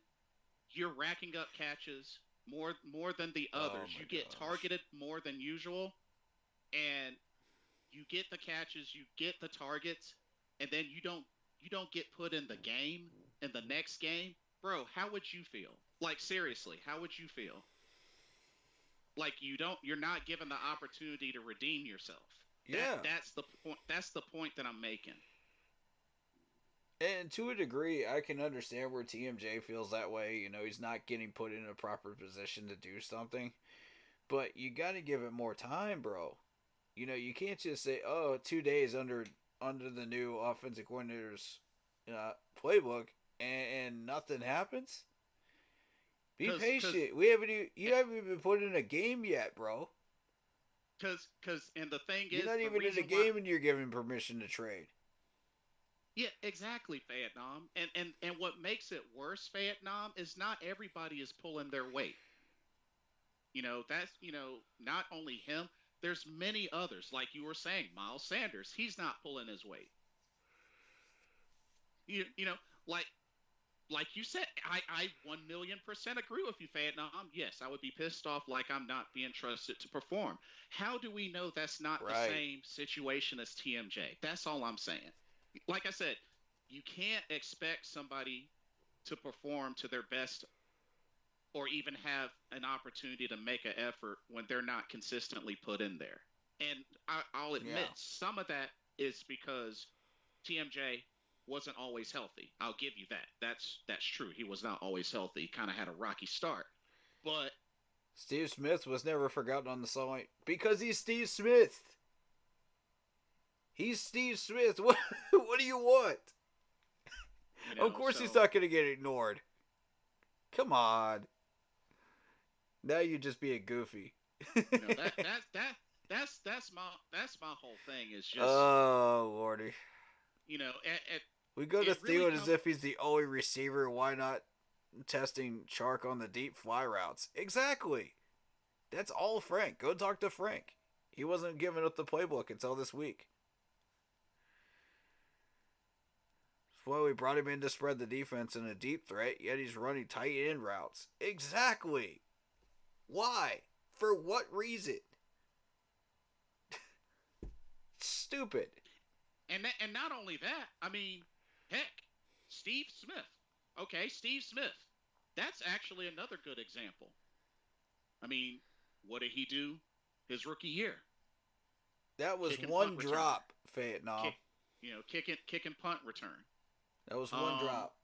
You're racking up catches more than the others. You get targeted more than usual, and you get the catches, you get the targets, and then you don't get put in the game in the next game, bro. How would you feel? Like, seriously, how would you feel? Like, you're not given the opportunity to redeem yourself. Yeah, that's the point. That's the point that I'm making. And to a degree, I can understand where TMJ feels that way. You know, he's not getting put in a proper position to do something. But you got to give it more time, bro. You know, you can't just say, oh, 2 days under the new offensive coordinator's playbook and nothing happens. Be patient. You haven't even put in a game yet, bro. And the thing you're is, not even in a game and you're giving permission to trade. Yeah, exactly, Vietnam. And what makes it worse, Vietnam, is not everybody is pulling their weight. You know, that's, not only him, there's many others. Like you were saying, Miles Sanders, he's not pulling his weight. You know, like you said, I 1,000,000% agree with you, Vietnam. Yes, I would be pissed off like I'm not being trusted to perform. How do we know that's not the same situation as TMJ? That's all I'm saying. Like I said, you can't expect somebody to perform to their best or even have an opportunity to make an effort when they're not consistently put in there. And I'll admit some of that is because TMJ wasn't always healthy. I'll give you that. That's true. He was not always healthy. He kind of had a rocky start. But Steve Smith was never forgotten on the sideline because he's Steve Smith. He's Steve Smith. What do you want? Of course he's not going to get ignored. Come on. Now you're just being goofy. That's my whole thing is just. Oh lordy. We go to Thielen as if he's the only receiver. Why not testing Chark on the deep fly routes? Exactly. That's all Frank. Go talk to Frank. He wasn't giving up the playbook until this week. Well, we brought him in to spread the defense in a deep threat, yet he's running tight end routes. Exactly. Why? For what reason? stupid. And not only that, I mean, heck, Steve Smith. Okay, Steve Smith. That's actually another good example. I mean, what did he do his rookie year? That was one drop, Fayettenam. Kick and punt return. That was one drop.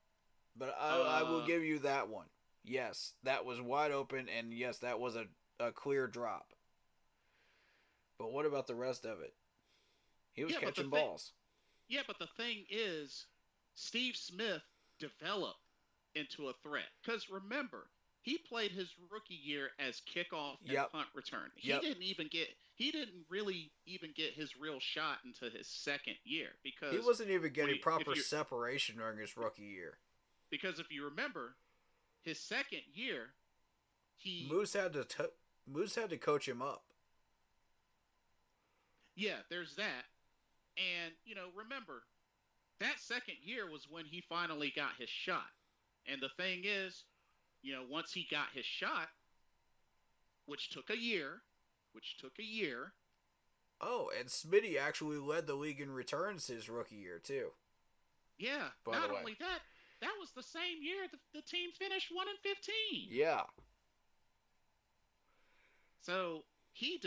But I will give you that one. Yes, that was wide open, and yes, that was a clear drop. But what about the rest of it? He was catching balls. Yeah, but the thing is, Steve Smith developed into a threat. Because remember, he played his rookie year as kickoff and punt return. He didn't really even get his real shot into his second year because he wasn't even getting proper separation during his rookie year. Because if you remember, his second year, Moose had to coach him up. Yeah, there's that. And, remember, that second year was when he finally got his shot. And the thing is, once he got his shot, which took a year. Oh, and Smitty actually led the league in returns his rookie year, too. Yeah, not only that, that was the same year the team finished 1-15. Yeah. So he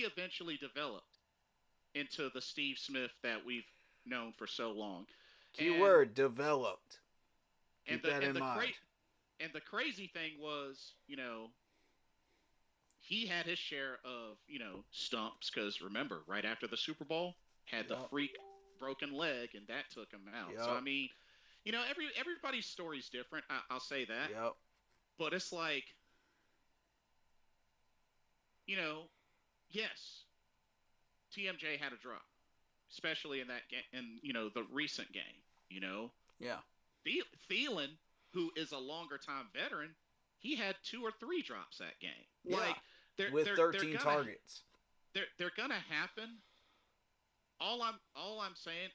eventually developed into the Steve Smith that we've known for so long. Keyword, developed. Keep that in mind. And the crazy thing was, he had his share of, stumps because remember, right after the Super Bowl, had the freak broken leg, and that took him out. Yep. So, I mean, everybody's story's different. I'll say that. Yep. But it's like, yes, TMJ had a drop, especially in that game, in the recent game. Yeah. Thielen, who is a longer time veteran, he had 2 or 3 drops that game. Yeah. Like with 13 targets. They're gonna happen. All I'm saying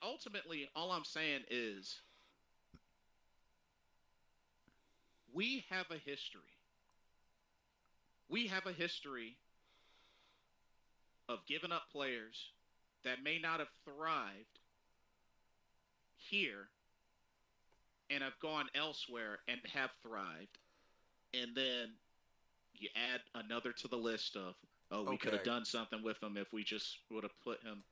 is we have a history. We have a history of giving up players that may not have thrived here and have gone elsewhere and have thrived. And then you add another to the list of, we could have done something with him if we just would have put him,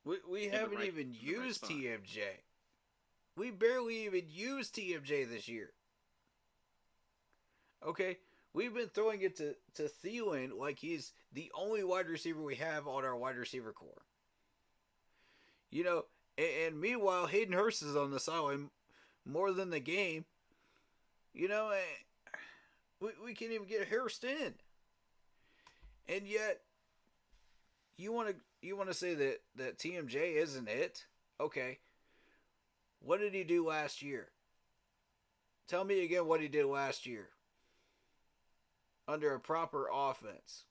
We haven't even used TMJ. We barely even used TMJ this year. Okay, we've been throwing it to Thielen like he's the only wide receiver we have on our wide receiver core. And meanwhile, Hayden Hurst is on the sideline more than the game. We can't even get Hurst in. And yet, you want to say that TMJ isn't it? Okay. What did he do last year? Tell me again what he did last year. Under a proper offense.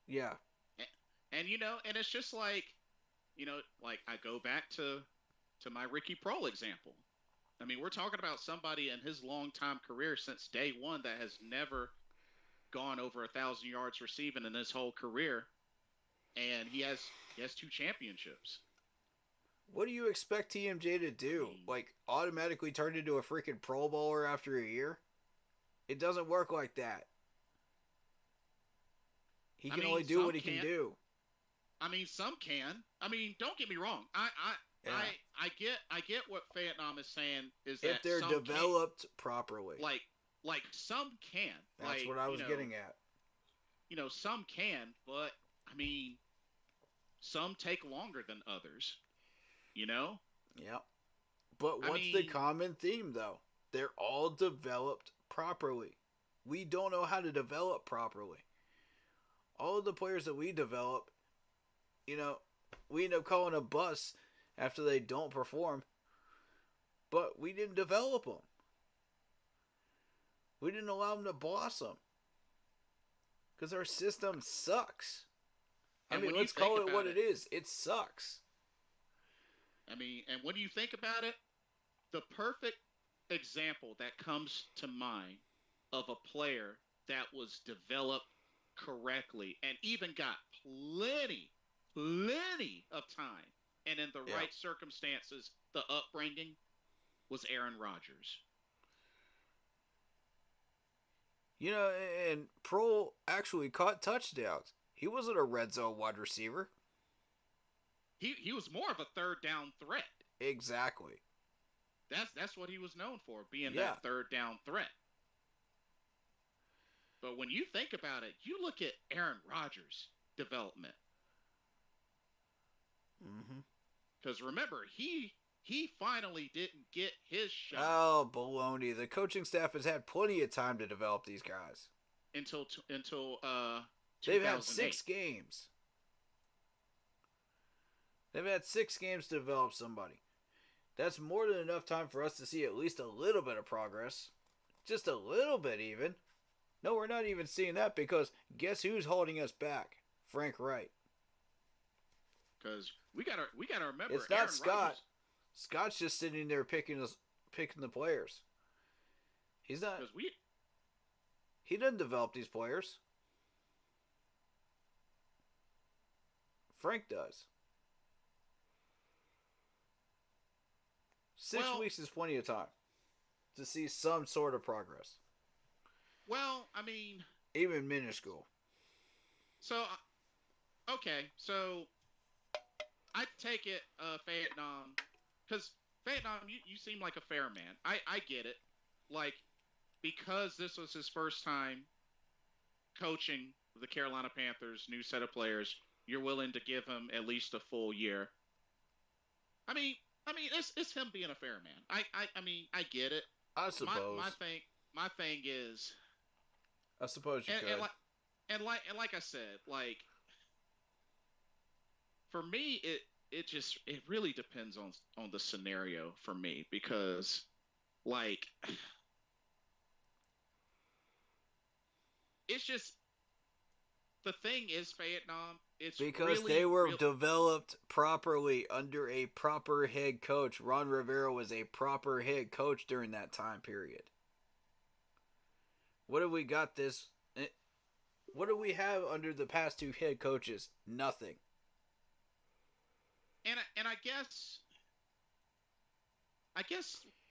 Yeah. And and it's just like, like I go back to my Ricky Prohl example. I mean, we're talking about somebody in his long-time career since day one that has never gone over 1,000 yards receiving in his whole career, and he has 2 championships. What do you expect TMJ to do? Like, automatically turn into a freaking Pro Bowler after a year? It doesn't work like that. He can only do what he can do. I mean, some can. I mean, don't get me wrong. I get what Fayettenam is saying is that if they're developed properly. Like some can. That's what I was getting at. Some can, but I mean, some take longer than others. Yeah. But what's the common theme though? They're all developed properly. We don't know how to develop properly. All of the players that we develop, we end up calling a bust after they don't perform. But we didn't develop them. We didn't allow them to blossom. Because our system sucks. I mean, let's call it what it is. It sucks. I mean, and when you think about it, the perfect example that comes to mind of a player that was developed correctly and even got plenty of time and in the right circumstances, the upbringing was Aaron Rodgers. You know, and Prohl actually caught touchdowns. He wasn't a red zone wide receiver. He was more of a third down threat. Exactly. That's what he was known for, being that third down threat. But when you think about it, you look at Aaron Rodgers' development. Because remember, he finally didn't get his shot. Oh, baloney! The coaching staff has had plenty of time to develop these guys. Until they've had 6 games. They've had 6 games to develop somebody. That's more than enough time for us to see at least a little bit of progress. Just a little bit, even. No, we're not even seeing that because guess who's holding us back? Frank Wright. Because we gotta remember, it's not Aaron Scott. Rodgers, Scott's just sitting there picking the players. He's not. He doesn't develop these players. Frank does. 6 weeks is plenty of time to see some sort of progress. Well, I mean, even minuscule. So, okay, so I take it, Vietnam, because Vietnam, you seem like a fair man. I get it. Like, because this was his first time coaching the Carolina Panthers, new set of players, you're willing to give him at least a full year. I mean, it's him being a fair man. I mean, I get it. I suppose. My thing is. I suppose you could. And like I said, like, for me, it really depends on the scenario for me, because, like, it's just, the thing is, Vietnam, it's because really, they were developed properly under a proper head coach. Ron Rivera was a proper head coach during that time period. What have we got this? What do we have under the past 2 head coaches? Nothing. And I guess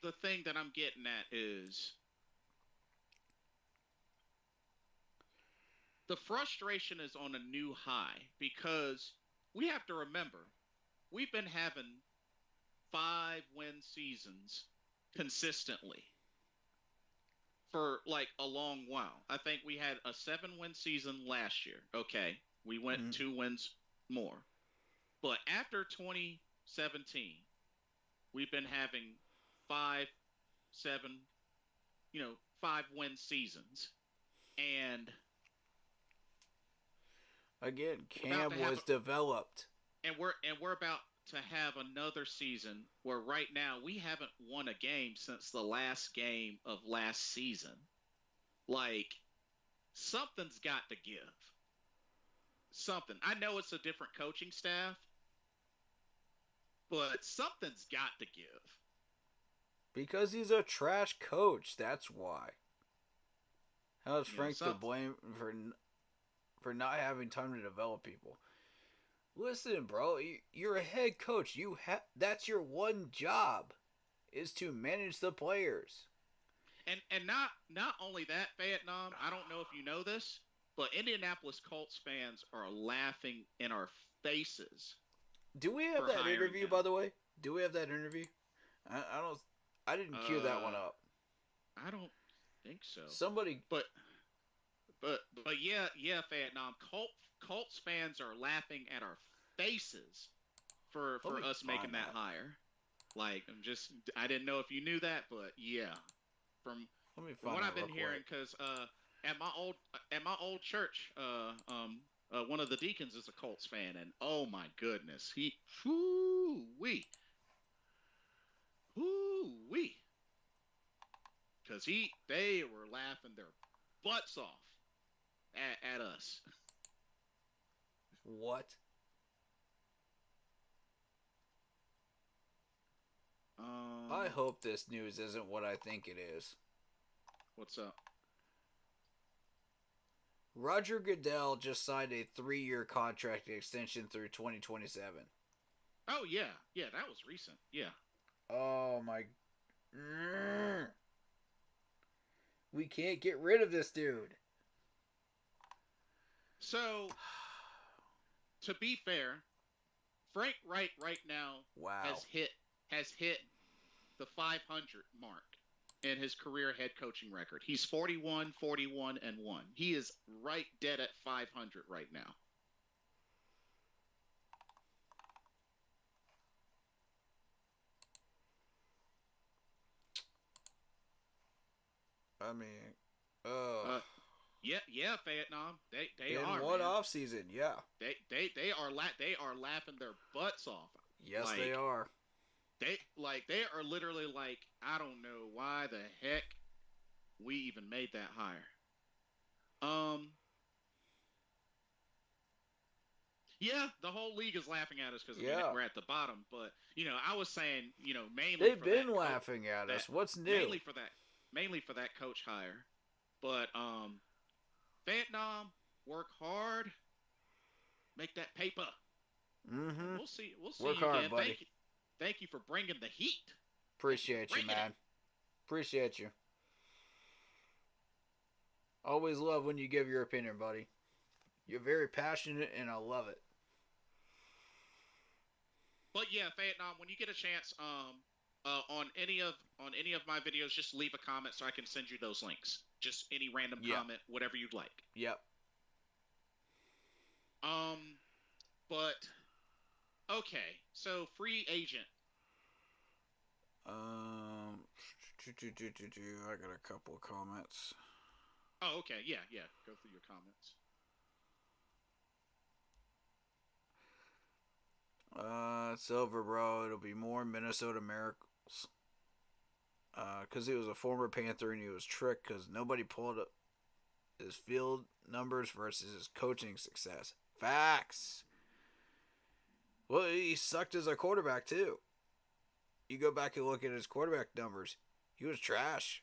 the thing that I'm getting at is the frustration is on a new high, because we have to remember, we've been having 5-win seasons consistently for like a long while. I think we had a 7-win season last year. Okay, we went 2 wins more. But after 2017, we've been having 5-7, 5-win seasons. And again, Cam was developed. And we're about to have another season where right now we haven't won a game since the last game of last season. Like, something's got to give. Something. I know it's a different coaching staff, but something's got to give. Because he's a trash coach, that's why. How is Frank to blame for not having time to develop people? Listen, bro, you're a head coach. That's your one job, is to manage the players. And not only that, Vietnam, I don't know if you know this, but Indianapolis Colts fans are laughing in our faces. Do we have that interview, by the way? Do we have that interview? I didn't cue that one up. I don't think so. Somebody, but yeah, Vietnam. Colts fans are laughing at our faces for us making that hire. Like, I didn't know if you knew that, but yeah, from what I've been hearing, because at my old church, one of the deacons is a Colts fan, and oh my goodness, woo-wee, because they were laughing their butts off at us. What? I hope this news isn't what I think it is. What's up? Roger Goodell just signed a 3-year contract extension through 2027. Oh, yeah. Yeah, that was recent. Yeah. Oh, my... We can't get rid of this dude. So, to be fair, Frank Wright right now has hit the 500 mark in his career head coaching record. He's 41, 41, and 1. He is right dead at 500 right now. I mean, yeah, Vietnam. They in are one man. off season, yeah. They are laughing their butts off. Yes, like, they are. They are literally like, I don't know why the heck we even made that hire. Yeah, the whole league is laughing at us because we're at the bottom. But I was saying, mainly they've been laughing at us. What's new? Mainly for that coach hire. But Vietnam, work hard, make that paper. Mm-hmm. We'll see. Work you hard, again. buddy. Thank you for bringing the heat. Appreciate you, man. Appreciate you. Always love when you give your opinion, buddy. You're very passionate, and I love it. But yeah, Vietnam, when you get a chance, on any of my videos, just leave a comment so I can send you those links. Just any random comment, whatever you'd like. Yep. But okay, so free agent. I got a couple of comments. Oh, okay, yeah. Go through your comments. It's over, bro. It'll be more Minnesota miracles. Because he was a former Panther and he was tricked because nobody pulled up his field numbers versus his coaching success. Facts. Well, he sucked as a quarterback, too. You go back and look at his quarterback numbers. He was trash.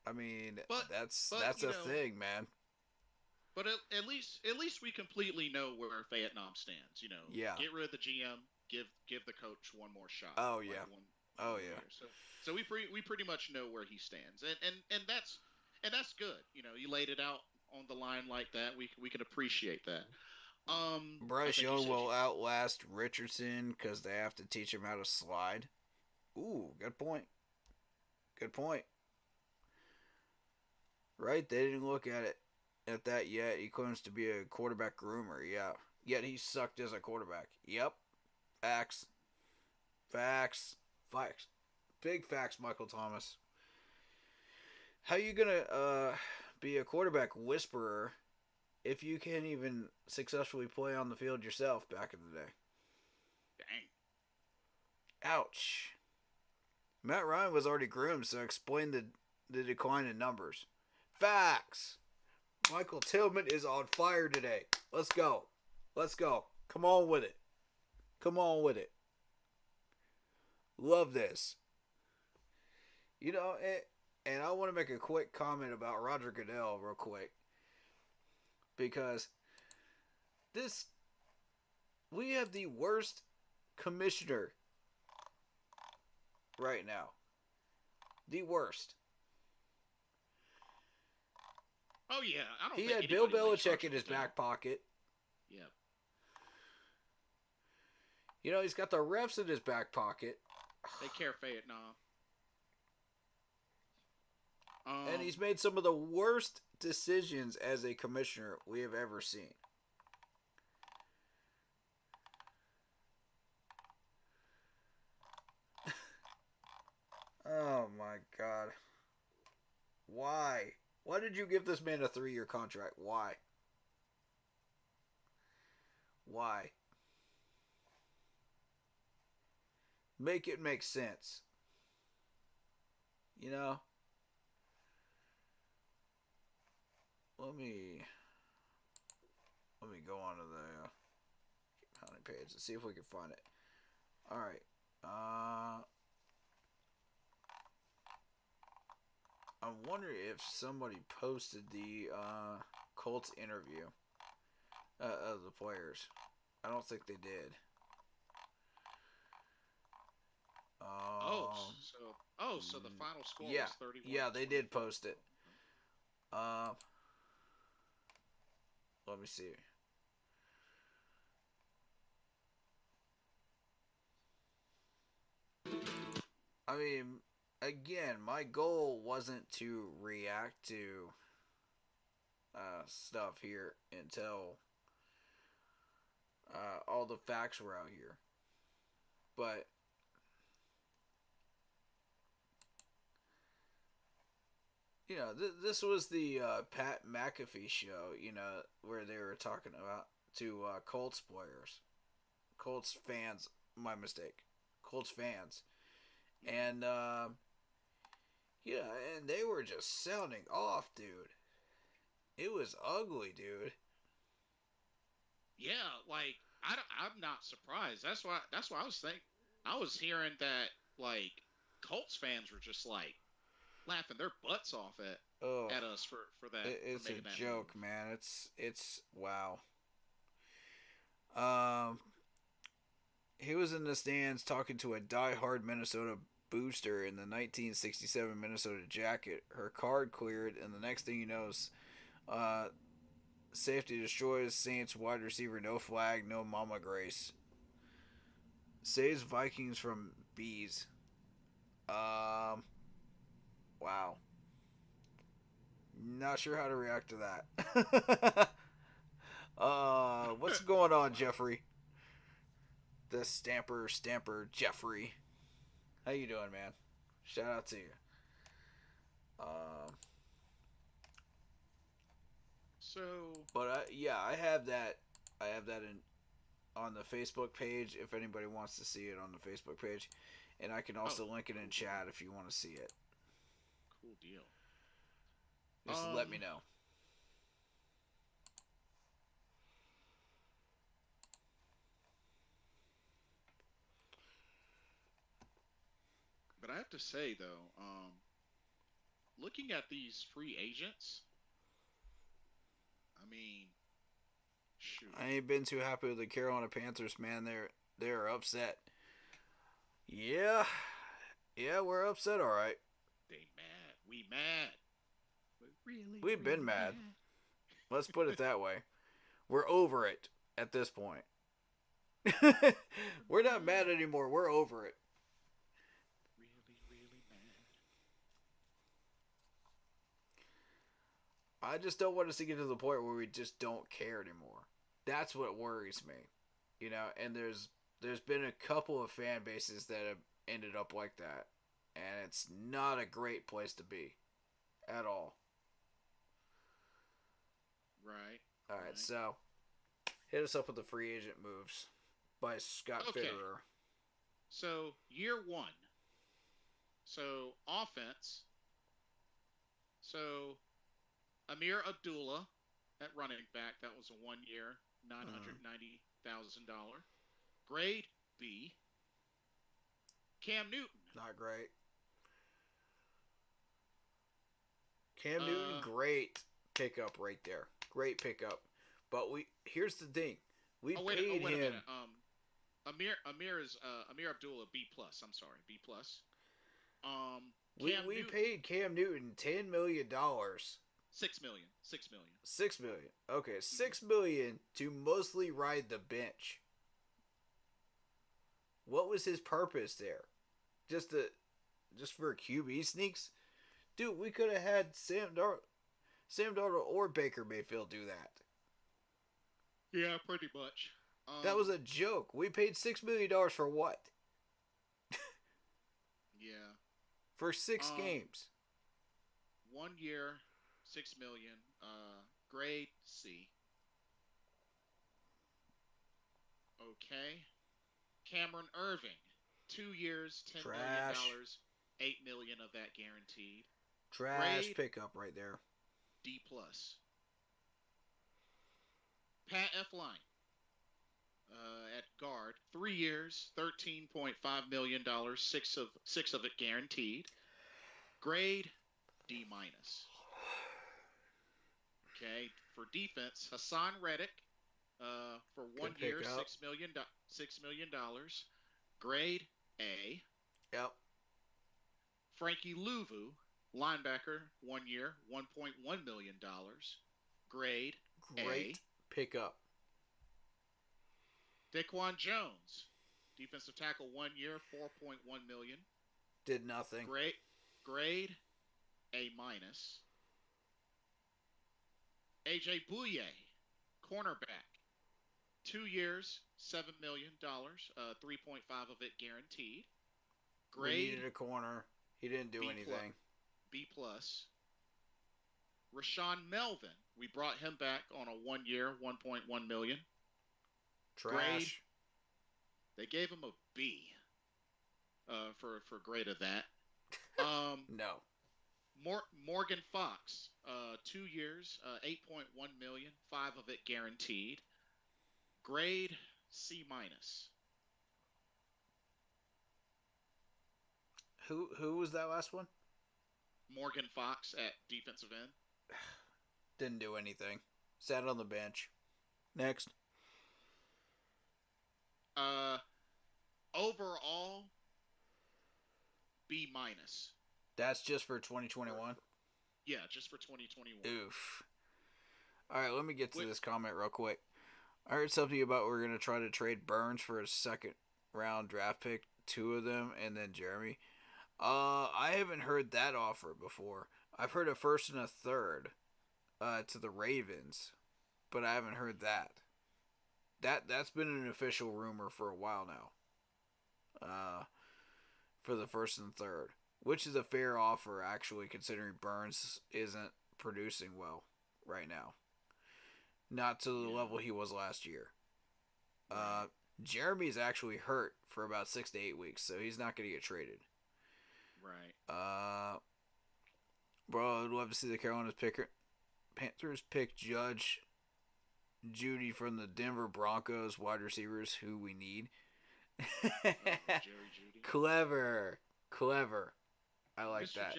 I mean, that's a thing, man. But at least we completely know where Vietnam stands. Yeah. Get rid of the GM. Give the coach one more shot. Oh yeah. One year. So we pretty much know where he stands, and that's good. You laid it out on the line like that. We can appreciate that. Bryce Young will outlast Richardson because they have to teach him how to slide. Ooh, good point. Good point. Right? They didn't look at that yet. He claims to be a quarterback groomer. Yeah. Yet he sucked as a quarterback. Yep. Facts. Big facts, Michael Thomas. How you gonna be a quarterback whisperer if you can't even successfully play on the field yourself back in the day? Dang. Ouch. Matt Ryan was already groomed, so explain the decline in numbers. Facts. Michael Tillman is on fire today. Let's go. Come on with it. Love this. And I want to make a quick comment about Roger Goodell real quick. Because we have the worst commissioner right now. The worst. Oh yeah, I don't. He had Bill Belichick in his back pocket. Yeah. He's got the refs in his back pocket. They care Vietnam. And he's made some of the worst decisions as a commissioner we have ever seen. Oh my God. Why? Why did you give this man a 3-year contract? Why? Make it make sense. Let me go on to the page. Let's see if we can find it. All right. I wonder if somebody posted the Colts interview of the players. I don't think they did. So the final score yeah, was 31. Yeah, they did post it. Let me see. I mean, again, my goal wasn't to react to stuff here until all the facts were out here. But you know, this was the Pat McAfee show. You know, where they were talking about to Colts players, Colts fans. My mistake, Colts fans, and yeah, and they were just sounding off, dude. It was ugly, dude. Yeah, like I'm not surprised. That's why I was thinking. I was hearing that like Colts fans were just like laughing their butts off at us for that. It's for a that joke, move. man. It's wow. He was in the stands talking to a die-hard Minnesota booster in the 1967 Minnesota Jacket. Her card cleared, and the next thing you know is safety destroys Saints wide receiver, no flag, no mama grace. Saves Vikings from bees. Wow. Not sure how to react to that. What's going on, Jeffrey? The stamper Jeffrey. How you doing, man? Shout out to you. Um, So, but yeah, I have that. I have that in on the Facebook page. If anybody wants to see it on the Facebook page, and I can also link it in chat if you want to see it. Cool deal. Just let me know. But I have to say though, looking at these free agents, I mean, shoot. I ain't been too happy with the Carolina Panthers, man. They're upset. Yeah, we're upset. All right. They mad. We mad. We've been mad. Let's put it that way. We're over it at this point. We're not mad anymore. We're over it. Really mad. I just don't want us to get to the point where we just don't care anymore. That's what worries me. You know, and there's been a couple of fan bases that have ended up like that, and it's not a great place to be at all. Right. All right, so hit us up with the free agent moves by Scott Fitterer. So, year one. So, offense. So, Amir Abdullah at running back. That was a 1 year, $990,000. Grade B. Cam Newton. Not great. Cam Newton, great pickup right there. Great pickup. But here's the thing. We paid him. Amir is Amir Abdullah B plus. I'm sorry, B plus. We paid Cam Newton $10 million. $6 million. $6 million. Okay, $6 million to mostly ride the bench. What was his purpose there? Just for QB sneaks? Dude, we could have had Sam Darnold or Baker Mayfield do that. Yeah, pretty much. That was a joke. We paid $6 million for what? Yeah. For 6 games. 1 year, $6 million. Grade C. Okay. Cameron Irving, 2 years, $10 million, $8 million of that guaranteed. Trash grade, pickup right there. D plus. Pat F. Line, at guard. 3 years, $13.5 million, six of it guaranteed. Grade D minus. Okay, for defense, Hassan Reddick, for 1 year, $6 million. Grade A. Yep. Frankie Louvu, linebacker, 1 year, $1.1 million. Grade Great A. pickup. Daquan Jones, defensive tackle, 1 year, $4.1 million. Did nothing. Grade A minus. AJ Bouye, cornerback, 2 years, $7 million, 3.5 of it guaranteed. Grade. We needed a corner. He didn't do anything. B plus. Rashawn Melvin, we brought him back on a 1 year, $1.1 million. Trash. Grade, they gave him a B for grade of that. No. Morgan Fox, 2 years, $8.1 million, 5 of it guaranteed. Grade C minus. Who was that last one? Morgan Fox at defensive end. Didn't do anything. Sat on the bench. Next. Overall, B minus. That's just for 2021? Yeah, just for 2021. Oof. All right, let me get to this comment real quick. I heard something about we're going to try to trade Burns for a second round draft pick, 2 of them, and then Jeremy. I haven't heard that offer before. I've heard a first and a third to the Ravens, but I haven't heard that. That's been an official rumor for a while now. For the first and third, which is a fair offer actually, considering Burns isn't producing well right now. Not to the level he was last year. Jeremy's actually hurt for about 6 to 8 weeks, so he's not going to get traded. Right. Bro, I'd love to see the Carolina Panthers pick Judge Judy from the Denver Broncos wide receivers who we need. Jerry Judy. Clever. I like Mr. that.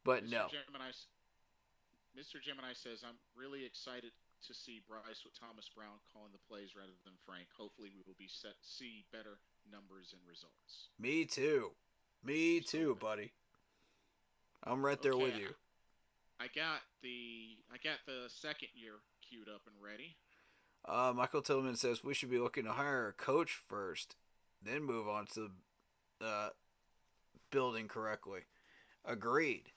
But Mr. no. Mr. Gemini says, I'm really excited to see Bryce with Thomas Brown calling the plays rather than Frank. Hopefully we will see better numbers and results. Me too, buddy. I'm right there with you. I got the second year queued up and ready. Michael Tillman says we should be looking to hire a coach first, then move on to building correctly. Agreed.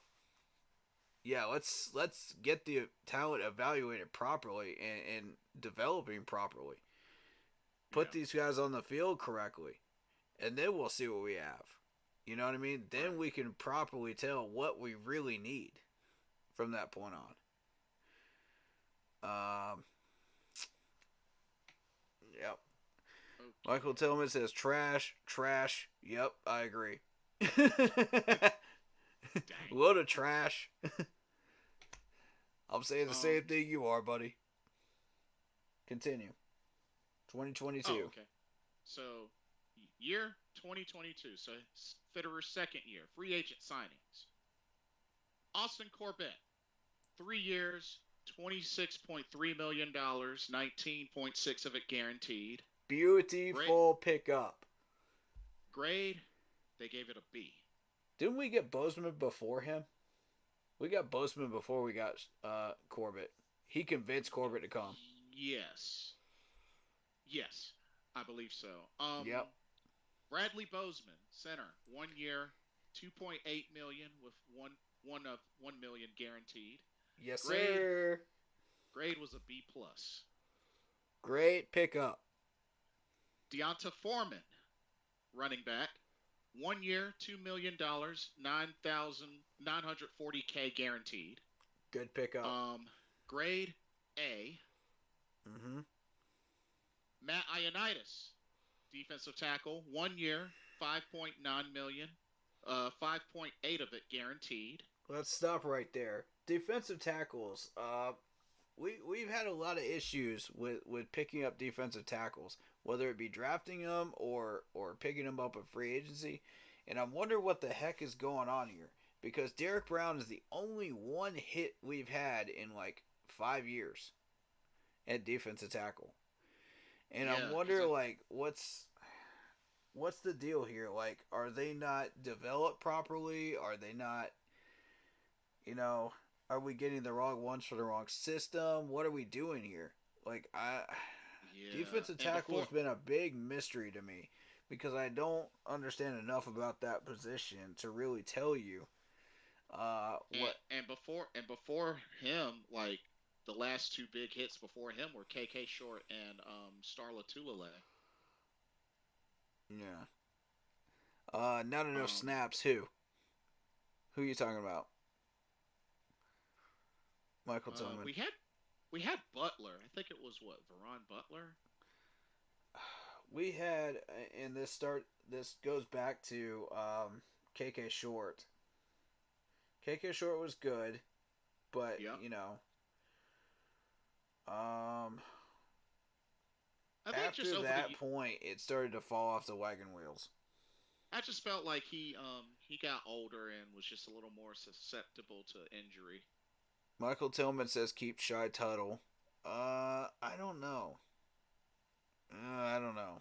Yeah, let's get the talent evaluated properly and developing properly. Put these guys on the field correctly, and then we'll see what we have. You know what I mean? Then we can properly tell what we really need from that point on. Yep. Okay. Michael Tillman says trash. Yep, I agree. Load of trash. I'm saying the same thing you are, buddy. Continue. 2022. Oh, okay. So, year 2022. So, Fitterer's second year. Free agent signings. Austin Corbett. 3 years, $26.3 million, 19.6 of it guaranteed. Beautiful pickup. Grade, they gave it a B. Didn't we get Bozeman before him? We got Bozeman before we got Corbett. He convinced Corbett to come. Yes, I believe so. Yep. Bradley Bozeman, center, 1 year, $2.8 million with $1 million guaranteed. Yes, sir. Grade was a B plus. Great pickup. Deonta Foreman, running back, 1 year, $2 million, 940K guaranteed. Good pickup. Grade A. Mm-hmm. Matt Ioannidis, defensive tackle, 1 year, $5.9 million, 5.8 of it guaranteed. Let's stop right there. Defensive tackles. we've had a lot of issues with picking up defensive tackles, whether it be drafting them or picking them up at free agency, and I wonder what the heck is going on here because Derek Brown is the only one hit we've had in like 5 years at defensive tackle, and I wonder like what's the deal here? Like, are they not developed properly? Are they not, you know, are we getting the wrong ones for the wrong system? What are we doing here? Like, defensive tackle has been a big mystery to me because I don't understand enough about that position to really tell you what. And before him, like the last two big hits before him were KK Short and Starla Tulele. Yeah. Not enough snaps. Who? Who are you talking about? Michael Tillman. We had Butler. I think it was what, Veron Butler. We had, and this goes back to KK Short. KK Short was good, but you know, after that point, it started to fall off the wagon wheels. I just felt like he got older and was just a little more susceptible to injury. Michael Tillman says keep Shy Tuttle. I don't know. I don't know.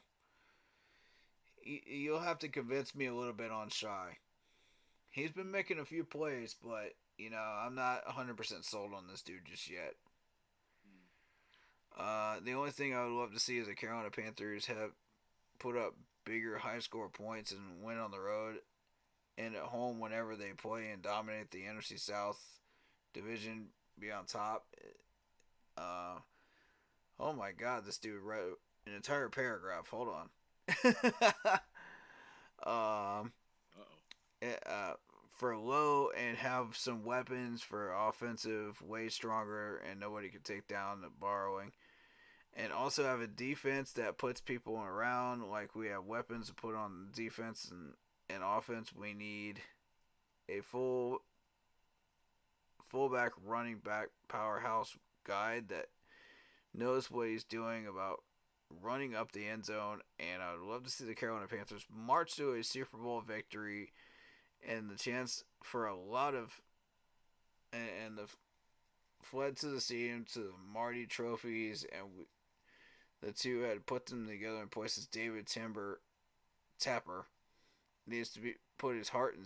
You'll have to convince me a little bit on Shy. He's been making a few plays, but you know I'm not 100% sold on this dude just yet. The only thing I would love to see is the Carolina Panthers have put up bigger high score points and win on the road and at home whenever they play and dominate the NFC South division, be on top. Oh my God, this dude wrote an entire paragraph. Hold on. For low and have some weapons for offensive, way stronger, and nobody can take down the borrowing. And also have a defense that puts people around. Like we have weapons to put on defense and offense. We need a fullback, running back, powerhouse guy that knows what he's doing about running up the end zone. And I would love to see the Carolina Panthers march to a Super Bowl victory and the chance for a lot of and the fled to the stadium to the Marty trophies, and the two had put them together in places. David Tapper needs to be put his heart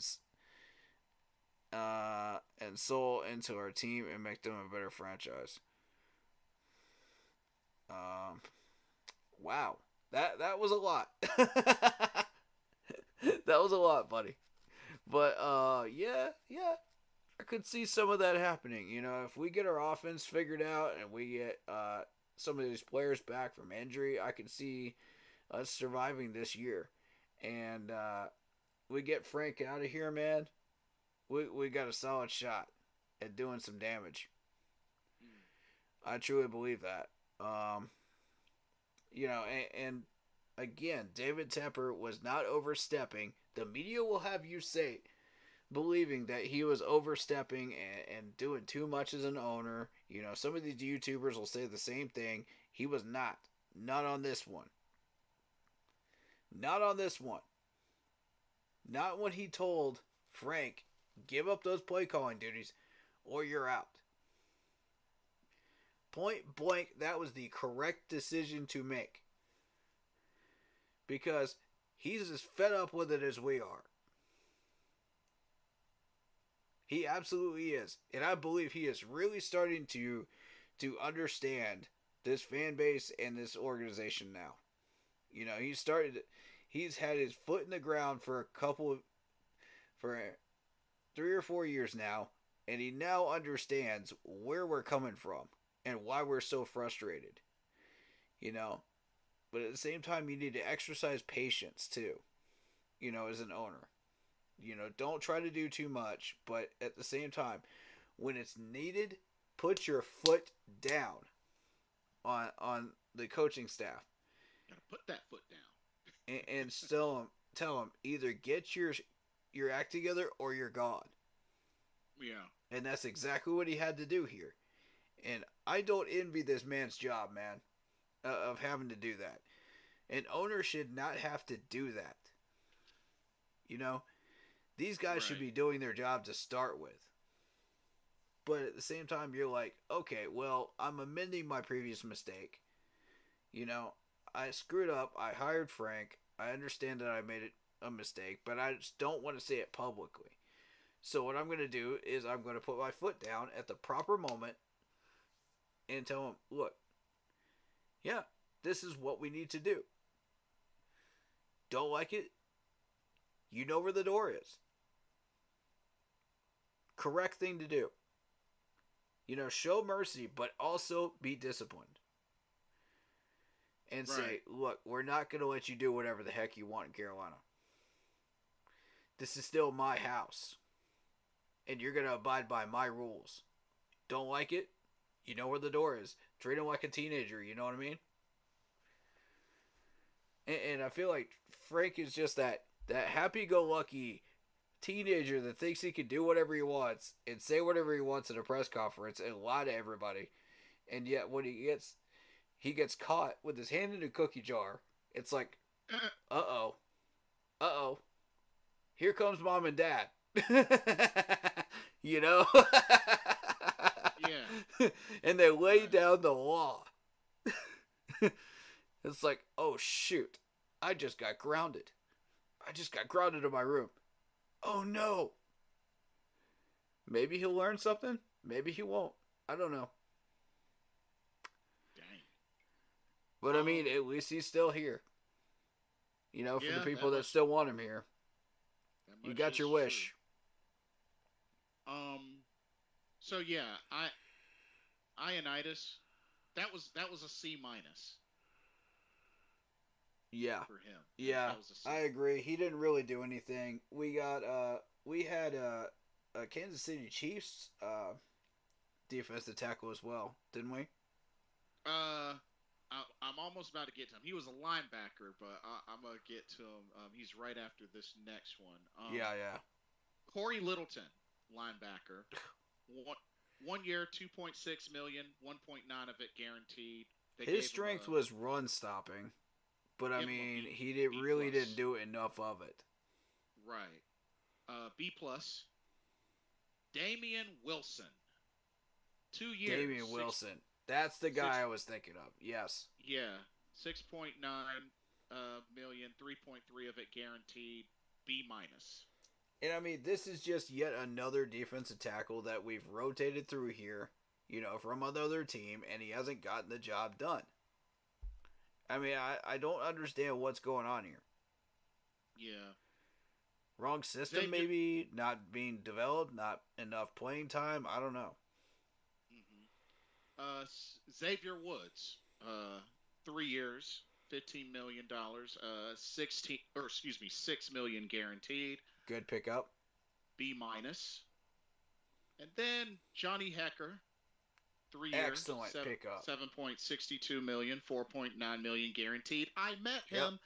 and soul into our team and make them a better franchise. Wow, that was a lot. That was a lot, buddy. But yeah, I could see some of that happening. You know, if we get our offense figured out and we get some of these players back from injury, I can see us surviving this year. And we get Frank out of here, man. We got a solid shot at doing some damage. I truly believe that. You know, and again, David Tepper was not overstepping. The media will have you say, believing that he was overstepping and doing too much as an owner. You know, some of these YouTubers will say the same thing. He was not. Not on this one. Not on this one. Not when he told Frank, give up those play calling duties or you're out. Point blank, that was the correct decision to make. Because he's as fed up with it as we are. He absolutely is. And I believe he is really starting to understand this fan base and this organization now. You know, he's had his foot in the ground for 3 or 4 years now, and he now understands where we're coming from and why we're so frustrated. You know, but at the same time, you need to exercise patience too, you know, as an owner. You know, don't try to do too much, but at the same time, when it's needed, put your foot down on the coaching staff. Gotta put that foot down. and still tell them either get your act together or you're gone. Yeah. And that's exactly what he had to do here. And I don't envy this man's job, man, of having to do that. An owner should not have to do that. You know, these guys should be doing their job to start with. But at the same time, you're like, okay, well, I'm amending my previous mistake. You know, I screwed up. I hired Frank. I understand that I made it a mistake, but I just don't want to say it publicly. So what I'm going to do is I'm going to put my foot down at the proper moment and tell him, look, yeah, this is what we need to do. Don't like it? You know where the door is. Correct thing to do. You know, show mercy, but also be disciplined. And say, look, we're not going to let you do whatever the heck you want in Carolina. This is still my house. And you're going to abide by my rules. Don't like it? You know where the door is. Treat him like a teenager, you know what I mean? And I feel like Frank is just that happy-go-lucky teenager that thinks he can do whatever he wants and say whatever he wants at a press conference and lie to everybody. And yet when he gets caught with his hand in a cookie jar, it's like, uh-oh. Uh-oh. Here comes mom and dad. You know? Yeah. And they lay down the law. It's like, oh shoot, I just got grounded. I just got grounded in my room. Oh no. Maybe he'll learn something. Maybe he won't. I don't know. Dang. But I mean, at least he's still here. You know, for the people that still want him here. You got your wish. True. So yeah, Ioannidis, that was a C minus. Yeah. For him. Yeah. I agree. He didn't really do anything. We had a Kansas City Chiefs defensive tackle as well, didn't we? I'm almost about to get to him. He was a linebacker, but I'm gonna get to him. He's right after this next one. Yeah. Corey Littleton, linebacker. 1 year, 2.6 million, 1.9 of it guaranteed. His strength was run stopping, but I mean, he didn't do enough of it. Right. B plus. Damian Wilson. 2 years. Damian Wilson. That's the guy I was thinking of. Yes. Yeah. 6.9 million, 3.3 of it guaranteed. B minus. And I mean, this is just yet another defensive tackle that we've rotated through here, you know, from another team, and he hasn't gotten the job done. I mean, I don't understand what's going on here. Yeah. Wrong system, maybe, not being developed, not enough playing time. I don't know. Mm-hmm. Xavier Woods, 3 years, $15 million, 6 million guaranteed. Good pickup. B minus. And then Johnny Hecker, 3 years, excellent pickup. 7.62 million, 4.9 million guaranteed. I met him. Yep.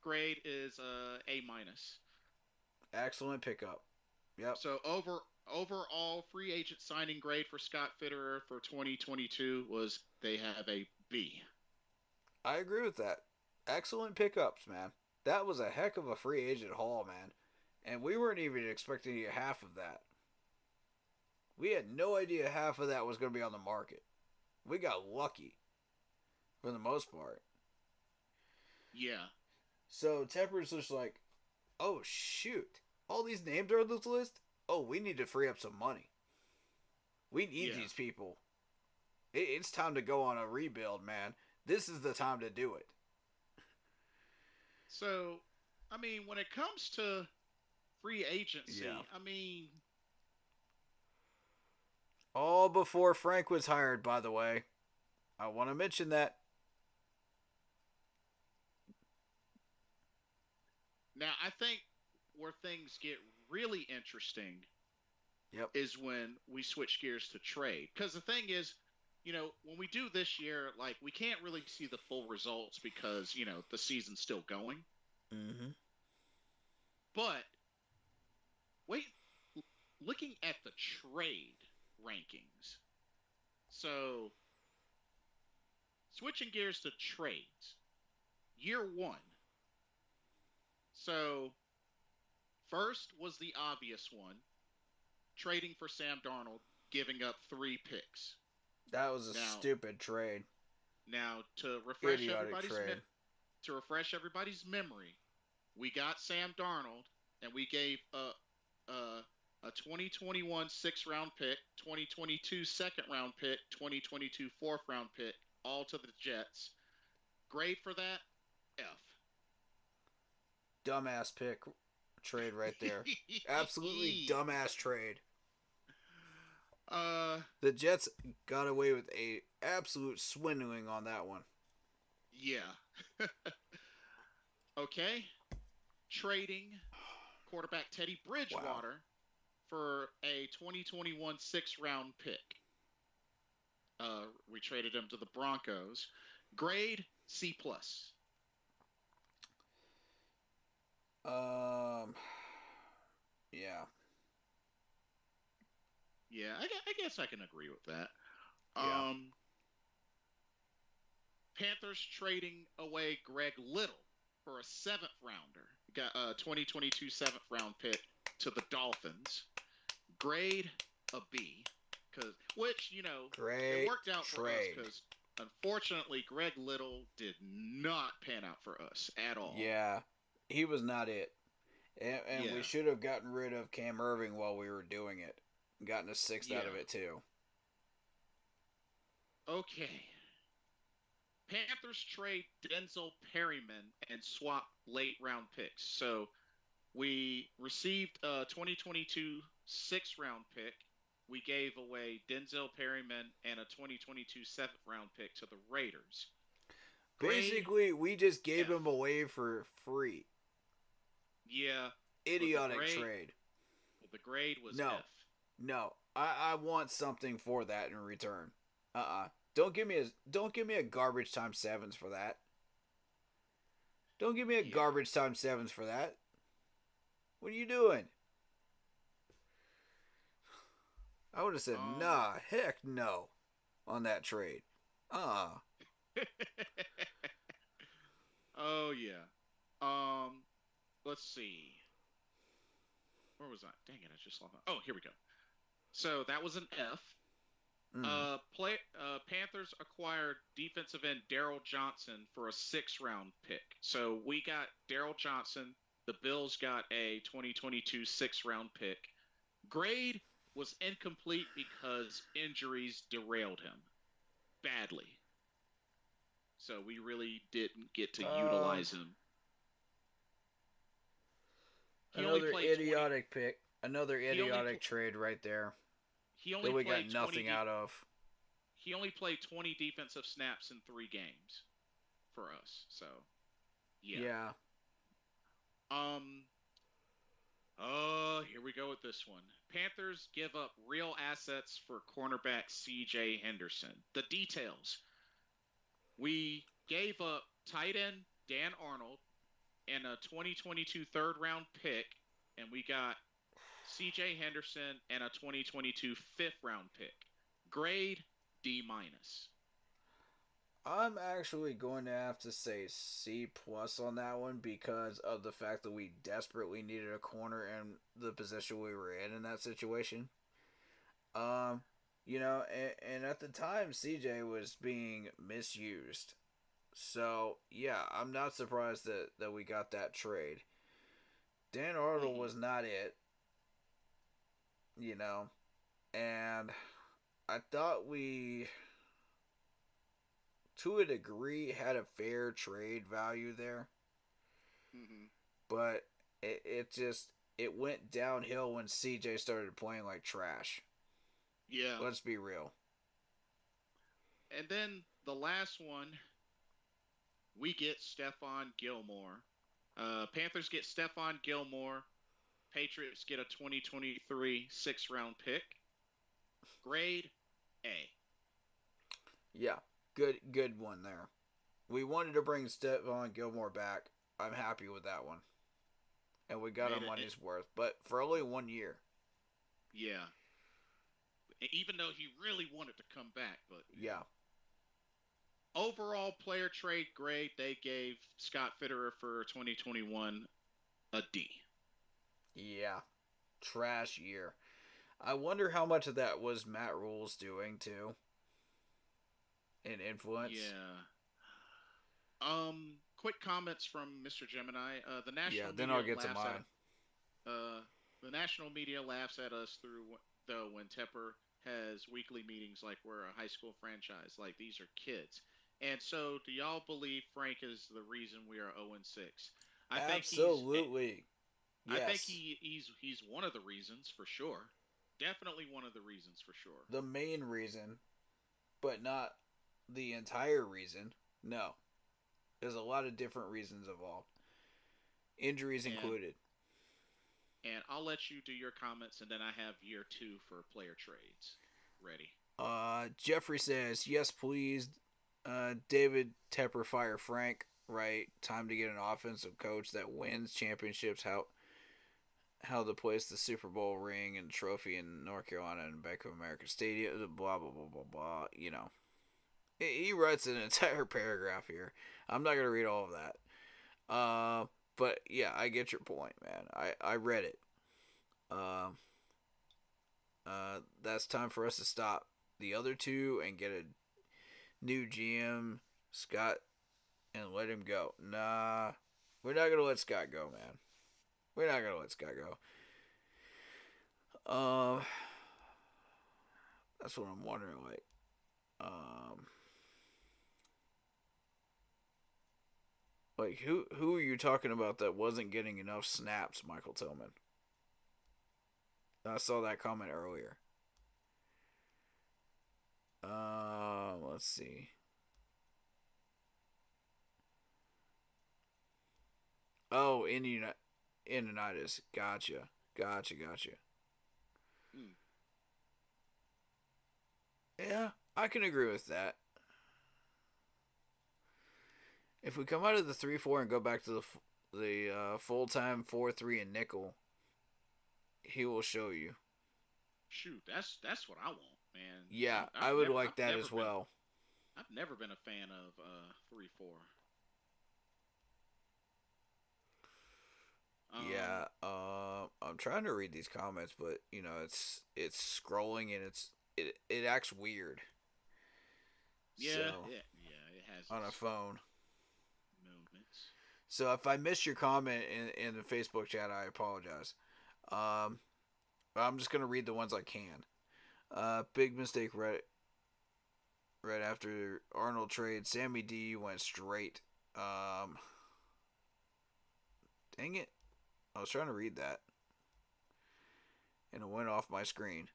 Grade is A minus. Excellent pickup. Yep. So overall free agent signing grade for Scott Fitterer for 2022 was they have a B. I agree with that. Excellent pickups, man. That was a heck of a free agent haul, man. And we weren't even expecting half of that. We had no idea half of that was going to be on the market. We got lucky. For the most part. Yeah. So Tepper's just like, oh shoot. All these names are on this list? Oh, we need to free up some money. We need these people. It's time to go on a rebuild, man. This is the time to do it. So, I mean, when it comes to free agency, I mean... All before Frank was hired, by the way. I want to mention that. Now, I think where things get really interesting is when we switch gears to trade. Because the thing is, you know, when we do this year, like, we can't really see the full results because, you know, the season's still going. Mm-hmm. But, looking at the trade rankings, So, switching gears to trades. Year one. So, first was the obvious one, trading for Sam Darnold, giving up 3 picks. That was a stupid trade. Now, to refresh everybody's memory, we got Sam Darnold, and we gave a 2021 6th-round pick, 2022 2nd-round pick, 2022 4th-round pick, all to the Jets. Grade for that, F. Dumbass pick trade right there. Absolutely dumbass trade. The Jets got away with a absolute swindling on that one. Yeah. Okay. Trading quarterback Teddy Bridgewater for a 2021 6th-round pick. We traded him to the Broncos. Grade C+. Yeah. Yeah, I guess I can agree with that. Yeah. Panthers trading away Greg Little for a 7th-rounder. Got a 2022 7th-round pick to the Dolphins. Grade a B. Which, great it worked out trade. For us because, unfortunately, Greg Little did not pan out for us at all. Yeah, he was not it. And we should have gotten rid of Cam Irving while we were doing it. Gotten a 6th out of it, too. Okay. Panthers trade Denzel Perryman and swap late-round picks. So, we received a 2022 6th-round pick. We gave away Denzel Perryman and a 2022 7th-round pick to the Raiders. Basically, we just gave them away for free. Yeah. Idiotic trade. The grade was F. No. I want something for that in return. Don't give me a garbage times 7s for that. Don't give me a garbage times 7s for that. What are you doing? I would have said, nah, heck no, on that trade. Oh, yeah. Let's see. Where was I? Dang it, I just lost. Oh, here we go. So that was an F. Panthers acquired defensive end Daryl Johnson for a 6th-round pick. So we got Daryl Johnson. The Bills got a 2022 6th-round pick. Grade was incomplete because injuries derailed him badly. So we really didn't get to utilize him. Another idiotic pick. Another idiotic trade right there. That we got nothing out of. He only played 20 defensive snaps in 3 games for us. So, yeah. Here we go with this one. Panthers give up real assets for cornerback C.J. Henderson. The details. We gave up tight end Dan Arnold and a 2022 3rd-round pick, and we got C.J. Henderson and a 2022 5th-round pick. Grade D-. I'm actually going to have to say C+ on that one because of the fact that we desperately needed a corner in the position we were in that situation. And at the time, CJ was being misused. So, yeah, I'm not surprised that we got that trade. Dan Arnold was not it. And I thought we, to a degree, had a fair trade value there. But it went downhill when CJ started playing like trash. Yeah. Let's be real. And then the last one, we get Stephon Gilmore. Panthers get Stephon Gilmore. Patriots get a 2023 6th-round pick. Grade A. Yeah, good one there. We wanted to bring Stephon Gilmore back. I'm happy with that one. And we got our money's worth, but for only 1 year. Yeah. even though he really wanted to come back. But yeah. Overall player trade grade, they gave Scott Fitterer for 2021 a D. Yeah. Trash year. I wonder how much of that was Matt Rule's doing too. In influence. Yeah. Quick comments from Mr. Gemini. The national then media I'll get to laughs mine. the national media laughs at us through though when Tepper has weekly meetings like we're a high school franchise, like these are kids. And so, do y'all believe Frank is the reason we are 0-6? I think Absolutely. I think Yes. he's one of the reasons for sure. Definitely one of the reasons for sure. The main reason, but not the entire reason. No. There's a lot of different reasons involved. Injuries included. And I'll let you do your comments, and then I have year 2 for player trades ready. Jeffrey says, yes, please. David Tepper fire Frank. Right. Time to get an offensive coach that wins championships. How to place the Super Bowl ring and trophy in North Carolina and Bank of America Stadium. Blah, blah, blah, blah, blah. You know. He writes an entire paragraph here. I'm not going to read all of that. But yeah, I get your point, man. I read it. That's time for us to stop the other two and get a new GM, Scott, and let him go. Nah, we're not gonna let Scott go, man. We're not gonna let Scott go. That's what I'm wondering. Like who are you talking about that wasn't getting enough snaps, Michael Tillman? I saw that comment earlier. Let's see. Oh, Indianapolis. Gotcha. Yeah, I can agree with that. If we come out of the 3-4 and go back to the full time 4-3 and nickel, he will show you. Shoot, that's what I want, man. Yeah, I would like that as well. I've never been a fan of 3-4. Yeah, I'm trying to read these comments, but you know, it's scrolling and it acts weird. Yeah, so, it has on a phone. Movements. So if I missed your comment in the Facebook chat, I apologize. I'm just gonna read the ones I can. Big mistake right after Arnold trade. Sammy D went straight. Dang it. I was trying to read that. And it went off my screen.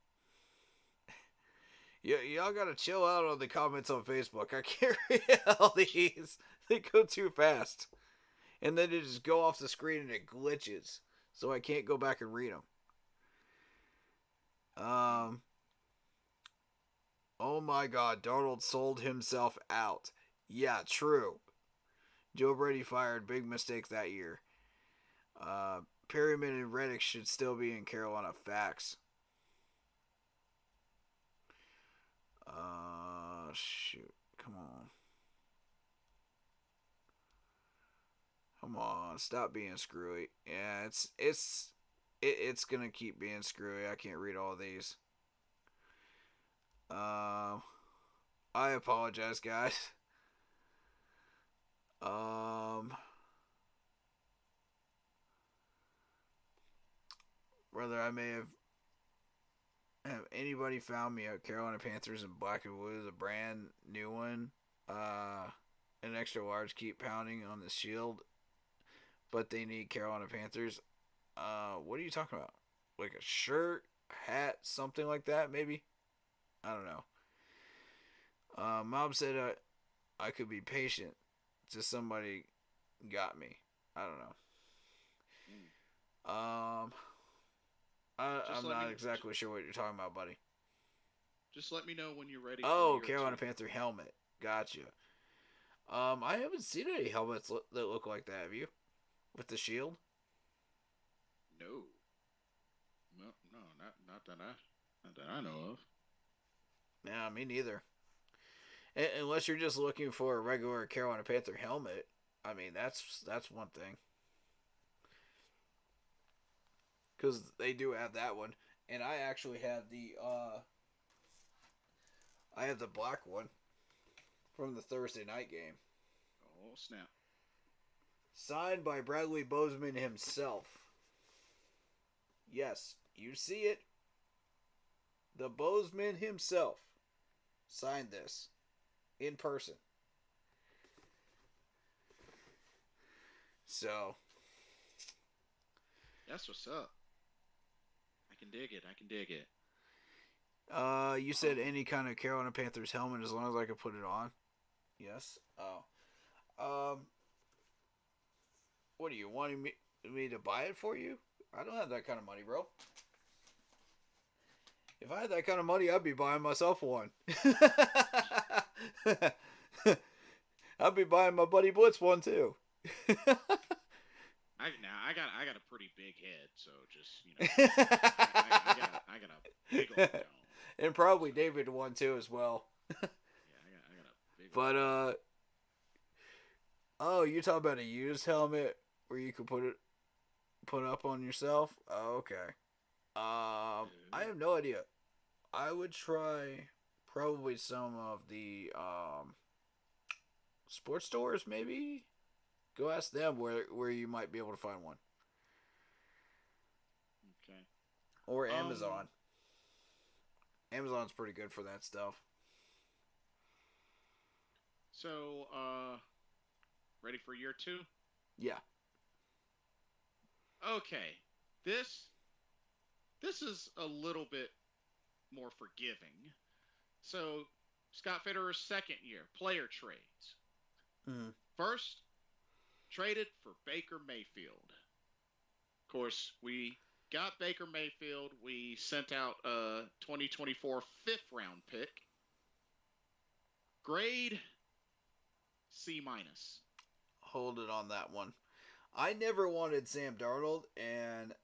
Y'all gotta chill out on the comments on Facebook. I can't read all these. They go too fast. And then they just go off the screen and it glitches. So I can't go back and read them. Oh my god, Darnold sold himself out. Yeah, true. Joe Brady fired. Big mistake that year. Perryman and Reddick should still be in Carolina. Facts. Shoot. Come on. Stop being screwy. Yeah, it's gonna keep being screwy. I can't read all these. I apologize, guys. Whether I may have anybody found me at Carolina Panthers and Black and Blue, the brand new one. An extra large, keep pounding on the shield, but they need Carolina Panthers. What are you talking about? Like a shirt, hat, something like that, maybe? I don't know. Mom said I could be patient till somebody got me. I don't know. I'm not exactly sure what you're talking about, buddy. Just let me know when you're ready. Oh, Carolina Panther helmet. Gotcha. I haven't seen any helmets that look like that. Have you? With the shield? No, not that I know of. Yeah, me neither. Unless you're just looking for a regular Carolina Panther helmet. I mean, that's one thing. Because they do have that one. And I actually have I have the black one from the Thursday night game. Oh, snap. Signed by Bradley Bozeman himself. Yes, you see it. The Bozeman himself signed this in person. So. That's what's up. I can dig it. You said any kind of Carolina Panthers helmet as long as I could put it on. Yes. Oh. What are you wanting me to buy it for you? I don't have that kind of money, bro. If I had that kind of money, I'd be buying myself one. I'd be buying my buddy Blitz one too. I got a pretty big head, so just I got a big old dome. And probably David one too as well. Yeah, I got a big. But oh, you're talking about a used helmet where you could put up on yourself? Oh, okay. I have no idea. I would try probably some of the sports stores, maybe. Go ask them where you might be able to find one. Okay. Or Amazon. Amazon's pretty good for that stuff. So, ready for year 2? Yeah. Okay. This is a little bit more forgiving. So, Scott Fitterer's second year, player trades. Mm-hmm. First, traded for Baker Mayfield. Of course, we got Baker Mayfield. We sent out a 2024 5th-round pick. Grade C-. Hold it on that one. I never wanted Sam Darnold, and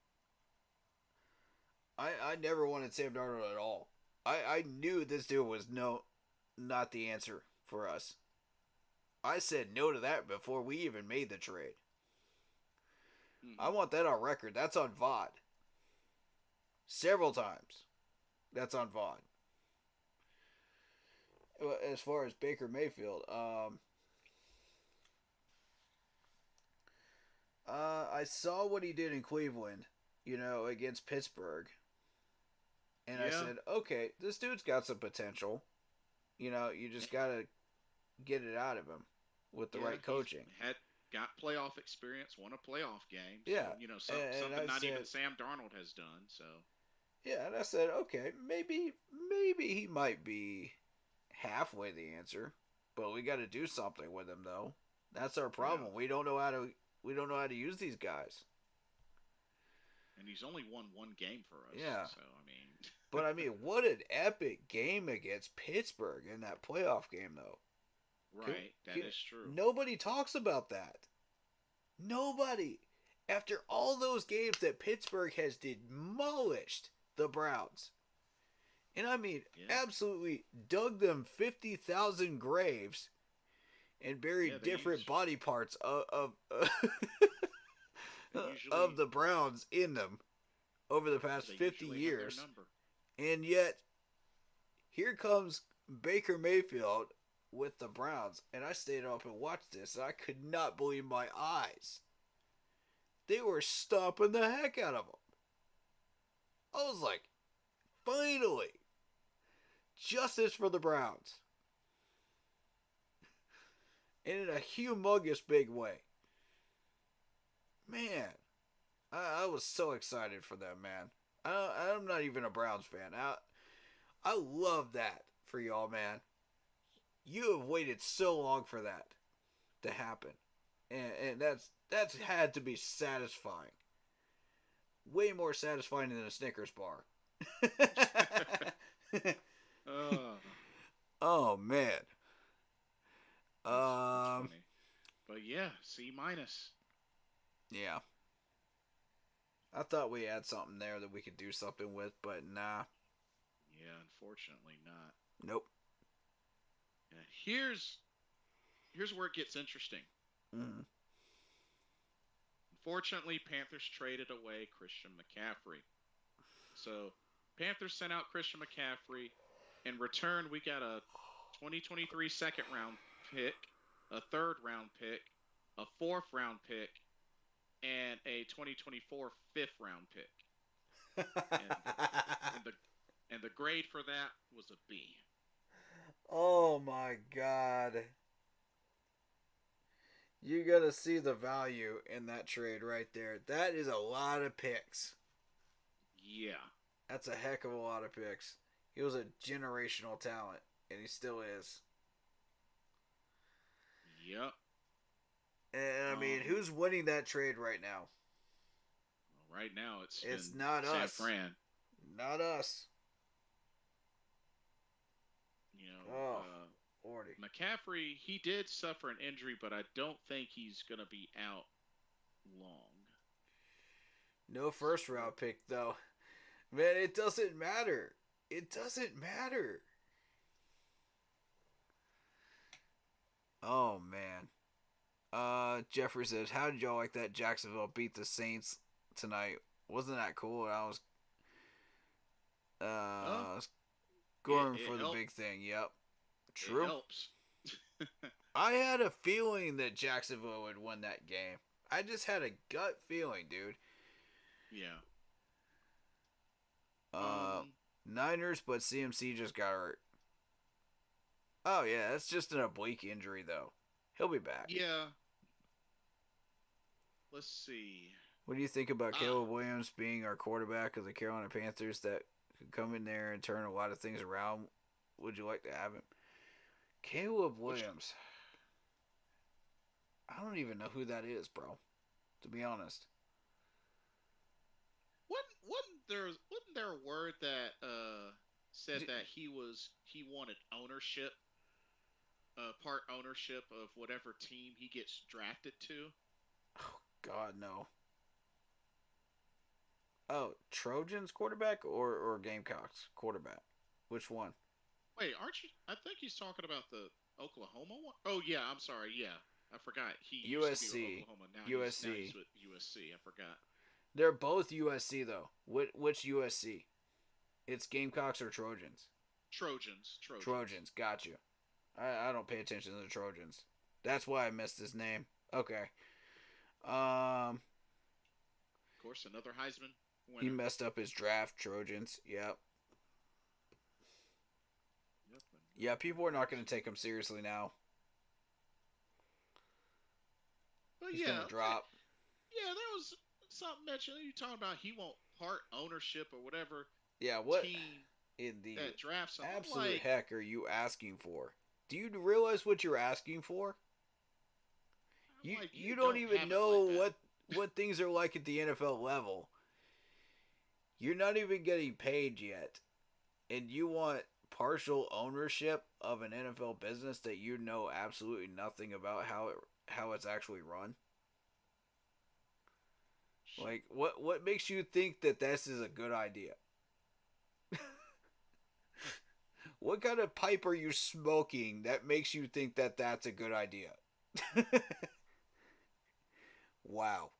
I never wanted Sam Darnold at all. I knew this dude was not the answer for us. I said no to that before we even made the trade. Mm-hmm. I want that on record. That's on VOD. Several times. That's on VOD. As far as Baker Mayfield, I saw what he did in Cleveland, against Pittsburgh. And I said, okay, this dude's got some potential. You just got to get it out of him with the right coaching. Got playoff experience, won a playoff game. Yeah. So, something not even Sam Darnold has done. So. Yeah, and I said, okay, maybe he might be halfway the answer, but we got to do something with him though. That's our problem. Yeah. We don't know how to use these guys. And he's only won one game for us. Yeah. So I mean. But I mean, what an epic game against Pittsburgh in that playoff game, though. Right, that is true. Nobody talks about that. Nobody. After all those games that Pittsburgh has demolished the Browns. And I mean, absolutely dug them 50,000 graves and buried different body parts of the Browns in them over the past 50 years. And yet, here comes Baker Mayfield with the Browns, and I stayed up and watched this, and I could not believe my eyes. They were stomping the heck out of him. I was like, finally, justice for the Browns. And in a humongous big way. Man, I was so excited for them, man. I'm not even a Browns fan. I love that for y'all, man. You have waited so long for that to happen. And that's had to be satisfying. Way more satisfying than a Snickers bar. Oh, man. That's funny. But yeah, C-. Yeah. I thought we had something there that we could do something with, but nah. Yeah, unfortunately not. Nope. Here's where it gets interesting. Mm. Unfortunately, Panthers traded away Christian McCaffrey. So Panthers sent out Christian McCaffrey. In return, we got a 2023 second round pick, a third round pick, a fourth round pick, and a 2024 fifth round pick. and the grade for that was a B. Oh my God. You gotta see the value in that trade right there. That is a lot of picks. Yeah. That's a heck of a lot of picks. He was a generational talent, and he still is. Yep. And I mean, who's winning that trade right now? Right now, it's not San us. Fran. Not us. You know, McCaffrey, he did suffer an injury, but I don't think he's going to be out long. No first round pick, though. Man, it doesn't matter. It doesn't matter. Oh, man. Jeffrey says, how did y'all like that Jacksonville beat the Saints tonight? Wasn't that cool? I was going for the big thing. Yep. True. It helps. I had a feeling that Jacksonville would win that game. I just had a gut feeling, dude. Yeah. Niners, but CMC just got hurt. Oh, yeah, that's just an oblique injury, though. He'll be back. Yeah. Let's see. What do you think about Caleb Williams being our quarterback of the Carolina Panthers that could come in there and turn a lot of things around? Would you like to have him? Caleb Williams. I don't even know who that is, bro. To be honest. Wasn't there a word that said that he wanted ownership, part ownership of whatever team he gets drafted to? Oh God, no. Oh, Trojans quarterback or Gamecocks quarterback? Which one? Wait, aren't you? I think he's talking about the Oklahoma one. Oh yeah, I'm sorry. Yeah, I forgot. He USC. used to be with Oklahoma. Now USC. He's with USC. I forgot. They're both USC though. Which USC? It's Gamecocks or Trojans? Trojans. Got you. I don't pay attention to the Trojans. That's why I missed his name. Okay. Of course, another Heisman winner. He messed up his draft. Trojans. Yep. Yeah, people are not going to take him seriously now. But He's going to drop. Yeah, there was something mentioned. You talking about he won't part ownership or whatever. Yeah, what team in the that drafts him? absolute heck are you asking for? Do you realize what you're asking for? You don't even know what things are like at the NFL level. You're not even getting paid yet, and you want partial ownership of an NFL business that you know absolutely nothing about how it's actually run. Like, what makes you think that this is a good idea? What kind of pipe are you smoking that makes you think that that's a good idea? Wow.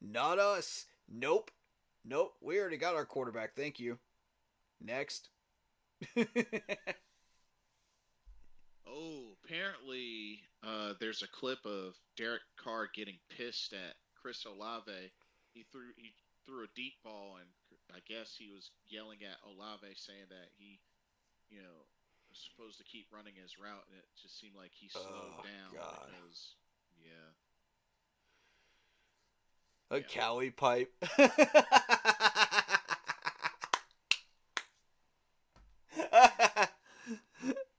Not us. Nope. We already got our quarterback. Thank you. Next. Apparently, there's a clip of Derek Carr getting pissed at Chris Olave. He threw a deep ball, and I guess he was yelling at Olave, saying that he, was supposed to keep running his route, and it just seemed like he slowed down because, A Cali pipe.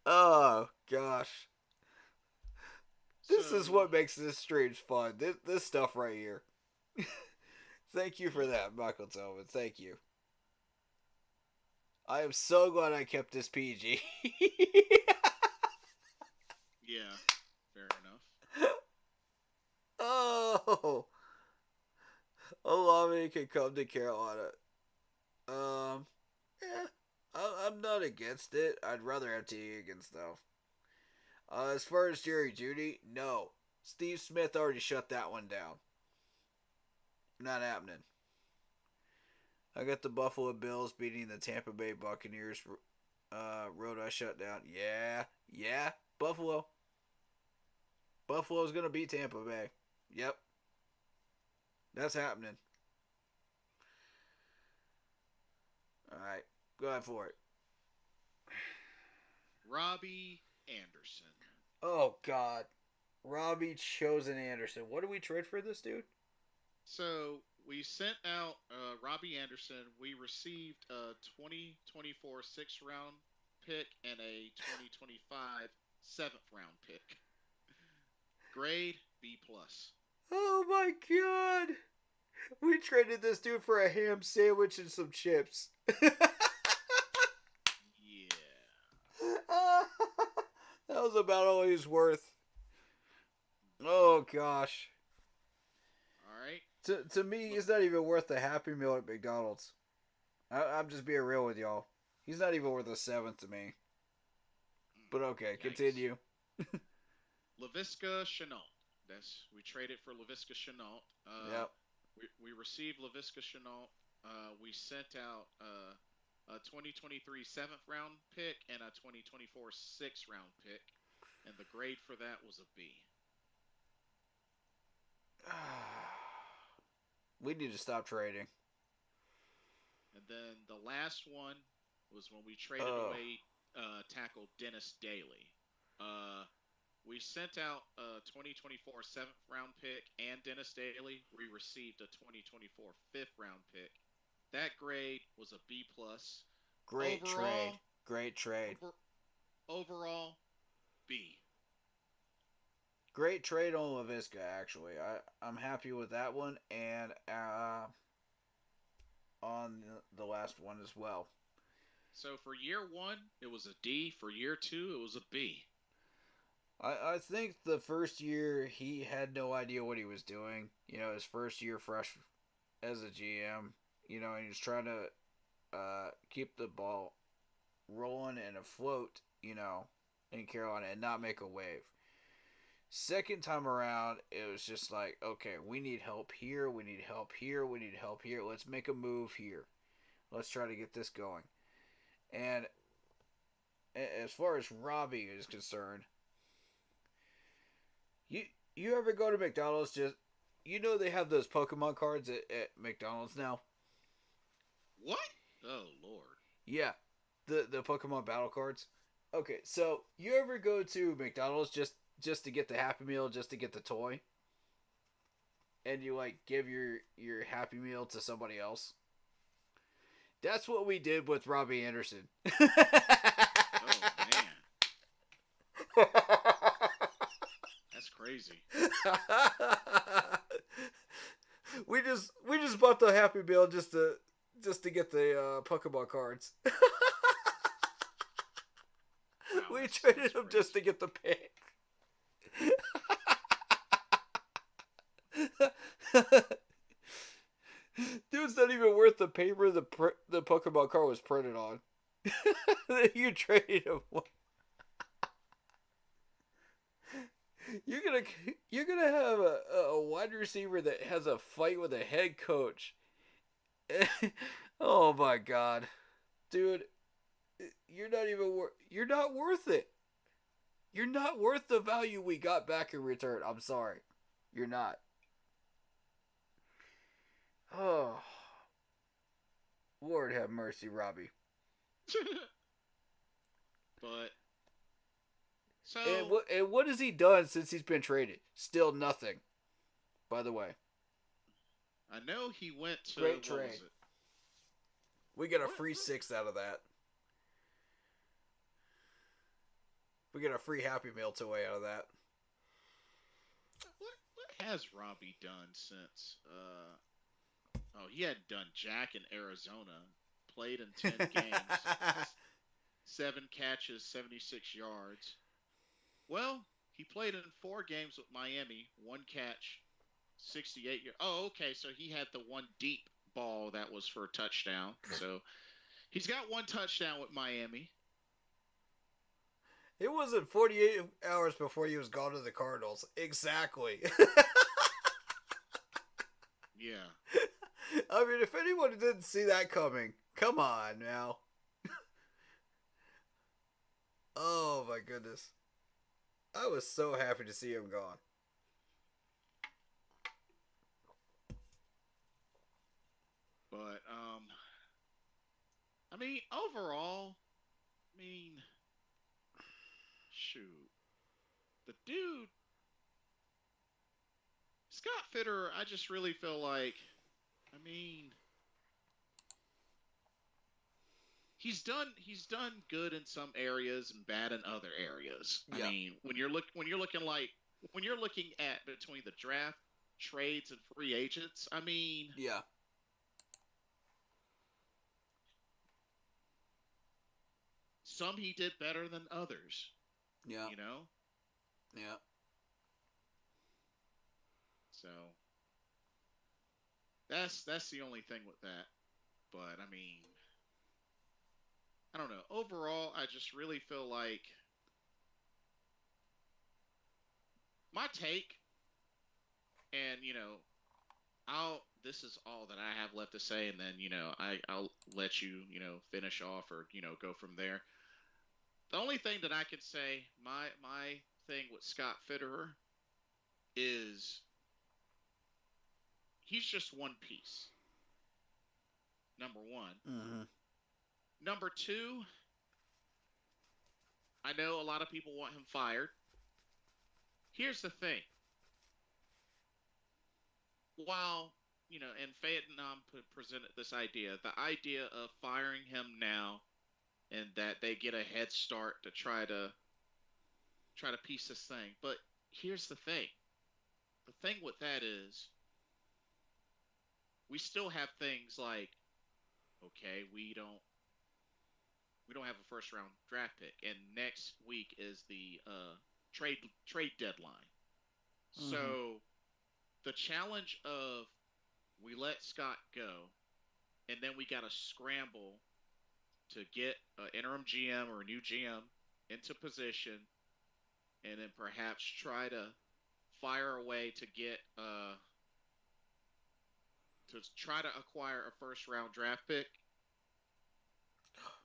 Oh gosh. This is what makes this stream fun. This stuff right here. Thank you for that, Michael Tillman. Thank you. I am so glad I kept this PG. Yeah, fair enough. Oh. Olave can come to Carolina. Yeah. I'm not not against it. I'd rather have T. Higgins, though. As far as Jerry Jeudy, no. Steve Smith already shut that one down. Not happening. I got the Buffalo Bills beating the Tampa Bay Buccaneers. Road I shut down. Yeah. Buffalo. Buffalo's going to beat Tampa Bay. Yep. That's happening. All right. Go ahead for it. Robbie Anderson. Oh, God. Robbie Chosen Anderson. What do we trade for this dude? So we sent out Robbie Anderson. We received a 2024 sixth round pick and a 2025 seventh round pick. Grade B plus. Oh my God! We traded this dude for a ham sandwich and some chips. Yeah. That was about all he was worth. Oh gosh. All right. To me, he's not even worth the Happy Meal at McDonald's. I'm just being real with y'all. He's not even worth a seventh to me. But okay, Yikes. Continue. Laviska Shenault. We traded for Laviska Shenault. Yep. We received Laviska Shenault. We sent out a 2023 seventh round pick and a 2024 sixth round pick, and the grade for that was a B. We need to stop trading. And then the last one was when we traded away tackle Dennis Daly. We sent out a 2024 seventh round pick and Dennis Daly. We received a 2024 fifth round pick. That grade was a B plus. Great trade. Great trade. Overall, B. Great trade on Laviska, actually. I'm happy with that one, and on the last one as well. So for year one, it was a D. For year two, it was a B. I think the first year he had no idea what he was doing. You know, his first year fresh as a GM. You know, and he was trying to keep the ball rolling and afloat, you know, in Carolina and not make a wave. Second time around, it was just like, okay, we need help here, we need help here, we need help here. Let's make a move here. Let's try to get this going. And as far as Robbie is concerned, you ever go to McDonald's, just, you know they have those Pokemon cards at McDonald's now? What? Oh, Lord. Yeah, the Pokemon battle cards. Okay, so you ever go to McDonald's just to get the Happy Meal, just to get the toy? And you, like, give your Happy Meal to somebody else? That's what we did with Robbie Anderson. Oh, man. That's crazy. We just bought the Happy Meal just to get the Pokemon cards. Wow, we traded them just to get the pick. Dude's not even worth the paper the Pokemon card was printed on. You traded him. You're gonna have a wide receiver that has a fight with a head coach. Oh my God, dude, you're not worth it. You're not worth the value we got back in return. I'm sorry, you're not. Oh, Lord have mercy, Robbie. But so and what has he done since he's been traded? Still nothing. By the way, I know he went to great trade. We get a free sixth out of that. We get a free Happy Meal toy out of that. What has Robbie done since? He hadn't done jack in Arizona. Played in 10 games. 7 catches, 76 yards. Well, he played in 4 games with Miami. 1 catch, 68 yards. Oh, okay. So he had the one deep ball that was for a touchdown. So He's got one touchdown with Miami. It wasn't 48 hours before he was gone to the Cardinals. Exactly. Yeah. I mean, if anyone didn't see that coming, come on now. Oh my goodness. I was so happy to see him gone. But I mean, overall, shoot. The dude Scott Fitterer, I just really feel like he's done good in some areas and bad in other areas. Yeah. I mean, when you're looking at between the draft, trades, and free agents, yeah. Some he did better than others. Yeah. You know? Yeah. So that's the only thing with that. But I don't know. Overall, I just really feel like my take, and this is all that I have left to say, and then I'll let you finish off or go from there. The only thing that I can say, my thing with Scott Fitterer is he's just one piece. Number one. Mm-hmm. Number two, I know a lot of people want him fired. Here's the thing. While, and Vietnam presented this idea, the idea of firing him now and that they get a head start to try to piece this thing. But here's the thing. The thing with that is we still have things like, okay, we don't have a first round draft pick, and next week is the trade deadline. Mm-hmm. So the challenge of we let Scott go, and then we got to scramble to get an interim GM or a new GM into position, and then perhaps try to fire a way to get to try to acquire a first round draft pick.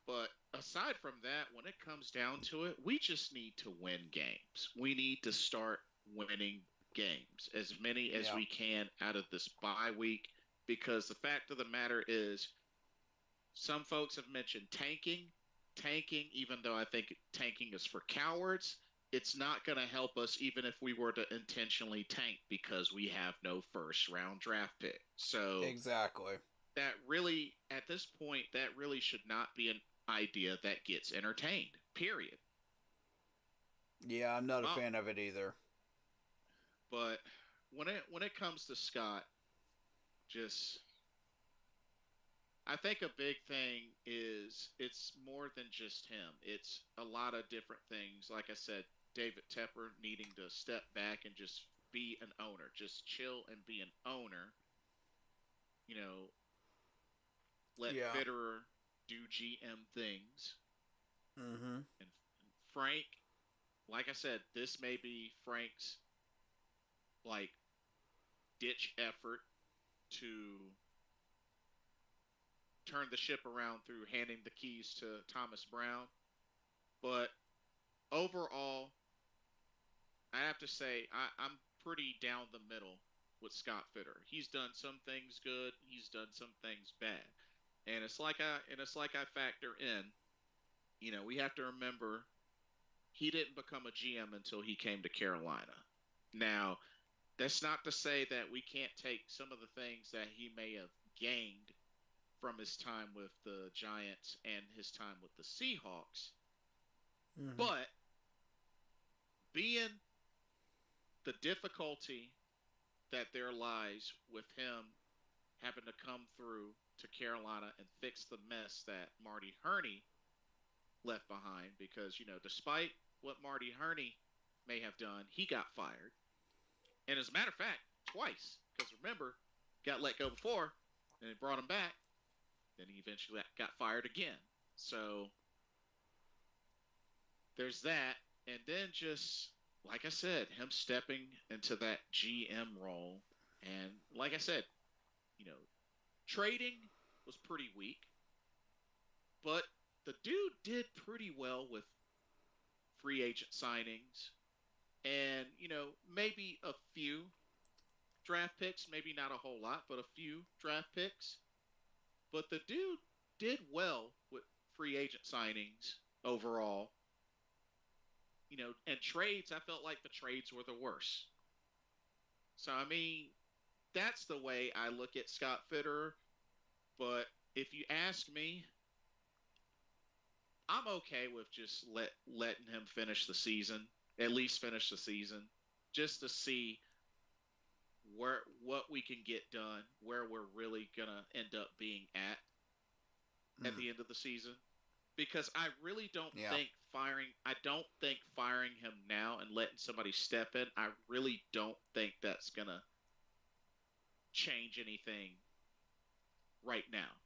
But aside from that, when it comes down to it, we just need to win games. We need to start winning games, as many as we can out of this bye week, because the fact of the matter is some folks have mentioned tanking, even though I think tanking is for cowards. It's not going to help us even if we were to intentionally tank because we have no first round draft pick. So exactly. That really, at this point, that really should not be an idea that gets entertained. Period. Yeah, I'm not a fan of it either. But when it comes to Scott, I think a big thing is it's more than just him. It's a lot of different things. Like I said, David Tepper needing to step back and just be an owner, just chill and be an owner. Let Fitterer do GM things. Mm-hmm. And Frank, like I said, this may be Frank's ditch effort to turn the ship around through handing the keys to Thomas Brown. But overall, I have to say I'm pretty down the middle with Scott Fitterer. He's done some things good, he's done some things bad, and it's like I factor in. We have to remember he didn't become a GM until he came to Carolina. Now, that's not to say that we can't take some of the things that he may have gained from his time with the Giants and his time with the Seahawks. Mm-hmm. But being the difficulty that there lies with him having to come through to Carolina and fix the mess that Marty Hurney left behind, because, despite what Marty Hurney may have done, he got fired. And as a matter of fact, twice, because remember, got let go before and they brought him back. Then he eventually got fired again. So there's that. And then just, like I said, him stepping into that GM role. And like I said, trading was pretty weak, but the dude did pretty well with free agent signings and, maybe a few draft picks, maybe not a whole lot, but a few draft picks. But the dude did well with free agent signings overall. And trades, I felt like the trades were the worst. So, I mean, that's the way I look at Scott Fitterer. But if you ask me, I'm okay with just letting him finish the season, at least finish the season, just to see what we can get done, where we're really gonna end up being at the end of the season. Because I really don't think firing him now and letting somebody step in, I really don't think that's gonna change anything right now.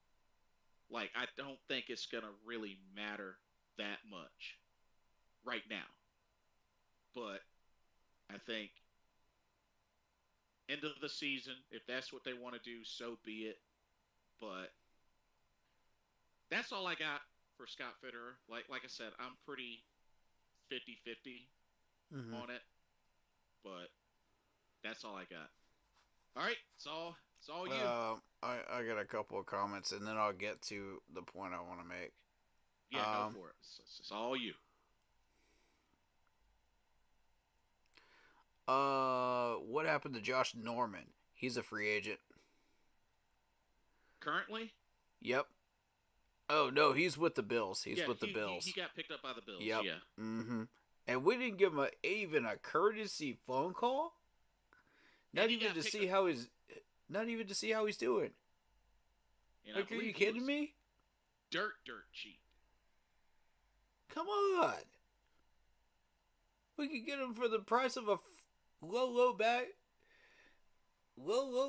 Like, I don't think it's gonna really matter that much right now. But I think end of the season, if that's what they want to do, so be it. But that's all I got for Scott Fitterer. Like I said, I'm pretty 50-50 on it. But that's all I got. All right, it's all you. I got a couple of comments, and then I'll get to the point I want to make. Yeah, go for it. It's all you. What happened to Josh Norman? He's a free agent. Currently? Yep. Oh, no, he's with the Bills. He's with the Bills. He got picked up by the Bills, yep. Yeah. Mm-hmm. And we didn't give him even a courtesy phone call? Not even to see how he's doing. Like, are you kidding me? Dirt cheap. Come on. We could get him for the price of a low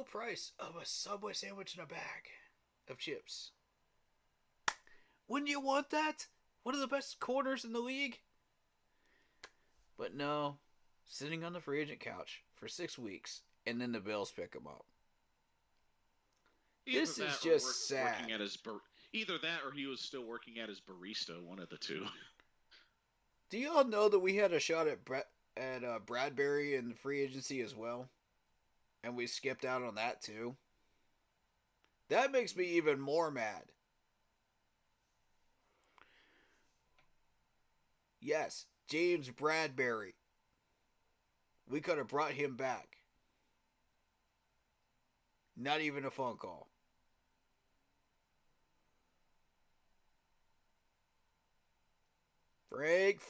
price of a Subway sandwich and a bag of chips. Wouldn't you want that? One of the best corners in the league? But no, sitting on the free agent couch for 6 weeks, and then the Bills pick him up. This is just sad. Either that or he was still working at his barista, one of the two. Do y'all know that we had a shot at Bradbury in the free agency as well? And we skipped out on that too? That makes me even more mad. Yes, James Bradbury. We could have brought him back. Not even a phone call. Frank.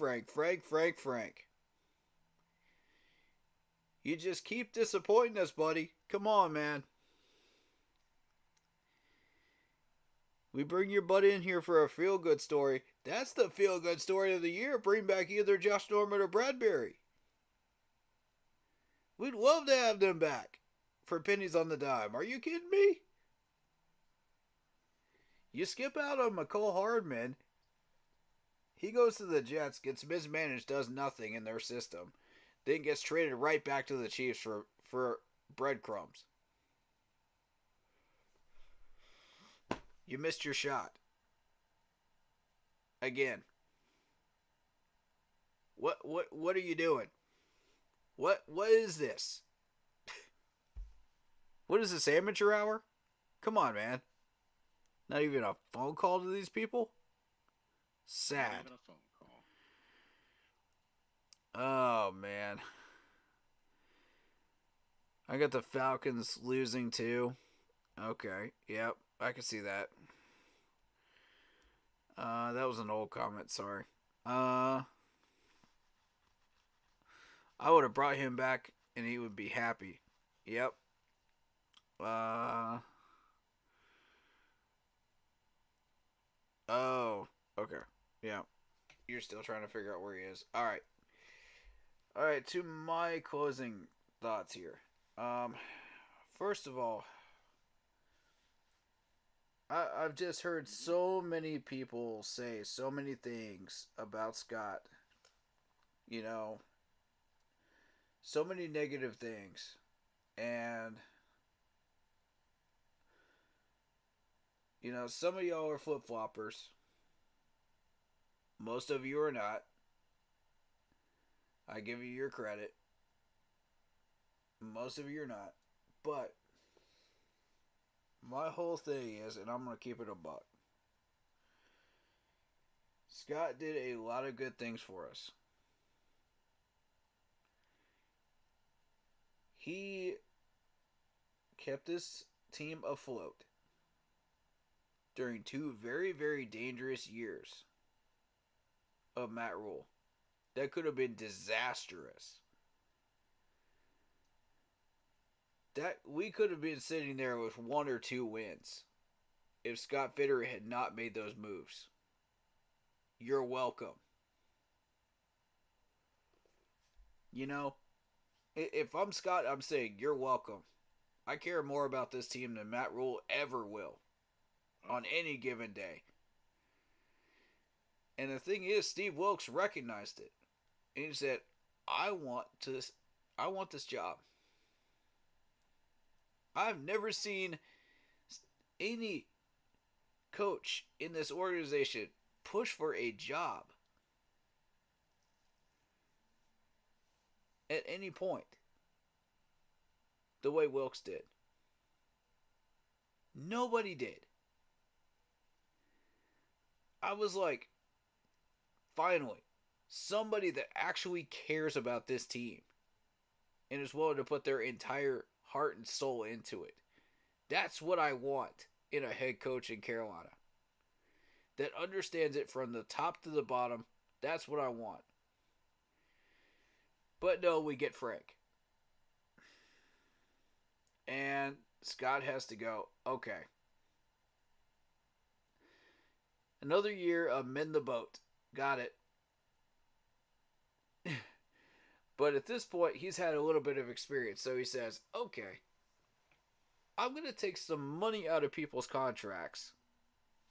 You just keep disappointing us, buddy. Come on, man. We bring your butt in here for a feel-good story. That's the feel-good story of the year. Bring back either Josh Norman or Bradbury. We'd love to have them back for pennies on the dime. Are you kidding me? You skip out on McCole Hardman. He goes to the Jets, gets mismanaged, does nothing in their system, then gets traded right back to the Chiefs for breadcrumbs. You missed your shot. Again. What are you doing? What is this? What is this, amateur hour? Come on, man. Not even a phone call to these people? Sad. Not even a phone call. Oh, man. I got the Falcons losing too. Okay. Yep. I can see that. That was an old comment. Sorry. I would have brought him back and he would be happy. Yep. Oh. Okay. Yeah. You're still trying to figure out where he is. Alright. Alright, to my closing thoughts here. First of all, I've just heard so many people say so many things about Scott. You know, so many negative things. And, you know, some of y'all are flip floppers. Most of you are not. I give you your credit. Most of you are not. But my whole thing is, and I'm going to keep it a buck, Scott did a lot of good things for us. He kept this team afloat during 2 very, very dangerous years of Matt Rule. That could have been disastrous. That we could have been sitting there with 1 or 2 wins if Scott Fitterer had not made those moves. You're welcome. You know, if I'm Scott, I'm saying you're welcome. I care more about this team than Matt Rule ever will on any given day. And the thing is, Steve Wilkes recognized it. And he said, I want this job. I've never seen any coach in this organization push for a job at any point the way Wilkes did. Nobody did. I was like, finally, somebody that actually cares about this team and is willing to put their entire heart and soul into it. That's what I want in a head coach in Carolina. That understands it from the top to the bottom. That's what I want. But no, we get Frank. And Scott has to go, okay. Another year of mend the boat. Got it. But at this point, he's had a little bit of experience. So he says, okay, I'm going to take some money out of people's contracts.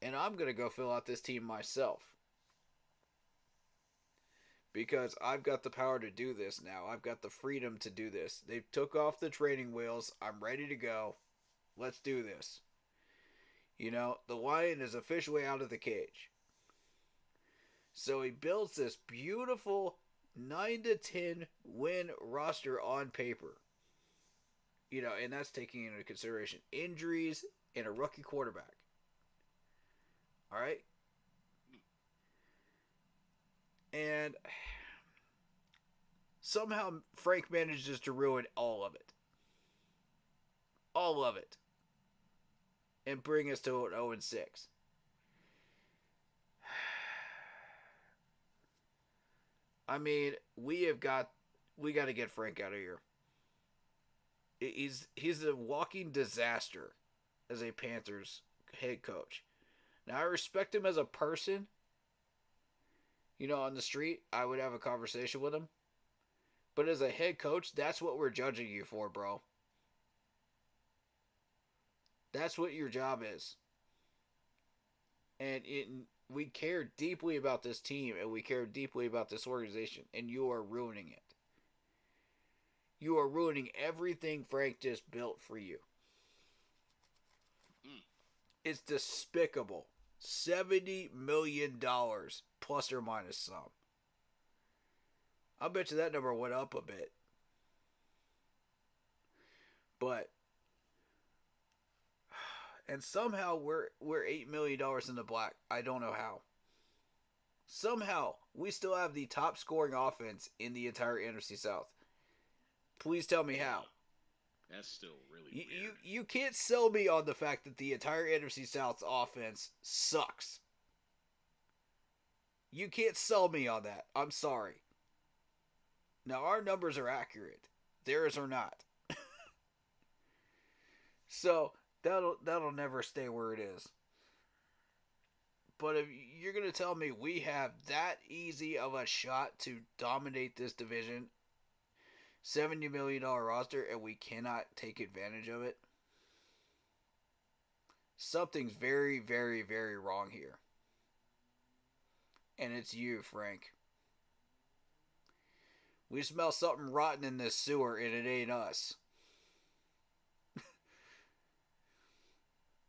And I'm going to go fill out this team myself. Because I've got the power to do this now. I've got the freedom to do this. They took off the training wheels. I'm ready to go. Let's do this. You know, the lion is officially out of the cage. So he builds this beautiful 9 to 10 win roster on paper. You know, and that's taking into consideration injuries and a rookie quarterback. All right? And somehow Frank manages to ruin all of it. All of it. And bring us to an 0-6. I mean, we got to get Frank out of here. He's a walking disaster as a Panthers head coach. Now, I respect him as a person. You know, on the street, I would have a conversation with him. But as a head coach, that's what we're judging you for, bro. That's what your job is. And we care deeply about this team, and we care deeply about this organization, and you are ruining it. You are ruining everything Frank just built for you. It's despicable. $70 million plus or minus some. I bet you that number went up a bit. But and somehow we're $8 million in the black. I don't know how. Somehow we still have the top scoring offense in the entire NFC South. Please tell me how. That's still really weird. You can't sell me on the fact that the entire NFC South's offense sucks. You can't sell me on that. I'm sorry. Now, our numbers are accurate. Theirs are not. So, that'll never stay where it is. But if you're going to tell me we have that easy of a shot to dominate this division, $70 million roster, and we cannot take advantage of it, something's very, very, very wrong here. And it's you, Frank. We smell something rotten in this sewer, and it ain't us.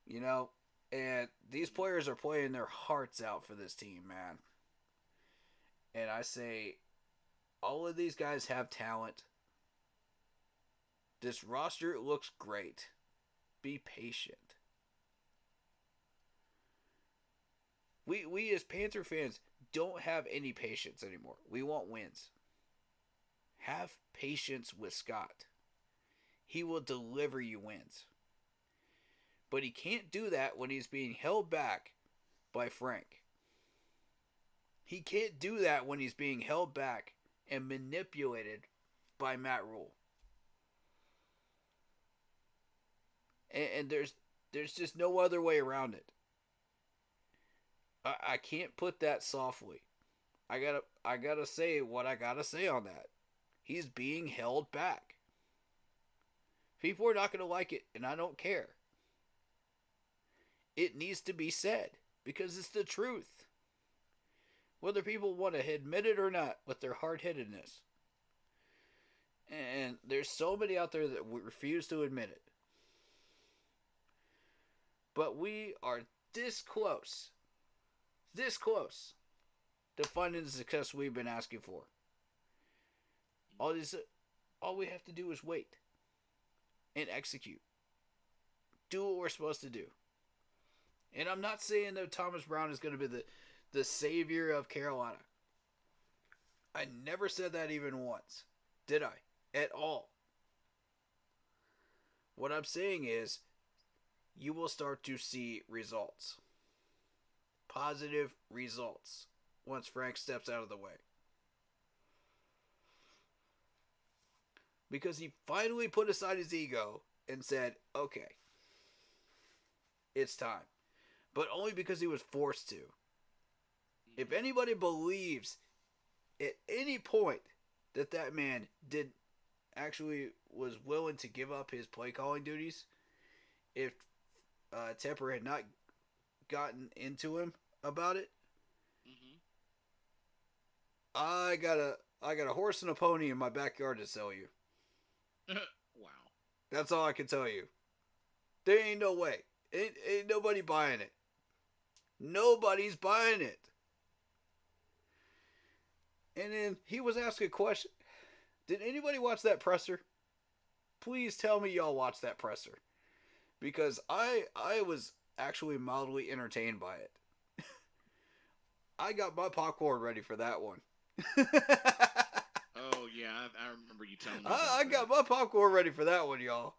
You know? And these players are playing their hearts out for this team, man. And I say, all of these guys have talent. This roster looks great. Be patient. We as Panther fans don't have any patience anymore. We want wins. Have patience with Scott. He will deliver you wins. But he can't do that when he's being held back by Frank. He can't do that when he's being held back and manipulated by Matt Rule. And there's just no other way around it. I can't put that softly. I gotta say what I gotta say on that. He's being held back. People are not gonna like it, and I don't care. It needs to be said because it's the truth. Whether people want to admit it or not with their hard-headedness. And there's so many out there that refuse to admit it. But we are this close to finding the success we've been asking for. All we have to do is wait and execute. Do what we're supposed to do. And I'm not saying that Thomas Brown is going to be the savior of Carolina. I never said that even once. Did I? At all. What I'm saying is, you will start to see results. Positive results once Frank steps out of the way. Because he finally put aside his ego and said, okay, it's time. But only because he was forced to. If anybody believes at any point that man was willing to give up his play calling duties, if Tepper had not gotten into him about it, I got a horse and a pony in my backyard to sell you. Wow. That's all I can tell you. There ain't no way. Ain't nobody buying it. Nobody's buying it. And then he was asked a question. Did anybody watch that presser? Please tell me y'all watched that presser. Because I was actually mildly entertained by it. I got my popcorn ready for that one. Oh, yeah, I remember you telling me I got my popcorn ready for that one, y'all.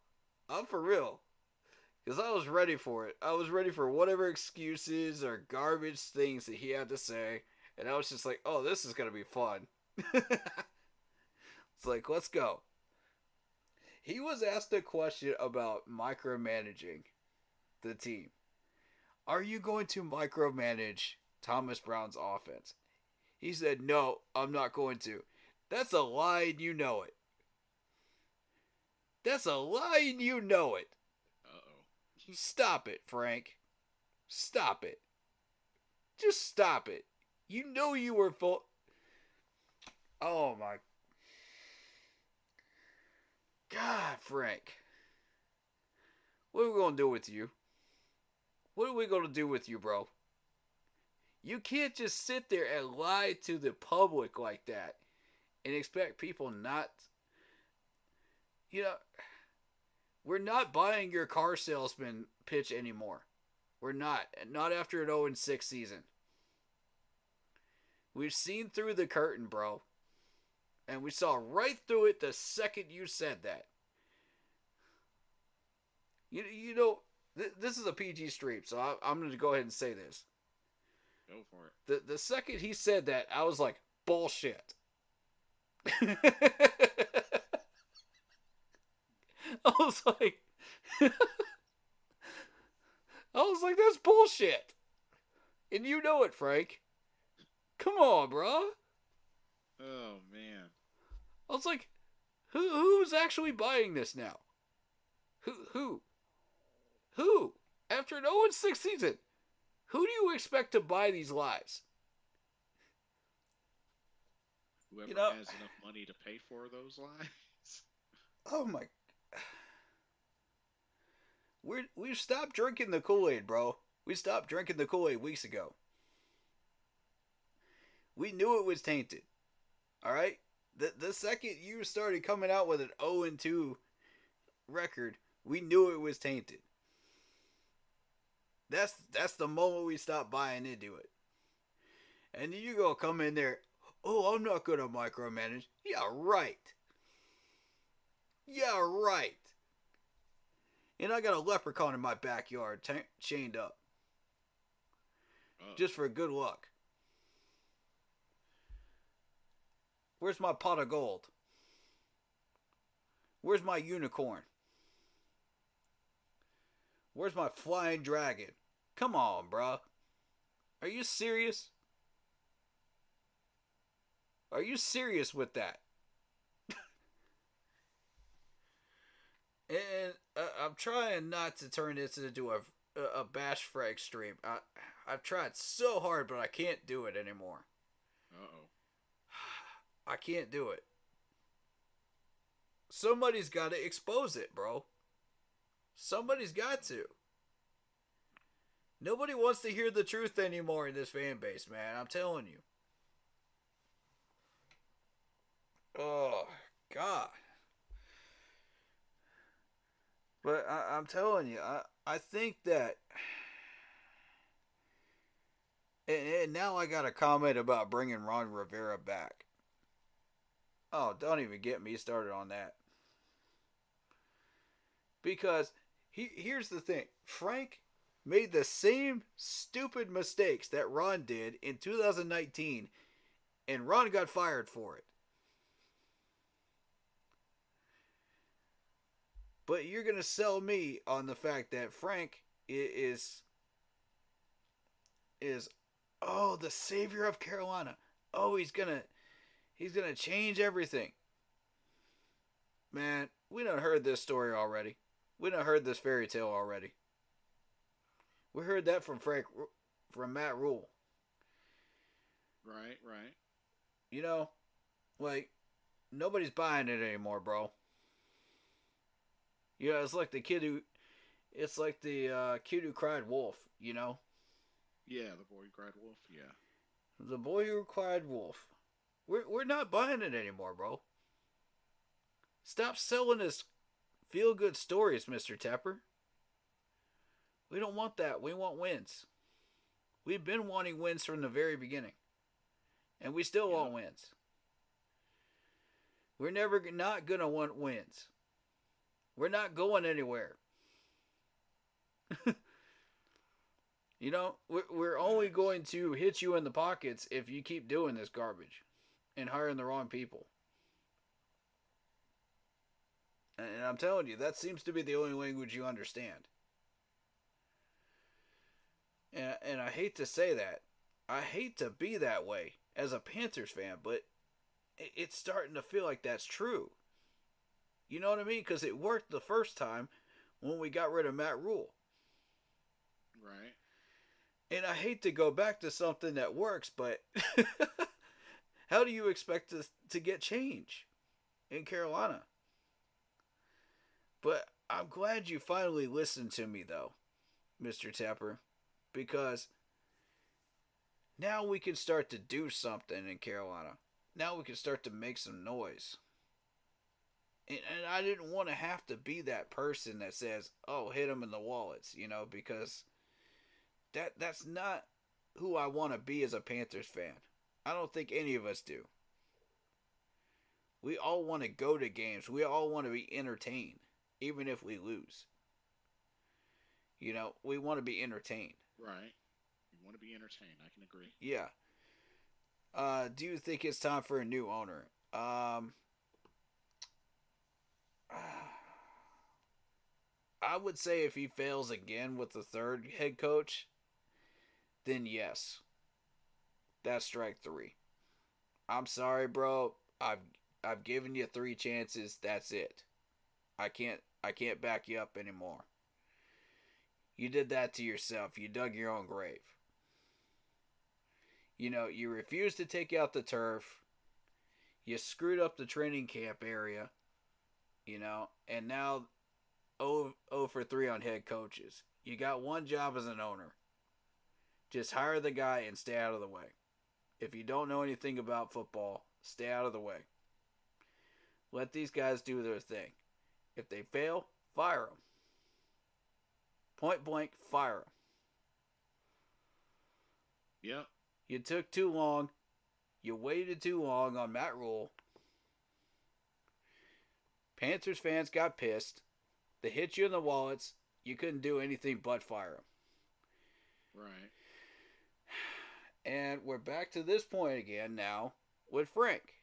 I'm for real. Because I was ready for it. I was ready for whatever excuses or garbage things that he had to say. And I was just like, oh, this is going to be fun. It's like, let's go. He was asked a question about micromanaging the team. Are you going to micromanage Thomas Brown's offense? He said, no, I'm not going to. That's a lie and you know it. That's a lie and you know it. Uh-oh. Stop it, Frank. Stop it. Just stop it. You know you were full. Oh my God, Frank. What are we going to do with you? What are we going to do with you, bro? You can't just sit there and lie to the public like that and expect people not. You know, we're not buying your car salesman pitch anymore. We're not. Not after an 0-6 season. We've seen through the curtain, bro. And we saw right through it the second you said that. You know, this is a PG stream, so I'm going to go ahead and say this. Go for it. The second he said that, I was like, bullshit. I was like, that's bullshit. And you know it, Frank. Come on, bro. Oh, man. I was like, who's actually buying this now? Who? After an 0-6 season, who do you expect to buy these lives? Whoever has enough money to pay for those lives. Oh my. We've stopped drinking the Kool-Aid, bro. We stopped drinking the Kool-Aid weeks ago. We knew it was tainted. Alright? The second you started coming out with an 0-2 record, we knew it was tainted. That's the moment we stopped buying into it. And then you go come in there, oh, I'm not going to micromanage. Yeah, right. Yeah, right. And I got a leprechaun in my backyard chained up. Just for good luck. Where's my pot of gold? Where's my unicorn? Where's my flying dragon? Come on, bruh. Are you serious? Are you serious with that? And I'm trying not to turn this into a Bash Frag stream. I've tried so hard, but I can't do it anymore. I can't do it. Somebody's got to expose it, bro. Somebody's got to. Nobody wants to hear the truth anymore in this fan base, man. I'm telling you. Oh, God. But I'm telling you, I think that... And now I got a comment about bringing Ron Rivera back. Oh, don't even get me started on that. Because here's the thing. Frank made the same stupid mistakes that Ron did in 2019, and Ron got fired for it. But you're going to sell me on the fact that Frank is the savior of Carolina. Oh, he's going to change everything. Man, we done heard this story already. We done heard this fairy tale already. We heard that from Matt Rule. Right. You know, like, nobody's buying it anymore, bro. You know, it's like the kid who cried wolf, you know? Yeah, the boy who cried wolf, yeah. The boy who cried wolf. We're not buying it anymore, bro. Stop selling us feel-good stories, Mr. Tepper. We don't want that. We want wins. We've been wanting wins from the very beginning. And we still want wins. We're never not going to want wins. We're not going anywhere. You know, we're only going to hit you in the pockets if you keep doing this garbage and hiring the wrong people. And I'm telling you, that seems to be the only language you understand. And I hate to say that. I hate to be that way as a Panthers fan, but it's starting to feel like that's true. You know what I mean? Because it worked the first time when we got rid of Matt Rule. Right. And I hate to go back to something that works, but how do you expect to get change in Carolina? But I'm glad you finally listened to me, though, Mr. Tepper, because now we can start to do something in Carolina. Now we can start to make some noise. And I didn't want to have to be that person that says, oh, hit them in the wallets, you know, because that's not who I want to be as a Panthers fan. I don't think any of us do. We all want to go to games. We all want to be entertained, even if we lose. You know, we want to be entertained. Right. We want to be entertained. I can agree. Yeah. Do you think it's time for a new owner? I would say if he fails again with the third head coach, then yes. That's strike 3. I'm sorry, bro. I've given you 3 chances. That's it. I can't back you up anymore. You did that to yourself. You dug your own grave. You know, you refused to take out the turf. You screwed up the training camp area. You know, and now 0 for 3 on head coaches. You got one job as an owner. Just hire the guy and stay out of the way. If you don't know anything about football, stay out of the way. Let these guys do their thing. If they fail, fire them. Point blank, fire them. Yep. You took too long. You waited too long on Matt Rule. Panthers fans got pissed. They hit you in the wallets. You couldn't do anything but fire them. Right. And we're back to this point again now with Frank.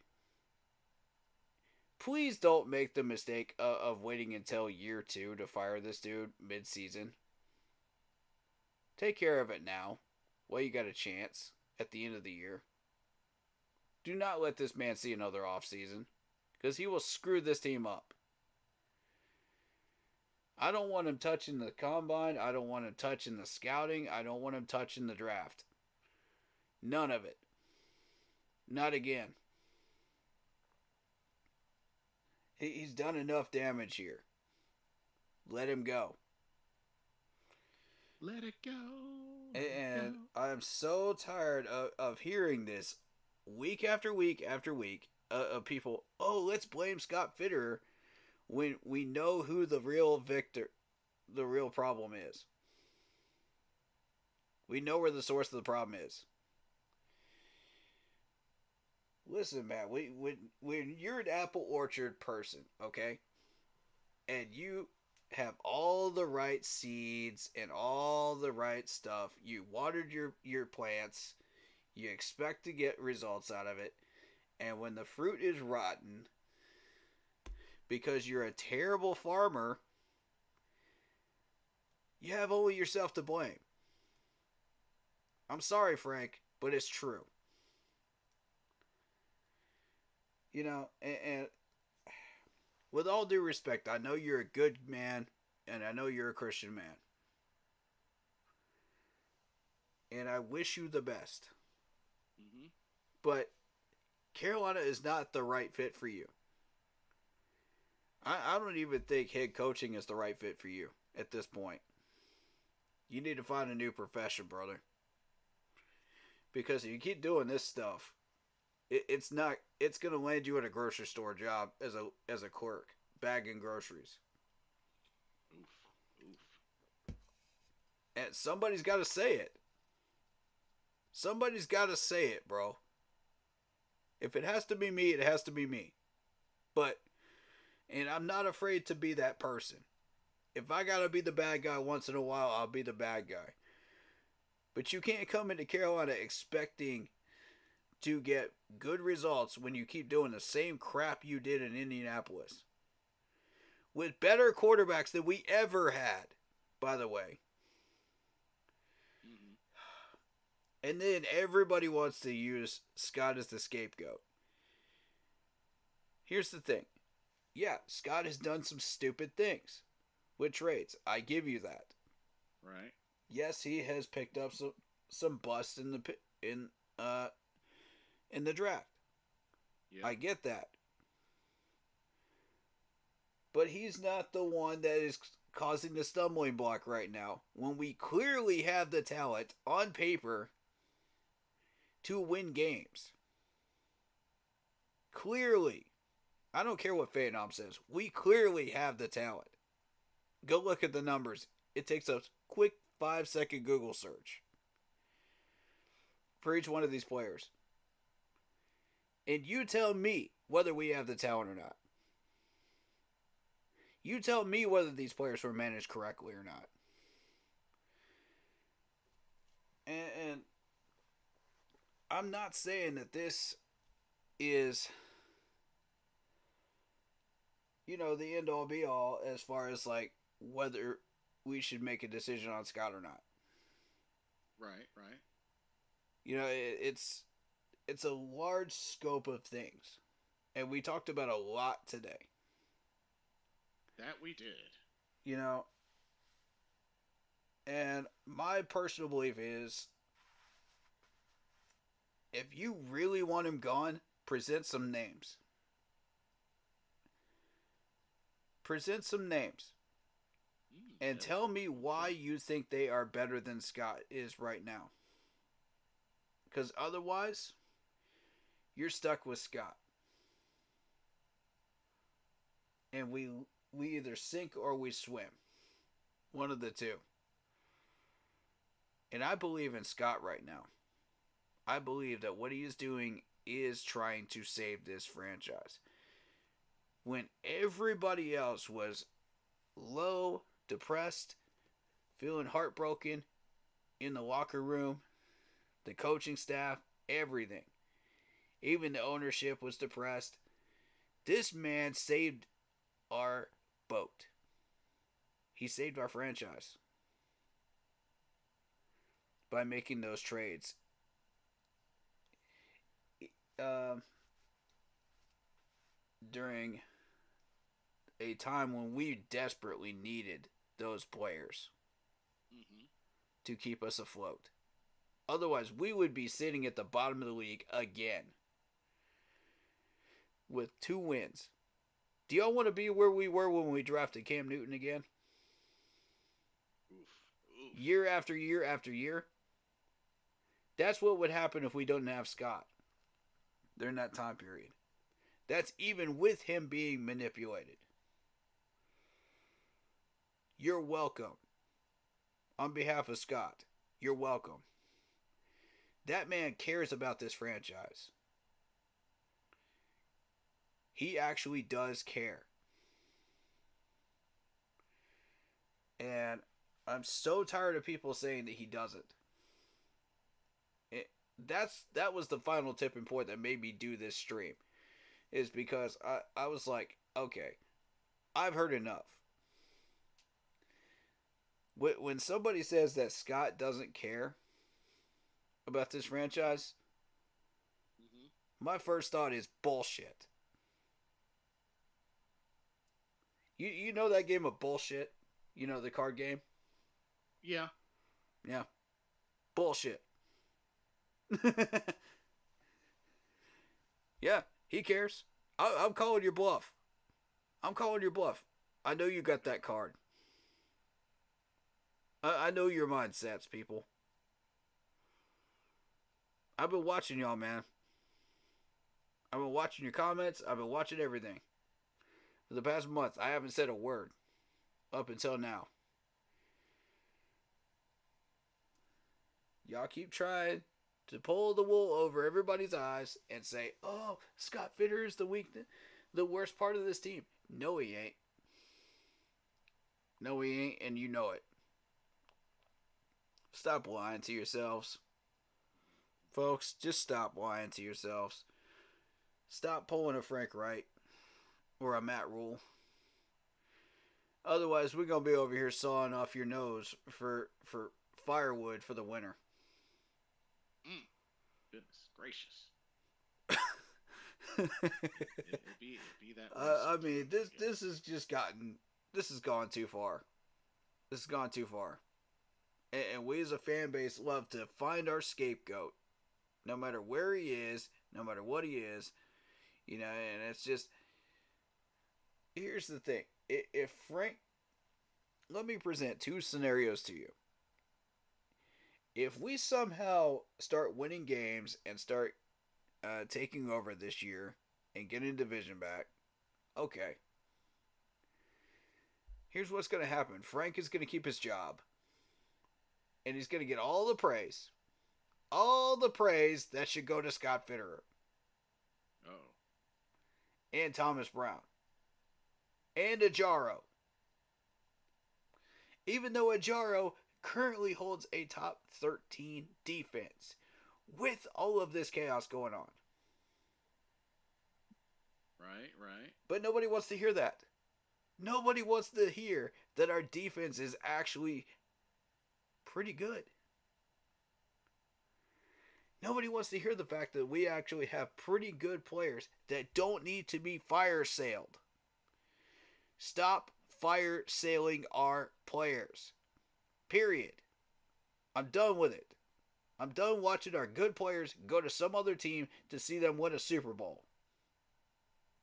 Please don't make the mistake of waiting until year 2 to fire this dude mid-season. Take care of it now while you got a chance at the end of the year. Do not let this man see another offseason, because he will screw this team up. I don't want him touching the combine. I don't want him touching the scouting. I don't want him touching the draft. None of it. Not again. He's done enough damage here. Let him go. Let it go. And I'm so tired of hearing this week after week after week of people, oh, let's blame Scott Fitterer when we know who the real problem is. We know where the source of the problem is. Listen, man, when you're an apple orchard person, okay, and you have all the right seeds and all the right stuff, you watered your plants, you expect to get results out of it, and when the fruit is rotten because you're a terrible farmer, you have only yourself to blame. I'm sorry, Frank, but it's true. You know, and with all due respect, I know you're a good man, and I know you're a Christian man. And I wish you the best. Mm-hmm. But Carolina is not the right fit for you. I don't even think head coaching is the right fit for you at this point. You need to find a new profession, brother. Because if you keep doing this stuff, it's going to land you at a grocery store job as a clerk, bagging groceries. Oof. And somebody's got to say it. Somebody's got to say it, bro. If it has to be me, it has to be me. And I'm not afraid to be that person. If I got to be the bad guy once in a while, I'll be the bad guy. But you can't come into Carolina expecting to get good results when you keep doing the same crap you did in Indianapolis. With better quarterbacks than we ever had, by the way. Mm-hmm. And then everybody wants to use Scott as the scapegoat. Here's the thing. Yeah, Scott has done some stupid things with trades. I give you that. Right. Yes, he has picked up some busts in the draft. Yep. I get that. But he's not the one that is causing the stumbling block right now when we clearly have the talent on paper to win games. Clearly. I don't care what Phaenom says. We clearly have the talent. Go look at the numbers. It takes a quick 5-second Google search for each one of these players. And you tell me whether we have the talent or not. You tell me whether these players were managed correctly or not. And I'm not saying that this is, you know, the end all be all as far as like whether we should make a decision on Scott or not. Right. You know, it's a large scope of things. And we talked about a lot today. That we did. You know, And my personal belief is, if you really want him gone, present some names. Present some names. And tell me why you think they are better than Scott is right now. Because otherwise, you're stuck with Scott. And we either sink or we swim. One of the two. And I believe in Scott right now. I believe that what he is doing is trying to save this franchise. When everybody else was low, depressed, feeling heartbroken in the locker room, the coaching staff, everything. Even the ownership was depressed. This man saved our boat. He saved our franchise by making those trades. During a time when we desperately needed those players to keep us afloat. Otherwise, we would be sitting at the bottom of the league again with 2 wins. Do y'all want to be where we were when we drafted Cam Newton again? Oof. Year after year after year? That's what would happen if we don't have Scott during that time period. That's even with him being manipulated. You're welcome. On behalf of Scott, you're welcome. That man cares about this franchise. He actually does care. And I'm so tired of people saying that he doesn't. That was the final tipping point that made me do this stream. Is because I was like, okay, I've heard enough. When somebody says that Scott doesn't care about this franchise, my first thought is bullshit. You know that game of bullshit? You know the card game? Yeah. Yeah. Bullshit. Yeah, he cares. I'm calling your bluff. I'm calling your bluff. I know you got that card. I know your mindsets, people. I've been watching y'all, man. I've been watching your comments. I've been watching everything. For the past month, I haven't said a word. Up until now. Y'all keep trying to pull the wool over everybody's eyes and say, oh, Scott Fitterer is the worst part of this team. No, he ain't. No, he ain't, and you know it. Stop lying to yourselves. Folks, just stop lying to yourselves. Stop pulling a Frank Wright or a Matt Rule. Otherwise, we're going to be over here sawing off your nose for firewood for the winter. Goodness gracious. it'd be that way. I mean, this has gone too far. This has gone too far. And we as a fan base love to find our scapegoat. No matter where he is, no matter what he is. You know, and it's just... Here's the thing. If Frank... Let me present 2 scenarios to you. If we somehow start winning games and start taking over this year and getting division back, okay. Here's what's going to happen. Frank is going to keep his job. And he's going to get all the praise. All the praise that should go to Scott Fitterer. Oh. And Thomas Brown. And Ajaro. Even though Ajaro currently holds a top 13 defense. With all of this chaos going on. Right. But nobody wants to hear that. Nobody wants to hear that our defense is actually pretty good. Nobody wants to hear the fact that we actually have pretty good players that don't need to be 'Stop fire sailing our players. Period. I'm done with it. I'm done watching our good players go to some other team to see them win a Super Bowl.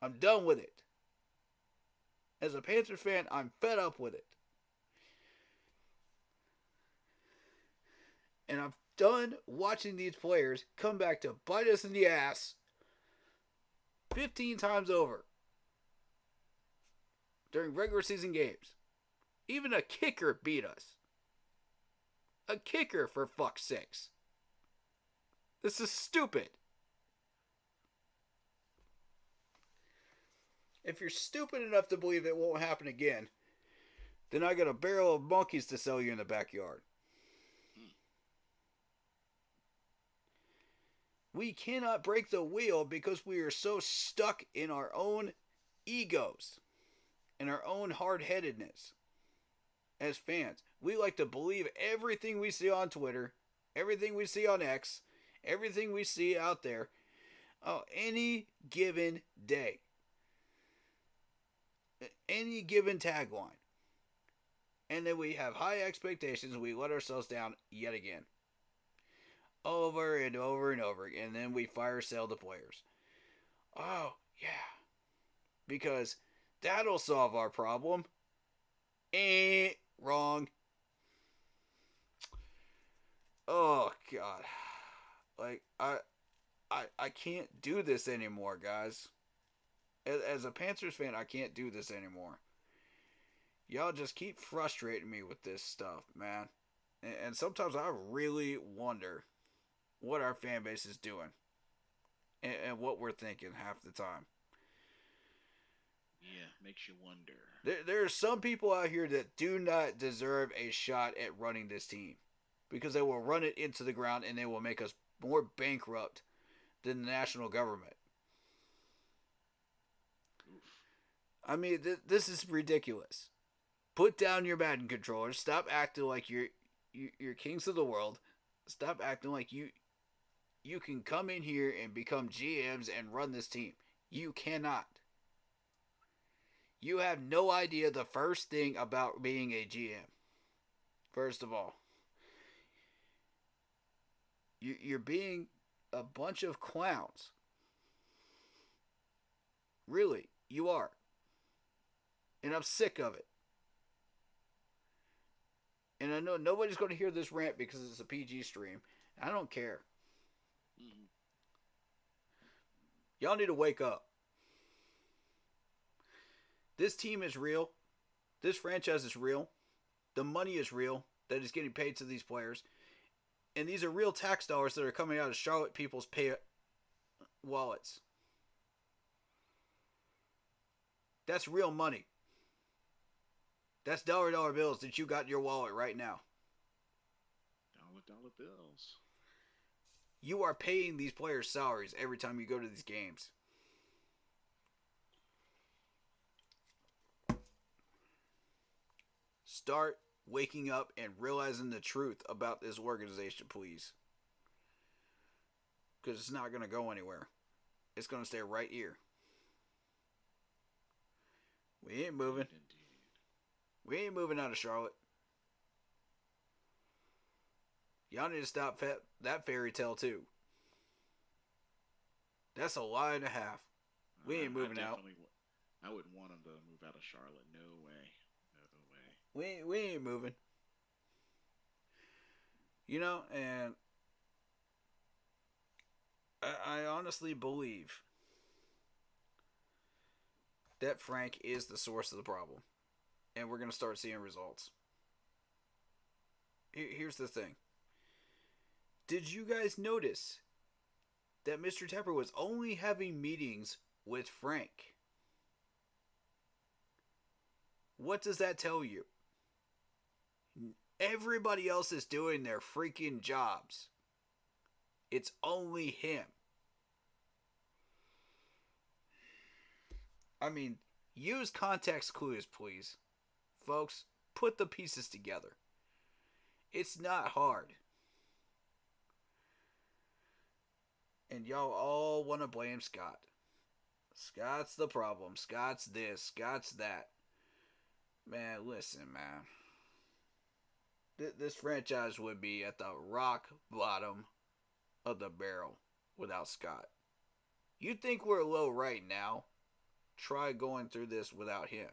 I'm done with it. As a Panthers fan, I'm fed up with it. And I'm done watching these players come back to bite us in the ass 15 times over during regular season games. Even a kicker beat us. A kicker, for fuck's sakes. This is stupid. If you're stupid enough to believe it won't happen again, then I got a barrel of monkeys to sell you in the backyard. We cannot break the wheel because we are so stuck in our own egos and our own hard-headedness. As fans, we like to believe everything we see on Twitter, everything we see on X, everything we see out there, any given day, any given tagline. And then we have high expectations, we let ourselves down yet again. Over and over and over, and then we fire sale the players. Oh, yeah. Because that'll solve our problem. Wrong. Oh, God. Like, I can't do this anymore, guys. As a Panthers fan, I can't do this anymore. Y'all just keep frustrating me with this stuff, man. And sometimes I really wonder what our fan base is doing and what we're thinking half the time. Yeah, makes you wonder. There are some people out here that do not deserve a shot at running this team because they will run it into the ground and they will make us more bankrupt than the national government. Oof. I mean, this is ridiculous. Put down your Madden controllers. Stop acting like you're kings of the world. Stop acting like you can come in here and become GMs and run this team. You cannot. You have no idea the first thing about being a GM. First of all, you're being a bunch of clowns. Really, you are. And I'm sick of it. And I know nobody's going to hear this rant because it's a PG stream. I don't care. Mm-hmm. Y'all need to wake up. This team is real. This franchise is real. The money is real that is getting paid to these players. And these are real tax dollars that are coming out of Charlotte people's pay wallets. That's real money. That's dollar bills that you got in your wallet right now. Dollar bills. You are paying these players salaries every time you go to these games. Start waking up and realizing the truth about this organization, please. Because it's not going to go anywhere. It's going to stay right here. We ain't moving. We ain't moving out of Charlotte. Y'all need to stop that fairy tale too. That's a lie and a half. We ain't moving out. I wouldn't want them to move out of Charlotte. No way. We ain't moving. You know, and I honestly believe that Frank is the source of the problem. And we're going to start seeing results. Here's the thing. Did you guys notice that Mr. Tepper was only having meetings with Frank? What does that tell you? Everybody else is doing their freaking jobs. It's only him. I mean, use context clues, please. Folks, put the pieces together. It's not hard. And y'all all want to blame Scott. Scott's the problem. Scott's this. Scott's that. Man, listen, man. This franchise would be at the rock bottom of the barrel without Scott. You think we're low right now? Try going through this without him.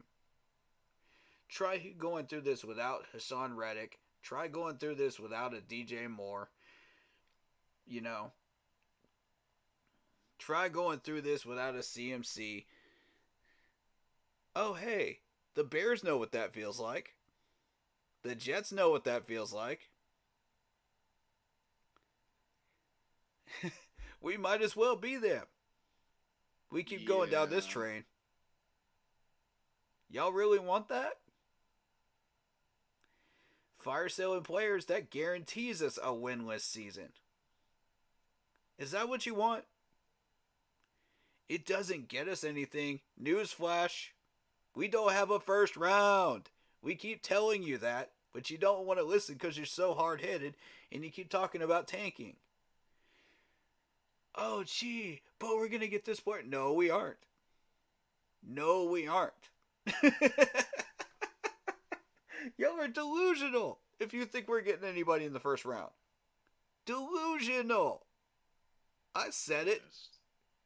Try going through this without Hassan Reddick. Try going through this without a DJ Moore. You know. Try going through this without a CMC. Oh, hey, the Bears know what that feels like. The Jets know what that feels like. We might as well be them. We keep going down this train. Y'all really want that? Fire selling players, that guarantees us a winless season. Is that what you want? It doesn't get us anything. Newsflash. We don't have a first round. We keep telling you that, but you don't want to listen because you're so hard-headed and you keep talking about tanking. Oh, gee, but we're going to get this point. No, we aren't. No, we aren't. Y'all are delusional if you think we're getting anybody in the first round. Delusional. I said it.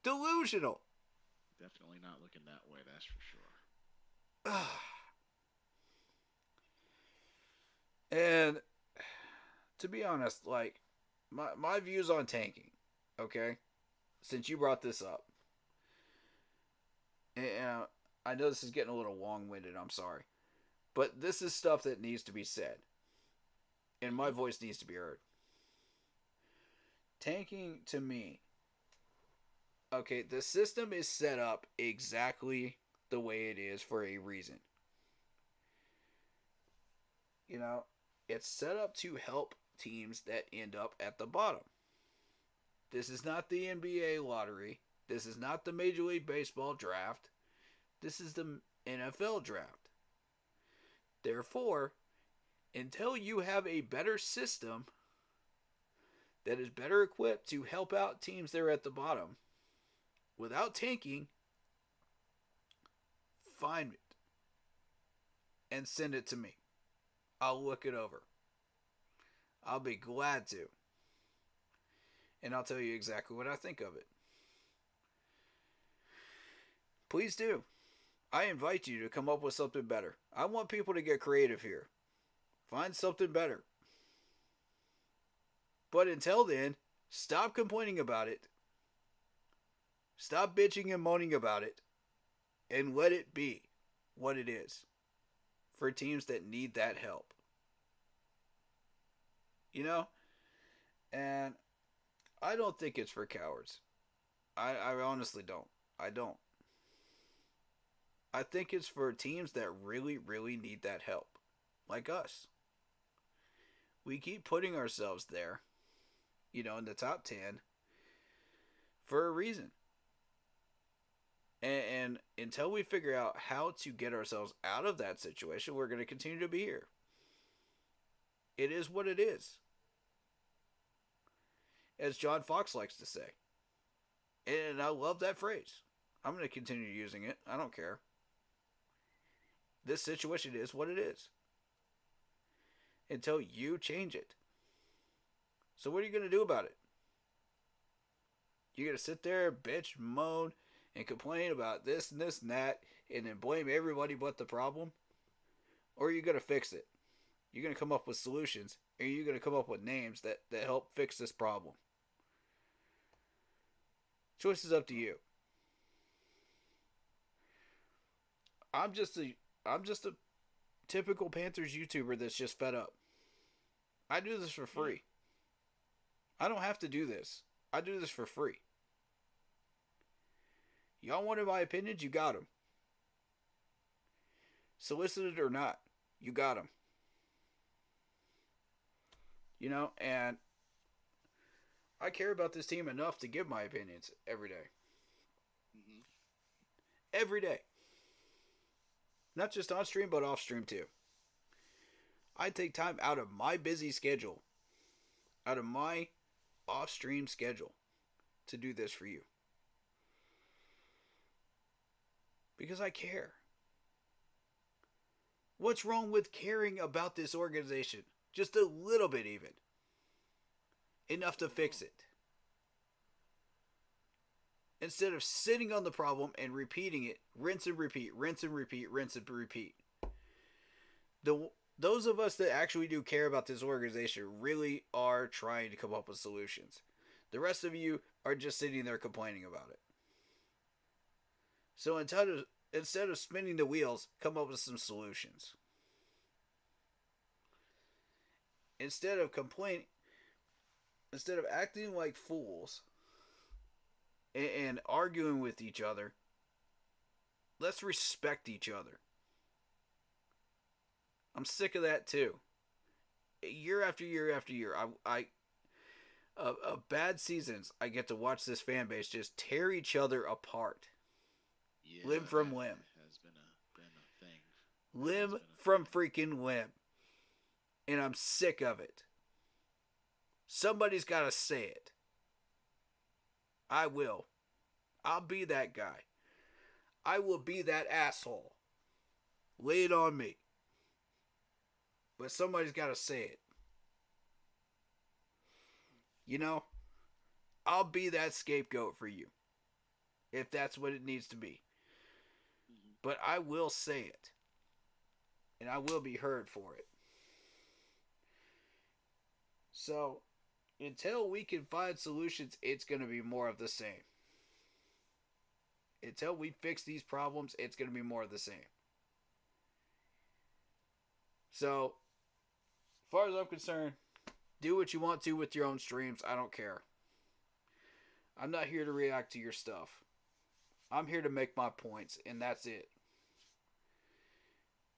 Delusional. Definitely not looking that way, that's for sure. And to be honest, like, my views on tanking, okay? Since you brought this up. And I know this is getting a little long-winded, I'm sorry. But this is stuff that needs to be said. And my voice needs to be heard. Tanking, to me, okay, the system is set up exactly the way it is for a reason. You know, it's set up to help teams that end up at the bottom. This is not the NBA lottery. This is not the Major League Baseball draft. This is the NFL draft. Therefore, until you have a better system that is better equipped to help out teams that are at the bottom, without tanking, find it and send it to me. I'll look it over. I'll be glad to. And I'll tell you exactly what I think of it. Please do. I invite you to come up with something better. I want people to get creative here. Find something better. But until then, stop complaining about it. Stop bitching and moaning about it. And let it be what it is for teams that need that help. You know? And I don't think it's for cowards. I honestly don't. I don't. I think it's for teams that really, really need that help. Like us. We keep putting ourselves there, you know, in the top 10 for a reason. And until we figure out how to get ourselves out of that situation, we're going to continue to be here. It is what it is. As John Fox likes to say. And I love that phrase. I'm going to continue using it. I don't care. This situation is what it is. Until you change it. So what are you going to do about it? You're going to sit there, bitch, moan, and complain about this and this and that, and then blame everybody but the problem? Or are you going to fix it? You're going to come up with solutions, and you're going to come up with names that help fix this problem. Choice is up to you. I'm just a typical Panthers YouTuber that's just fed up. I do this for free. I don't have to do this. I do this for free. Y'all wanted my opinions? You got them. Solicited or not, you got them. You know, and I care about this team enough to give my opinions every day. Mm-hmm. Every day. Not just on stream, but off stream too. I take time out of my busy schedule, out of my off stream schedule, to do this for you. Because I care. What's wrong with caring about this organization? Just a little bit even. Enough to fix it. Instead of sitting on the problem and repeating it, rinse and repeat, rinse and repeat, rinse and repeat. Those of us that actually do care about this organization really are trying to come up with solutions. The rest of you are just sitting there complaining about it. So instead of spinning the wheels, come up with some solutions. Instead of complaining, instead of acting like fools and arguing with each other, let's respect each other. I'm sick of that too. Year after year after year, bad seasons, I get to watch this fan base just tear each other apart. Yeah, limb from limb. Has been a thing. Limb from freaking limb. And I'm sick of it. Somebody's got to say it. I will. I'll be that guy. I will be that asshole. Lay it on me. But somebody's got to say it. You know, I'll be that scapegoat for you. If that's what it needs to be. But I will say it. And I will be heard for it. So, until we can find solutions, it's going to be more of the same. Until we fix these problems, it's going to be more of the same. So, as far as I'm concerned, do what you want to with your own streams. I don't care. I'm not here to react to your stuff. I'm here to make my points, and that's it.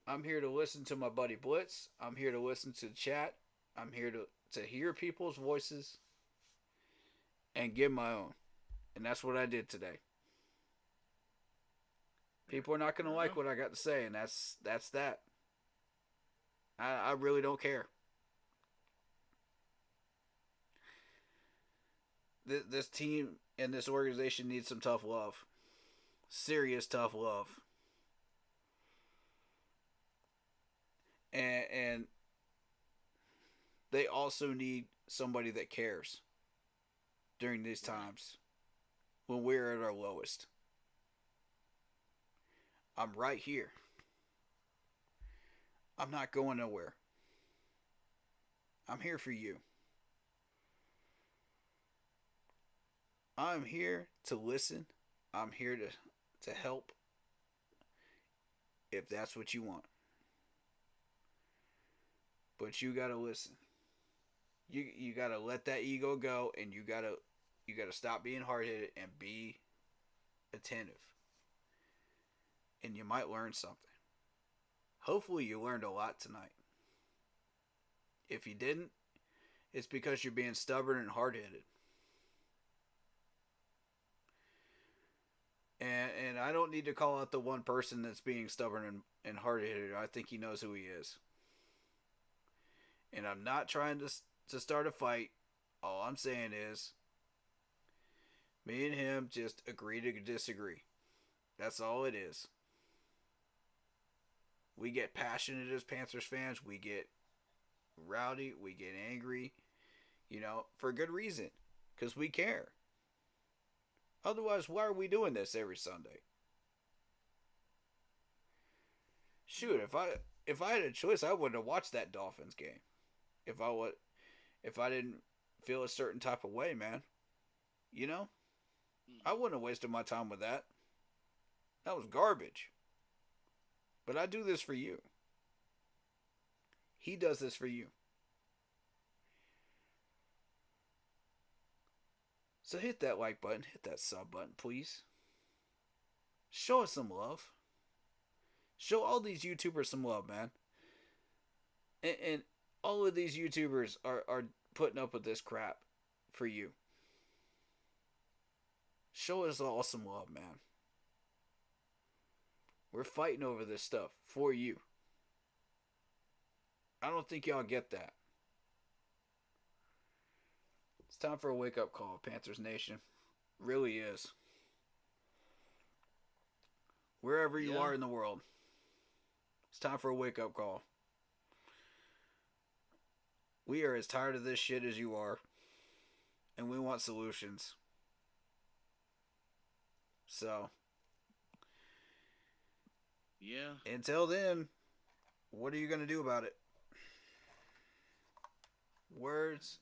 I'm here to listen to my buddy Blitz. I'm here to listen to the chat. I'm here to hear people's voices and give my own. And that's what I did today. People are not going to like what I got to say, and that's that. I really don't care. This team and this organization needs some tough love. Serious tough love. And they also need somebody that cares during these times when we're at our lowest. I'm right here. I'm not going nowhere. I'm here for you. I'm here to listen. I'm here to help if that's what you want. But you gotta listen. You gotta let that ego go, and you gotta stop being hard-headed and be attentive. And you might learn something. Hopefully you learned a lot tonight. If you didn't, it's because you're being stubborn and hard-headed. And I don't need to call out the one person that's being stubborn and hard-headed. I think he knows who he is. And I'm not trying to start a fight. All I'm saying is, me and him just agree to disagree. That's all it is. We get passionate as Panthers fans. We get rowdy. We get angry. You know, for good reason. Because we care. Otherwise, why are we doing this every Sunday? Shoot, if I had a choice, I wouldn't have watched that Dolphins game. If I didn't feel a certain type of way, man. You know? I wouldn't have wasted my time with that. That was garbage. But I do this for you. He does this for you. So hit that like button, hit that sub button, please. Show us some love. Show all these YouTubers some love, man. And all of these YouTubers are putting up with this crap for you. Show us all some love, man. We're fighting over this stuff for you. I don't think y'all get that. It's time for a wake-up call, Panthers Nation. Really is. Wherever you are in the world, it's time for a wake-up call. We are as tired of this shit as you are, and we want solutions. So, yeah. Until then, what are you going to do about it? Words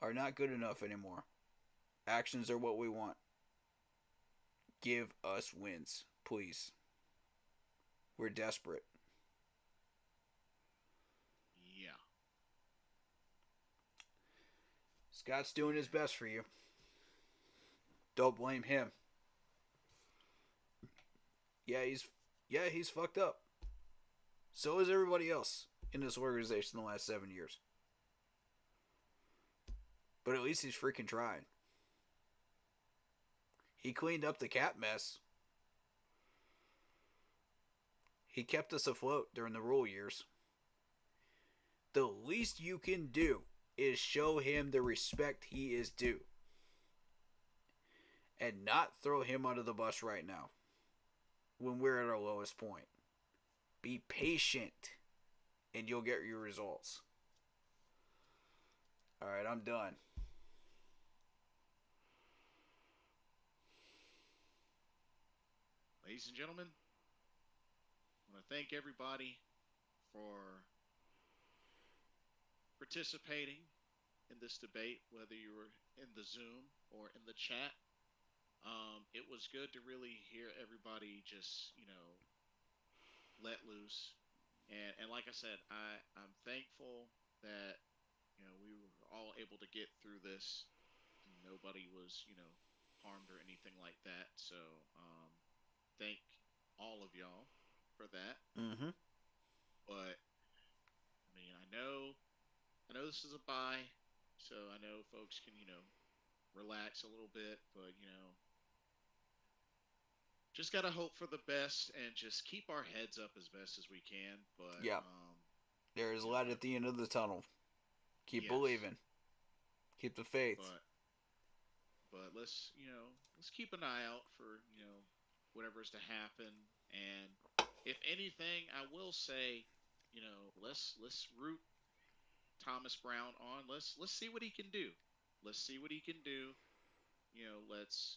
are not good enough anymore. Actions are what we want. Give us wins, please. We're desperate. Yeah. Scott's doing his best for you. Don't blame him. Yeah, he's fucked up. So is everybody else in this organization the last 7 years. But at least he's freaking trying. He cleaned up the cap mess. He kept us afloat during the rule years. The least you can do is show him the respect he is due. And not throw him under the bus right now. When we're at our lowest point. Be patient. And you'll get your results. Alright, I'm done. Ladies and gentlemen, I want to thank everybody for participating in this debate, whether you were in the Zoom or in the chat. It was good to really hear everybody just, let loose. And like I said, I'm thankful that, we were all able to get through this. Nobody was, harmed or anything like that. So, thank all of y'all for that. Mm-hmm. But I mean, I know this is a bye, so I know folks can, relax a little bit, but just gotta hope for the best and just keep our heads up as best as we can. But yeah, there is light at the end of the tunnel. Keep believing. Keep the faith. But let's keep an eye out for whatever's to happen. And if anything, I will say, let's root Thomas Brown on. Let's see what he can do. Let's see what he can do. Let's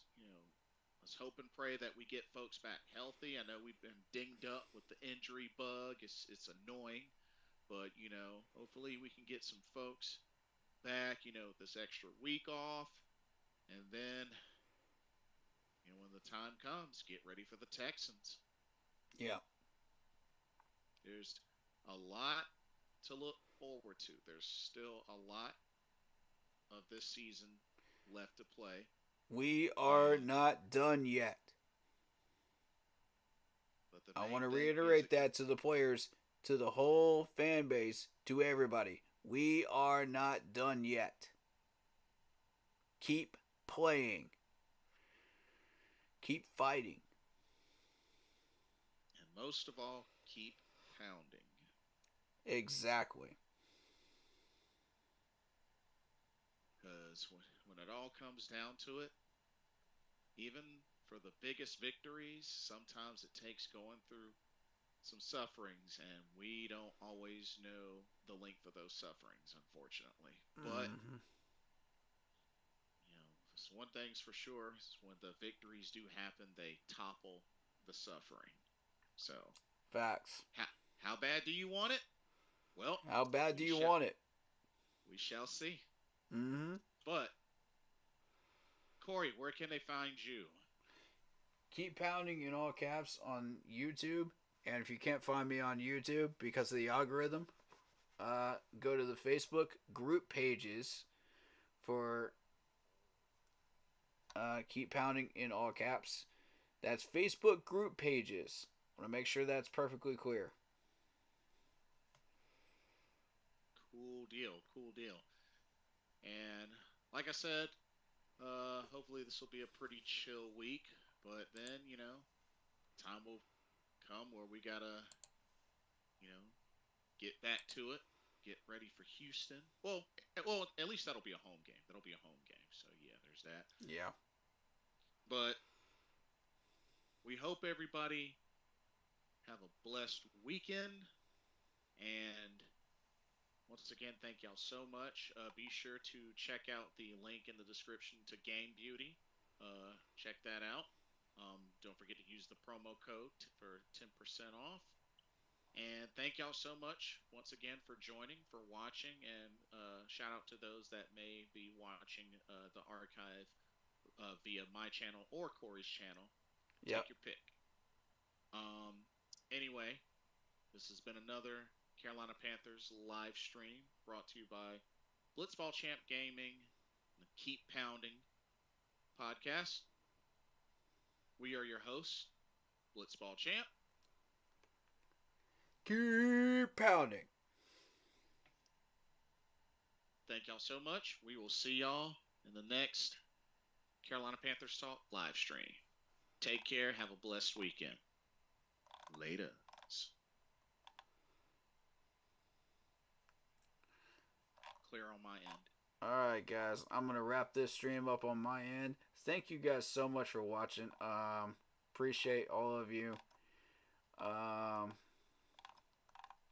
hope and pray that we get folks back healthy. I know we've been dinged up with the injury bug. It's annoying, but hopefully we can get some folks back. This extra week off, and then when the time comes, get ready for the Texans. Yeah. There's a lot to look forward to. There's still a lot of this season left to play. We are not done yet. I want to reiterate that to the players, to the whole fan base, to everybody. We are not done yet. Keep playing. Keep fighting. And most of all, keep pounding. Exactly. Because when it all comes down to it, even for the biggest victories, sometimes it takes going through some sufferings, and we don't always know the length of those sufferings, unfortunately. But one thing's for sure: when the victories do happen, they topple the suffering. So, facts. How bad do you want it? Well, how bad do you want it? We shall see. Mm-hmm. But Corey, where can they find you? Keep pounding in all caps on YouTube. And if you can't find me on YouTube because of the algorithm, go to the Facebook group pages for Keep Pounding in all caps. That's Facebook group pages. I want to make sure that's perfectly clear. Cool deal. And like I said, hopefully this will be a pretty chill week. But then, time will come where we gotta, get back to it. Get ready for Houston. Well, at least that'll be a home game. That'll be a home game. So yeah, there's that. Yeah. But we hope everybody have a blessed weekend, and Once again, thank y'all so much. Be sure to check out the link in the description to Game Beauty. Check that out. Don't forget to use the promo code for 10% off. And thank y'all so much once again for joining, for watching, and shout out to those that may be watching the archive via my channel or Corey's channel. Yep. Take your pick. Anyway, this has been another Carolina Panthers live stream brought to you by Blitzball Champ Gaming and the Keep Pounding podcast. We are your hosts, Blitzball Champ. Keep pounding. Thank y'all so much. We will see y'all in the next Carolina Panthers Talk live stream. Take care. Have a blessed weekend. Later. Clear on my end. Alright, guys. I'm going to wrap this stream up on my end. Thank you guys so much for watching. Appreciate all of you.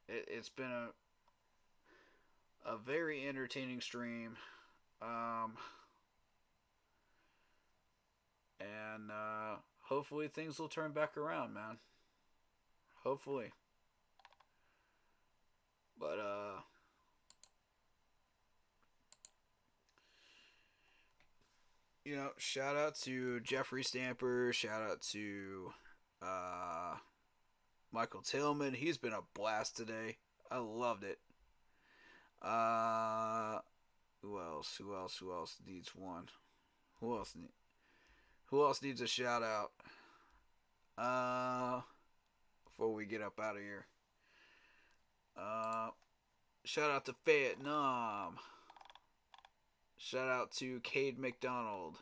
It's been a very entertaining stream. And hopefully things will turn back around, man. Hopefully. But you know, shout out to Jeffrey Stamper, shout out to Michael Tillman. He's been a blast today. I loved it. Who else needs one? Who else needs a shout out? Before we get up out of here. Shout out to Vietnam. Shout out to Cade McDonald.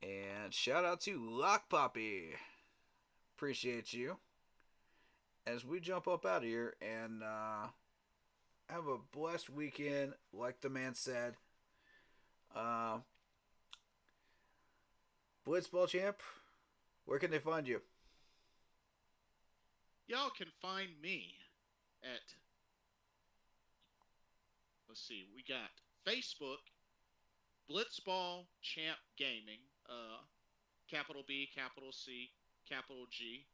And shout out to Lock Poppy. Appreciate you. As we jump up out of here and have a blessed weekend, like the man said. Blitzball Champ, where can they find you? Y'all can find me at, let's see, we got Facebook, Blitzball Champ Gaming, capital B, capital C, capital G,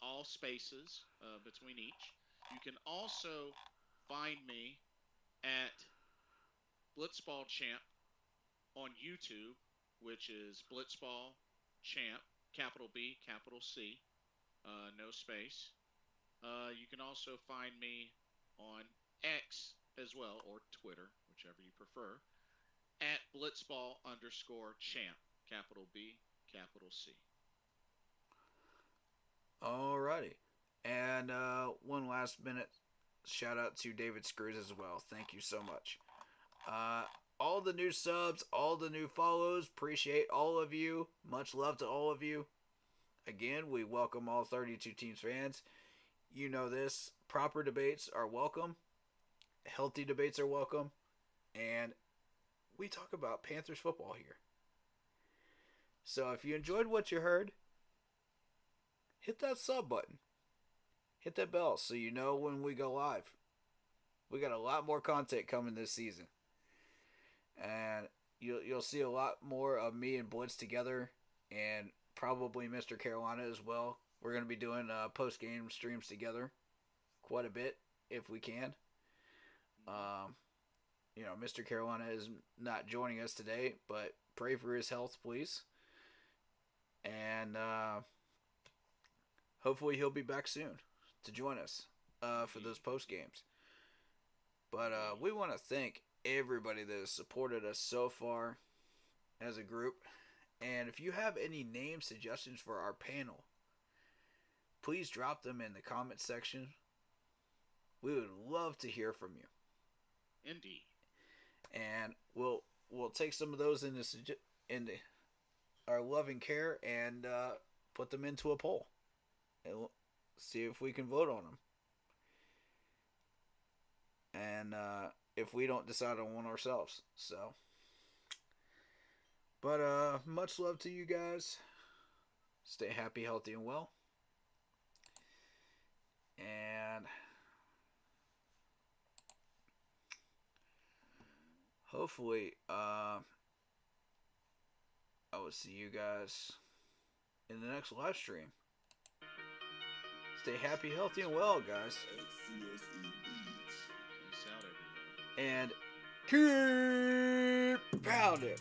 all spaces between each. You can also find me at Blitzball Champ on YouTube, which is Blitzball Champ, capital B, capital C, no space. You can also find me on X as well, or Twitter, whichever you prefer, at Blitzball_champ, capital B, capital C. Alrighty. And one last minute shout out to David Screws as well. Thank you so much. All the new subs, all the new follows, appreciate all of you. Much love to all of you. Again, we welcome all 32 teams fans. You know this. Proper debates are welcome. Healthy debates are welcome. And we talk about Panthers football here. So if you enjoyed what you heard, hit that sub button. Hit that bell so you know when we go live. We got a lot more content coming this season. And you'll see a lot more of me and Blitz together, and probably Mr. Carolina as well. We're going to be doing post-game streams together quite a bit if we can. You know, Mr. Carolina is not joining us today, but pray for his health, please. And hopefully he'll be back soon to join us for those post-games. But we want to thank everybody that has supported us so far as a group. And if you have any name suggestions for our panel, please drop them in the comment section. We would love to hear from you. Indeed. And we'll take some of those into our loving care and put them into a poll. And we'll see if we can vote on them. And if we don't decide on one ourselves. So, but much love to you guys. Stay happy, healthy, and well. And hopefully, I will see you guys in the next live stream. Stay happy, healthy, and well, guys. Peace out, everyone. And keep pounding.